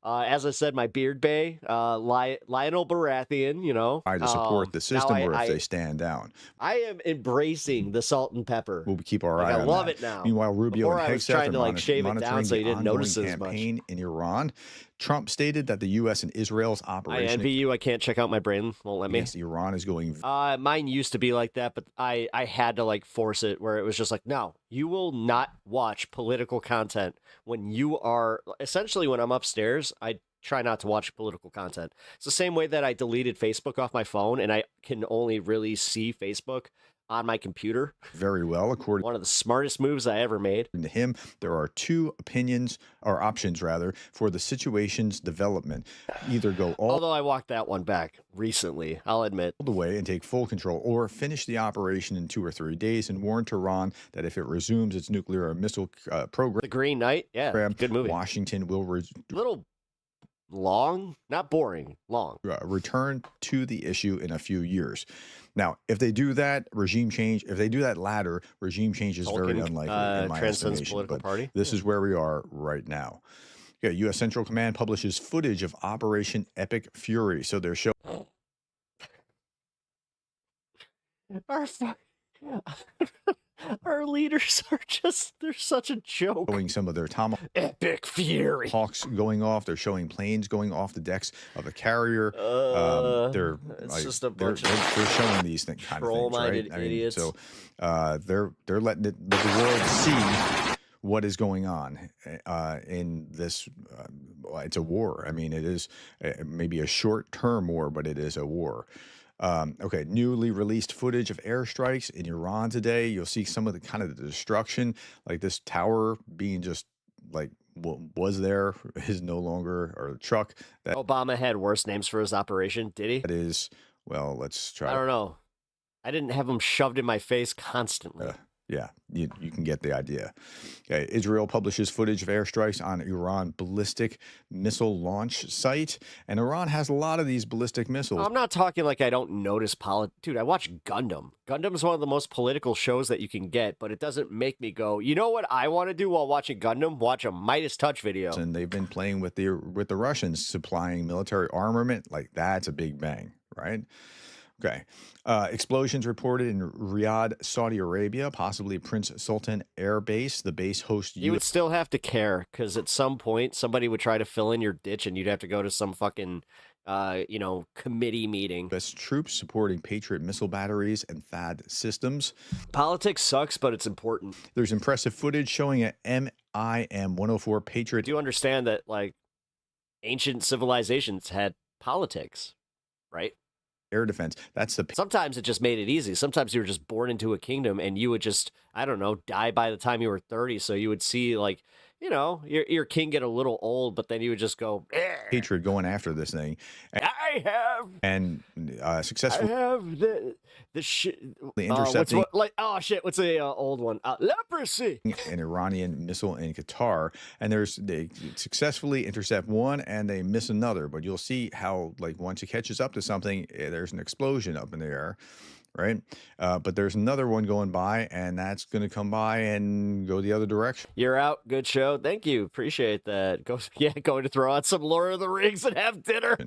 as I said, my beard bay, Lionel Baratheon, you know. Try to support the system, or if they stand down. I am embracing the salt and pepper. We'll keep our eye on that. I love it now. Meanwhile, Rubio Before and I was Hegseth trying to are shave it down so you didn't notice it as much. Campaign in Iran. Trump stated that the U.S. and Israel's operation. I envy you. I can't check out my brain. Won't let me. Yes, Iran is going. Mine used to be like that, but I had to force it where it was just like, no, you will not watch political content when you are essentially when I'm upstairs. I try not to watch political content. It's the same way that I deleted Facebook off my phone, and I can only really see Facebook on my computer. Very well, according one of the smartest moves I ever made. To him, there are two opinions or options rather for the situation's development. Either go all Although I walked that one back recently, I'll admit. the way and take full control, or finish the operation in 2 or 3 days and warn Tehran that if it resumes its nuclear or missile program, The Green Knight, yeah, good movie. Washington will Little long, not boring, long. return to the issue in a few years. Now, if they do that, regime change, if they do that latter, regime change is very Tolkien, unlikely in my transcends estimation. political But party. this is where we are right now. Yeah, U.S. Central Command publishes footage of Operation Epic Fury. So they're showing Our leaders are just—they're such a joke. some of their tomahawks. Epic Fury. Hawks going off. They're showing planes going off the decks of a carrier. They're it's just a bunch they're showing these kind of things, right? troll-minded idiots. So they're letting the world see what is going on in this. It's a war. I mean, it is maybe a short-term war, but it is a war. Okay, newly released footage of airstrikes in Iran today. You'll see some of the kind of the destruction, like this tower being just like what was there is no longer, or the truck that Obama had worse names for his operation, did he? that is. Well, let's try. I don't know. I didn't have them shoved in my face constantly. Yeah, you can get the idea. Okay, Israel publishes footage of airstrikes on Iran ballistic missile launch site, and Iran has a lot of these ballistic missiles. I'm not talking like I don't notice Dude, I watch Gundam. Gundam is one of the most political shows that you can get, but it doesn't make me go, you know what I want to do while watching Gundam? Watch a Midas Touch video. And they've been playing with the Russians, supplying military armament. Like, that's a big bang, right? Okay. Explosions reported in Riyadh, Saudi Arabia, possibly Prince Sultan Air Base. The base hosts You would still have to care, because at some point somebody would try to fill in your ditch and you'd have to go to some fucking committee meeting. U.S. troops supporting Patriot missile batteries and THAAD systems. Politics sucks, but it's important. There's impressive footage showing a MIM-104 Patriot. Do you understand that, like, ancient civilizations had politics, right? Air defense. That's the. Sometimes it just made it easy. Sometimes you were just born into a kingdom and you would just, I don't know, die by the time you were 30. So you would see, like, your king get a little old, but then you would just go, Patriot going after this thing. I have. And successful. I have the shit. The intercepting. What's the old one? Leprosy. An Iranian missile in Qatar, and they successfully intercept one and they miss another. But you'll see how, like, once it catches up to something, there's an explosion up in the air, right? But there's another one going by, and that's going to come by and go the other direction. You're out. Good show. Thank you. Appreciate that. Going to throw out some Lord of the Rings and have dinner.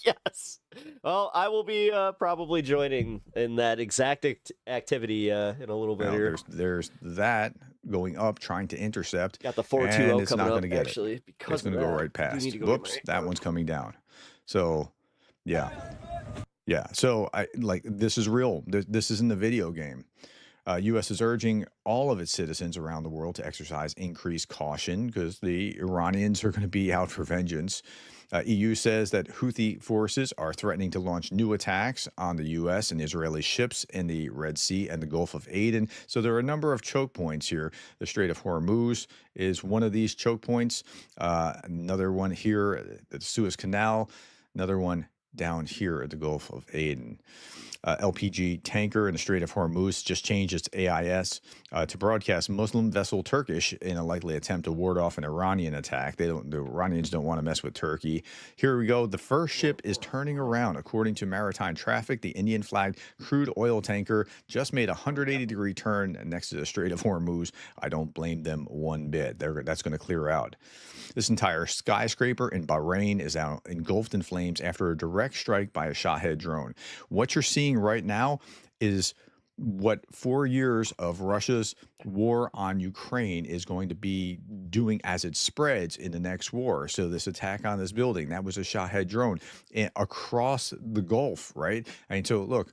Yes. Well, I will be probably joining in that exact activity in a little bit here. There's that going up, trying to intercept. Got the 420 it's coming not up, going to get actually, it. because It's going to go right past. Whoops, that one's coming down. So, yeah. Yeah, so this is real. This isn't a video game. U.S. is urging all of its citizens around the world to exercise increased caution because the Iranians are going to be out for vengeance. EU says that Houthi forces are threatening to launch new attacks on the U.S. and Israeli ships in the Red Sea and the Gulf of Aden. So there are a number of choke points here. The Strait of Hormuz is one of these choke points. Another one here, the Suez Canal. Another one down here at the Gulf of Aden. LPG tanker in the Strait of Hormuz just changed its AIS to broadcast Muslim vessel Turkish in a likely attempt to ward off an Iranian attack. The Iranians don't want to mess with Turkey. Here we go. The first ship is turning around. According to maritime traffic, the Indian-flagged crude oil tanker just made a 180-degree turn next to the Strait of Hormuz. I don't blame them one bit. That's going to clear out. This entire skyscraper in Bahrain is now engulfed in flames after a direct strike by a Shahed drone. What you're seeing right now is what 4 years of Russia's war on Ukraine is going to be doing as it spreads in the next war. So this attack on this building, that was a Shahed drone across the Gulf, right? And so look,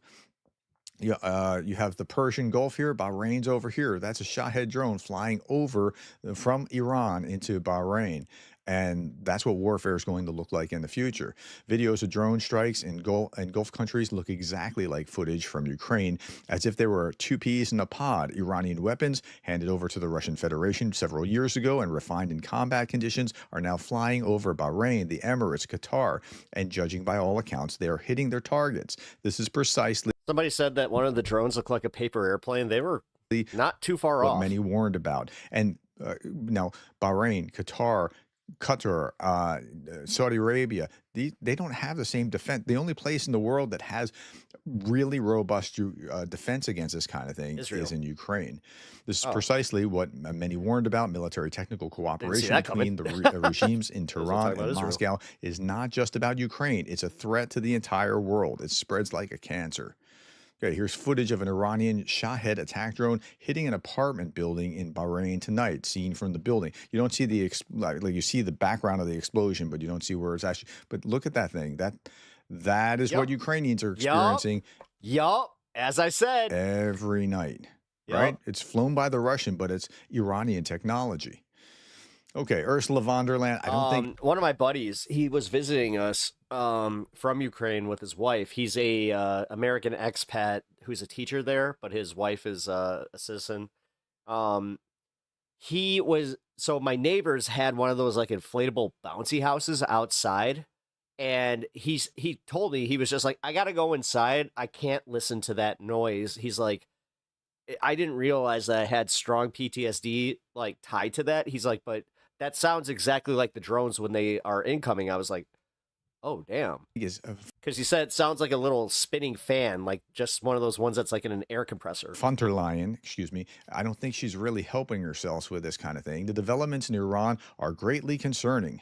you have the Persian Gulf here, Bahrain's over here. That's a Shahed drone flying over from Iran into Bahrain. And that's what warfare is going to look like in the future. Videos of drone strikes in Gulf countries look exactly like footage from Ukraine, as if there were two peas in a pod. Iranian weapons handed over to the Russian Federation several years ago and refined in combat conditions are now flying over Bahrain, the Emirates, Qatar, and judging by all accounts, they are hitting their targets. This is precisely... Somebody said that one of the drones looked like a paper airplane. They were not too far what off. many warned about. And now Bahrain, Qatar, Saudi Arabia, they don't have the same defense. The only place in the world that has really robust defense against this kind of thing is in Ukraine. This is precisely what many warned about. Military technical cooperation between the regimes in Tehran and Moscow is not just about Ukraine. It's a threat to the entire world. It spreads like a cancer. Okay, here's footage of an Iranian Shahed attack drone hitting an apartment building in Bahrain tonight, seen from the building. You don't see the like you see the background of the explosion, but you don't see where it's actually. But look at that thing. That is what Ukrainians are experiencing. Yup, as I said, every night. Right? It's flown by the Russian, but it's Iranian technology. Okay, Ursula von der Leyen. I don't think one of my buddies, he was visiting us from Ukraine with his wife. He's a American expat who's a teacher there, but his wife is a citizen. So my neighbors had one of those like inflatable bouncy houses outside, and he told me, he was just like, I gotta go inside. I can't listen to that noise. He's like, I didn't realize that I had strong PTSD like tied to that. He's like, but that sounds exactly like the drones when they are incoming. I was like, oh, damn. Because you said it sounds like a little spinning fan, like just one of those ones that's like in an air compressor. Von der Leyen, excuse me, I don't think she's really helping herself with this kind of thing. The developments in Iran are greatly concerning.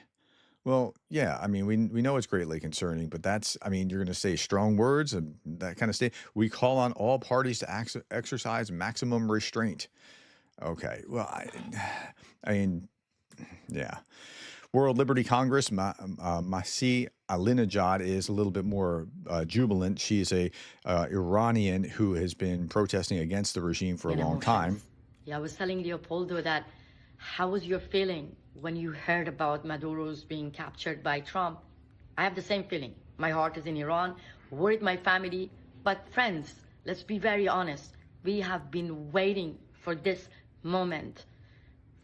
Well, yeah, I mean, we know it's greatly concerning, but that's, I mean, you're going to say strong words and that kind of stuff. We call on all parties to exercise maximum restraint. Okay, well, I mean, yeah. World Liberty Congress, Masih Alinejad is a little bit more jubilant. She's a Iranian who has been protesting against the regime for a long time. Yeah, I was telling Leopoldo that how was your feeling when you heard about Maduro's being captured by Trump? I have the same feeling. My heart is in Iran, worried my family. But friends, let's be very honest. We have been waiting for this moment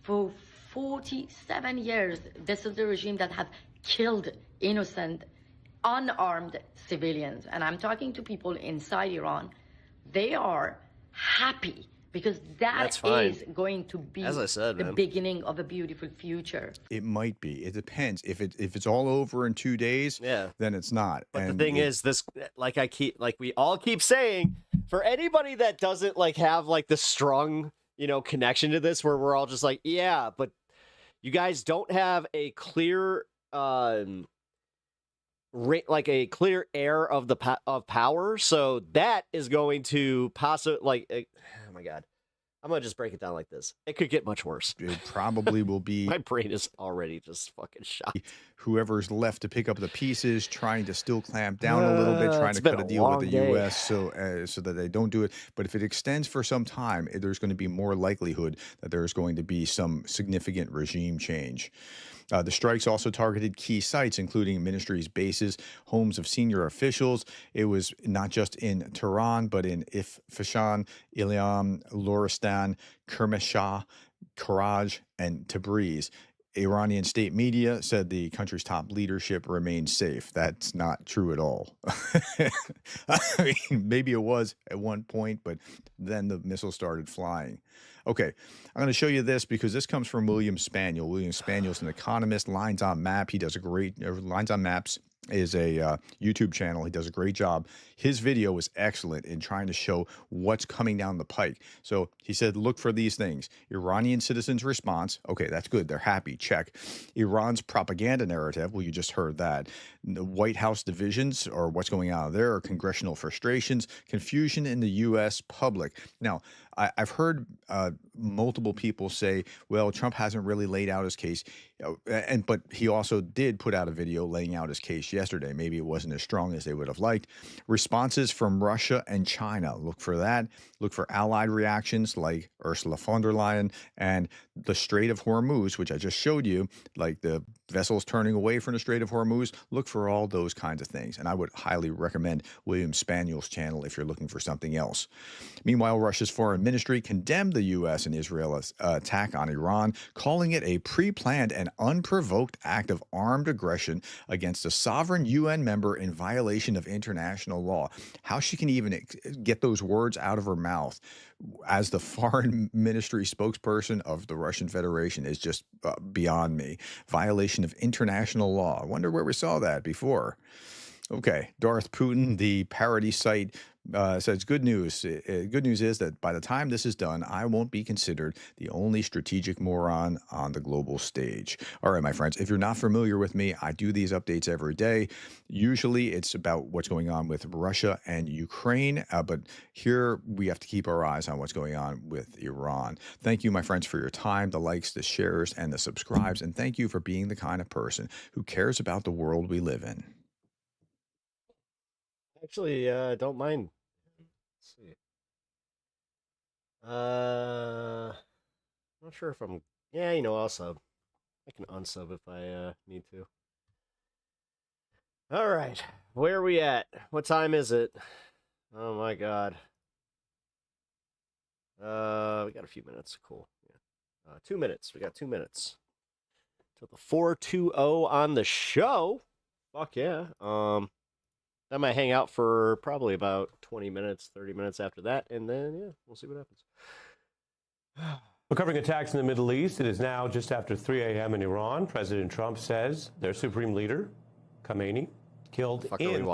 for 47 years. This is the regime that have killed innocent, unarmed civilians. And I'm talking to people inside Iran. They are happy because that is going to be, as I said, the beginning of a beautiful future. It might be. It depends. If it's all over in 2 days, then it's not. But the thing is, this, like we all keep saying, for anybody that doesn't like have like the strong, connection to this, where we're all just like, yeah, but you guys don't have a clear, like a clear heir of of power, so that is going to possibly oh my god, I'm gonna just break it down like this. It could get much worse. It probably will be. My brain is already just fucking shot. Whoever's left to pick up the pieces, trying to still clamp down a little bit, trying to cut a deal with the U.S. so that they don't do it. But if it extends for some time, there's going to be more likelihood that there's going to be some significant regime change. The strikes also targeted key sites, including ministries' bases, homes of senior officials. It was not just in Tehran, but in Isfahan, Ilam, Loristan, Kermanshah, Karaj, and Tabriz. Iranian state media said the country's top leadership remained safe. That's not true at all. I mean, maybe it was at one point, but then the missiles started flying. Okay, I'm going to show you this because this comes from William Spaniel. William Spaniel's an economist. Lines on Map. He does a great Lines on Maps is a YouTube channel. He does a great job. His video was excellent in trying to show what's coming down the pike. So he said, look for these things. Iranian citizens' response. Okay, that's good. They're happy. Check. Iran's propaganda narrative. Well, you just heard that. The White House divisions, or what's going on there, or congressional frustrations, confusion in the U.S. public. Now, I've heard multiple people say, well, Trump hasn't really laid out his case. But he also did put out a video laying out his case yesterday. Maybe it wasn't as strong as they would have liked. Responses from Russia and China. Look for that. Look for allied reactions like Ursula von der Leyen and the Strait of Hormuz, which I just showed you, like the vessels turning away from the Strait of Hormuz. Look for all those kinds of things. And I would highly recommend William Spaniel's channel if you're looking for something else. Meanwhile, Russia's foreign ministry condemned the U.S. and Israel's attack on Iran, calling it a pre-planned and unprovoked act of armed aggression against a sovereign UN member in violation of international law. How she can even get those words out of her mouth as the foreign ministry spokesperson of the Russian Federation is just beyond me. Violation of international law. I wonder where we saw that before. Okay, Darth Putin, the parody site, says good news. Good news is that by the time this is done, I won't be considered the only strategic moron on the global stage. All right, my friends, if you're not familiar with me, I do these updates every day. Usually it's about what's going on with Russia and Ukraine, but here we have to keep our eyes on what's going on with Iran. Thank you, my friends, for your time, the likes, the shares, and the subscribes, and thank you for being the kind of person who cares about the world we live in. Actually, don't mind. Let's see. I'm not sure if I'm. Yeah, I'll sub. I can unsub if I need to. All right, where are we at? What time is it? Oh my God. We got a few minutes. Cool. Yeah. 2 minutes. We got 2 minutes till the 420 on the show. Fuck yeah. I might hang out for probably about 20 minutes, 30 minutes after that, and then, yeah, we'll see what happens. We're covering attacks in the Middle East. It is now just after 3 a.m. in Iran. President Trump says their supreme leader, Khamenei, killed in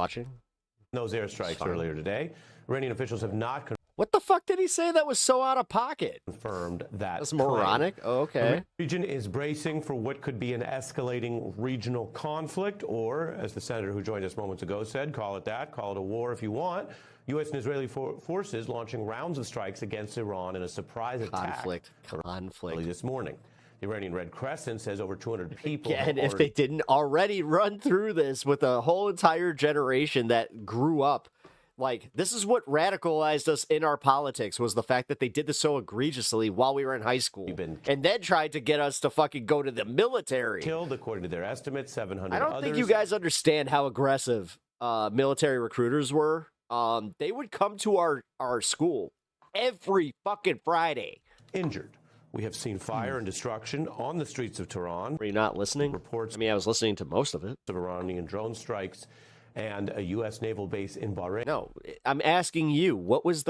those airstrikes earlier today. Iranian officials have not What the fuck did he say that was so out of pocket? Confirmed that. That's moronic. Oh, okay. The region is bracing for what could be an escalating regional conflict, or, as the senator who joined us moments ago said, call it that, call it a war if you want. U.S. and Israeli forces launching rounds of strikes against Iran in a surprise attack early this morning. The Iranian Red Crescent says over 200 people. Again, if they didn't already run through this with a whole entire generation that grew up. Like, this is what radicalized us in our politics, was the fact that they did this so egregiously while we were in high school. And then tried to get us to fucking go to the military. Killed, according to their estimates, 700 I don't others. think you guys understand how aggressive military recruiters were. They would come to our school every fucking Friday. Injured. We have seen fire and destruction on the streets of Tehran. Were you not listening? Reports. I mean, I was listening to most of it. Of Iranian drone strikes and a U.S. naval base in Bahrain. No, I'm asking you, what was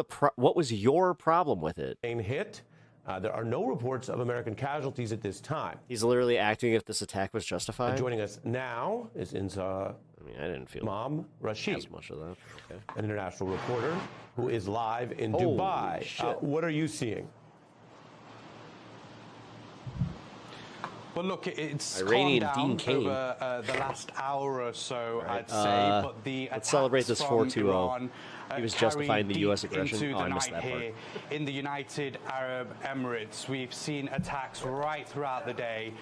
your problem with it? Hit. There are no reports of American casualties at this time. He's literally acting if this attack was justified. Joining us now is Insa. I didn't feel Mom Rashid, as much of that. Okay. An international reporter who is live in Holy Dubai. shit. What are you seeing? Well, look, it's Iranian calmed Dean down Cain. over the last hour or so, I'd say. But the let's celebrate this attacks 420. from Iran, He was carried justifying the U.S. deep aggression. into Oh, I the missed night that part. here in the United Arab Emirates. We've seen attacks right throughout the day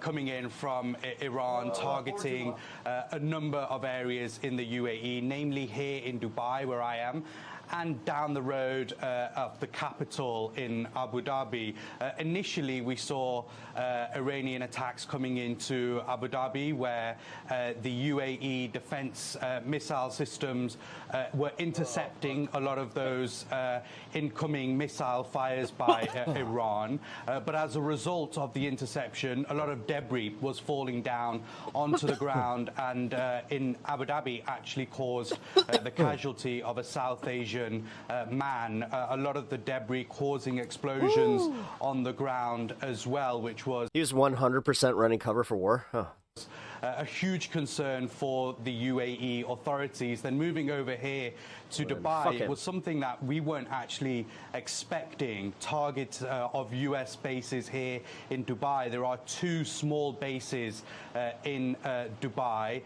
coming in from Iran, targeting a number of areas in the UAE, namely here in Dubai, where I am, and down the road of the capital in Abu Dhabi. Initially, we saw Iranian attacks coming into Abu Dhabi, where the UAE defense missile systems were intercepting a lot of those incoming missile fires by Iran. But as a result of the interception, a lot of debris was falling down onto the ground, and in Abu Dhabi actually caused the casualty of a South Asian man. A lot of the debris causing explosions on the ground as well, which was... He was 100% running cover for war? Huh. a huge concern for the UAE authorities. Then moving over here to Dubai, it was something that we weren't actually expecting. Targets of US bases here in Dubai. There are 2 small bases in Dubai,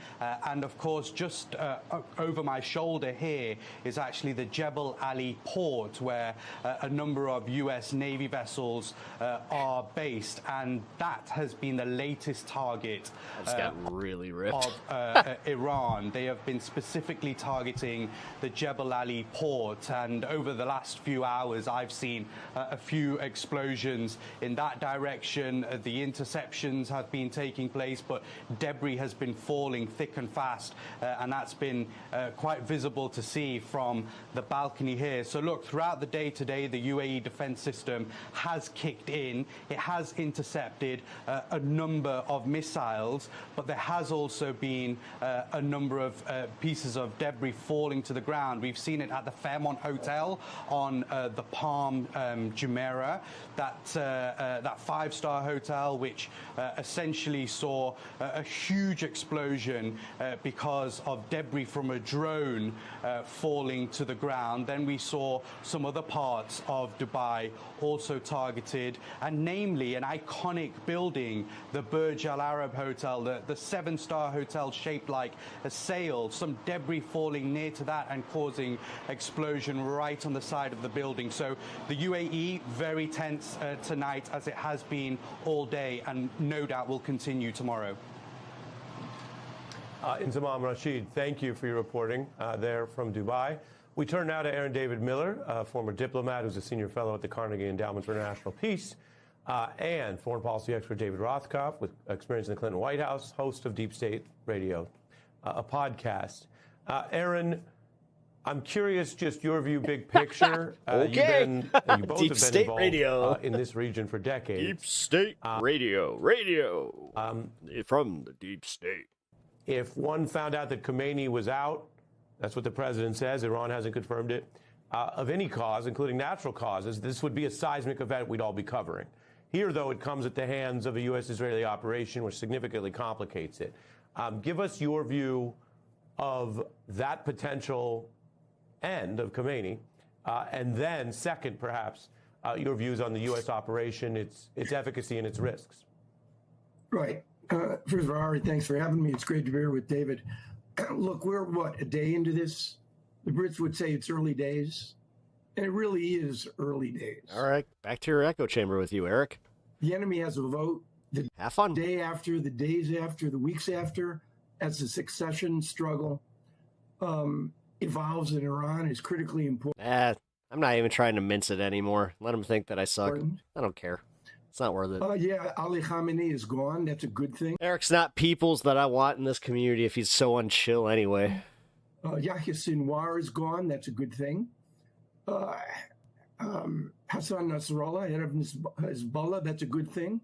and of course just over my shoulder here is actually the Jebel Ali port, where a number of US Navy vessels are based, and that has been the latest target really ripped. of Iran. They have been specifically targeting the Jebel Ali port, and over the last few hours I've seen a few explosions in that direction. The interceptions have been taking place, but debris has been falling thick and fast, and that's been quite visible to see from the balcony here. So look, throughout the day today, the UAE defense system has kicked in. It has intercepted a number of missiles, but there has also been a number of pieces of debris falling to the ground. We've seen it at the Fairmont Hotel on the Palm Jumeirah, that 5-star hotel, which essentially saw a huge explosion because of debris from a drone falling to the ground. Then we saw some other parts of Dubai also targeted, and namely an iconic building, the Burj Al Arab Hotel, the 7-star hotel shaped like a sail, some debris falling near to that and causing explosion right on the side of the building. So the UAE very tense tonight, as it has been all day, and no doubt will continue tomorrow. Inzamam Rashid, thank you for your reporting there from Dubai. We turn now to Aaron David Miller, a former diplomat who's a senior fellow at the Carnegie Endowment for International Peace, and foreign policy expert David Rothkopf, with experience in the Clinton White House, host of Deep State Radio, a podcast. Aaron, I'm curious, just your view, big picture. Okay. You both Deep have State been involved Radio. In this region for decades. Deep State Radio. From the Deep State. If one found out that Khomeini was out, that's what the president says, Iran hasn't confirmed it, of any cause, including natural causes, this would be a seismic event we'd all be covering. Here, though, it comes at the hands of a U.S.-Israeli operation, which significantly complicates it. Give us your view of that potential end of Khomeini, and then, second, perhaps, your views on the U.S. operation, its efficacy, and its risks. Right. First of all, Ari, thanks for having me. It's great to be here with David. Look, we're, a day into this? The Brits would say it's early days, and it really is early days. All right, back to your echo chamber with you, Eric. The enemy has a vote the Have fun. day after, the days after, the weeks after, as the succession struggle evolves in Iran is critically important. I'm not even trying to mince it anymore. Let them think that I suck. I don't care. It's not worth it. Yeah, Ali Khamenei is gone. That's a good thing. Eric's not peoples that I want in this community if he's so unchill anyway. Yahya Sinwar is gone. That's a good thing. Hassan Nasrallah, head of Hezbollah, that's a good thing.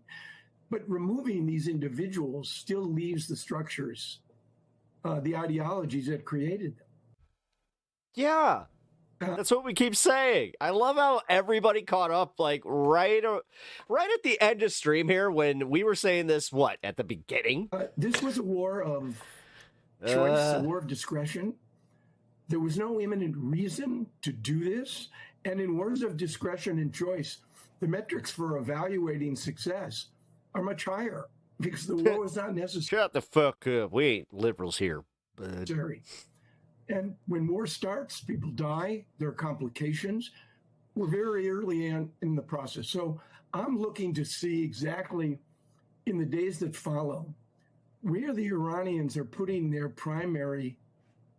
But removing these individuals still leaves the structures, the ideologies that created them. Yeah. That's what we keep saying. I love how everybody caught up, like right at the end of stream here when we were saying this. What, at the beginning? This was a war of choice, a war of discretion. There was no imminent reason to do this, and in wars of discretion and choice, the metrics for evaluating success are much higher because the war was not necessary. Shut the fuck up. We ain't liberals here, bud. And when war starts, people die, there are complications. We're very early in the process. So I'm looking to see exactly in the days that follow where the Iranians are putting their primary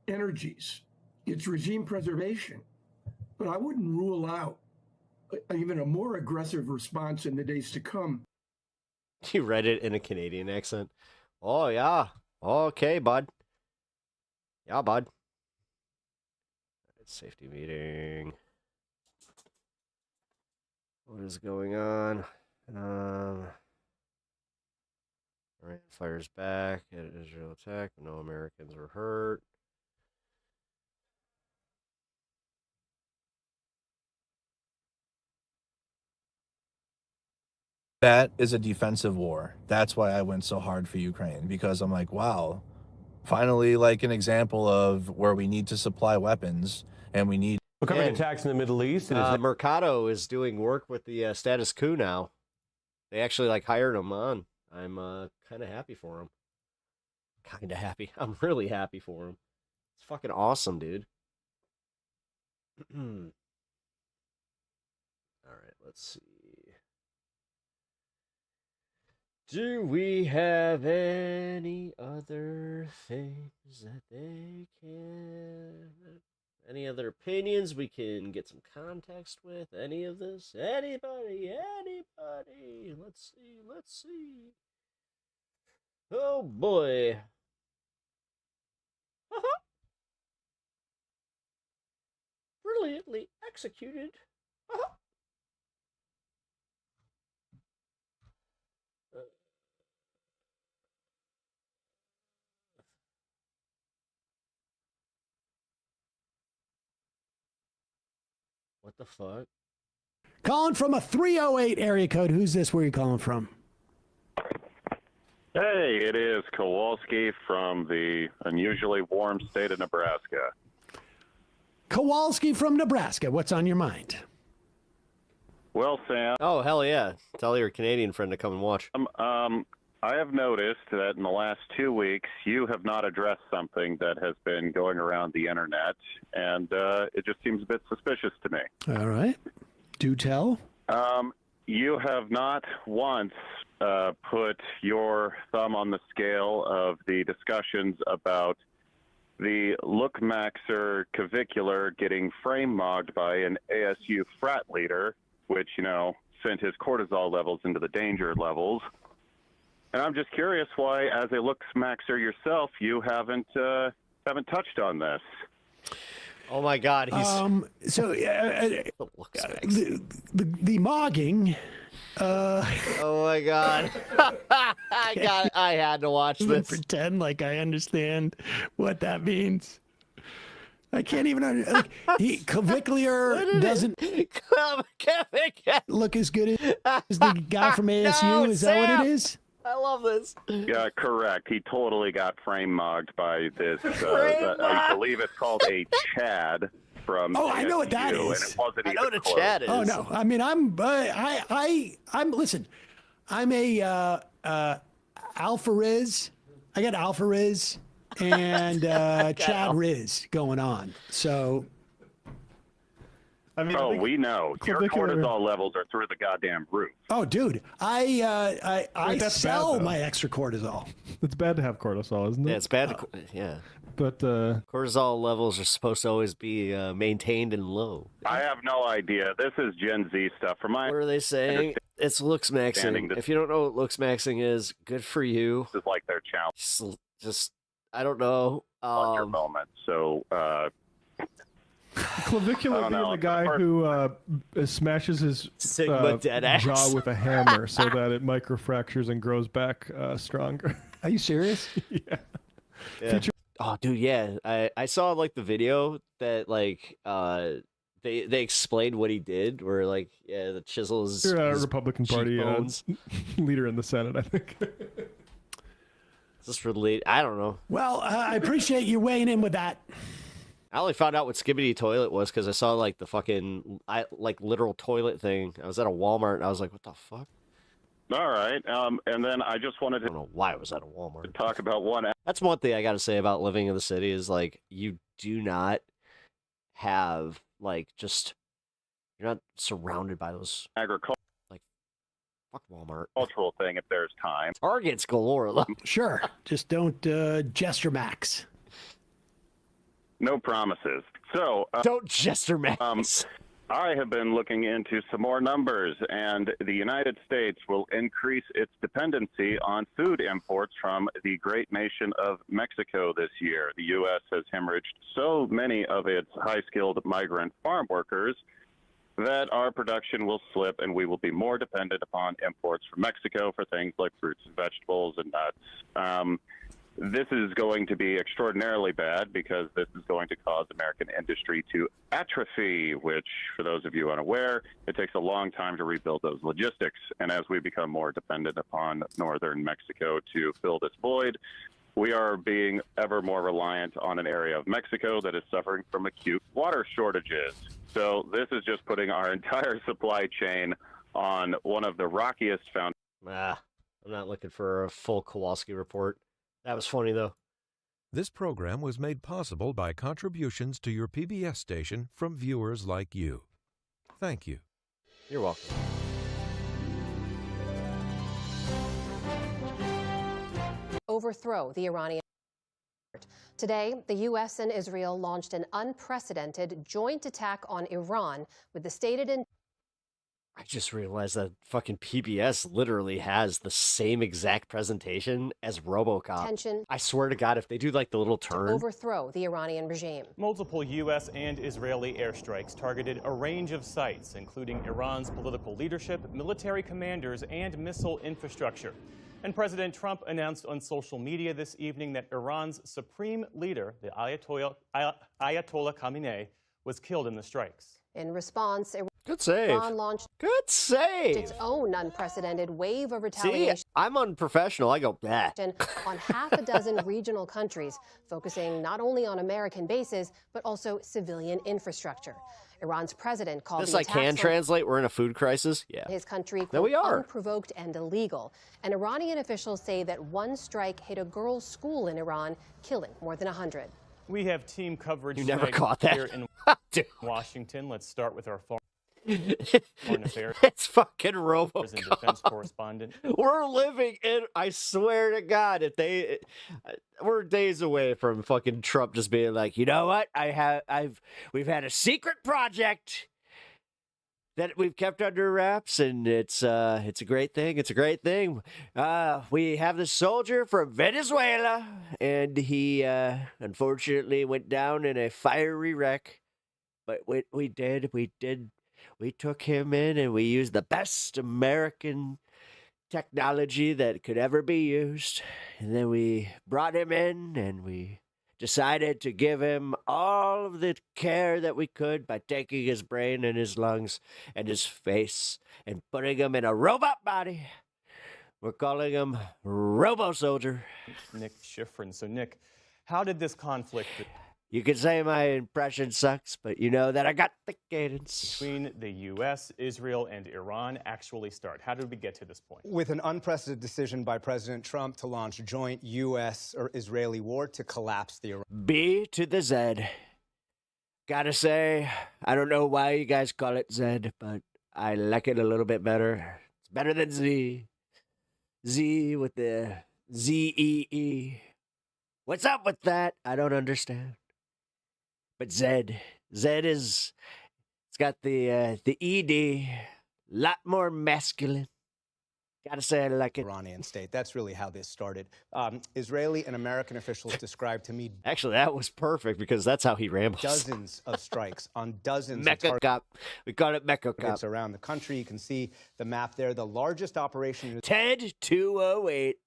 energies. It's regime preservation. But I wouldn't rule out even a more aggressive response in the days to come. You read it in a Canadian accent. Oh, yeah. Okay, bud. Yeah, bud. Safety meeting. What is going on? Iran fires back at Israel attack. No Americans were hurt. That is a defensive war. That's why I went so hard for Ukraine, because I'm like, wow, finally, like an example of where we need to supply weapons and we need. We're covering And, attacks in the Middle East. It is Mercado is doing work with the status quo now. They actually like hired him on. I'm kind of happy for him. Kind of happy. I'm really happy for him. It's fucking awesome, dude. All right, let's see. Do we have any other things that they can... Any other opinions we can get some context with? Any of this? Anybody? Let's see. Oh, boy. Brilliantly executed. What the fuck? Calling from a 308 area code. Who's this? Where are you calling from? Hey, it is Kowalski from the unusually warm state of Nebraska. Kowalski from Nebraska. What's on your mind? Well, Sam. Oh, hell yeah. Tell your Canadian friend to come and watch. I have noticed that in the last 2 weeks, you have not addressed something that has been going around the internet, and it just seems a bit suspicious to me. All right. Do tell. You have not once put your thumb on the scale of the discussions about the Lookmaxer Cavicular getting frame-mogged by an ASU frat leader, which, sent his cortisol levels into the danger levels. And I'm just curious why, as a Lookmaxer yourself, you haven't touched on this. Oh my God, he's so the mogging. Oh my God, I had to watch this. Pretend like I understand what that means. I can't even. Clavicular doesn't look as good as the guy from ASU. No, is that what Sam. it is? I love this. Yeah, correct. He totally got frame-mogged by this, I believe it's called a Chad from Oh, I know what that ASU, is. And it wasn't I know even what a close. Chad is. Oh no! I mean, I'm listen. I'm a Alpha Riz. I got Alpha Riz and Chad Riz going on. So. I mean, we know your cortisol levels are through the goddamn roof. Oh, dude, I Wait, that's sell bad, though. my extra cortisol. It's bad to have cortisol, isn't it? Yeah, it's bad. Yeah, but cortisol levels are supposed to always be maintained and low. I have no idea. This is Gen Z stuff. From my What are they saying? It's looks maxing. If you don't know what looks maxing is, good for you. This is like their challenge. Just I don't know. On your moment. So. Clavicular being the guy who smashes his Sigma dead ass. jaw with a hammer so that it microfractures and grows back stronger. Are you serious? Yeah. Yeah. Oh, dude, yeah. I saw like the video that like they explained what he did, where like the chisels. You're a Republican Party leader in the Senate, I think. Just relate. I don't know. Well, I appreciate you weighing in with that. I only found out what Skibbity Toilet was because I saw like the fucking literal toilet thing. I was at a Walmart and I was like, what the fuck? All right. And then I just wanted to. I don't know why I was at a Walmart. Talk about one. That's one thing I got to say about living in the city is like you do not have like just you're not surrounded by those agriculture. Like fuck Walmart. Cultural thing if there's time. Target's galore though. Sure. Just don't gesture max. No promises. So don't gesture max. I have been looking into some more numbers, and the United States will increase its dependency on food imports from the great nation of Mexico this year. The U.S. has hemorrhaged so many of its high-skilled migrant farm workers that our production will slip, and we will be more dependent upon imports from Mexico for things like fruits and vegetables and nuts. This is going to be extraordinarily bad because this is going to cause American industry to atrophy, which, for those of you unaware, it takes a long time to rebuild those logistics. And as we become more dependent upon northern Mexico to fill this void, we are being ever more reliant on an area of Mexico that is suffering from acute water shortages. So this is just putting our entire supply chain on one of the rockiest foundations. I'm not looking for a full Kowalski report. That was funny, though. This program was made possible by contributions to your PBS station from viewers like you. Thank you. You're welcome. Overthrow the Iranian. Today, the U.S. and Israel launched an unprecedented joint attack on Iran with the stated intent. I just realized that fucking PBS literally has the same exact presentation as RoboCop. Tension. I swear to God, if they do like the little turn. Overthrow the Iranian regime. Multiple U.S. and Israeli airstrikes targeted a range of sites, including Iran's political leadership, military commanders, and missile infrastructure. And President Trump announced on social media this evening that Iran's supreme leader, the Ayatollah Khamenei, was killed in the strikes. In response, Good save. Iran launched its own unprecedented wave of retaliation. See, I'm unprofessional. I go, bah. On half a dozen regional countries, focusing not only on American bases, but also civilian infrastructure. Iran's president called This the I attacks can on translate. We're in a food crisis. Yeah. his country, There we are. unprovoked and illegal. And Iranian officials say that one strike hit a girls' school in Iran, killing more than 100. We have team coverage You never tonight caught that. here in Washington. Let's start with our foreign affairs. It's fucking RoboCop. And defense correspondent. We're living in, I swear to God, we're days away from fucking Trump just being like, you know what? We've had a secret project that we've kept under wraps, and it's a great thing. It's a great thing. We have this soldier from Venezuela, and he unfortunately went down in a fiery wreck. But we took him in, and we used the best American technology that could ever be used. And then we brought him in, and we decided to give him all of the care that we could by taking his brain and his lungs and his face and putting him in a robot body. We're calling him Robo Soldier. Nick Schifrin. So, Nick, how did this conflict You could say my impression sucks, but you know that I got the cadence. between the U.S., Israel, and Iran actually start? How did we get to this point? With an unprecedented decision by President Trump to launch joint U.S. or Israeli war to collapse the Iran. B to the Z. Gotta say, I don't know why you guys call it Z, but I like it a little bit better. It's better than Z. Z with the Z-E-E. What's up with that? I don't understand. But Z is, it's got the ED, lot more masculine. Gotta say I like it. Iranian state. That's really how this started. Israeli and American officials described to me Actually, that was perfect because that's how he rambles. dozens of strikes on dozens Mecha of Cop. We call it Mecha Cop. targets around the country. You can see the map there. The largest operation Ted 208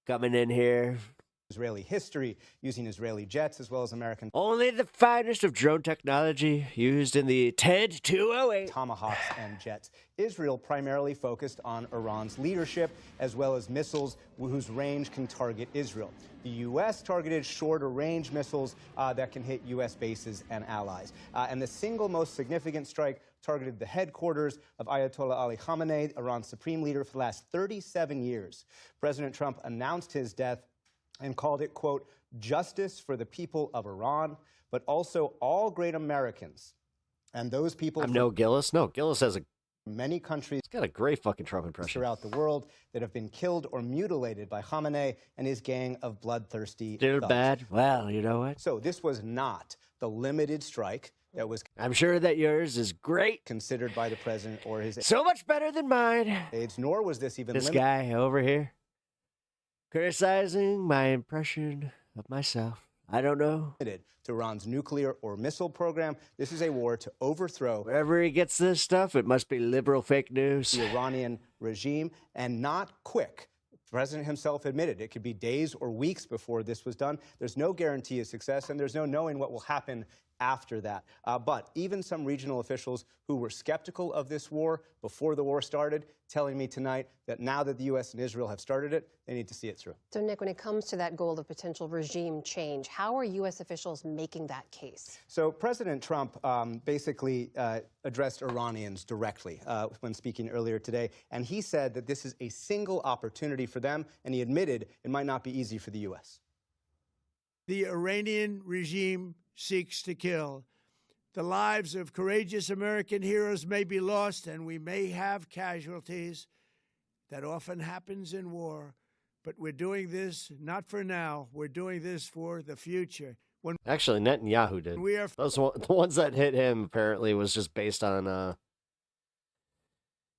coming in here. Israeli history, using Israeli jets as well as American Only the finest of drone technology used in the TED 208. Tomahawks and jets. Israel primarily focused on Iran's leadership as well as missiles whose range can target Israel. The U.S. targeted shorter range missiles that can hit U.S. bases and allies. And the single most significant strike targeted the headquarters of Ayatollah Ali Khamenei, Iran's supreme leader for the last 37 years. President Trump announced his death and called it, quote, justice for the people of Iran, but also all great Americans. And those people... I'm no Gillis. No, Gillis has many countries... He's got a great fucking Trump impression. ...throughout the world that have been killed or mutilated by Khamenei and his gang of bloodthirsty They're thugs. bad. Well, you know what? So this was not the limited strike that was... I'm sure that yours is great. ...considered by the president or his... So much better than mine. ...aides, nor was this even This guy over here. Criticizing my impression of myself. I don't know. ...to Iran's nuclear or missile program. This is a war to overthrow... Wherever he gets this stuff, it must be liberal fake news. ...the Iranian regime, and not quick. The president himself admitted it could be days or weeks before this was done. There's no guarantee of success, and there's no knowing what will happen after that. But even some regional officials who were skeptical of this war before the war started, telling me tonight that now that the U.S. and Israel have started it, they need to see it through. So, Nick, when it comes to that goal of potential regime change, how are U.S. officials making that case? So President Trump basically addressed Iranians directly when speaking earlier today, and he said that this is a single opportunity for them, and he admitted it might not be easy for the U.S. The Iranian regime seeks to kill. The lives of courageous American heroes may be lost, and we may have casualties. That often happens in war. But we're doing this not for now. We're doing this for the future. When Actually, Netanyahu did. We are the ones that hit him apparently was just based on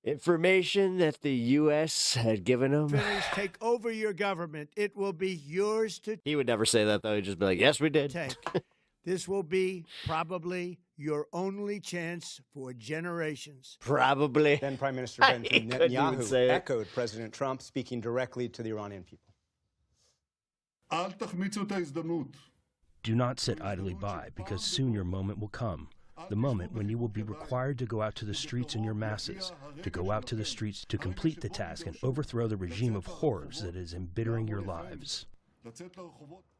information that the U.S. had given him. take over your government, it will be yours to He would never say that, though. He'd just be like, yes, we did. take. This will be probably your only chance for generations. Probably. Then Prime Minister He Benjamin couldn't even Netanyahu say it. echoed President Trump, speaking directly to the Iranian people. Do not sit idly by, because soon your moment will come. The moment when you will be required to go out to the streets in your masses, to go out to the streets to complete the task and overthrow the regime of horrors that is embittering your lives.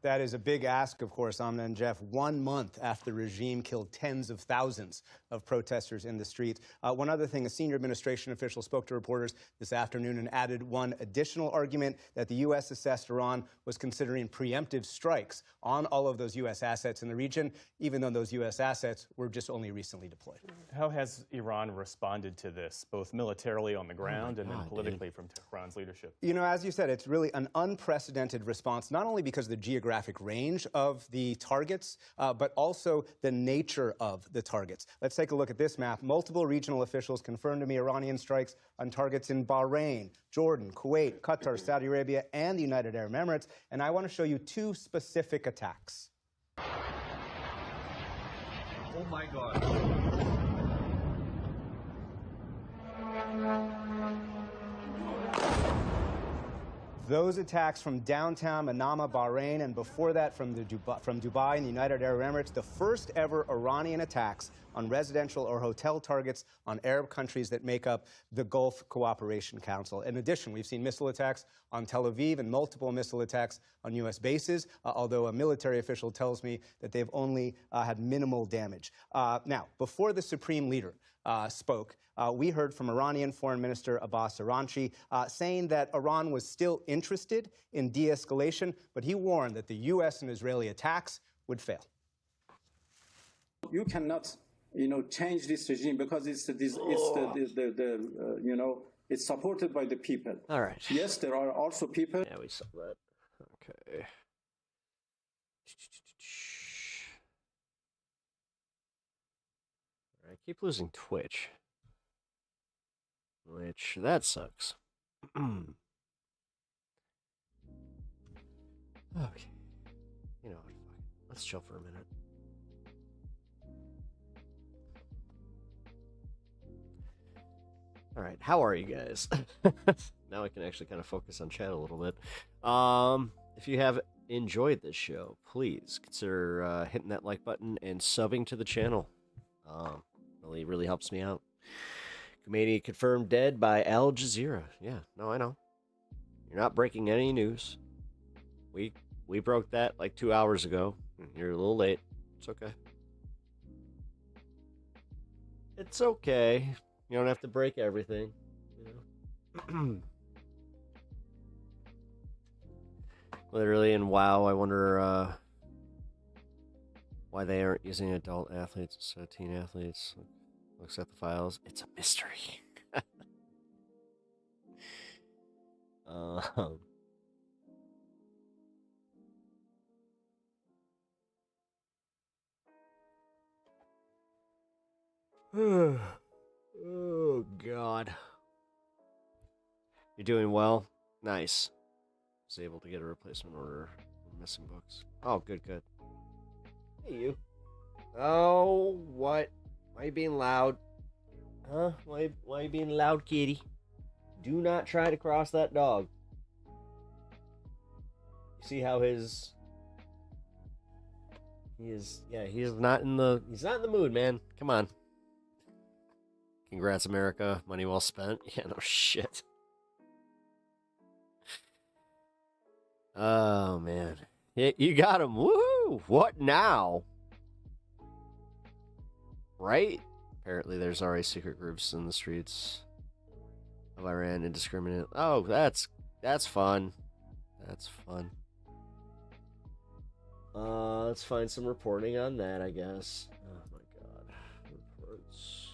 That is a big ask, of course, Amna and Jeff, 1 month after the regime killed tens of thousands of protesters in the streets. One other thing, a senior administration official spoke to reporters this afternoon and added one additional argument that the U.S. assessed Iran was considering preemptive strikes on all of those U.S. assets in the region, even though those U.S. assets were just only recently deployed. How has Iran responded to this, both militarily on the ground and then politically from Tehran's leadership? You know, as you said, it's really an unprecedented response, not only because of the geographic range of the targets, but also the nature of the targets. Let's take a look at this map. Multiple regional officials confirmed to me Iranian strikes on targets in Bahrain, Jordan, Kuwait, Qatar, Saudi Arabia, and the United Arab Emirates. And I want to show you two specific attacks. Oh my God. Those attacks from downtown Manama, Bahrain, and before that from Dubai and the United Arab Emirates, the first ever Iranian attacks on residential or hotel targets on Arab countries that make up the Gulf Cooperation Council. In addition, we've seen missile attacks on Tel Aviv and multiple missile attacks on U.S. bases, although a military official tells me that they've only had minimal damage. Now, before the supreme leader spoke, we heard from Iranian Foreign Minister Abbas Araghchi saying that Iran was still interested in de-escalation, but he warned that the U.S. and Israeli attacks would fail. You cannot, change this regime because it's supported by the people. All right. Yes, there are also people. Yeah, we saw that. Okay. I keep losing Twitch. Which, that sucks. Okay. You know what, fuck it. Let's chill for a minute. Alright, how are you guys? Now I can actually kind of focus on chat a little bit. If you have enjoyed this show, please consider hitting that like button and subbing to the channel. Really helps me out. Khomeini confirmed dead by Al Jazeera. Yeah, no, I know. You're not breaking any news. We broke that like 2 hours ago. You're a little late. It's okay. It's okay. You don't have to break everything. Literally in WoW, I wonder why they aren't using adult athletes instead of teen athletes. Looks at the files. It's a mystery. Oh, God. You're doing well? Nice. Was able to get a replacement order for missing books. Oh, good. Hey, you. Oh, what? Why are you being loud? Huh? Why are you being loud, kitty? Do not try to cross that dog. see how his he is not in the mood, man. Come on. Congrats, America. Money well spent. Yeah, no shit. Oh man. Yeah, you got him. Woohoo! What now? Right? Apparently there's already secret groups in the streets of Iran, indiscriminate. Oh, that's fun. That's fun. Let's find some reporting on that, I guess. Oh my god. Reports.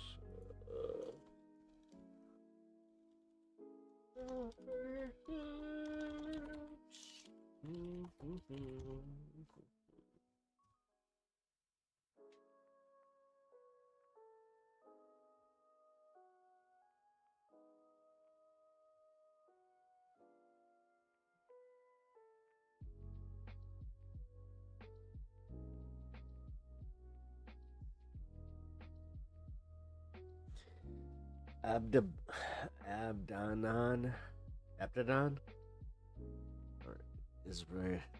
Abdanan?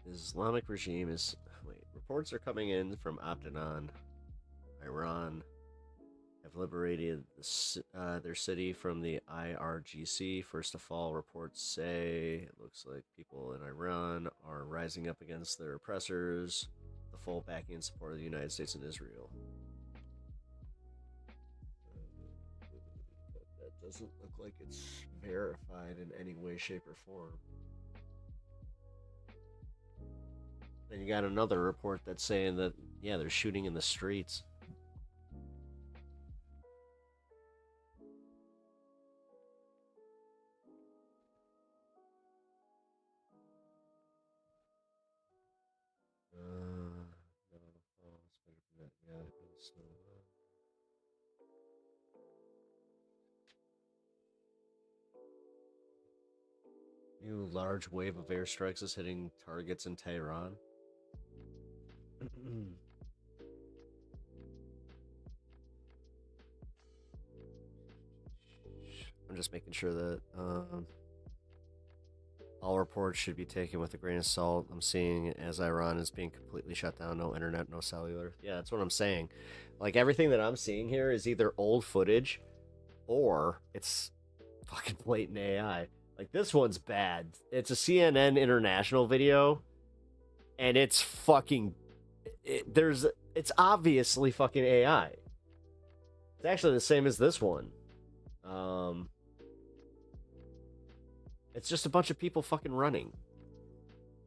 Islamic regime is... Wait, reports are coming in from Abdanan. Iran have liberated their city from the IRGC. First of all, reports say it looks like people in Iran are rising up against their oppressors. The full backing and support of the United States and Israel. That doesn't look like it's verified in any way, shape, or form. Then you got another report that's saying that, yeah, they're shooting in the streets. New large wave of airstrikes is hitting targets in Tehran. I'm just making sure that all reports should be taken with a grain of salt. I'm seeing it as Iran is being completely shut down. No internet, no cellular. Yeah, that's what I'm saying. Like, everything that I'm seeing here is either old footage or it's fucking blatant AI. Like, this one's bad. It's a CNN International video, and it's fucking... It's obviously fucking AI. It's actually the same as this one. It's just a bunch of people fucking running.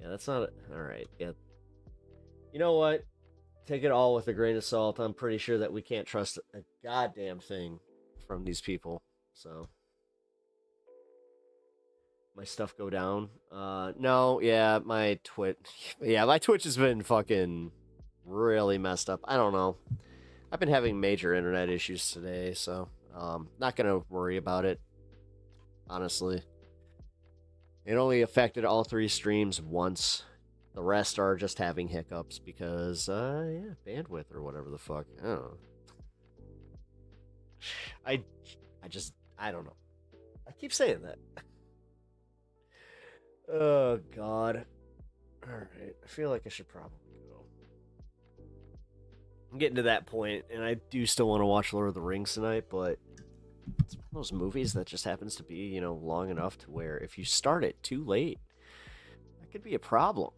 Yeah, that's not... Alright, yeah. You know what? Take it all with a grain of salt. I'm pretty sure that we can't trust a goddamn thing from these people, so... My stuff go down. No, yeah, my Twitch has been fucking really messed up. I don't know. I've been having major internet issues today, so not gonna worry about it. Honestly, it only affected all 3 streams once. The rest are just having hiccups because yeah, bandwidth or whatever the fuck. I don't know. I don't know. I keep saying that. Oh, God. Alright, I feel like I should probably go. I'm getting to that point, and I do still want to watch Lord of the Rings tonight, but it's one of those movies that just happens to be, you know, long enough to where if you start it too late, that could be a problem.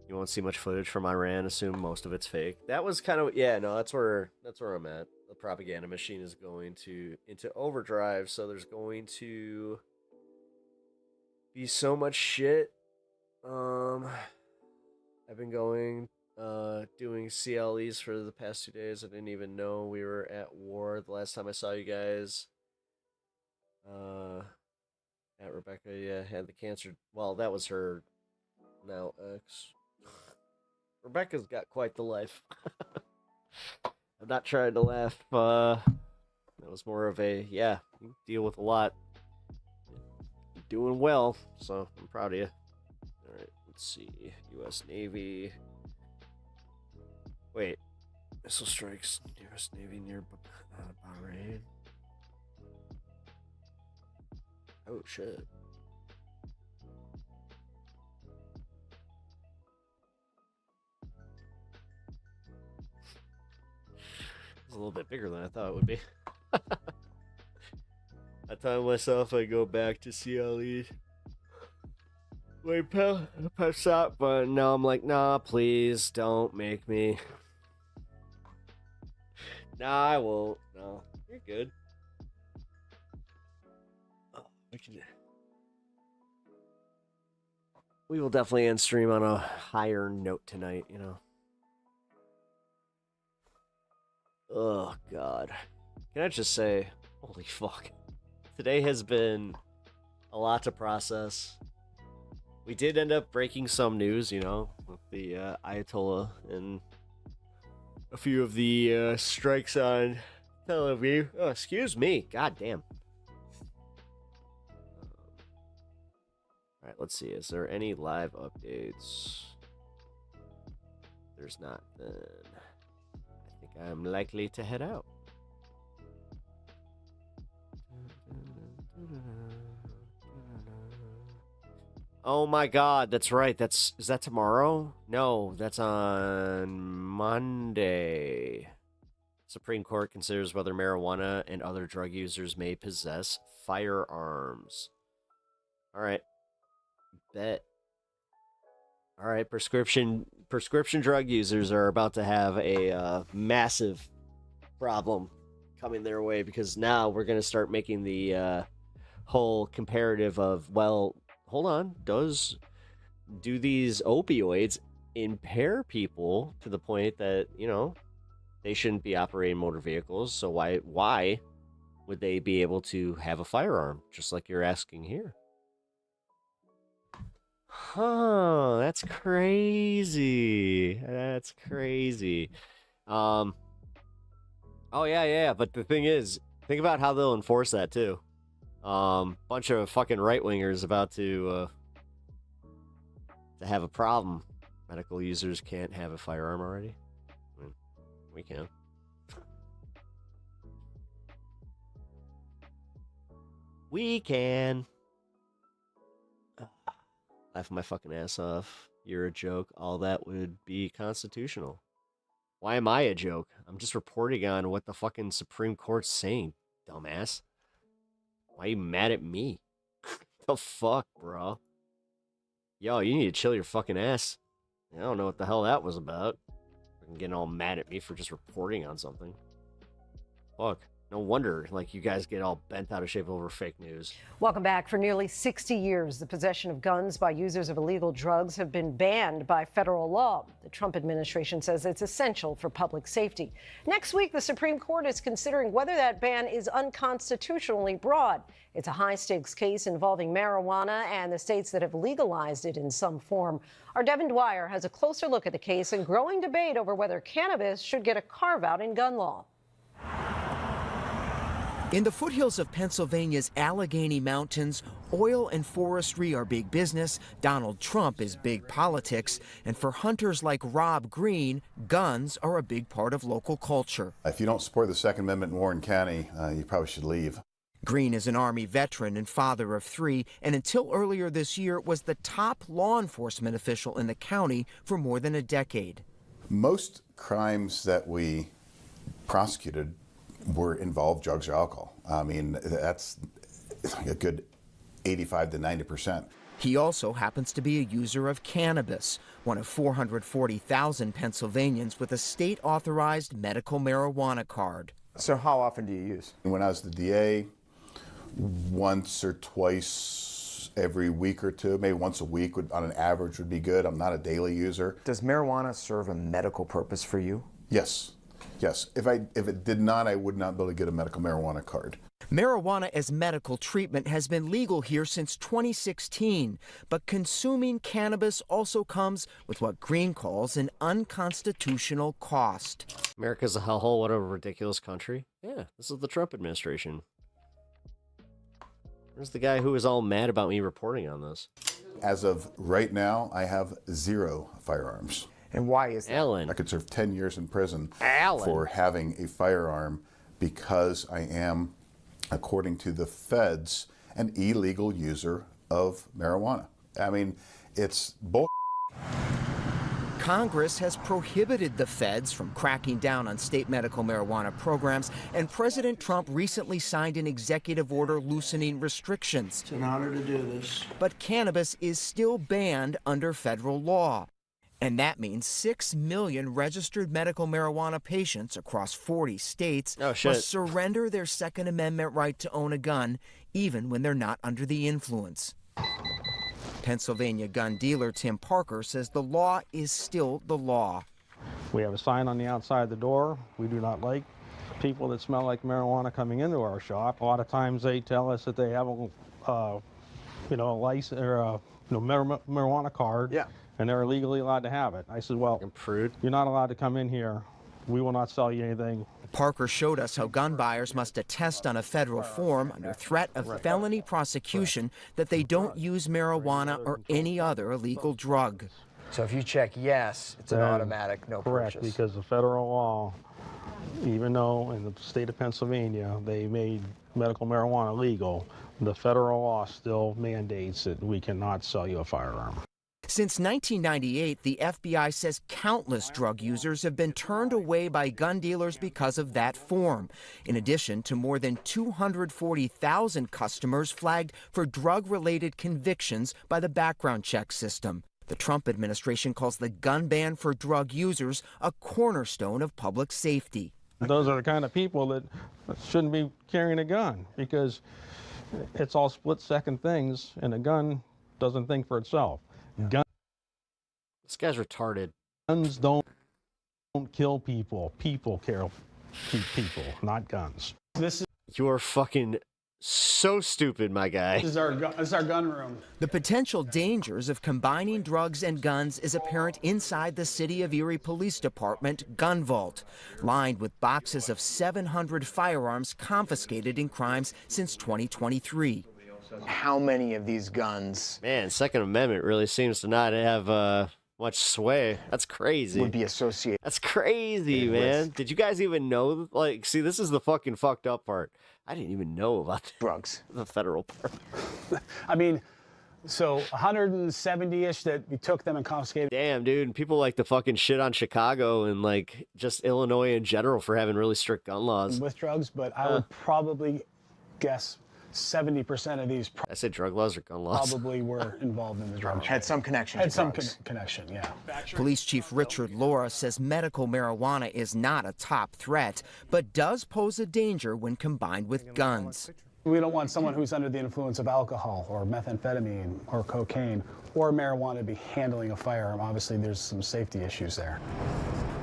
You won't see much footage from Iran, assume most of it's fake. That was kind of, yeah, no, that's where I'm at. The propaganda machine is going into overdrive, so there's going to... be so much shit. I've been doing CLEs for the past 2 days. I didn't even know we were at war the last time I saw you guys. At Rebecca, yeah, had the cancer. Well, that was her now ex. Rebecca's got quite the life. I'm not trying to laugh. That was more of a, yeah, you deal with a lot. Doing well, so I'm proud of you. Alright, let's see. U.S. Navy. Wait. Missile strikes. U.S. Navy near Bahrain. Oh, shit. little bit bigger than I thought it would be. I told myself I'd go back to see all these. Wait, pass up, but now I'm like, nah, please don't make me. Nah, I won't. No, you're good. Oh, we will definitely end stream on a higher note tonight, you know. Oh, God. Can I just say, holy fuck. Today has been a lot to process. We did end up breaking some news, you know, with the Ayatollah and a few of the strikes on Tel Aviv. Oh, excuse me. God damn. Alright, let's see. Is there any live updates? There's not, then I think I'm likely to head out. Oh my God, that's right. Is that tomorrow? No, that's on Monday. Supreme Court considers whether marijuana and other drug users may possess firearms. All right. Bet. All right, prescription drug users are about to have a massive problem coming their way, because now we're going to start making the whole comparative of, well, hold on, do these opioids impair people to the point that, you know, they shouldn't be operating motor vehicles, so why would they be able to have a firearm, just like you're asking here? Huh, that's crazy. That's crazy. Oh yeah, but the thing is, think about how they'll enforce that too. Bunch of fucking right-wingers about to have a problem. Medical users can't have a firearm already. I mean, we can. We can. Laughing my fucking ass off. You're a joke. All that would be constitutional. Why am I a joke? I'm just reporting on what the fucking Supreme Court's saying, dumbass. Why are you mad at me? The fuck, bro? Yo, you need to chill your fucking ass. I don't know what the hell that was about. Fucking getting all mad at me for just reporting on something. Fuck. No wonder, like, you guys get all bent out of shape over fake news. Welcome back. For nearly 60 years, the possession of guns by users of illegal drugs have been banned by federal law. The Trump administration says it's essential for public safety. Next week, the Supreme Court is considering whether that ban is unconstitutionally broad. It's a high-stakes case involving marijuana and the states that have legalized it in some form. Our Devin Dwyer has a closer look at the case and growing debate over whether cannabis should get a carve-out in gun law. In the foothills of Pennsylvania's Allegheny Mountains, oil and forestry are big business, Donald Trump is big politics, and for hunters like Rob Green, guns are a big part of local culture. If you don't support the Second Amendment in Warren County, you probably should leave. Green is an Army veteran and father of 3, and until earlier this year was the top law enforcement official in the county for more than a decade. Most crimes that we prosecuted involved drugs or alcohol. I mean, that's a good 85 to 90%. He also happens to be a user of cannabis, one of 440,000 Pennsylvanians with a state-authorized medical marijuana card. So how often do you use? When I was the DA, once or twice every week or two, maybe once a week on an average would be good. I'm not a daily user. Does marijuana serve a medical purpose for you? Yes. Yes. If it did not, I would not be able to get a medical marijuana card. Marijuana as medical treatment has been legal here since 2016, but consuming cannabis also comes with what Green calls an unconstitutional cost. America's a hellhole. What a ridiculous country. Yeah, this is the Trump administration. Where's the guy who was all mad about me reporting on this? As of right now, I have 0 firearms. And why is that? Alan. I could serve 10 years in prison Alan. for having a firearm because I am, according to the feds, an illegal user of marijuana. I mean, it's bull. Congress has prohibited the feds from cracking down on state medical marijuana programs, and President Trump recently signed an executive order loosening restrictions. It's an honor to do this. But cannabis is still banned under federal law. And that means 6 million registered medical marijuana patients across 40 states must surrender their Second Amendment right to own a gun, even when they're not under the influence. Pennsylvania gun dealer Tim Parker says the law is still the law. We have a sign on the outside of the door. We do not like people that smell like marijuana coming into our shop. A lot of times they tell us that they have a license or a marijuana card, and they're legally allowed to have it. I said, well, you're not allowed to come in here. We will not sell you anything. Parker showed us how gun buyers must attest on a federal form under threat of felony prosecution that they don't use marijuana or any other illegal drug. So if you check yes, it's an automatic no correct, purchase. Because the federal law, even though in the state of Pennsylvania they made medical marijuana legal, the federal law still mandates that we cannot sell you a firearm. Since 1998, the FBI says countless drug users have been turned away by gun dealers because of that form, in addition to more than 240,000 customers flagged for drug-related convictions by the background check system. The Trump administration calls the gun ban for drug users a cornerstone of public safety. Those are the kind of people that shouldn't be carrying a gun, because it's all split-second things, and a gun doesn't think for itself. This guy's retarded. Guns don't kill people. People kill people, not guns. You're fucking so stupid, my guy. This is our gun room. The potential dangers of combining drugs and guns is apparent inside the City of Erie Police Department gun vault, lined with boxes of 700 firearms confiscated in crimes since 2023. How many of these guns, Man, Second Amendment really seems to not have much sway. That's crazy. would be associated? That's crazy, man. Did you guys even know? Like, see, this is the fucking fucked up part. I didn't even know about drugs. The federal part. I mean, so 170-ish that we took them and confiscated. Damn, dude. And people like to fucking shit on Chicago and like just Illinois in general for having really strict gun laws. With drugs, but I would probably guess 70% of these I said drug laws or gun laws. probably were involved in the drug. Had some connection. Had to some drugs. connection, yeah. Police Chief Richard Laura says medical marijuana is not a top threat, but does pose a danger when combined with guns. We don't want someone who's under the influence of alcohol or methamphetamine or cocaine or marijuana to be handling a firearm. Obviously, there's some safety issues there.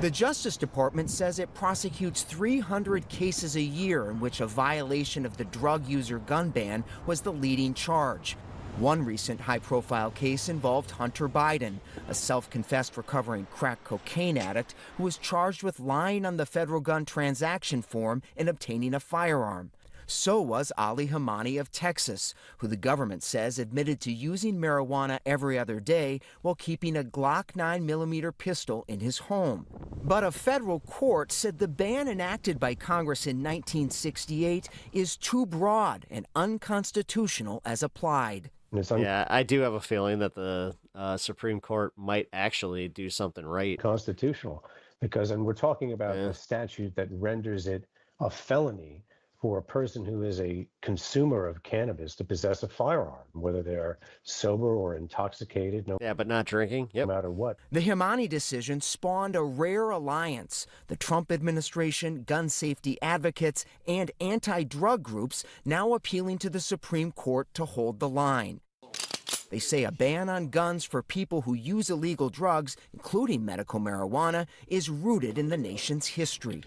The Justice Department says it prosecutes 300 cases a year in which a violation of the drug user gun ban was the leading charge. One recent high-profile case involved Hunter Biden, a self-confessed recovering crack cocaine addict who was charged with lying on the federal gun transaction form and obtaining a firearm. So was Ali Hamani of Texas, who the government says admitted to using marijuana every other day while keeping a Glock 9mm pistol in his home. But a federal court said the ban enacted by Congress in 1968 is too broad and unconstitutional as applied. Yeah, I do have a feeling that the Supreme Court might actually do something right. Constitutional, because, and we're talking about a statute that renders it a felony for a person who is a consumer of cannabis to possess a firearm, whether they're sober or intoxicated. Yeah, but not drinking. Yep. No matter what. The Hamani decision spawned a rare alliance. The Trump administration, gun safety advocates, and anti-drug groups now appealing to the Supreme Court to hold the line. They say a ban on guns for people who use illegal drugs, including medical marijuana, is rooted in the nation's history.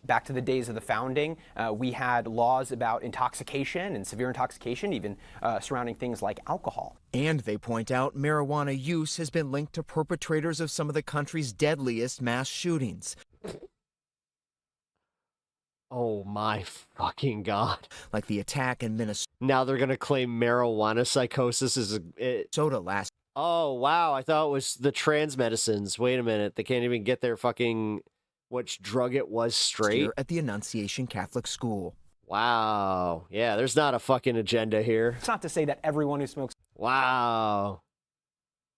Back to the days of the founding, we had laws about intoxication and severe intoxication, even surrounding things like alcohol. And they point out marijuana use has been linked to perpetrators of some of the country's deadliest mass shootings. Oh my fucking God. Like the attack in Minnesota. Now they're going to claim marijuana psychosis is Soda last. Oh, wow. I thought it was the trans medicines. Wait a minute. They can't even get their fucking which drug it was straight. At the Annunciation Catholic School. Wow. Yeah, there's not a fucking agenda here. It's not to say that everyone who smokes. Wow.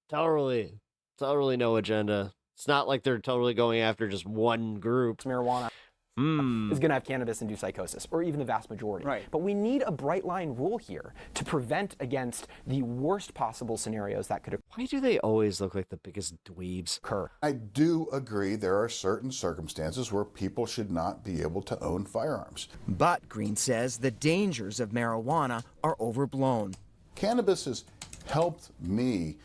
Totally no agenda. It's not like they're totally going after just one group. Marijuana is going to have cannabis-induced psychosis, or even the vast majority. Right. But we need a bright line rule here to prevent against the worst possible scenarios that could Why do they always look like the biggest dweebs? occur? I do agree there are certain circumstances where people should not be able to own firearms. But Green says the dangers of marijuana are overblown. Cannabis has helped me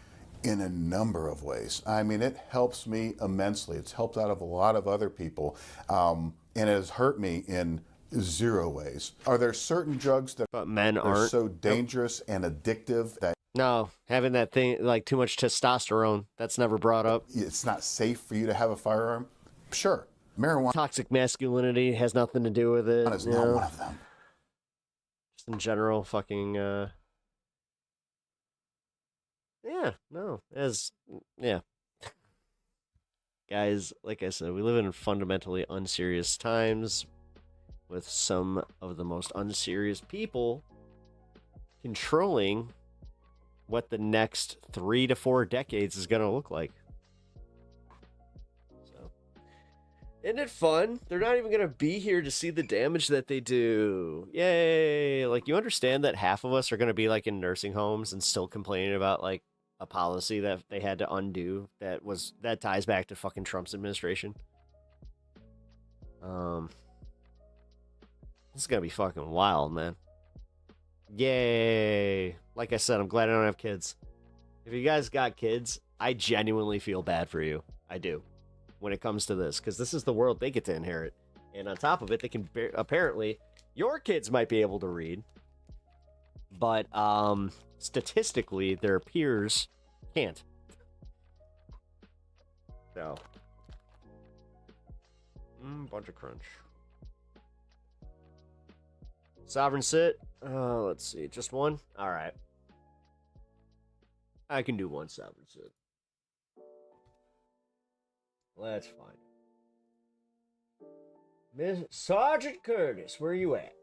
in a number of ways. I mean, it helps me immensely. It's helped out of a lot of other people, and it has hurt me in 0 ways. Are there certain drugs that men are aren't? so dangerous and addictive that No, having that thing, like too much testosterone, that's never brought up. it's not safe for you to have a firearm? Sure. Marijuana Toxic masculinity has nothing to do with it. is you not know? one of them. Just in general, fucking, yeah. Guys, like I said, we live in fundamentally unserious times with some of the most unserious people controlling what the next 3 to 4 decades is going to look like. So, isn't it fun? They're not even going to be here to see the damage that they do. Yay! Like, you understand that half of us are going to be like in nursing homes and still complaining about like a policy that they had to undo that ties back to fucking Trump's administration. This is gonna be fucking wild, man. Yay! Like I said, I'm glad I don't have kids. If you guys got kids, I genuinely feel bad for you. I do. When it comes to this, because this is the world they get to inherit. And on top of it, they can apparently, your kids might be able to read, but statistically, their peers can't. So, bunch of crunch. Sovereign sit. Let's see, just one. All right, I can do one sovereign sit. That's fine. Miss Sergeant Curtis, where are you at?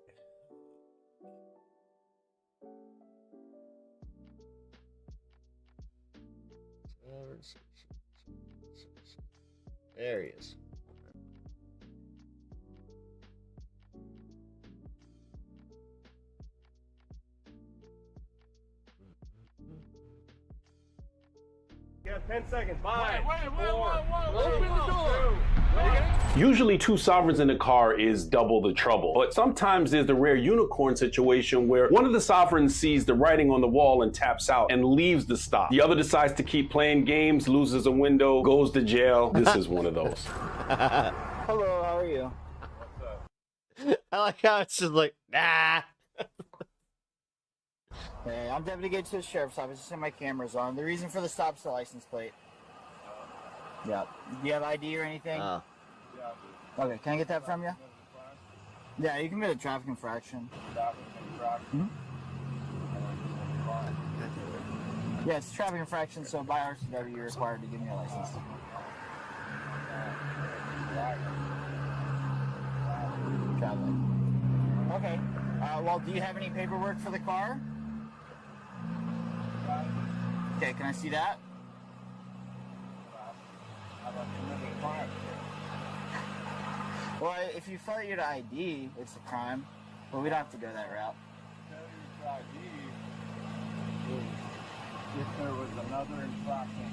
There he is. You have 10 seconds. 5, 4, Open the door. Usually 2 sovereigns in the car is double the trouble, but sometimes there's the rare unicorn situation where one of the sovereigns sees the writing on the wall and taps out and leaves the stop. The other decides to keep playing games, loses a window, goes to jail. This is one of those. Hello, how are you? I like how it's just like, nah. Hey, I'm Deputy Gage to the Sheriff's Office. Just have my cameras on. The reason for the stop's the license plate. Yeah. Do you have ID or anything? Okay, can I get that from you? Yeah, you can get a traffic infraction. Hmm? Yeah, it's a traffic infraction, so by RCW you're required to give me a license. Traveling. Okay. Well, do you have any paperwork for the car? Okay, can I see that? Well, if you fail your ID, it's a crime. But we don't have to go that route. If there was another infraction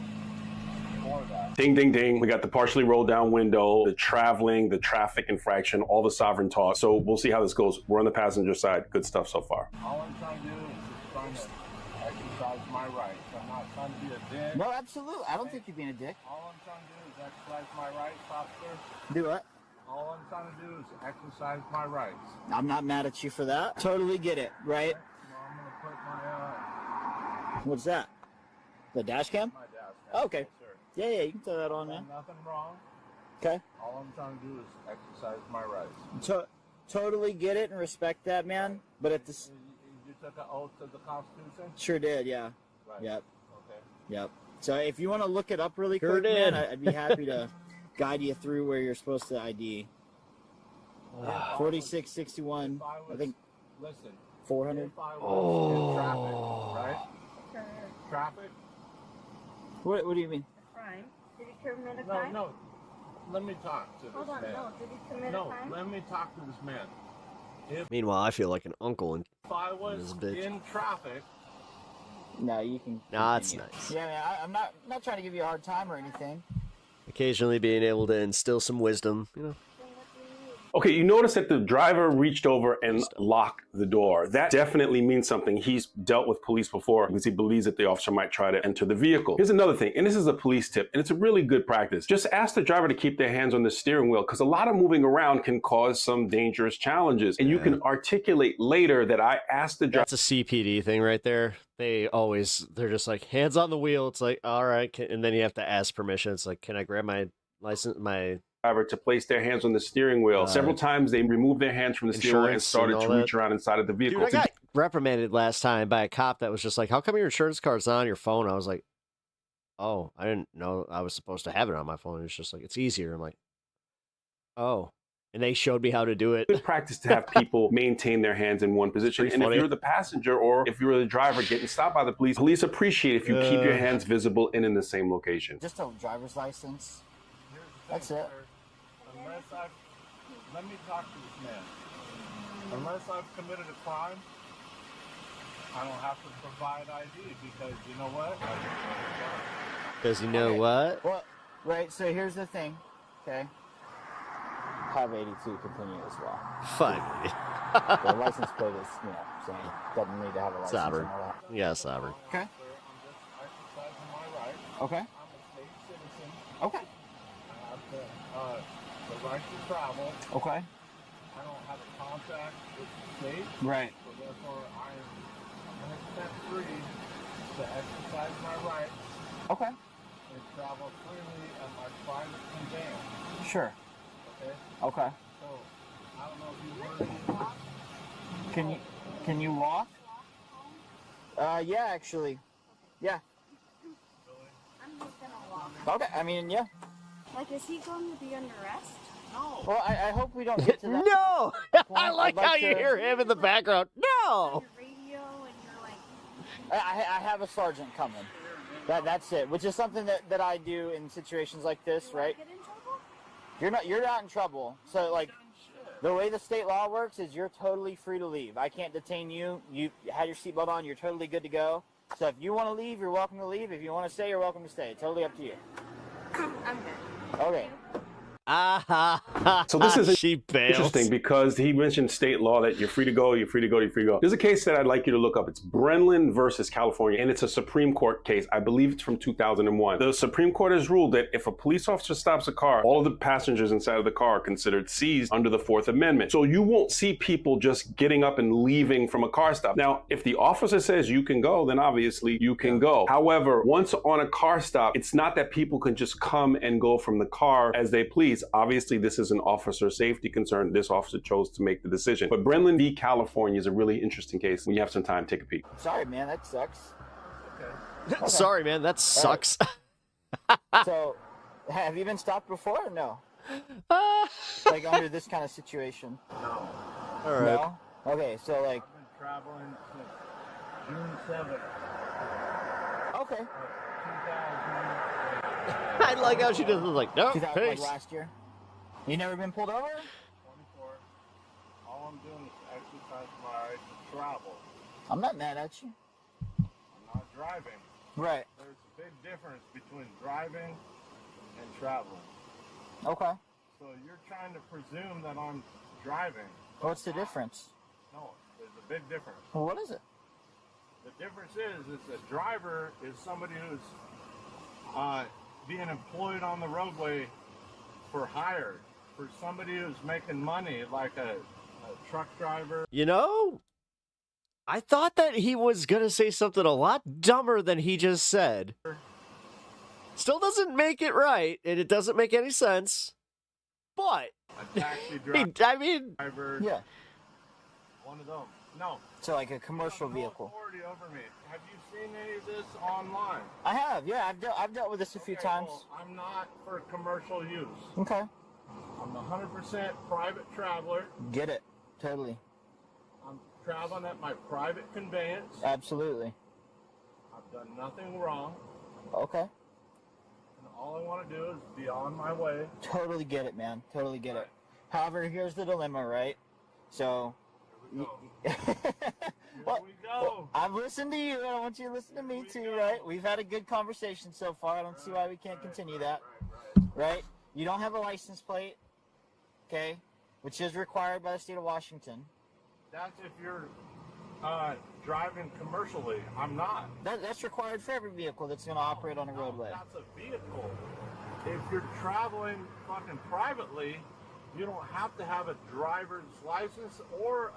for that. Ding, ding, ding. We got the partially rolled down window, the traveling, the traffic infraction, all the sovereign talk. So we'll see how this goes. We're on the passenger side. Good stuff so far. All I'm trying to do is just trying to exercise my rights. I'm not trying to be a dick. No, absolutely. I don't think you're being a dick. All I'm trying to do is exercise my rights, officer. Do what? All I'm trying to do is exercise my rights. I'm not mad at you for that. Totally get it, right? Well, I'm going to put my, What's that? The dash cam? my dash cam. Oh, okay. Yes, sir. Yeah, you can throw that on, man. Nothing wrong. Okay. All I'm trying to do is exercise my rights. Totally get it and respect that, man. But at this, You took an oath to the Constitution? sure did, yeah. Right. Yep. Okay. Yep. So if you want to look it up really Sure quick, man, did. I'd be happy to guide you through where you're supposed to ID. 4661, I think. Listen. 400. If I was in traffic, right? Traffic? What do you mean? Crime. Did he commit a crime? No. Let me talk to Hold this on, man. no. Did he commit a crime? Let me talk to this man. Meanwhile, I feel like an uncle in If I this was bitch. in traffic, No, you can. Nah, it's continue. nice. Yeah, man. I'm not trying to give you a hard time or anything. Occasionally being able to instill some wisdom, you know. Okay, you notice that the driver reached over and locked the door. That definitely means something. He's dealt with police before because he believes that the officer might try to enter the vehicle. Here's another thing, and this is a police tip, and it's a really good practice. Just ask the driver to keep their hands on the steering wheel because a lot of moving around can cause some dangerous challenges. And you can articulate later that I asked the driver. That's a CPD thing right there. They're just like, hands on the wheel. It's like, all right. And then you have to ask permission. It's like, can I grab my license, my to place their hands on the steering wheel. Several times they removed their hands from the steering wheel and insurance started and to all reach around inside of the vehicle. Dude, I got reprimanded last time by a cop that was just like, how come your insurance card's not on your phone? I was like, oh, I didn't know I was supposed to have it on my phone. It's just like, it's easier. I'm like, oh. And they showed me how to do it. Good practice to have people maintain their hands in one position. And if you're the passenger or if you're the driver getting stopped by the police appreciate if you keep your hands visible and in the same location. Just a driver's license. That's it. let me talk to this man. Unless I've committed a crime, I don't have to provide ID because you know what? Because you know what? Well, right, so here's the thing, okay? Have 82 continue as well. Fine. The license plate is, saying doesn't need to have a license. Sovereign. And all that. Yeah, sovereign. Okay. Okay. Okay. I have the right to travel. Okay. I don't have contact with the state. Right. So therefore, I am 100% free to exercise my rights. Okay. And travel freely at my private conveyance. Sure. Okay. Okay. So I don't know if you heard me. Can you walk? Yeah, actually. Yeah. I'm just gonna walk. Okay. I mean, yeah. Like, is he going to be under arrest? No. Well, I hope we don't get to that. No! I I'd like like how you to- hear him in the background. No! Radio, and you're like, I have a sergeant coming. That's it. Which is something that I do in situations like this, right? get in trouble? You're not in trouble. So like, the way the state law works is you're totally free to leave. I can't detain you. You had your seatbelt on. You're totally good to go. So if you want to leave, you're welcome to leave. If you want to stay, you're welcome to stay. Totally up to you. I'm good. Okay. So this is she bails. interesting because he mentioned state law that you're free to go, you're free to go, you're free to go. There's a case that I'd like you to look up. It's Brennan versus California, and it's a Supreme Court case. I believe it's from 2001. The Supreme Court has ruled that if a police officer stops a car, all of the passengers inside of the car are considered seized under the Fourth Amendment. So you won't see people just getting up and leaving from a car stop. Now, if the officer says you can go, then obviously you can go. However, once on a car stop, it's not that people can just come and go from the car as they please. Obviously, this is an officer safety concern. This officer chose to make the decision. But Brennan v. California is a really interesting case. When you have some time, take a peek. Sorry, man. That sucks. Okay. Sorry, man. That sucks. So, have you been stopped before or no? Like under this kind of situation? No. All right. No? Okay, so like. I've been traveling since June 7th. Okay. 2000. I like how she just was like, no, 2000, like peace. last year. You never been pulled over? 24. All I'm doing is exercise my right to travel. I'm not mad at you. I'm not driving. Right. There's a big difference between driving and traveling. Okay. So you're trying to presume that I'm driving. What's the difference? No, there's a big difference. Well, what is it? The difference is a driver is somebody who's being employed on the roadway for hire. For somebody who's making money, like a truck driver. You know, I thought that he was going to say something a lot dumber than he just said. Still doesn't make it right, and it doesn't make any sense. But, A taxi driver. I mean, Yeah. One of them. No. So like a commercial vehicle. Authority over me. Have you seen any of this online? I have, yeah. I've dealt with this a few times. Well, I'm not for commercial use. Okay. I'm a 100% private traveler. Get it. Totally. I'm traveling at my private conveyance. Absolutely. I've done nothing wrong. Okay. And All I want to do is be on my way. Totally get it, man. Totally get it. However, here's the dilemma, right? So, well, I've listened to you, and I want you to listen to me too, right? We've had a good conversation so far. I don't see why we can't continue that, right? You don't have a license plate, okay, which is required by the state of Washington. That's if you're driving commercially. I'm not. That's required for every vehicle that's going to operate on a roadway. That's a vehicle. If you're traveling fucking privately, you don't have to have a driver's license or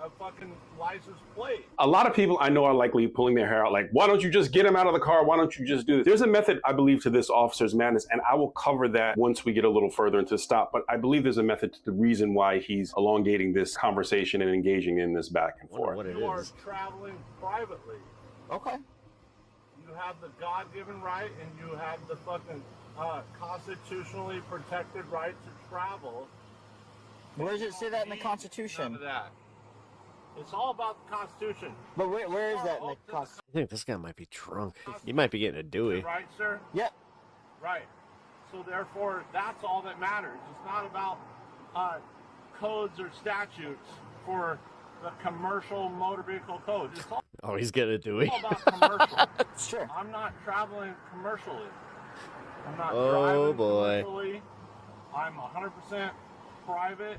a fucking license plate. A lot of people I know are likely pulling their hair out like, why don't you just get him out of the car? Why don't you just do this? There's a method, I believe, to this officer's madness, and I will cover that once we get a little further into the stop. But I believe there's a method to the reason why he's elongating this conversation and engaging in this back and forth. You are traveling privately. Okay. You have the God-given right, and you have the fucking constitutionally protected right to travel. Where does it say that in the Constitution? None of that. It's all about the Constitution. But where is that in the Constitution? I think this guy might be drunk. He might be getting a Dewey. Right, sir? Yep. Right. So therefore, that's all that matters. It's not about codes or statutes for the commercial motor vehicle code. It's all, Oh, he's getting a Dewey. all about commercial. Sure. I'm not traveling commercially. I'm not Oh, driving boy. commercially. I'm 100% private,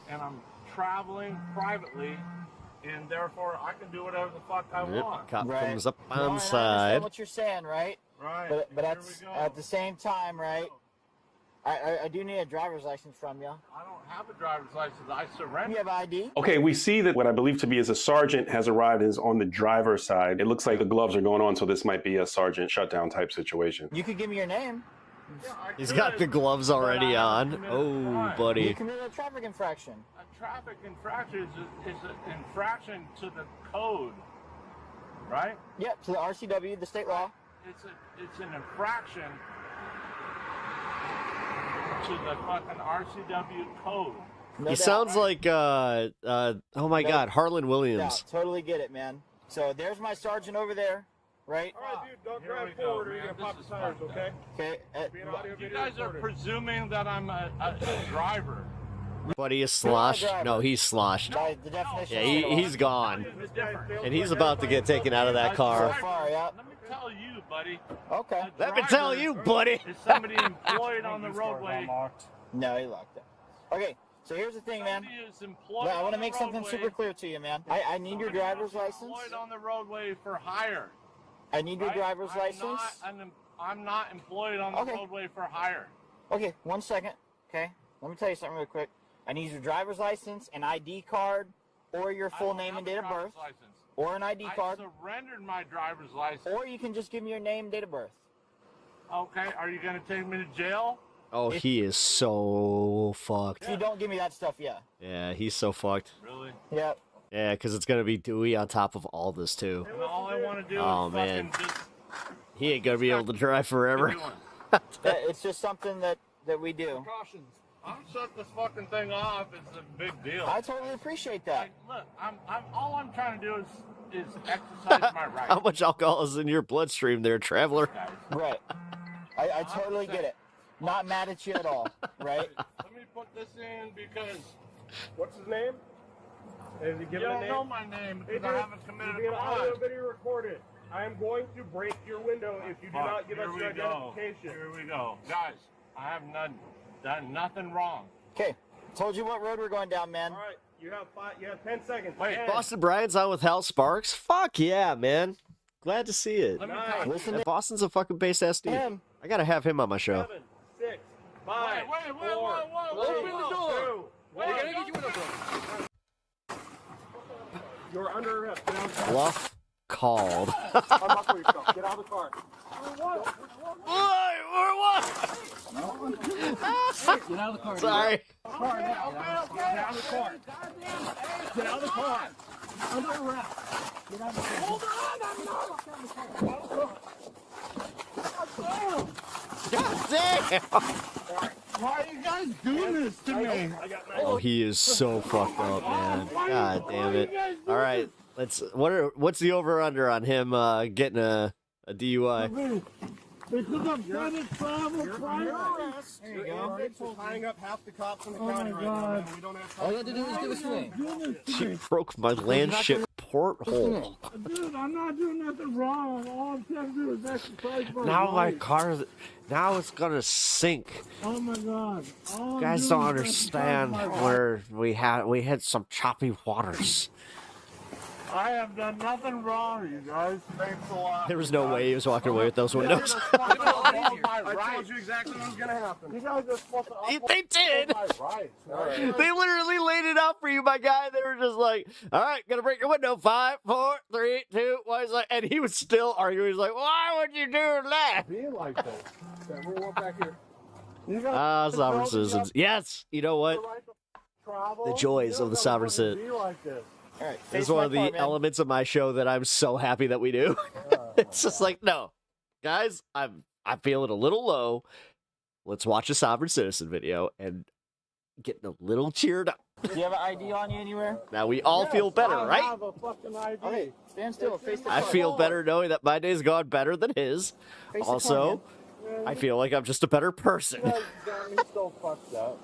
and I'm traveling privately, and therefore I can do whatever the fuck I want. Cop Right. comes up No, on I understand side. what you're saying, right? Right. But Here at the same time, right? I do need a driver's license from you. I don't have a driver's license. I surrender. You have ID? Okay, we see that what I believe to be is a sergeant has arrived and is on the driver's side. It looks like the gloves are going on, so this might be a sergeant shutdown type situation. You could give me your name. He's got the gloves already on. Oh, You buddy. committed a traffic infraction. A traffic infraction is an infraction to the code, right? Yep, to the RCW, the state law. It's an infraction to the fucking RCW code. No He doubt. sounds like, oh my God, Harlan Williams. Yeah, totally get it, man. So there's my sergeant over there, right? All right, dude, don't drive forward or you're gonna pop the tires, okay? Okay. You guys are presuming that I'm a driver. Buddy is sloshed. No, he's sloshed. By the definition. Yeah, he's gone. And he's about to get taken out of that So car. far, yeah. Let me tell you, buddy. Okay. Let me tell you, buddy. Is somebody employed on the roadway? No, he locked it. Okay, so here's the thing, man. Somebody is employed I want on to the make something roadway. super clear to you, man. I need your driver's license. Employed on the roadway for hire. I need your right? driver's license. I'm not employed on the Okay. roadway for hire. Okay, 1 second. Okay, let me tell you something real quick. I need your driver's license, an ID card, or your full name and date of birth, or an ID card, I surrendered my driver's license. or you can just give me your name and date of birth. Okay, are you gonna take me to jail? Oh, he is so fucked. If you don't give me that stuff, yeah. Yeah, he's so fucked. Really? Yep. Yeah, because it's going to be Dewey on top of all this, too. And all I want to do Oh, is man. fucking just He ain't going to be able to drive forever. It's just something that we do. precautions. I'm shut this fucking thing off. It's a big deal. I totally appreciate that. Look, all I'm trying to do is exercise my right. How much alcohol is in your bloodstream there, traveler? Right. I totally get it. Not mad at you at all, right? Let me put this in because What's his name? Has he you given a don't name? know my name because Hey, I dude, haven't committed you're a being crime. audio video recorded. I am going to break your window if you do Fuck, not give us here your we go. identification. Here we go. Guys, I have done nothing wrong. Okay. Told you what road we're going down, man. All right, you have 10 seconds. Wait, 10. Boston Brian's on with Hal Sparks? Fuck yeah, man. Glad to see it. Let me Nice. tell you. Listen And to Boston's a fucking bass ass dude. him. I gotta have him on my show. 7, 6, 5, Wait, 4, open the door. 2, 1. You're under arrest. Get out of the car. Bluff called. Unbuckle yourself. Get out of the car. Get out of the car. Sorry. Get out of the car. Get out of the car. Under arrest. Get out of the car. Hold on, God damn. Why are you guys doing this to me? Oh, he is so fucked up, man. God damn it. All right, what's the over under on him getting a DUI? Because I'm trying to travel private. There you go. We're tying up half the cops in the Oh county my right now, God. man. We don't have All you have to do is give us a name. She broke my landship porthole. Dude, I'm not doing nothing wrong. All I'm trying to do is exercise my Now my life. car, now it's gonna sink. Oh my God. All You I'm guys doing don't is exercise understand my life. where we hit some choppy waters. I have done nothing wrong, you guys. Thanks a lot. There was no way he was walking away with those windows. I told you exactly what was gonna happen. You guys are supposed to They did. They literally laid it out for you, my guy. They were just like, "All right, gonna break your window. 5, 4, 3, 2." Why is like, and he was still arguing. He's like, "Why would you do that?" being like this. Okay, we'll walk back here. You guys Ah, don't sovereign have citizens. Yes, you know what? the right to travel. The joys You of the don't sovereign gotta citizen. be like this. All right, This is face one my of the car, man. elements of my show that I'm so happy that we do. It's just like, no, guys, I'm feeling a little low. Let's watch a sovereign citizen video and getting a little cheered up. Do you have an ID on you anywhere? Now we all feel better, I right? have a fucking ID. Okay, stand still. Face the I car. feel better knowing that my day's gone better than his. Face the Also, car, I feel like I'm just a better person. You guys got me so fucked up.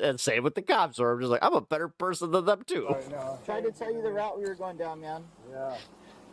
And same with the cops, where I'm just like, I'm a better person than them too. Right now. Tried to tell you the route we were going down, man. Yeah.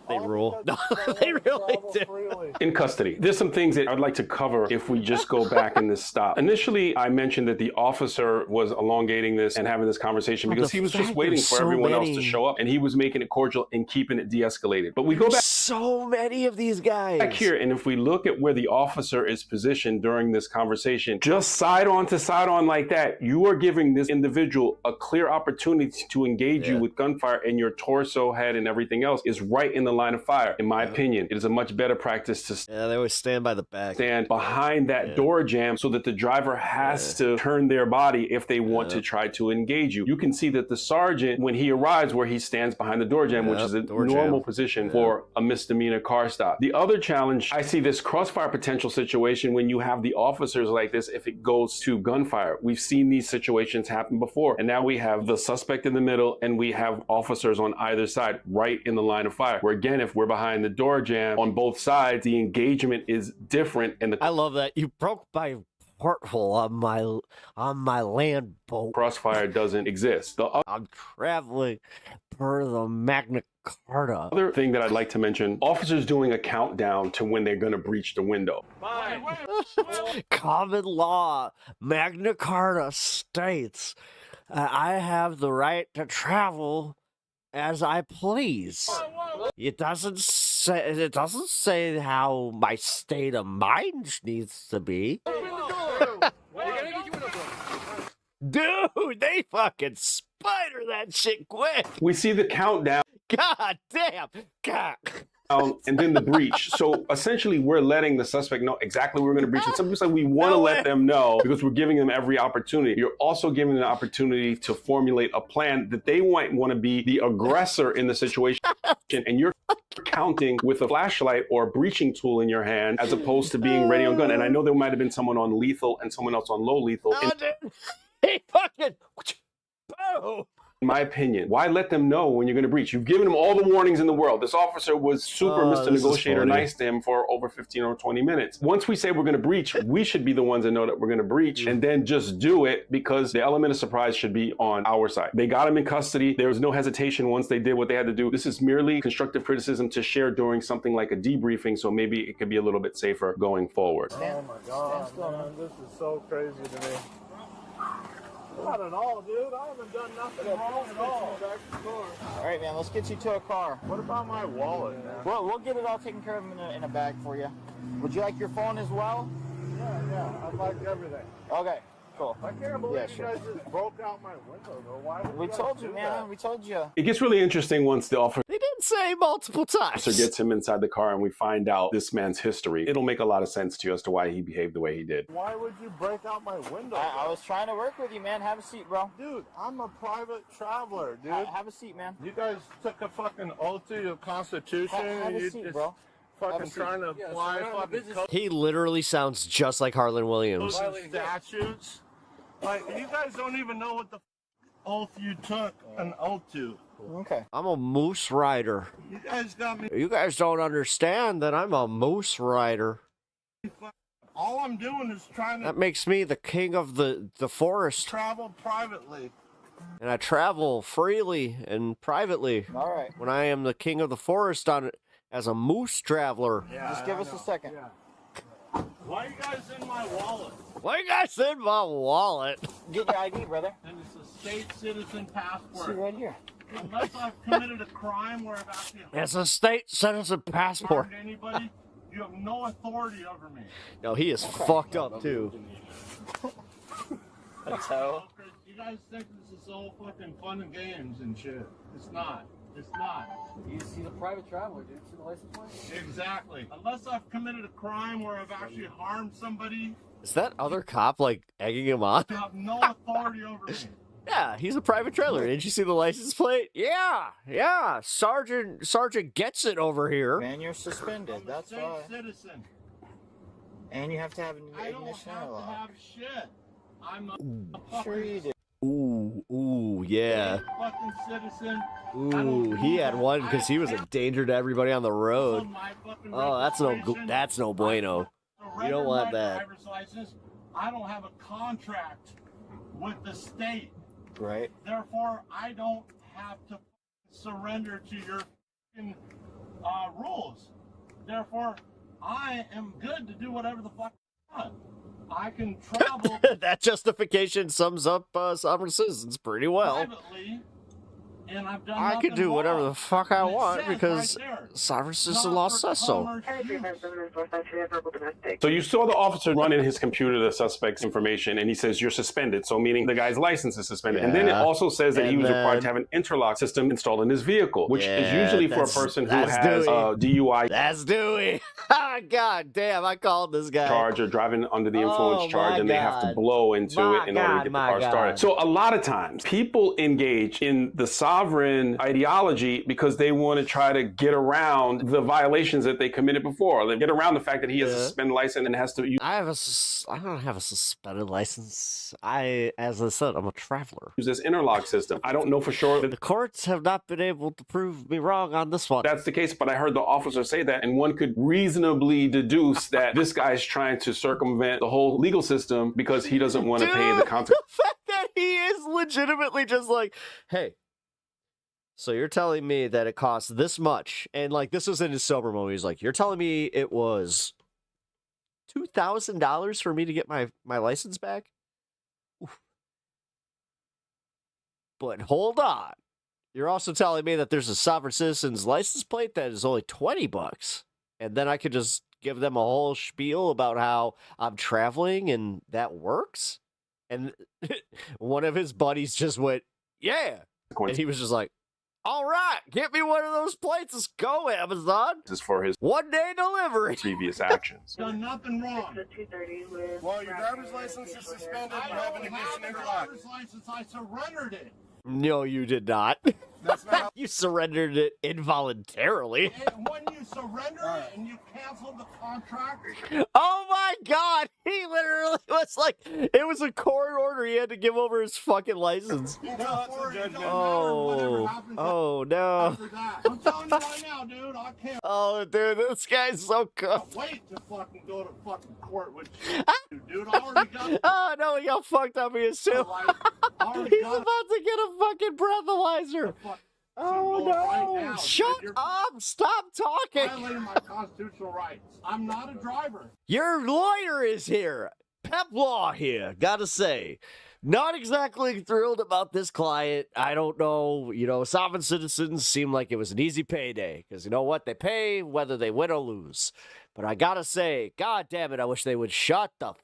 They rule. No, they really do. In custody. There's some things that I'd like to cover if we just go back in this stop. Initially, I mentioned that the officer was elongating this and having this conversation because he was just waiting for everyone else to show up, and he was making it cordial and keeping it de-escalated. But we go back So many of these guys. back here, and if we look at where the officer is positioned during this conversation, just side on to side on like that, you are giving this individual a clear opportunity to engage you with gunfire, and your torso, head, and everything else is right in the line of fire. In my opinion, it is a much better practice to they always stand by the back. Stand behind that door jamb so that the driver has to turn their body if they want to try to engage you. You can see that the sergeant, when he arrives where he stands behind the door jamb, which is a normal position for a misdemeanor car stop. The other challenge, I see this crossfire potential situation when you have the officers like this if it goes to gunfire. We've seen these situations happen before, and now we have the suspect in the middle and we have officers on either side right in the line of fire, where again, if we're behind the door jamb on both sides, the engagement is different. And I love that you broke my porthole on my land boat. Crossfire doesn't exist. I'm traveling per the Magna Carta. Other thing that I'd like to mention: officers doing a countdown to when they're going to breach the window. Common law, Magna Carta states I have the right to travel as I please. It doesn't say how my state of mind needs to be. Dude, they fucking spider that shit quick. We see the countdown. God damn. God. And then the breach. So essentially, we're letting the suspect know exactly where we're going to breach. And sometimes we want to let them know because we're giving them every opportunity. You're also giving them an opportunity to formulate a plan that they might want to be the aggressor in the situation. And you're counting with a flashlight or a breaching tool in your hand as opposed to being ready on gun. And I know there might have been someone on lethal and someone else on low lethal. Hey, fucking. Boom. In my opinion, why let them know when you're going to breach? You've given them all the warnings in the world. This officer was super Mr. Negotiator, nice to him for over 15 or 20 minutes. Once we say we're going to breach, we should be the ones that know that we're going to breach and then just do it because the element of surprise should be on our side. They got him in custody. There was no hesitation once they did what they had to do. This is merely constructive criticism to share during something like a debriefing, so maybe it could be a little bit safer going forward. Oh my God, man, this is so crazy to me. Not at all, dude. I haven't done nothing wrong at all. All right, man, let's get you to a car. What about my wallet, man? Well, we'll get it all taken care of in a bag for you. Would you like your phone as well? Yeah, I'd like everything. Okay, cool. I can't believe you guys just broke out my window, though. Why would We you guys told you, do man. that? We told you. It gets really interesting once the officer They didn't say multiple times. gets him inside the car and we find out this man's history. It'll make a lot of sense to you as to why he behaved the way he did. Why would you break out my window? I was trying to work with you, man. Have a seat, bro. Dude, I'm a private traveler, dude. Have a seat, man. You guys took a fucking oath to your Constitution. Have a you seat, just bro. fucking trying to apply fucking He literally sounds just like Harlan Williams. statutes. Like, you guys don't even know what the oath you took an oath to. Okay. I'm a moose rider. You guys got me. You guys don't understand that I'm a moose rider. All I'm doing is trying to That makes me the king of the forest. travel privately. And I travel freely and privately. All right. When I am the king of the forest as a moose traveler. Just give us a second. Why are you guys in my wallet? Why you guys in my wallet? Get your ID, brother. And it's a state citizen passport. See right here. Unless I've committed a crime where I've actually It's a state citizen passport. harmed anybody, you have no authority over me. No, he is fucked up too. That's how. You guys think this is all fucking fun and games and shit. It's not. It's not. You see the private traveler, dude. See the license plate? Exactly. Unless I've committed a crime where I've actually harmed somebody, Is that other cop like egging him on? you have no authority over me. Yeah, he's a private trailer. Did you see the license plate? Yeah. Sergeant gets it over here. Man, you're suspended. That's State why. citizen. And you have to have an I don't ignition have to interlock. have shit. I'm Sure you do. Ooh, yeah. fucking citizen. Ooh, he had one because he was a danger to everybody on the road. Oh, that's no bueno. You don't want that. Driver's license. I don't have a contract with the state. Right. Therefore, I don't have to surrender to your fucking, rules. Therefore, I am good to do whatever the fuck I want. I can travel That justification sums up sovereign citizens pretty well. privately, and I've done I can nothing do whatever wrong. the fuck I And it want says because right there, sovereign citizen not law for says so. commercial use. So you saw the officer run in his computer the suspect's information, and he says you're suspended. So meaning the guy's license is suspended. And then it Yeah. also says that he And was required then- to have an interlock system installed in his vehicle, which is Yeah, usually for a that's- person who that's has Dewey. DUI That's Dewey. God damn, I called this guy. charge or driving under the influence Oh, charge, my and they have to God. blow into My it in order to God, get the my car God. started. So a lot of times people engage in the sovereign ideology because they want to try to get around the violations that they committed before. They get around the fact that he has a Yeah. suspended license and has to use I don't have a suspended license. As I said, I'm a traveler. this interlock system. I don't know for sure that The courts have not been able to prove me wrong on this one. that's the case, but I heard the officer say that, and one could reasonably deduce that this guy is trying to circumvent the whole legal system because he doesn't want to pay the Dude, consequences. the fact that he is legitimately just like, hey, so you're telling me that it costs this much, and like this was in his sober moment. He's like, you're telling me it was $2,000 for me to get my license back? Oof. But hold on, you're also telling me that there's a sovereign citizen's license plate that is only $20, and then I could just give them a whole spiel about how I'm traveling and that works? And one of his buddies just went, yeah. And he was just like, all right, get me one of those plates. Let's go, Amazon. This is for his One-day delivery. previous actions. Done nothing wrong. Well, your driver's license is suspended. You have an ignition interlock. Driver's license, I surrendered it. No, you did not. That's not how. You surrendered it involuntarily. And when you surrender it and you cancel the contract, Oh my God. He literally was like, it was a court order. He had to give over his fucking license. therefore, it doesn't matter whatever Oh, happens oh no. after that. I'm telling you right now, dude, I can't Oh, dude, this guy's so cooked. wait to fucking go to fucking court with you, dude. I already got Oh no, he got fucked up. He is too. I already He's got about to get a fucking breathalyzer. Oh right now, no! Shut dude. You're up! Stop talking! violating my constitutional rights. I'm not a driver. Your lawyer is here. Pep Law here. Gotta say, not exactly thrilled about this client. I don't know. You know, sovereign citizens seem like it was an easy payday because you know what? They pay whether they win or lose. But I gotta say, God damn it! I wish they would shut the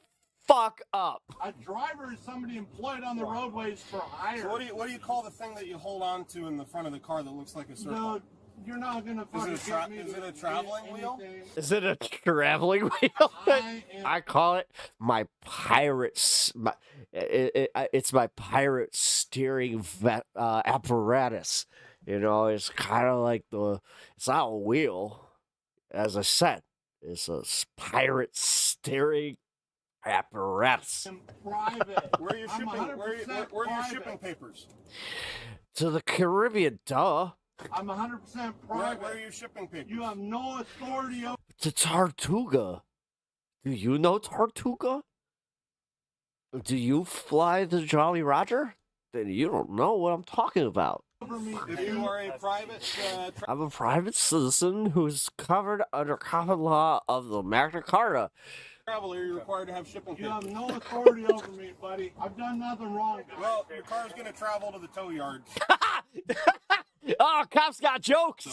fuck up. A driver is somebody employed on the roadways for hire. So what do you call the thing that you hold on to in the front of the car that looks like a circle? No, you're not gonna fucking Is it a traveling wheel? Is it a traveling wheel? I call it my pirates. It's my pirate steering apparatus. You know, it's kind of like it's not a wheel, as I said. It's a pirate steering apparatus. Private. Where are your shipping? Where are your shipping papers? To the Caribbean, duh. I'm 100% private. Where are your shipping papers? You have no authority over. To Tortuga. Do you know Tortuga? Do you fly the Jolly Roger? Then you don't know what I'm talking about. If you are a private I'm a private citizen who's covered under common law of the Magna Carta. traveler, you're required to have shipping. You have no authority over me, buddy. I've done nothing wrong. Well, your car's going to travel to the tow yard. Oh, cops got jokes.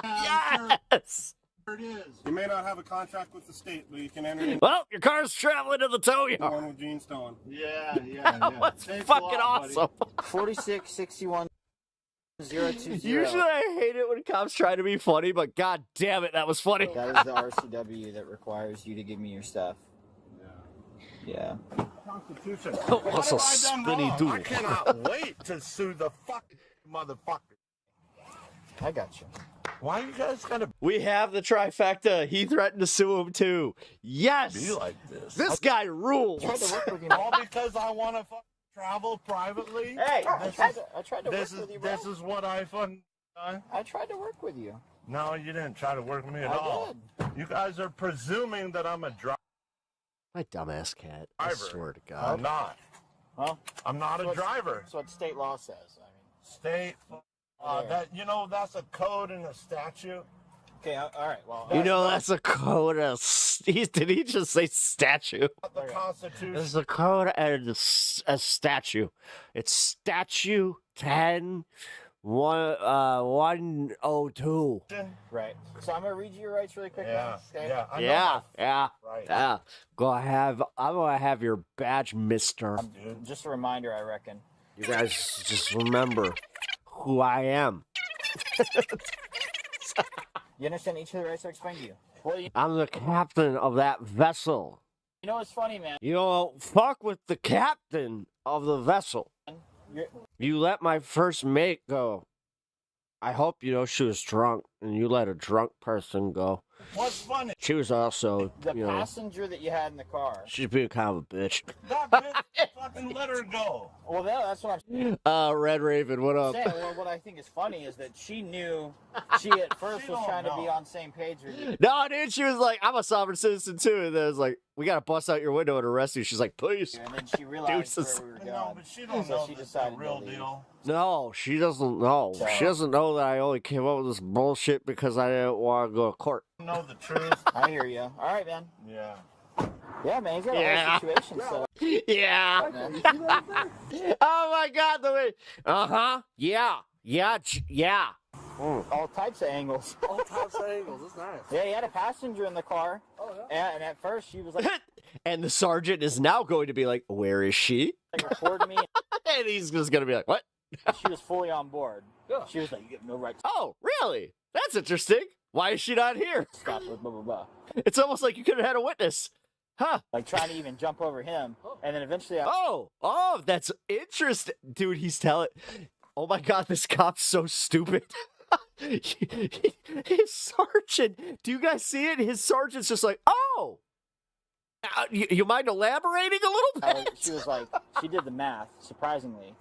Yes. It is. You may not have a contract with the state, but you can enter in. Well, your car's traveling to the tow One yard. with Gene Stone. Yeah. That's Thanks a fucking lot, buddy. awesome. 4661020. Usually I hate it when cops try to be funny, but god damn it, that was funny. That is the RCW that requires you to give me your stuff. Yeah. Constitution. What's a What have I done spinny wrong? do? I cannot wait to sue the fucking motherfucker. I got you. Why you guys gotta We have the trifecta. He threatened to sue him too. Yes. be like this? This guy rules. Tried to work with you, All man. because I want to travel privately? Hey, I tried to work This is with you, bro. this is what I fun. I tried to work with you. No, you didn't try to work with me at I all. You guys are presuming that I'm a My dumbass cat. I driver. swear to I'm God. not. Huh? I'm not a That's driver. That's what state law says. I mean, State. That that's a code and a statute. okay, all right. Well, You know that's a code. Did he just say statue? Not the Constitution. There's a code and a statue. It's statue 102. right. So I'm gonna read you your rights really quick. Yeah, now, okay? yeah. I know Yeah, yeah, Right. yeah. I'm gonna have your badge, mister. dude. Just a reminder, I reckon. You guys just remember who I am. You understand each of the rights I explained to you? Well, you I'm the captain of that vessel. know what's funny, man? You don't fuck with the captain of the vessel. You're, You let my first mate go. I hope you know she was drunk, and you let a drunk person go. What's funny? She was also, the you know, passenger that you had in the car. she's being kind of a bitch. That bitch fucking let her go. Well, that's what I'm Red Raven, what up? saying. Well, what I think is funny is that she knew she at first She was don't trying to be know. on the same page with you. No, dude, she was like, I'm a sovereign citizen too. And then it was like, we gotta bust out your window and arrest you. She's like, please. And then she realized Deuces. where we were No, going. but she don't So know she this is decided the to real leave. deal. No, she doesn't know. She doesn't know that I only came up with this bullshit because I didn't want to go to court. You know the truth. I hear you. All right, man. Yeah. Yeah, man. He's got a Yeah. whole situation set up. Yeah. Man. Oh my god, the way. Uh-huh. Yeah. Yeah. Yeah. All types of angles. All types of angles. That's nice. Yeah, he had a passenger in the car. Oh, yeah. And at first she was like, And the sergeant is now going to be like, where is she? recording me. And he's just going to be like, what? She was fully on board. Yeah. She was like, you have no right to Oh, really? That's interesting. Why is she not here? stop with blah, blah, blah. It's almost like you could have had a witness. Huh. Like trying to even jump over him. And then eventually I Oh, that's interesting. Dude, he's telling. Oh my god, this cop's so stupid. His sergeant. Do you guys see it? His sergeant's just like, oh. You mind elaborating a little bit? she was like, she did the math, surprisingly.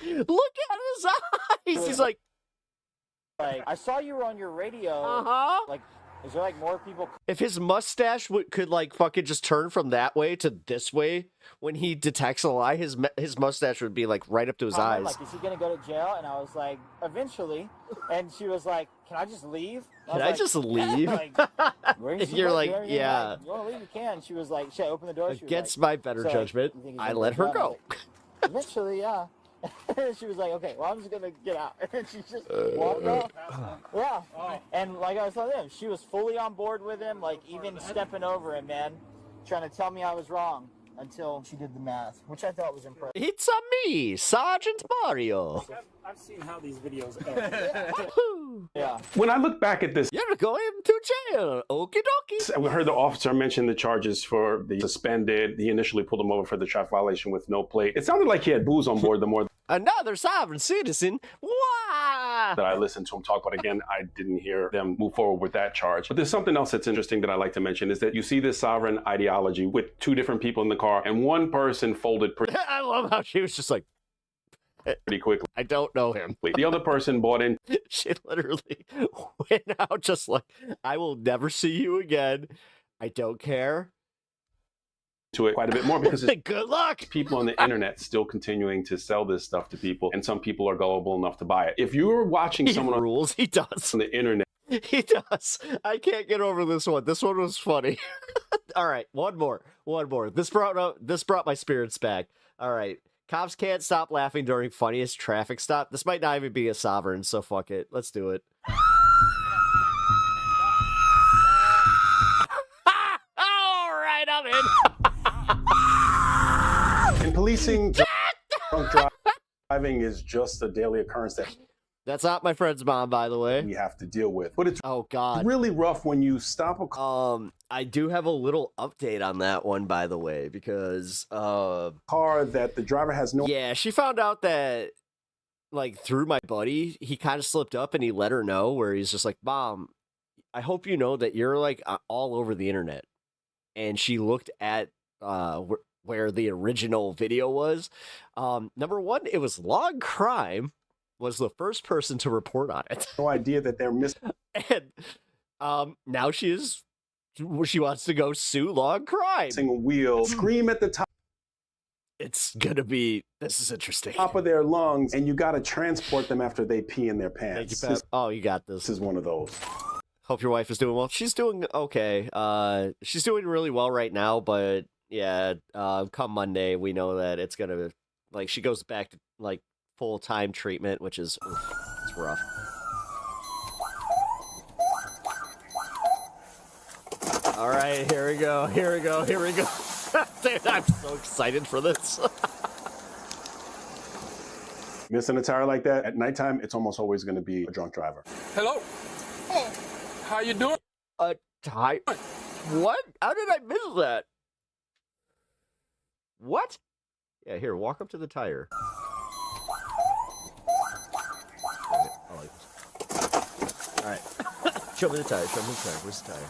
She Look at his eyes. He's like, I saw you were on your radio. uh-huh. Like, is there like more people? If his mustache could like fucking just turn from that way to this way when he detects a lie, his mustache would be like right up to his eyes. Like, is he gonna go to jail? And I was like, eventually. And she was like, can I just leave? Can I just leave? Like, where you You're go, like, do everything you yeah. like. You want to leave? You can. She was like, should I open the door? She was Against like, my better so, judgment, you think he's I gonna let her jail? go. Eventually, yeah. She was like, okay, well, I'm just gonna get out. And she just walked off. Yeah. And like I was telling him, she was fully on board with him, like even stepping over him, man, trying to tell me I was wrong until she did the math, which I thought was impressive. It's a me, Sergeant Mario. I've seen how these videos end. Yeah. When I look back at this, You're going to jail. Okie dokie. we heard the officer mention the charges for the suspended. He initially pulled him over for the traffic violation with no plate. It sounded like he had booze on board the more Another sovereign citizen. Why? that I listened to him talk, but again, I didn't hear them move forward with that charge. But there's something else that's interesting that I like to mention is that you see this sovereign ideology with two different people in the car, and one person folded I love how she was just like, pretty quickly. I don't know him. The other person bought in. She literally went out just like, I will never see you again. I don't care. To it quite a bit more because it's good luck. People on the internet still continuing to sell this stuff to people, and some people are gullible enough to buy it. If you're watching someone on rules, he does on the internet. He does. I can't get over this one. This one was funny. All right, one more. This brought my spirits back. All right. Cops can't stop laughing during funniest traffic stop. This might not even be a sovereign, so fuck it. Let's do it. All right, I'm in. And policing drunk driving is just a daily occurrence that that's not my friend's mom, by the way. We have to deal with. But it's God, really rough when you stop a car. I do have a little update on that one, by the way, because car that the driver has no. Yeah, she found out that like through my buddy, he kind of slipped up and he let her know where he's just like, "Mom, I hope you know that you're like all over the internet." And she looked at where the original video was. Number one, it was Log Crime was the first person to report on it. No idea that they're missing. And now she wants to go sue Log Crime. A wheel, scream at the top. It's gonna be. This is interesting. Top of their lungs, and you got to transport them after they pee in their pants. Thank you, Pat. You got this. This is one of those. Hope your wife is doing well. She's doing okay. She's doing really well right now, but yeah, come Monday, we know that it's gonna like she goes back to like full-time treatment, which is it's rough. All right, here we go. Dude, I'm so excited for this. Missing a tire like that at nighttime, it's almost always going to be a drunk driver. Hello. Hey. How you doing? A tire? What? How did I miss that? What? Yeah, here, walk up to the tire. All right. Show me the tire. Where's the tire?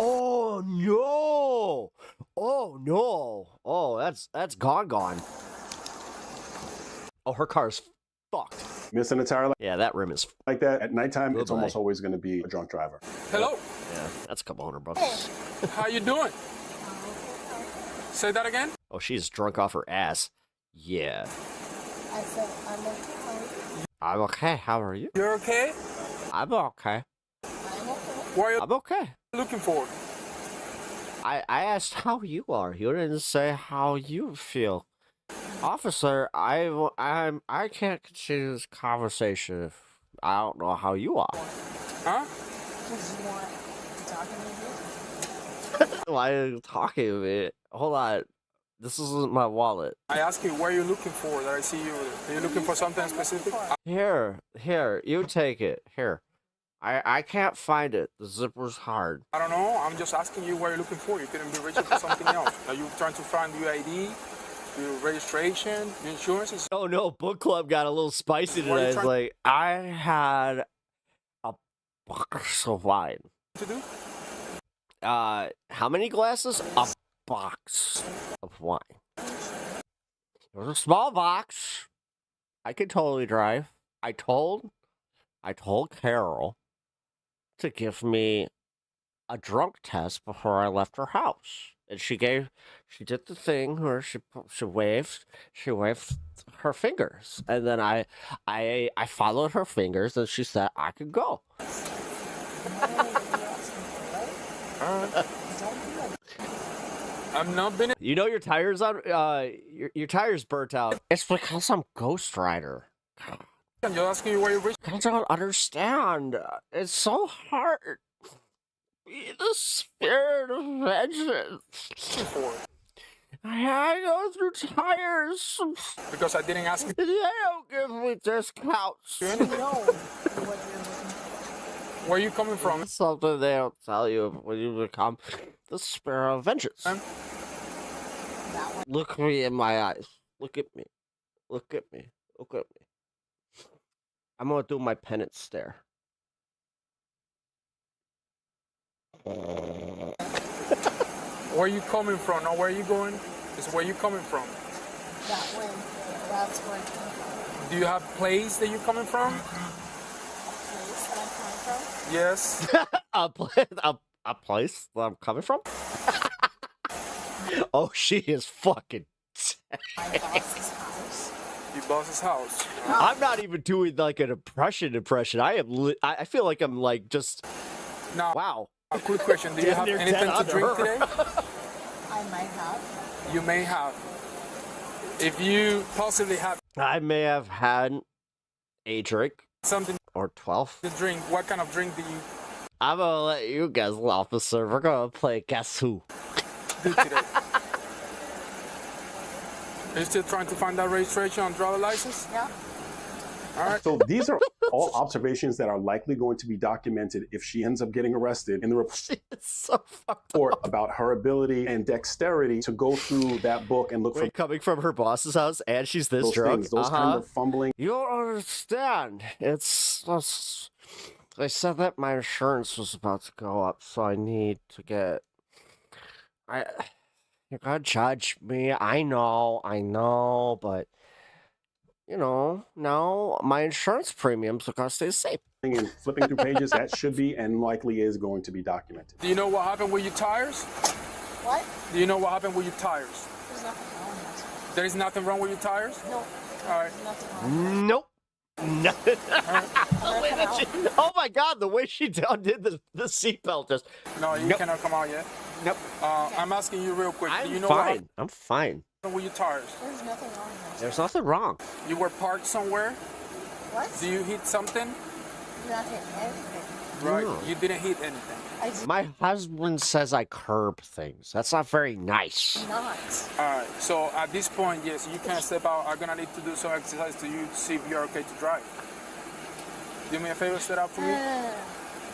Oh no! Oh no! Oh, that's gone. Oh, her car's fucked. Missing a tire yeah, that rim is like that at nighttime. It's almost always going to be a drunk driver. Hello. Yeah, that's a couple $100. Hey. How you doing? Say that again. Oh, she's drunk off her ass. Yeah. I said I'm okay. How are you? I'm okay. How are you? You're okay? I'm okay. What are you I'm okay. looking for? I asked how you are. You didn't say how you feel. Officer, I can't continue this conversation if I don't know how you are. Huh? Did you want to talk to me? Why are you talking to me? Hold on. This isn't my wallet. I asked you what are you looking for that I see you. Are you looking for something specific? Here, you take it. Here. I can't find it. The zipper's hard. I don't know. I'm just asking you what you're looking for. You couldn't be reaching for something else. Are you trying to find your ID, your registration, your insurances? Oh no, book club got a little spicy today. It's like, I had a box of wine. To do? How many glasses? A box of wine. It was a small box. I could totally drive. I told Carol to give me a drunk test before I left her house. And she did the thing where she waved her fingers. And then I followed her fingers and she said I could go. I'm not been. You know your tires on your tires burnt out. It's because I'm Ghost Rider. I'm just asking you where you're I don't understand. It's so hard. Be the spirit of vengeance. I had to go through tires. Because I didn't ask you. They don't give me discounts. Where are you coming from? It's something they don't tell you when you become the spirit of vengeance. Look me in my eyes. Look at me. Look at me. Look at me. I'm gonna do my penance stare. Where are you coming from? Not where are you going? It's where you coming from. That way. That's where I come from. Do you have place that you're coming from? Place that I'm coming from? Yes. a place that I'm coming from? Oh, she is fucking. Your boss's house. I'm not even doing like an impression. I am. I feel like I'm like just. Now, wow. A quick question: do you have They're anything dead to drink under her. today? I might have. You may have. If you possibly have I may have had a drink something or 12. to drink, what kind of drink do you I'm gonna let you guess, officer. We're gonna play Guess Who. do today? Are you still trying to find that registration on driver license? Yeah. All right. So these are all observations that are likely going to be documented if she ends up getting arrested in the report about her ability and dexterity to go through that book and look for coming from her boss's house and she's this those drunk. things, those kind of fumbling. You don't understand. It's they said that my insurance was about to go up, so I need to get. You're gonna judge me. I know, but you know, now my insurance premiums are gonna stay the same. And flipping through pages that should be and likely is going to be documented. Do you know what happened with your tires? What? Do you know what happened with your tires? There's nothing wrong with it. There is nothing wrong with your tires? No. All right. There's nothing wrong. Nope. Nothing. Oh my God! The way she did the seatbelt just. No, you Nope. cannot come out yet. Nope. I'm asking you real quick. I'm Do you know fine. I'm fine. what happened with your tires? There's nothing wrong with it. There's nothing wrong. You were parked somewhere? What? Do you hit something? Nothing. Anything. Right. No. You didn't hit anything. I did My husband says I curb things. That's not very nice. not. All right. So at this point, yes, you can step out. I'm gonna need to do some exercise to you to see if you're okay to drive. Do me a favor, step out for me.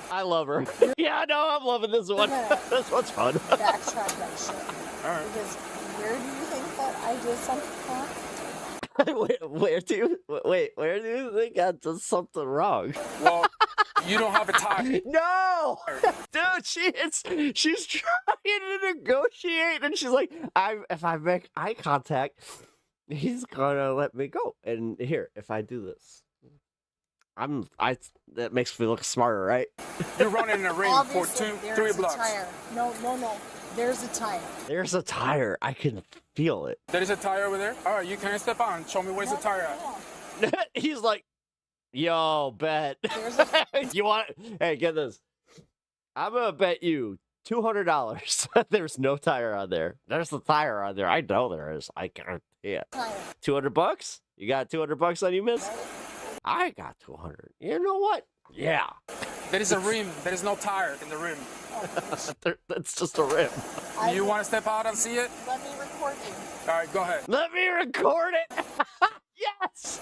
I love her. Yeah, no, I'm loving this one. This one's fun. Backtrack that shit. All right. Because where do you think that I did something wrong? where do you think I did something wrong? Well, you don't have a tire. No, dude, she's trying to negotiate, and she's like, if I make eye contact, he's gonna let me go. And here, if I do this, that makes me look smarter, right? You're running in a ring for Obviously, 3 there's a blocks. tire. No. There's a tire. There's a tire. I can feel it. There is a tire over there. All right, you can step out and show me where's the tire at. He's like, yo, bet. You want? Hey, get this. I'm gonna bet you $200. There's no tire on there. There's the tire on there. I know there is. I guarantee it. $200? You got $200 on you, miss? I got 200. You know what? Yeah. There is a rim. There is no tire in the rim. That's just a rim. You want to step out and see it? Let me record you. All right, go ahead. Let me record it. Yes.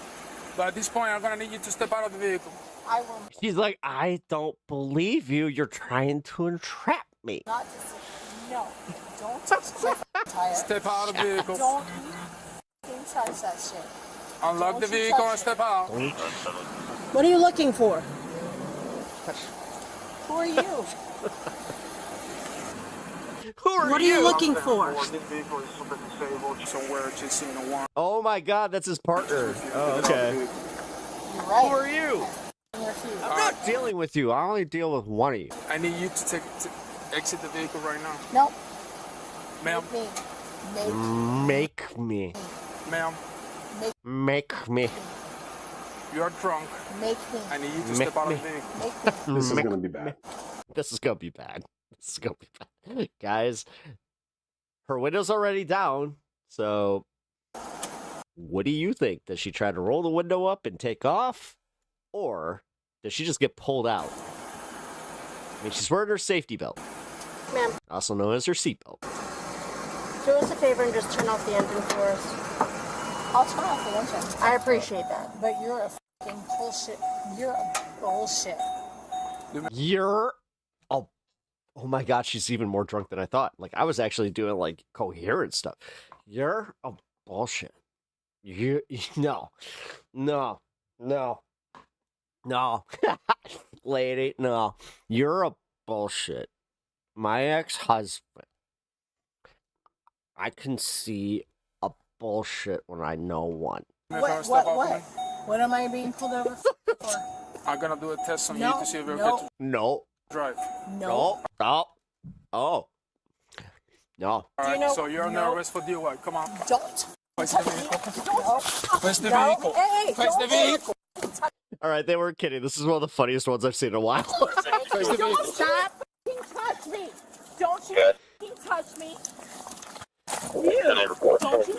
But at this point, I'm gonna need you to step out of the vehicle. I will She's like, I don't believe you. You're trying to entrap me. not just. No. Don't touch the tire. Step out of the vehicle. Don't you touch that shit. Unlock Don't the you vehicle touch and step out. What are you looking for? Who are you? What are you looking for? This vehicle is super disabled. Somewhere just in a warrant. Oh my God, that's his partner. Oh, okay. You're right. Who are you? Your feet. I'm not dealing with you. I only deal with one of you. I need you to exit the vehicle right now. No. Ma'am. Make me. Ma'am. Make me. You're drunk. Make me. I need you to Make step out me. of the vehicle. Make me. This is going to be bad. This is gonna be bad. This is gonna be bad. Guys, her window's already down, so what do you think? Does she try to roll the window up and take off? Or does she just get pulled out? I mean, she's wearing her safety belt, Ma'am, also known as her seatbelt. do us a favor and just turn off the engine for us. I'll turn off the engine. I appreciate that. But you're a fucking bullshit. You're a bullshit. You're oh my God, she's even more drunk than I thought. Like, I was actually doing like coherent stuff. You're a bullshit. No, lady, no. You're a bullshit. My ex-husband. I can see a bullshit when I know one. What am I being pulled over for? I'm gonna do a test on No, you to see if you're no. okay to No. drive. No. No. Oh. No. All right, so you're under arrest for DUI. Come on. Don't. Place the vehicle. Place the No. vehicle. Hey, Place the vehicle. All right, they weren't kidding. This is one of the funniest ones I've seen in a while. Place the vehicle. Don't stop. Touch me. Don't you touch me. You. Don't you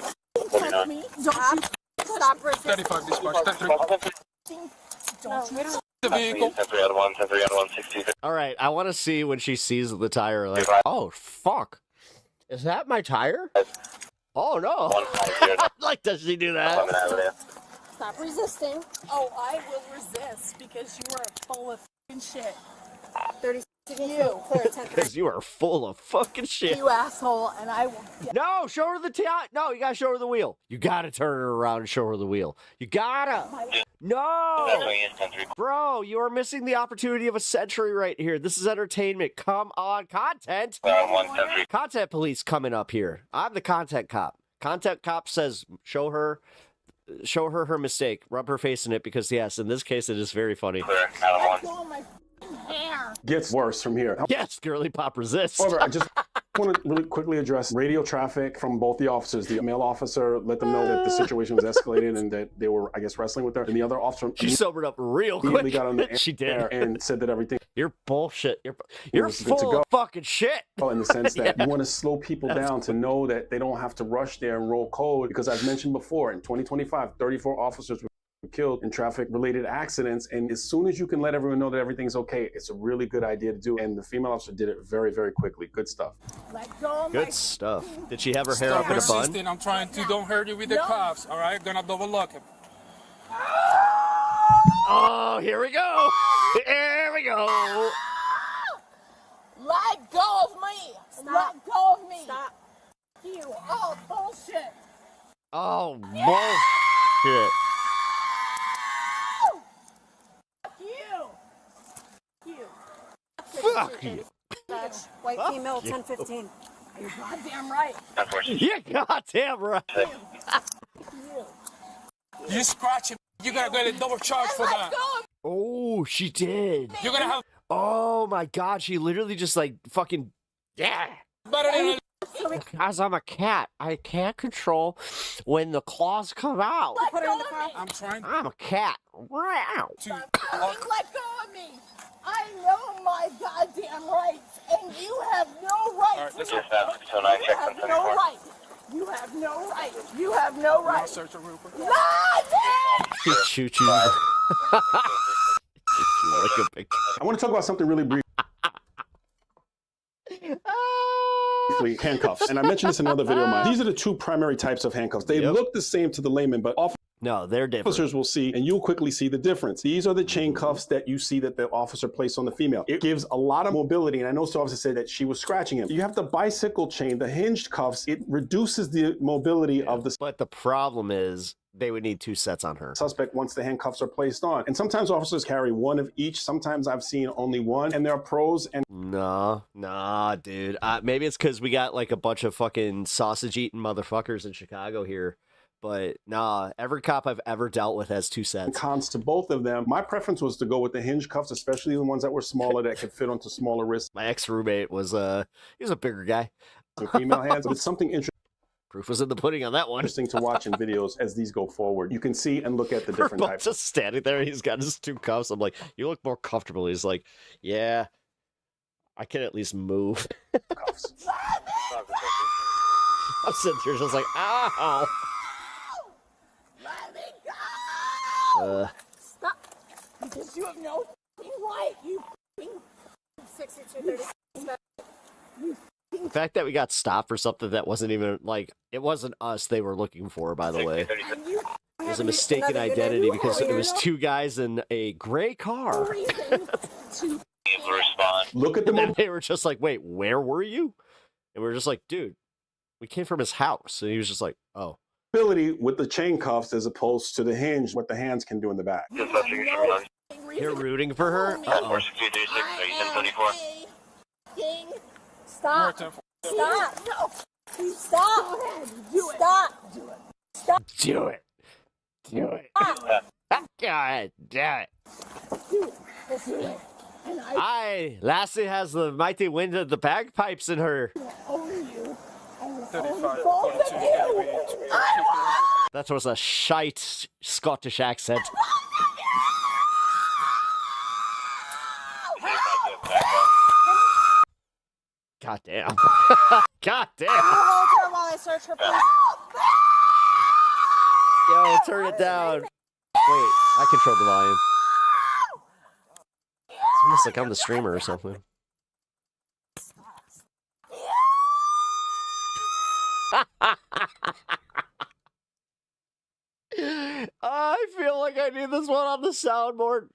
touch me. Don't you stop resisting. 35 dispatch. 33. Don't you. The vehicle. 10-3-1-1, All right, I want to see when she sees the tire, like, oh, fuck. Is that my tire? Oh, no. Like, does she do that? Stop resisting. Oh, I will resist because you are full of f***ing shit. 30 seconds. You. Clear at 10. Because you are full of fucking shit. You asshole, and I will get. No, show her the tire. No, you gotta show her the wheel. You gotta turn her around and show her the wheel. You gotta. No! Bro, you are missing the opportunity of a century right here. This is entertainment. Come on, content. Content police coming up here. I'm the content cop. Content cop says, show her her mistake. Rub her face in it because, yes, in this case, it is very funny. Gets worse from here. Yes, girly pop resists. However, I just want to really quickly address radio traffic from both the officers. The male officer let them know that the situation was escalating and that they were, I guess, wrestling with her. And the other officer, She sobered up real immediately quick. got on the She did. air and said that everything. You're bullshit. You're was good to full go. of fucking shit. In the sense that Yeah. you want to slow people down to know that they don't have to rush there and roll code. Because I've mentioned before, in 2025, 34 officers were killed in traffic-related accidents. And as soon as you can let everyone know that everything's okay, it's a really good idea to do. And the female officer did it very, very quickly. Good stuff. Let go of Good stuff. Did she have her hair Stop up in a bun? resisting. I'm trying to. Don't hurt you with the cuffs. All right, gonna double lock him. Oh, here we go. Here we go. Let go of me. Let go of me. Stop. You. Oh, bullshit. Oh, bullshit. Fuck you. White Fuck female, you. 10-15. You're goddamn right. You're goddamn right. You scratch him. You gotta get a double charge for that. Oh, she did. You're gonna have. Oh my god, she literally just like fucking yeah. Better than Because I'm a cat, I can't control when the claws come out. Put her in the car. I'm trying I'm a cat. Wow. to. Let go of me. I know my goddamn rights, and you have no rights. All right, let's go. You have no right. You have no right. You have no I'll right. search her real quick. Choo choo. Like a big. I want to talk about something really briefly. Handcuffs. And I mentioned this in another video of mine. These are the two primary types of handcuffs. They look the same to the layman, but no, they're different. Officers will see, and you'll quickly see the difference. These are the chain cuffs that you see that the officer placed on the female. It gives a lot of mobility, and I know the officer said that she was scratching him. You have the bicycle chain, the hinged cuffs. It reduces the mobility of the But the problem is they would need two sets on her. suspect once the handcuffs are placed on. And sometimes officers carry one of each. Sometimes I've seen only one, and there are pros and Nah, dude. Maybe it's because we got like a bunch of fucking sausage-eating motherfuckers in Chicago here. But nah, every cop I've ever dealt with has two sets. cons to both of them. My preference was to go with the hinge cuffs, especially the ones that were smaller that could fit onto smaller wrists. My ex-roommate was he was a bigger guy. With female hands, it's something Proof was in the pudding on that one. interesting to watch in videos as these go forward. You can see and look at the different We're both types. just standing there. He's got his two cuffs. I'm like, you look more comfortable. He's like, yeah, I can at least move. Cuffs. I'm sitting here just like, ow. Let me go. Stop. Because you have no f***ing right. You f***ing 6230. The fact that we got stopped for something that wasn't even like it wasn't us they were looking for, by the way. It was a mistaken identity because it was two guys in a gray car. Look at and then they were just like, wait, where were you? And we were just like, dude, we came from his house. And he was just like, oh. Ability with the chain cuffs as opposed to the hinge, what the hands can do in the back. You're rooting for her? Uh-oh. Stop. Stop. No. Stop. Do it. Stop. Do it. Stop. Do it. Do it. God damn it. Do it. Let's do it. Aye, Lassie has the mighty wind of the bagpipes in her. That was a shite Scottish accent. God damn. God damn. Hold her while I search her, please. Yo, turn it down. Wait, I control the volume. It's almost like I'm the streamer or something. I feel like I need this one on the soundboard.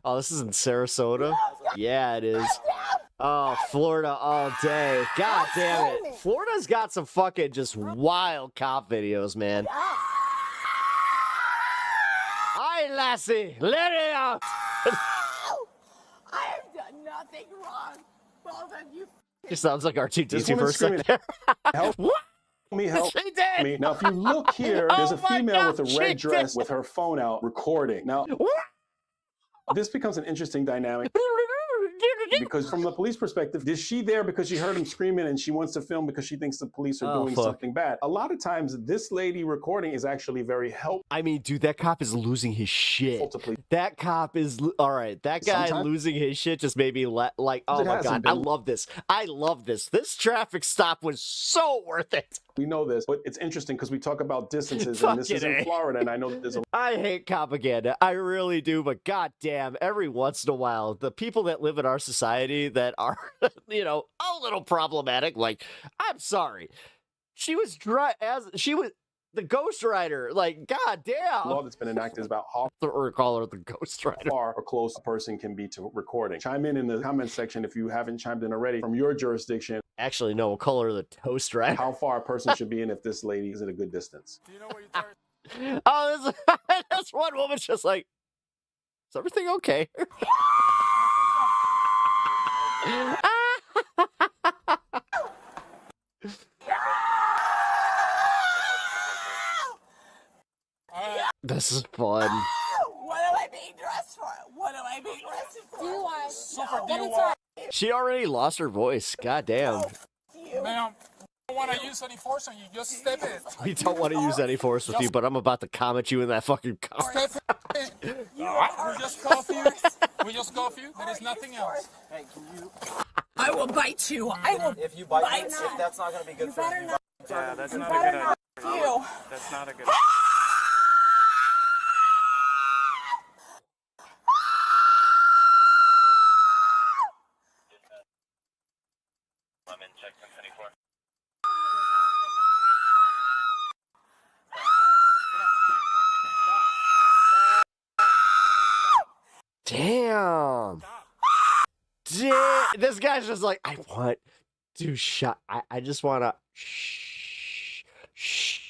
Oh, this is in Sarasota? Yeah, it is. Oh, Florida all day. God damn it. Florida's got some fucking just wild cop videos, man. Aye, Lassie, let it out. I have done nothing wrong. Both of you. She sounds like R2D2 This woman's for a screaming, second. Help me, help She did. me. Now, if you look here, there's a female with a red dress with her phone out recording. Now, this becomes an interesting dynamic. Because from the police perspective, is she there because she heard him screaming and she wants to film because she thinks the police are doing something bad? A lot of times, this lady recording is actually very helpful. I mean, dude, that cop is losing his shit. That cop is all right. That guy Sometimes- losing his shit just made me like, oh It my hasn't god, I been. love this. I love this. This traffic stop was so worth it. We know this, but it's interesting because we talk about distances, Fucking and this is in A. Florida, and I know that there's a I hate propaganda. I really do, but goddamn, every once in a while, the people that live in our society that are, you know, a little problematic, like, I'm sorry. She was the Ghost Rider. Like, goddamn. law that's been enacted is about how Or call her the Ghost Rider. far or close a person can be to recording. Chime in the comment section if you haven't chimed in already from your jurisdiction. Actually, no, we'll call her the Toast Rider. How far a person should be in if this lady is at a good distance. Oh, this one woman's just like, is everything okay? This is fun. What am I being dressed for? What am I being arrested for? DUI. She already lost her voice. God damn. Ma'am, I don't want to use any force on you. Just step in. We don't want to use any force with you, but I'm about to comment you in that fucking comment. Step in. We just cuff you. We just cuff you. There is nothing else. Hey, can you? I will bite you. I will. If you bite me, if that's not going to be good for you. Yeah, that's not a good idea. You. That's not a good Damn. This guy's just like, I want to shut. I just want to. Shh. Shh.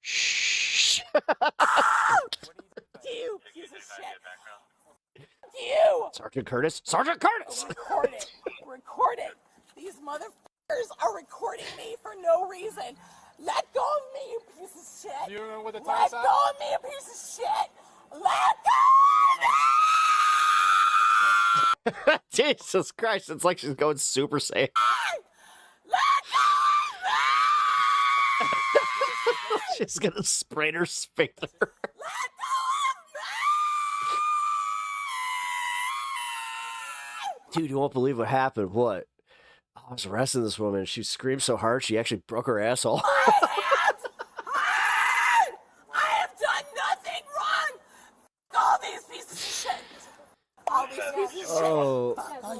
Shh. You piece of shit. You. Sergeant Curtis. Sergeant Curtis. Record it. Record it. These motherfuckers are recording me for no reason. Let go of me, you piece of shit. You remember what the Let time's go at? of me, you piece of shit. Let go of me. Jesus Christ! It's like she's going Super Saiyan. She's gonna sprain her sphincter. Dude, you won't believe what happened. What? I was arresting this woman. She screamed so hard she actually broke her asshole. I have done nothing wrong. All these pieces of shit. All these pieces of shit. Oh.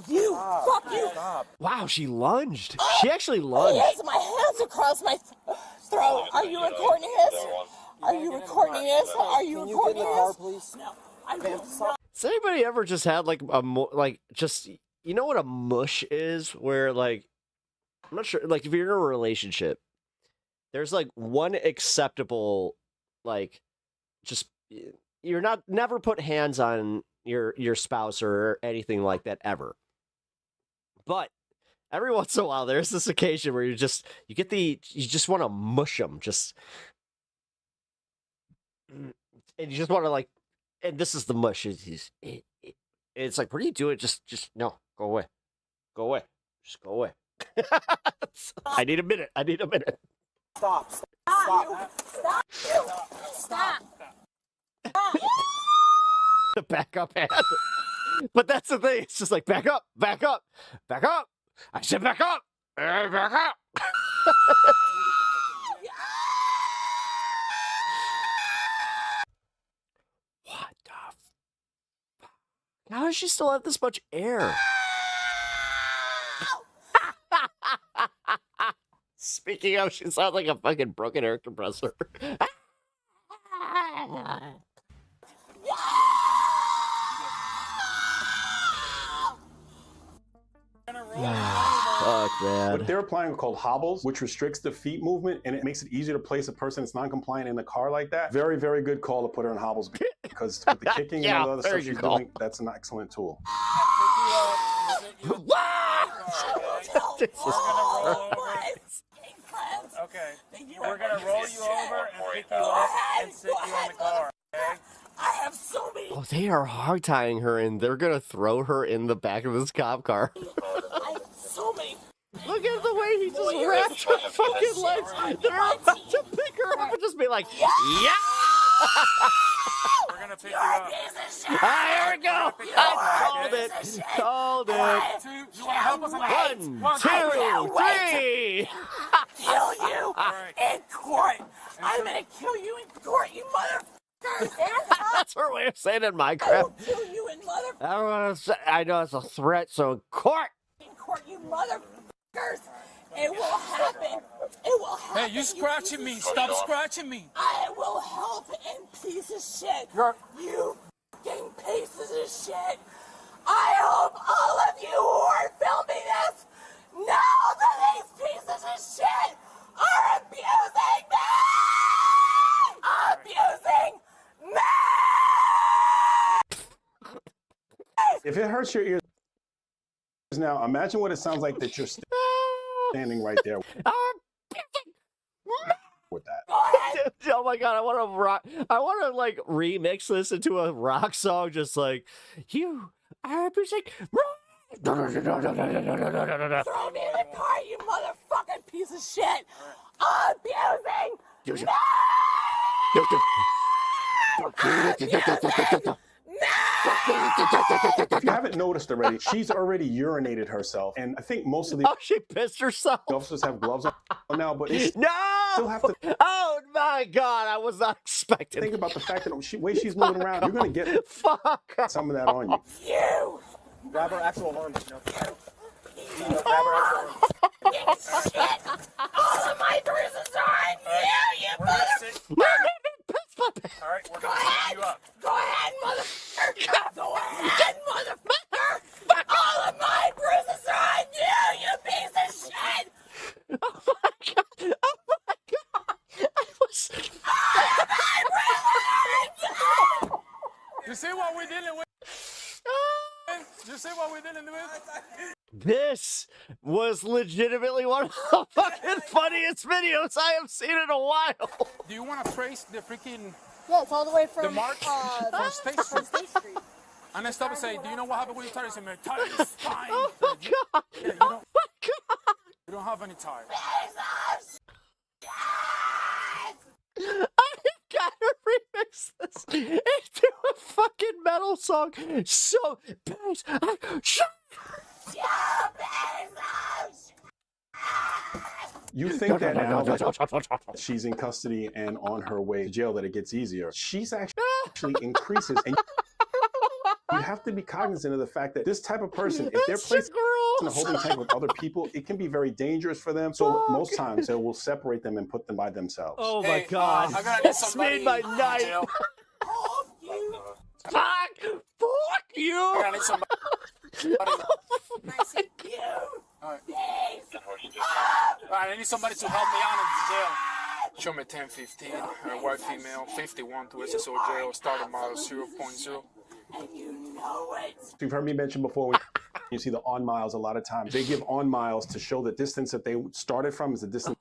You. Fuck you. Wow, she lunged. She actually He lunged. has my hands across my throat. Are you recording this? Are you recording this? Are you recording this? No, I will not. Has anybody ever just had like just you know what a mush is? Where like I'm not sure. Like if you're in a relationship, there's like one acceptable like just you're not never put hands on your spouse or anything like that ever. But Every once in a while, there's this occasion where you just want to mush them, and you just want to like, and this is the mush. It's like, what are you doing? Just no, go away, just go away. I need a minute. Stop. The backup hand. But that's the thing. It's just like, back up. I said back up. Back up. What the fuck? How does she still have this much air? Speaking of, she sounds like a fucking broken air compressor. Fuck, man. But they're applying called hobbles, which restricts the feet movement, and it makes it easier to place a person that's non-compliant in the car like that. Very, very good call to put her in hobbles, because with the kicking and all the other stuff she's doing, that's an excellent tool. Okay, we're gonna roll you over and pick you up and sit you in the car. Okay? I have so many. Oh, they are hog tying her, and they're gonna throw her in the back of this cop car. I have so many. Look at the way he just wrapped her fucking legs. They're about to pick her up and just be like, yeah. We're gonna pick you up. Here we go. I called it. You wanna help us on the 1, 2, 3. Kill you in court. I'm gonna kill you in court, you motherfuckers. That's her way of saying it in Minecraft. I will kill you in motherfuckers. I know it's a threat, so in court. In court, you motherfuckers. It will happen. It will happen. Hey, you scratching me. Stop scratching me. I will help in piece of shit. You fucking pieces of shit. I hope all of you who are filming this know that these pieces of shit are abusing me! If it hurts your ears now, imagine what it sounds like that you're standing right there with that. Oh my god, I want to like remix this into a rock song, just like, you are abusing. Throw me in the car, you motherfucking piece of shit! Abusing me! If you haven't noticed already, she's already urinated herself, and I think most of the she pissed herself. officers have gloves on now, but they No! still have to. Oh my god, I was not expecting. Think about the fact that the way she's moving around, you're gonna get some of that on you. You! Grab her actual arms. Grab her actual arms. Shit! All of my bruises are on you, motherfucker! Alright, we're Go gonna ahead! pick you up. Go ahead, motherfucker! Go ahead, motherfucker! All of my bruises are on you, you piece of shit! Oh my god! Oh my god! I was. All of my bruises are on you! You see what we did with? You see what we did in the This was legitimately one of the fucking funniest videos I have seen in a while. Do you want to trace the freaking... Yeah, it's all the way from the mark from State Street. And then stop and say, do you know what happened with your tires? And my tires is fine. Oh my god! Yeah, Oh my god! You don't have any tires. I gotta remix this into a fucking metal song. So bass. You think that now that she's in custody and on her way to jail that it gets easier. She's actually increases, and you have to be cognizant of the fact that this type of person, if they're placed in a holding tank with other people, it can be very dangerous for them. So most times they will separate them and put them by themselves. Oh my god! I gotta get This made my night. Fuck you! I gotta need somebody. Alright, I need somebody to help me out in the jail. Show me 1015, white female, 51 to SSO jail, starting model 0.0. And you know it. You've heard me mention before, when You see the on miles a lot of times. They give on miles to show the distance that they started from is the distance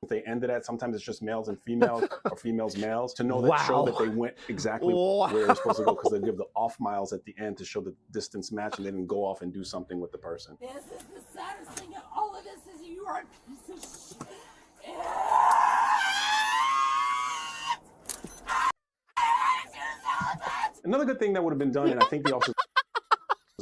they ended at. Sometimes it's just males and females or females males to know that show that they went exactly where they were supposed to go, because they give the off miles at the end to show the distance match and they didn't go off and do something with the person. This is the saddest thing of all of this is you are a piece of shit. Another good thing that would have been done, and I think the officers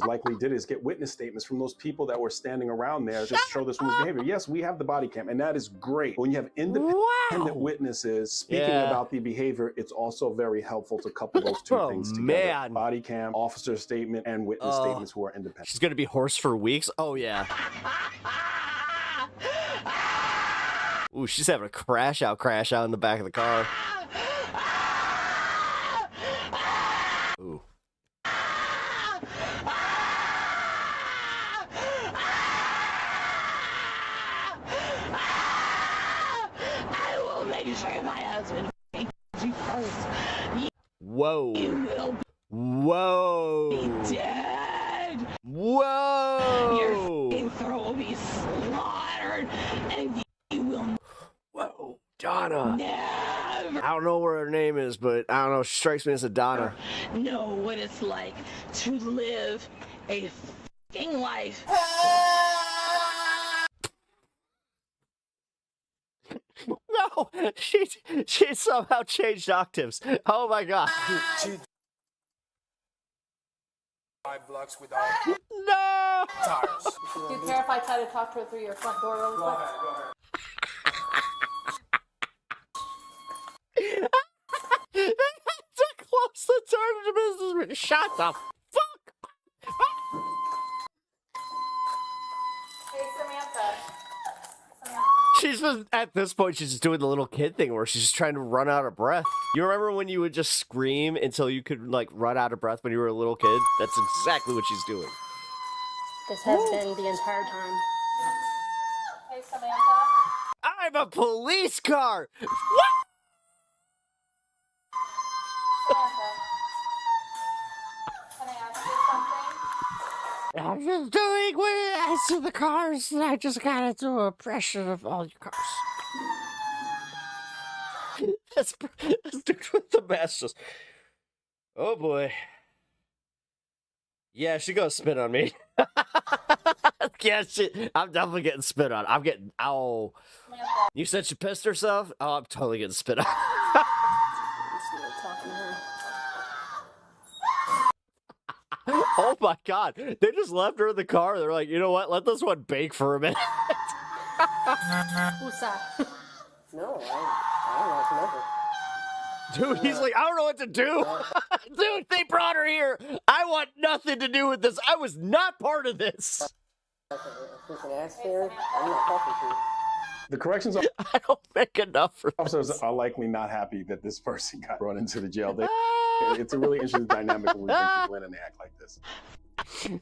likely did, is get witness statements from those people that were standing around there to show this woman's behavior. Yes, we have the body cam, and that is great. But when you have independent witnesses speaking about the behavior, it's also very helpful to couple those two things together. Man. Body cam, officer statement, and witness statements who are independent. She's gonna be hoarse for weeks. Oh yeah. Ooh, she's having a crash out in the back of the car. Ooh. I will make sure my husband you first. Whoa. You will Whoa. be dead. Whoa. Your f***ing throat will be slaughtered, and you will. Whoa, Donna. Never I don't know what her name is, but I don't know. She strikes me as a Donna. know what it's like to live a f***ing life. No, she somehow changed octaves. Oh my god. 5 blocks without No. tires. Do you care if I try to talk to her through your front door real quick? Go ahead. To close the door to business. Shut the fuck. Hey, Samantha. She's just, at this point, she's just doing the little kid thing where she's just trying to run out of breath. You remember when you would just scream until you could, like, run out of breath when you were a little kid? That's exactly what she's doing. This has been the entire time. Hey, Samantha. I'm a police car! What? Samantha. Can I ask you something? I'm just doing what I see the cars, and I just gotta do a impression of all your cars. That's dude with the mask just. Oh boy. Yeah, she gonna spit on me. Yeah, I'm definitely getting spit on. I'm getting. Ow. Samantha. You said she pissed herself? Oh, I'm totally getting spit on. Oh my god. They just left her in the car. They're like, you know what? Let this one bake for a minute. Who's that? No, I don't know. Dude, he's like, I don't know what to do. Dude, they brought her here. I want nothing to do with this. I was not part of this. If there's an ass there, I'm not talking to you. The corrections I don't make enough for officers are likely not happy that this person got brought into the jail. It's a really interesting dynamic when we bring people in and they act like this.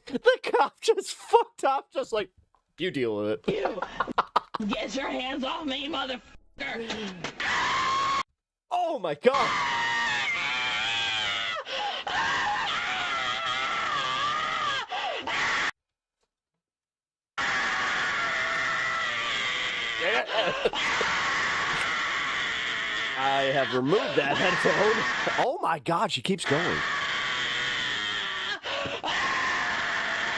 The cop just fucked up, just like, you deal with it. You get your hands off me, motherfucker. Oh my god. I have removed that headphone. Oh my god, she keeps going.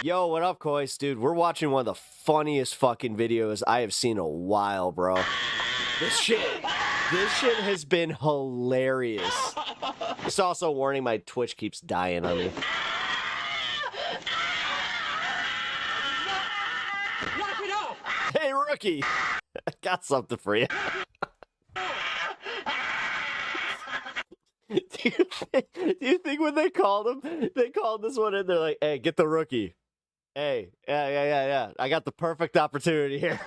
Yo, what up, Kois? Dude, we're watching one of the funniest fucking videos I have seen in a while, bro. This shit has been hilarious. It's also a warning, my Twitch keeps dying on me. Knock it off. Hey, rookie. I got something for you. Do you think when they called him, they called this one in, they're like, hey, get the rookie. Hey, yeah. I got the perfect opportunity here.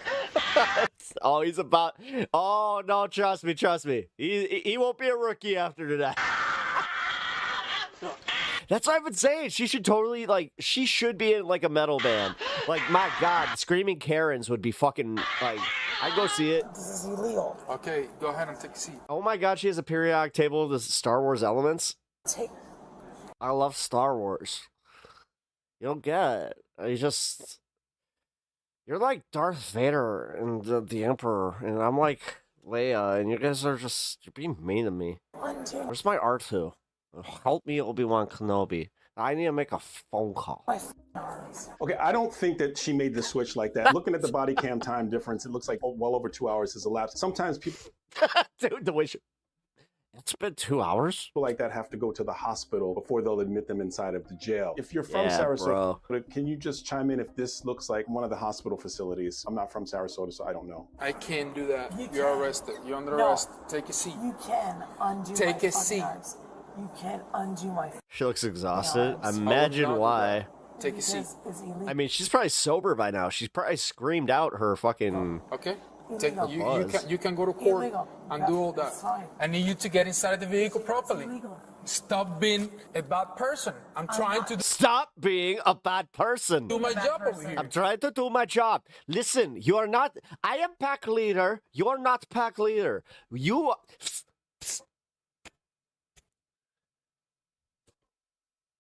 Oh, he's about, oh, no, trust me. He won't be a rookie after today. That's what I've been saying. She should totally, like, she should be in, like, a metal band. Like, my God, Screaming Karens would be fucking, like, I'd go see it. This is illegal. Okay, go ahead and take a seat. Oh my god, she has a periodic table of the Star Wars elements. Take. I love Star Wars. You don't get it. you're like Darth Vader and the Emperor, and I'm like Leia, and you guys are you're being mean to me. Where's my R2? Help me, Obi-Wan Kenobi. I need to make a phone call. Okay, I don't think that she made the switch like that. Looking at the body cam time difference, it looks like well over 2 hours has elapsed. Sometimes people, dude, the way it's been 2 hours. People like that have to go to the hospital before they'll admit them inside of the jail. If you're from Yeah, Sarasota, can you just chime in if this looks like one of the hospital facilities? I'm not from Sarasota, so I don't know. I can't do that. You're arrested. You're under arrest. Take a seat. You can undo Take my a seat. arms. You can't undo my She looks exhausted. Imagine why. Take a seat. I mean, she's probably sober by now. She's probably screamed out her fucking. Okay. You can go to court and do all that. I need you to get inside the vehicle properly. Stop being a bad person. I'm trying to Stop being a bad person. do my job over here. I'm trying to do my job. Listen, you are not. I am pack leader. You're not pack leader. You.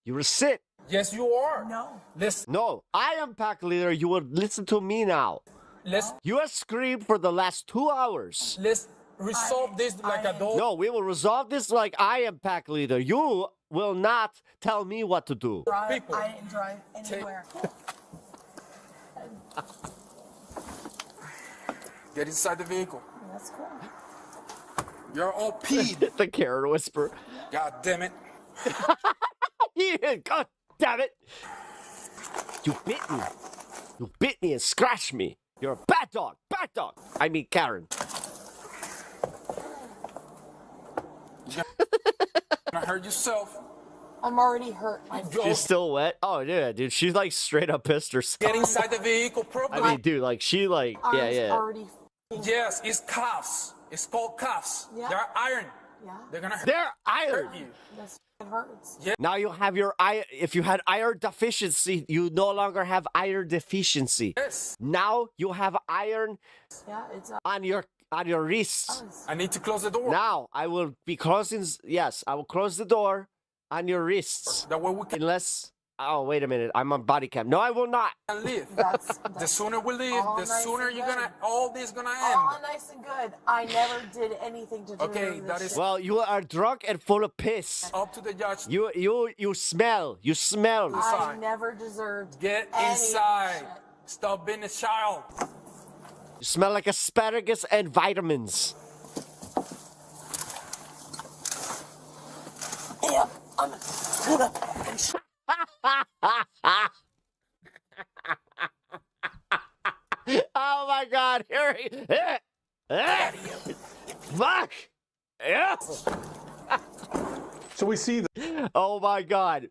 You sit. Yes, you are. No. Listen. No, I am pack leader. You will listen to me now. You have screamed for the last 2 hours. Let's resolve this like adults. No, we will resolve this like I am pack leader. You will not tell me what to do. I didn't drive anywhere. Get inside the vehicle. That's cool. You're all peed. The Karen whisper. God damn it. Yeah, God damn it. You bit me. You bit me and scratched me. You're a bad dog. Bad dog. I mean, Karen. You're gonna hurt yourself. I'm already hurt. She's still wet. Oh, yeah, dude. She's like straight up pissed herself. Get inside the vehicle properly. I mean, dude, like, she, like, yeah. Yes, it's cuffs. It's called cuffs. Yeah. They're iron. Yeah. They're gonna They're iron. hurt you. It hurts. Yeah. Now you have your if you had iron deficiency, you no longer have iron deficiency. Yes. Now you have iron Yeah, it's on your wrists. I need to close the door. Now I will be closing. Yes, I will close the door on your wrists. That way we can Unless. Oh, wait a minute. I'm on body cam. No, I will not. live. That's The sooner we leave, all the nice sooner and you're good. gonna. All this gonna end. all nice and good. I never did anything to deserve Okay, this that is- shit. Well, you are drunk and full of piss. Up to the judge. You smell. You smell. I never deserved Get any inside. shit. Stop being a child. You smell like asparagus and vitamins. Yeah, I'm gonna. Oh my God! Here he. Fuck! Yeah. So we see the. Oh my God.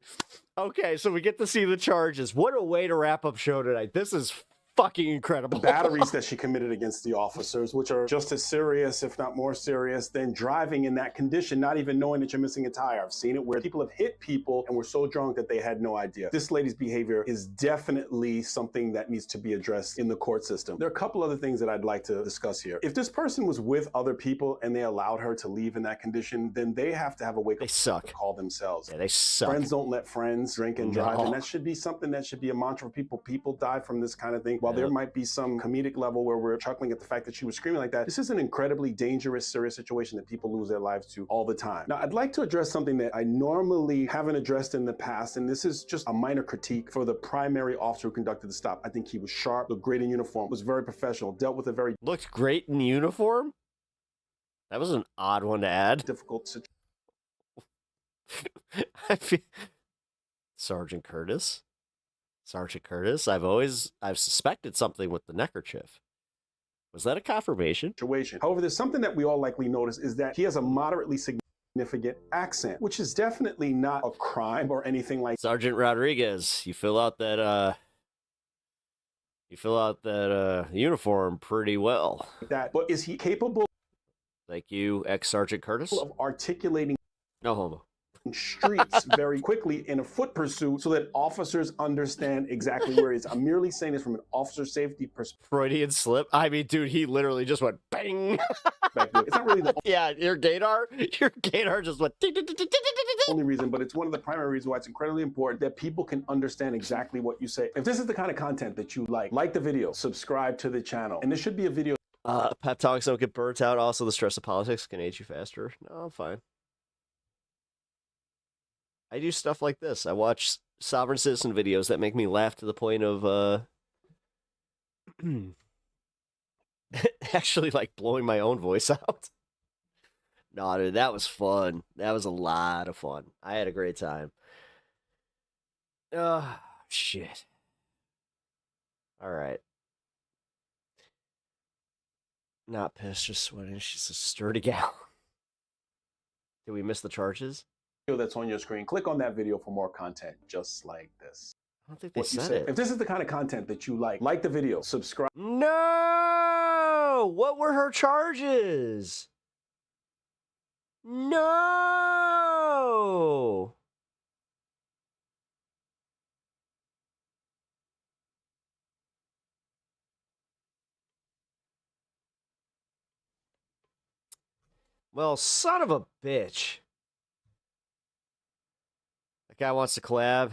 Okay, so we get to see the charges. What a way to wrap up show tonight. This is fucking incredible. batteries that she committed against the officers, which are just as serious, if not more serious, than driving in that condition, not even knowing that you're missing a tire. I've seen it where people have hit people and were so drunk that they had no idea. This lady's behavior is definitely something that needs to be addressed in the court system. There are a couple other things that I'd like to discuss here. If this person was with other people and they allowed her to leave in that condition, then they have to have a wake-up call to call themselves. Yeah, they suck. Friends don't let friends drink and drive, No. and that should be something that should be a mantra for people. People die from this kind of thing. While there might be some comedic level where we're chuckling at the fact that she was screaming like that, this is an incredibly dangerous, serious situation that people lose their lives to all the time. Now, I'd like to address something that I normally haven't addressed in the past, and this is just a minor critique for the primary officer who conducted the stop. I think he was sharp, looked great in uniform, was very professional, dealt with a very Looked great in uniform? That was an odd one to add. difficult situation. I feel... Sergeant Curtis? I've suspected something with the neckerchief. Was that a confirmation? However, there's something that we all likely notice is that he has a moderately significant accent, which is definitely not a crime or anything like Sergeant Rodriguez, you fill out that uniform pretty well. that. But is he capable Thank you, ex-Sergeant Curtis. of articulating No homo. streets very quickly in a foot pursuit so that officers understand exactly where he is. I'm merely saying this from an officer safety perspective. Freudian slip. I mean, dude, he literally just went bang. It's not really the yeah, your gaydar just went. only reason, but it's one of the primary reasons why it's incredibly important that people can understand exactly what you say. If this is the kind of content that you like the video, subscribe to the channel, and this should be a video. Pep talks don't get burnt out. Also, the stress of politics can age you faster. No, I'm fine. I do stuff like this. I watch sovereign citizen videos that make me laugh to the point of actually like blowing my own voice out. No, dude, that was fun. That was a lot of fun. I had a great time. Oh, shit. All right. Not pissed, just sweating. She's a sturdy gal. Did we miss the charges? That's on your screen. Click on that video for more content just like this. I don't think they What you said said. it. If this is the kind of content that you like the video, subscribe. No! What were her charges? No! Well, son of a bitch. That guy wants to collab.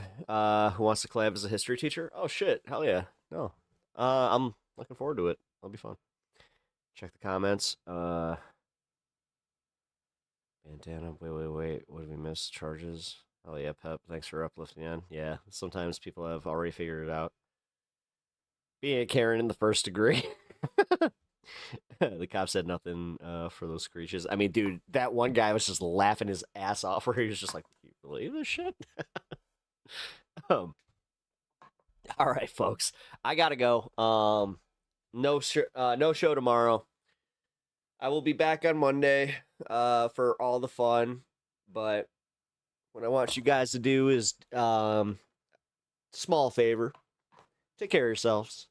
Who wants to collab as a history teacher? Oh shit, hell yeah. No. I'm looking forward to it. That'll be fun. Check the comments. Bandana, wait. What did we miss? Charges. Oh yeah, Pep. Thanks for uplifting on. Yeah, sometimes people have already figured it out. Being a Karen in the first degree. The cop said nothing for those screeches. I mean, dude, that one guy was just laughing his ass off where he was just like, you believe this shit? All right, folks. I gotta go. No show tomorrow. I will be back on Monday for all the fun, but what I want you guys to do is small favor. Take care of yourselves.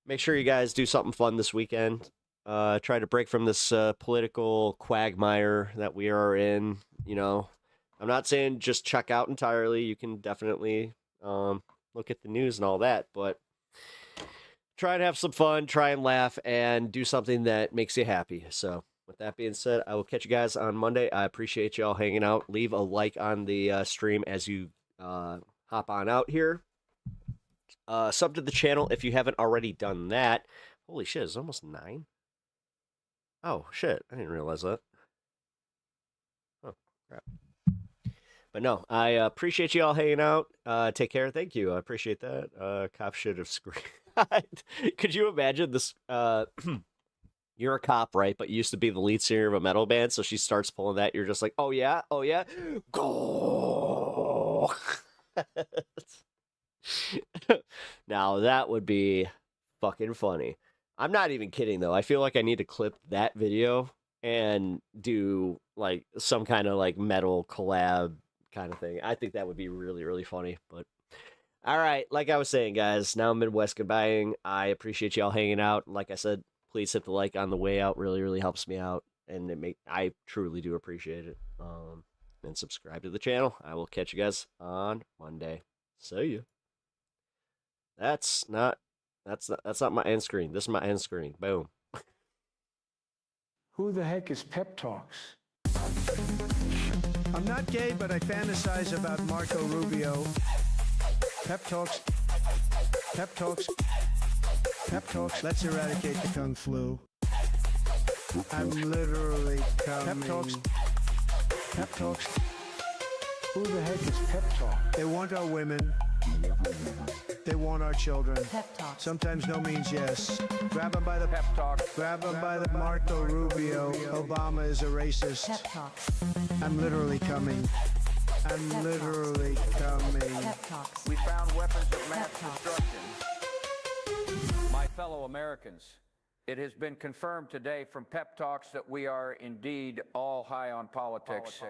Make sure you guys do something fun this weekend. Try to break from this political quagmire that we are in. You know, I'm not saying just check out entirely. You can definitely look at the news and all that, but try and have some fun, try and laugh, and do something that makes you happy. So with that being said, I will catch you guys on Monday. I appreciate y'all hanging out. Leave a like on the stream as you hop on out here. Sub to the channel if you haven't already done that. Holy shit, it's almost 9. Oh shit, I didn't realize that. Oh crap. But no, I appreciate you all hanging out. Take care. Thank you. I appreciate that. Cop should have screamed. Could you imagine this? You're a cop, right? But you used to be the lead singer of a metal band, so she starts pulling that. You're just like, oh yeah, go. Now that would be fucking funny. I'm not even kidding though. I feel like I need to clip that video and do like some kind of like metal collab kind of thing. I think that would be really, really funny. But all right, like I was saying, guys, now Midwest goodbying. I appreciate y'all hanging out. Like I said, please hit the like on the way out. Really, really helps me out, and I truly do appreciate it. And subscribe to the channel. I will catch you guys on Monday. See ya. That's not my end screen. This is my end screen. Boom. Who the heck is Pep Talks? I'm not gay, but I fantasize about Marco Rubio. Pep Talks. Pep Talks. Pep Talks. Let's eradicate the Kung Flu. I'm literally coming. Pep Talks. Pep Talks. Who the heck is Pep Talk? They want our women. They want our children. Pep Talk. Sometimes no means yes. Grab them by the pep talk. Grab them by the Marco Rubio. Obama is a racist. Pep Talk. I'm literally coming. I'm literally coming. Pep Talks. We found weapons of mass destruction. My fellow Americans, it has been confirmed today from Pep Talks that we are indeed all high on politics.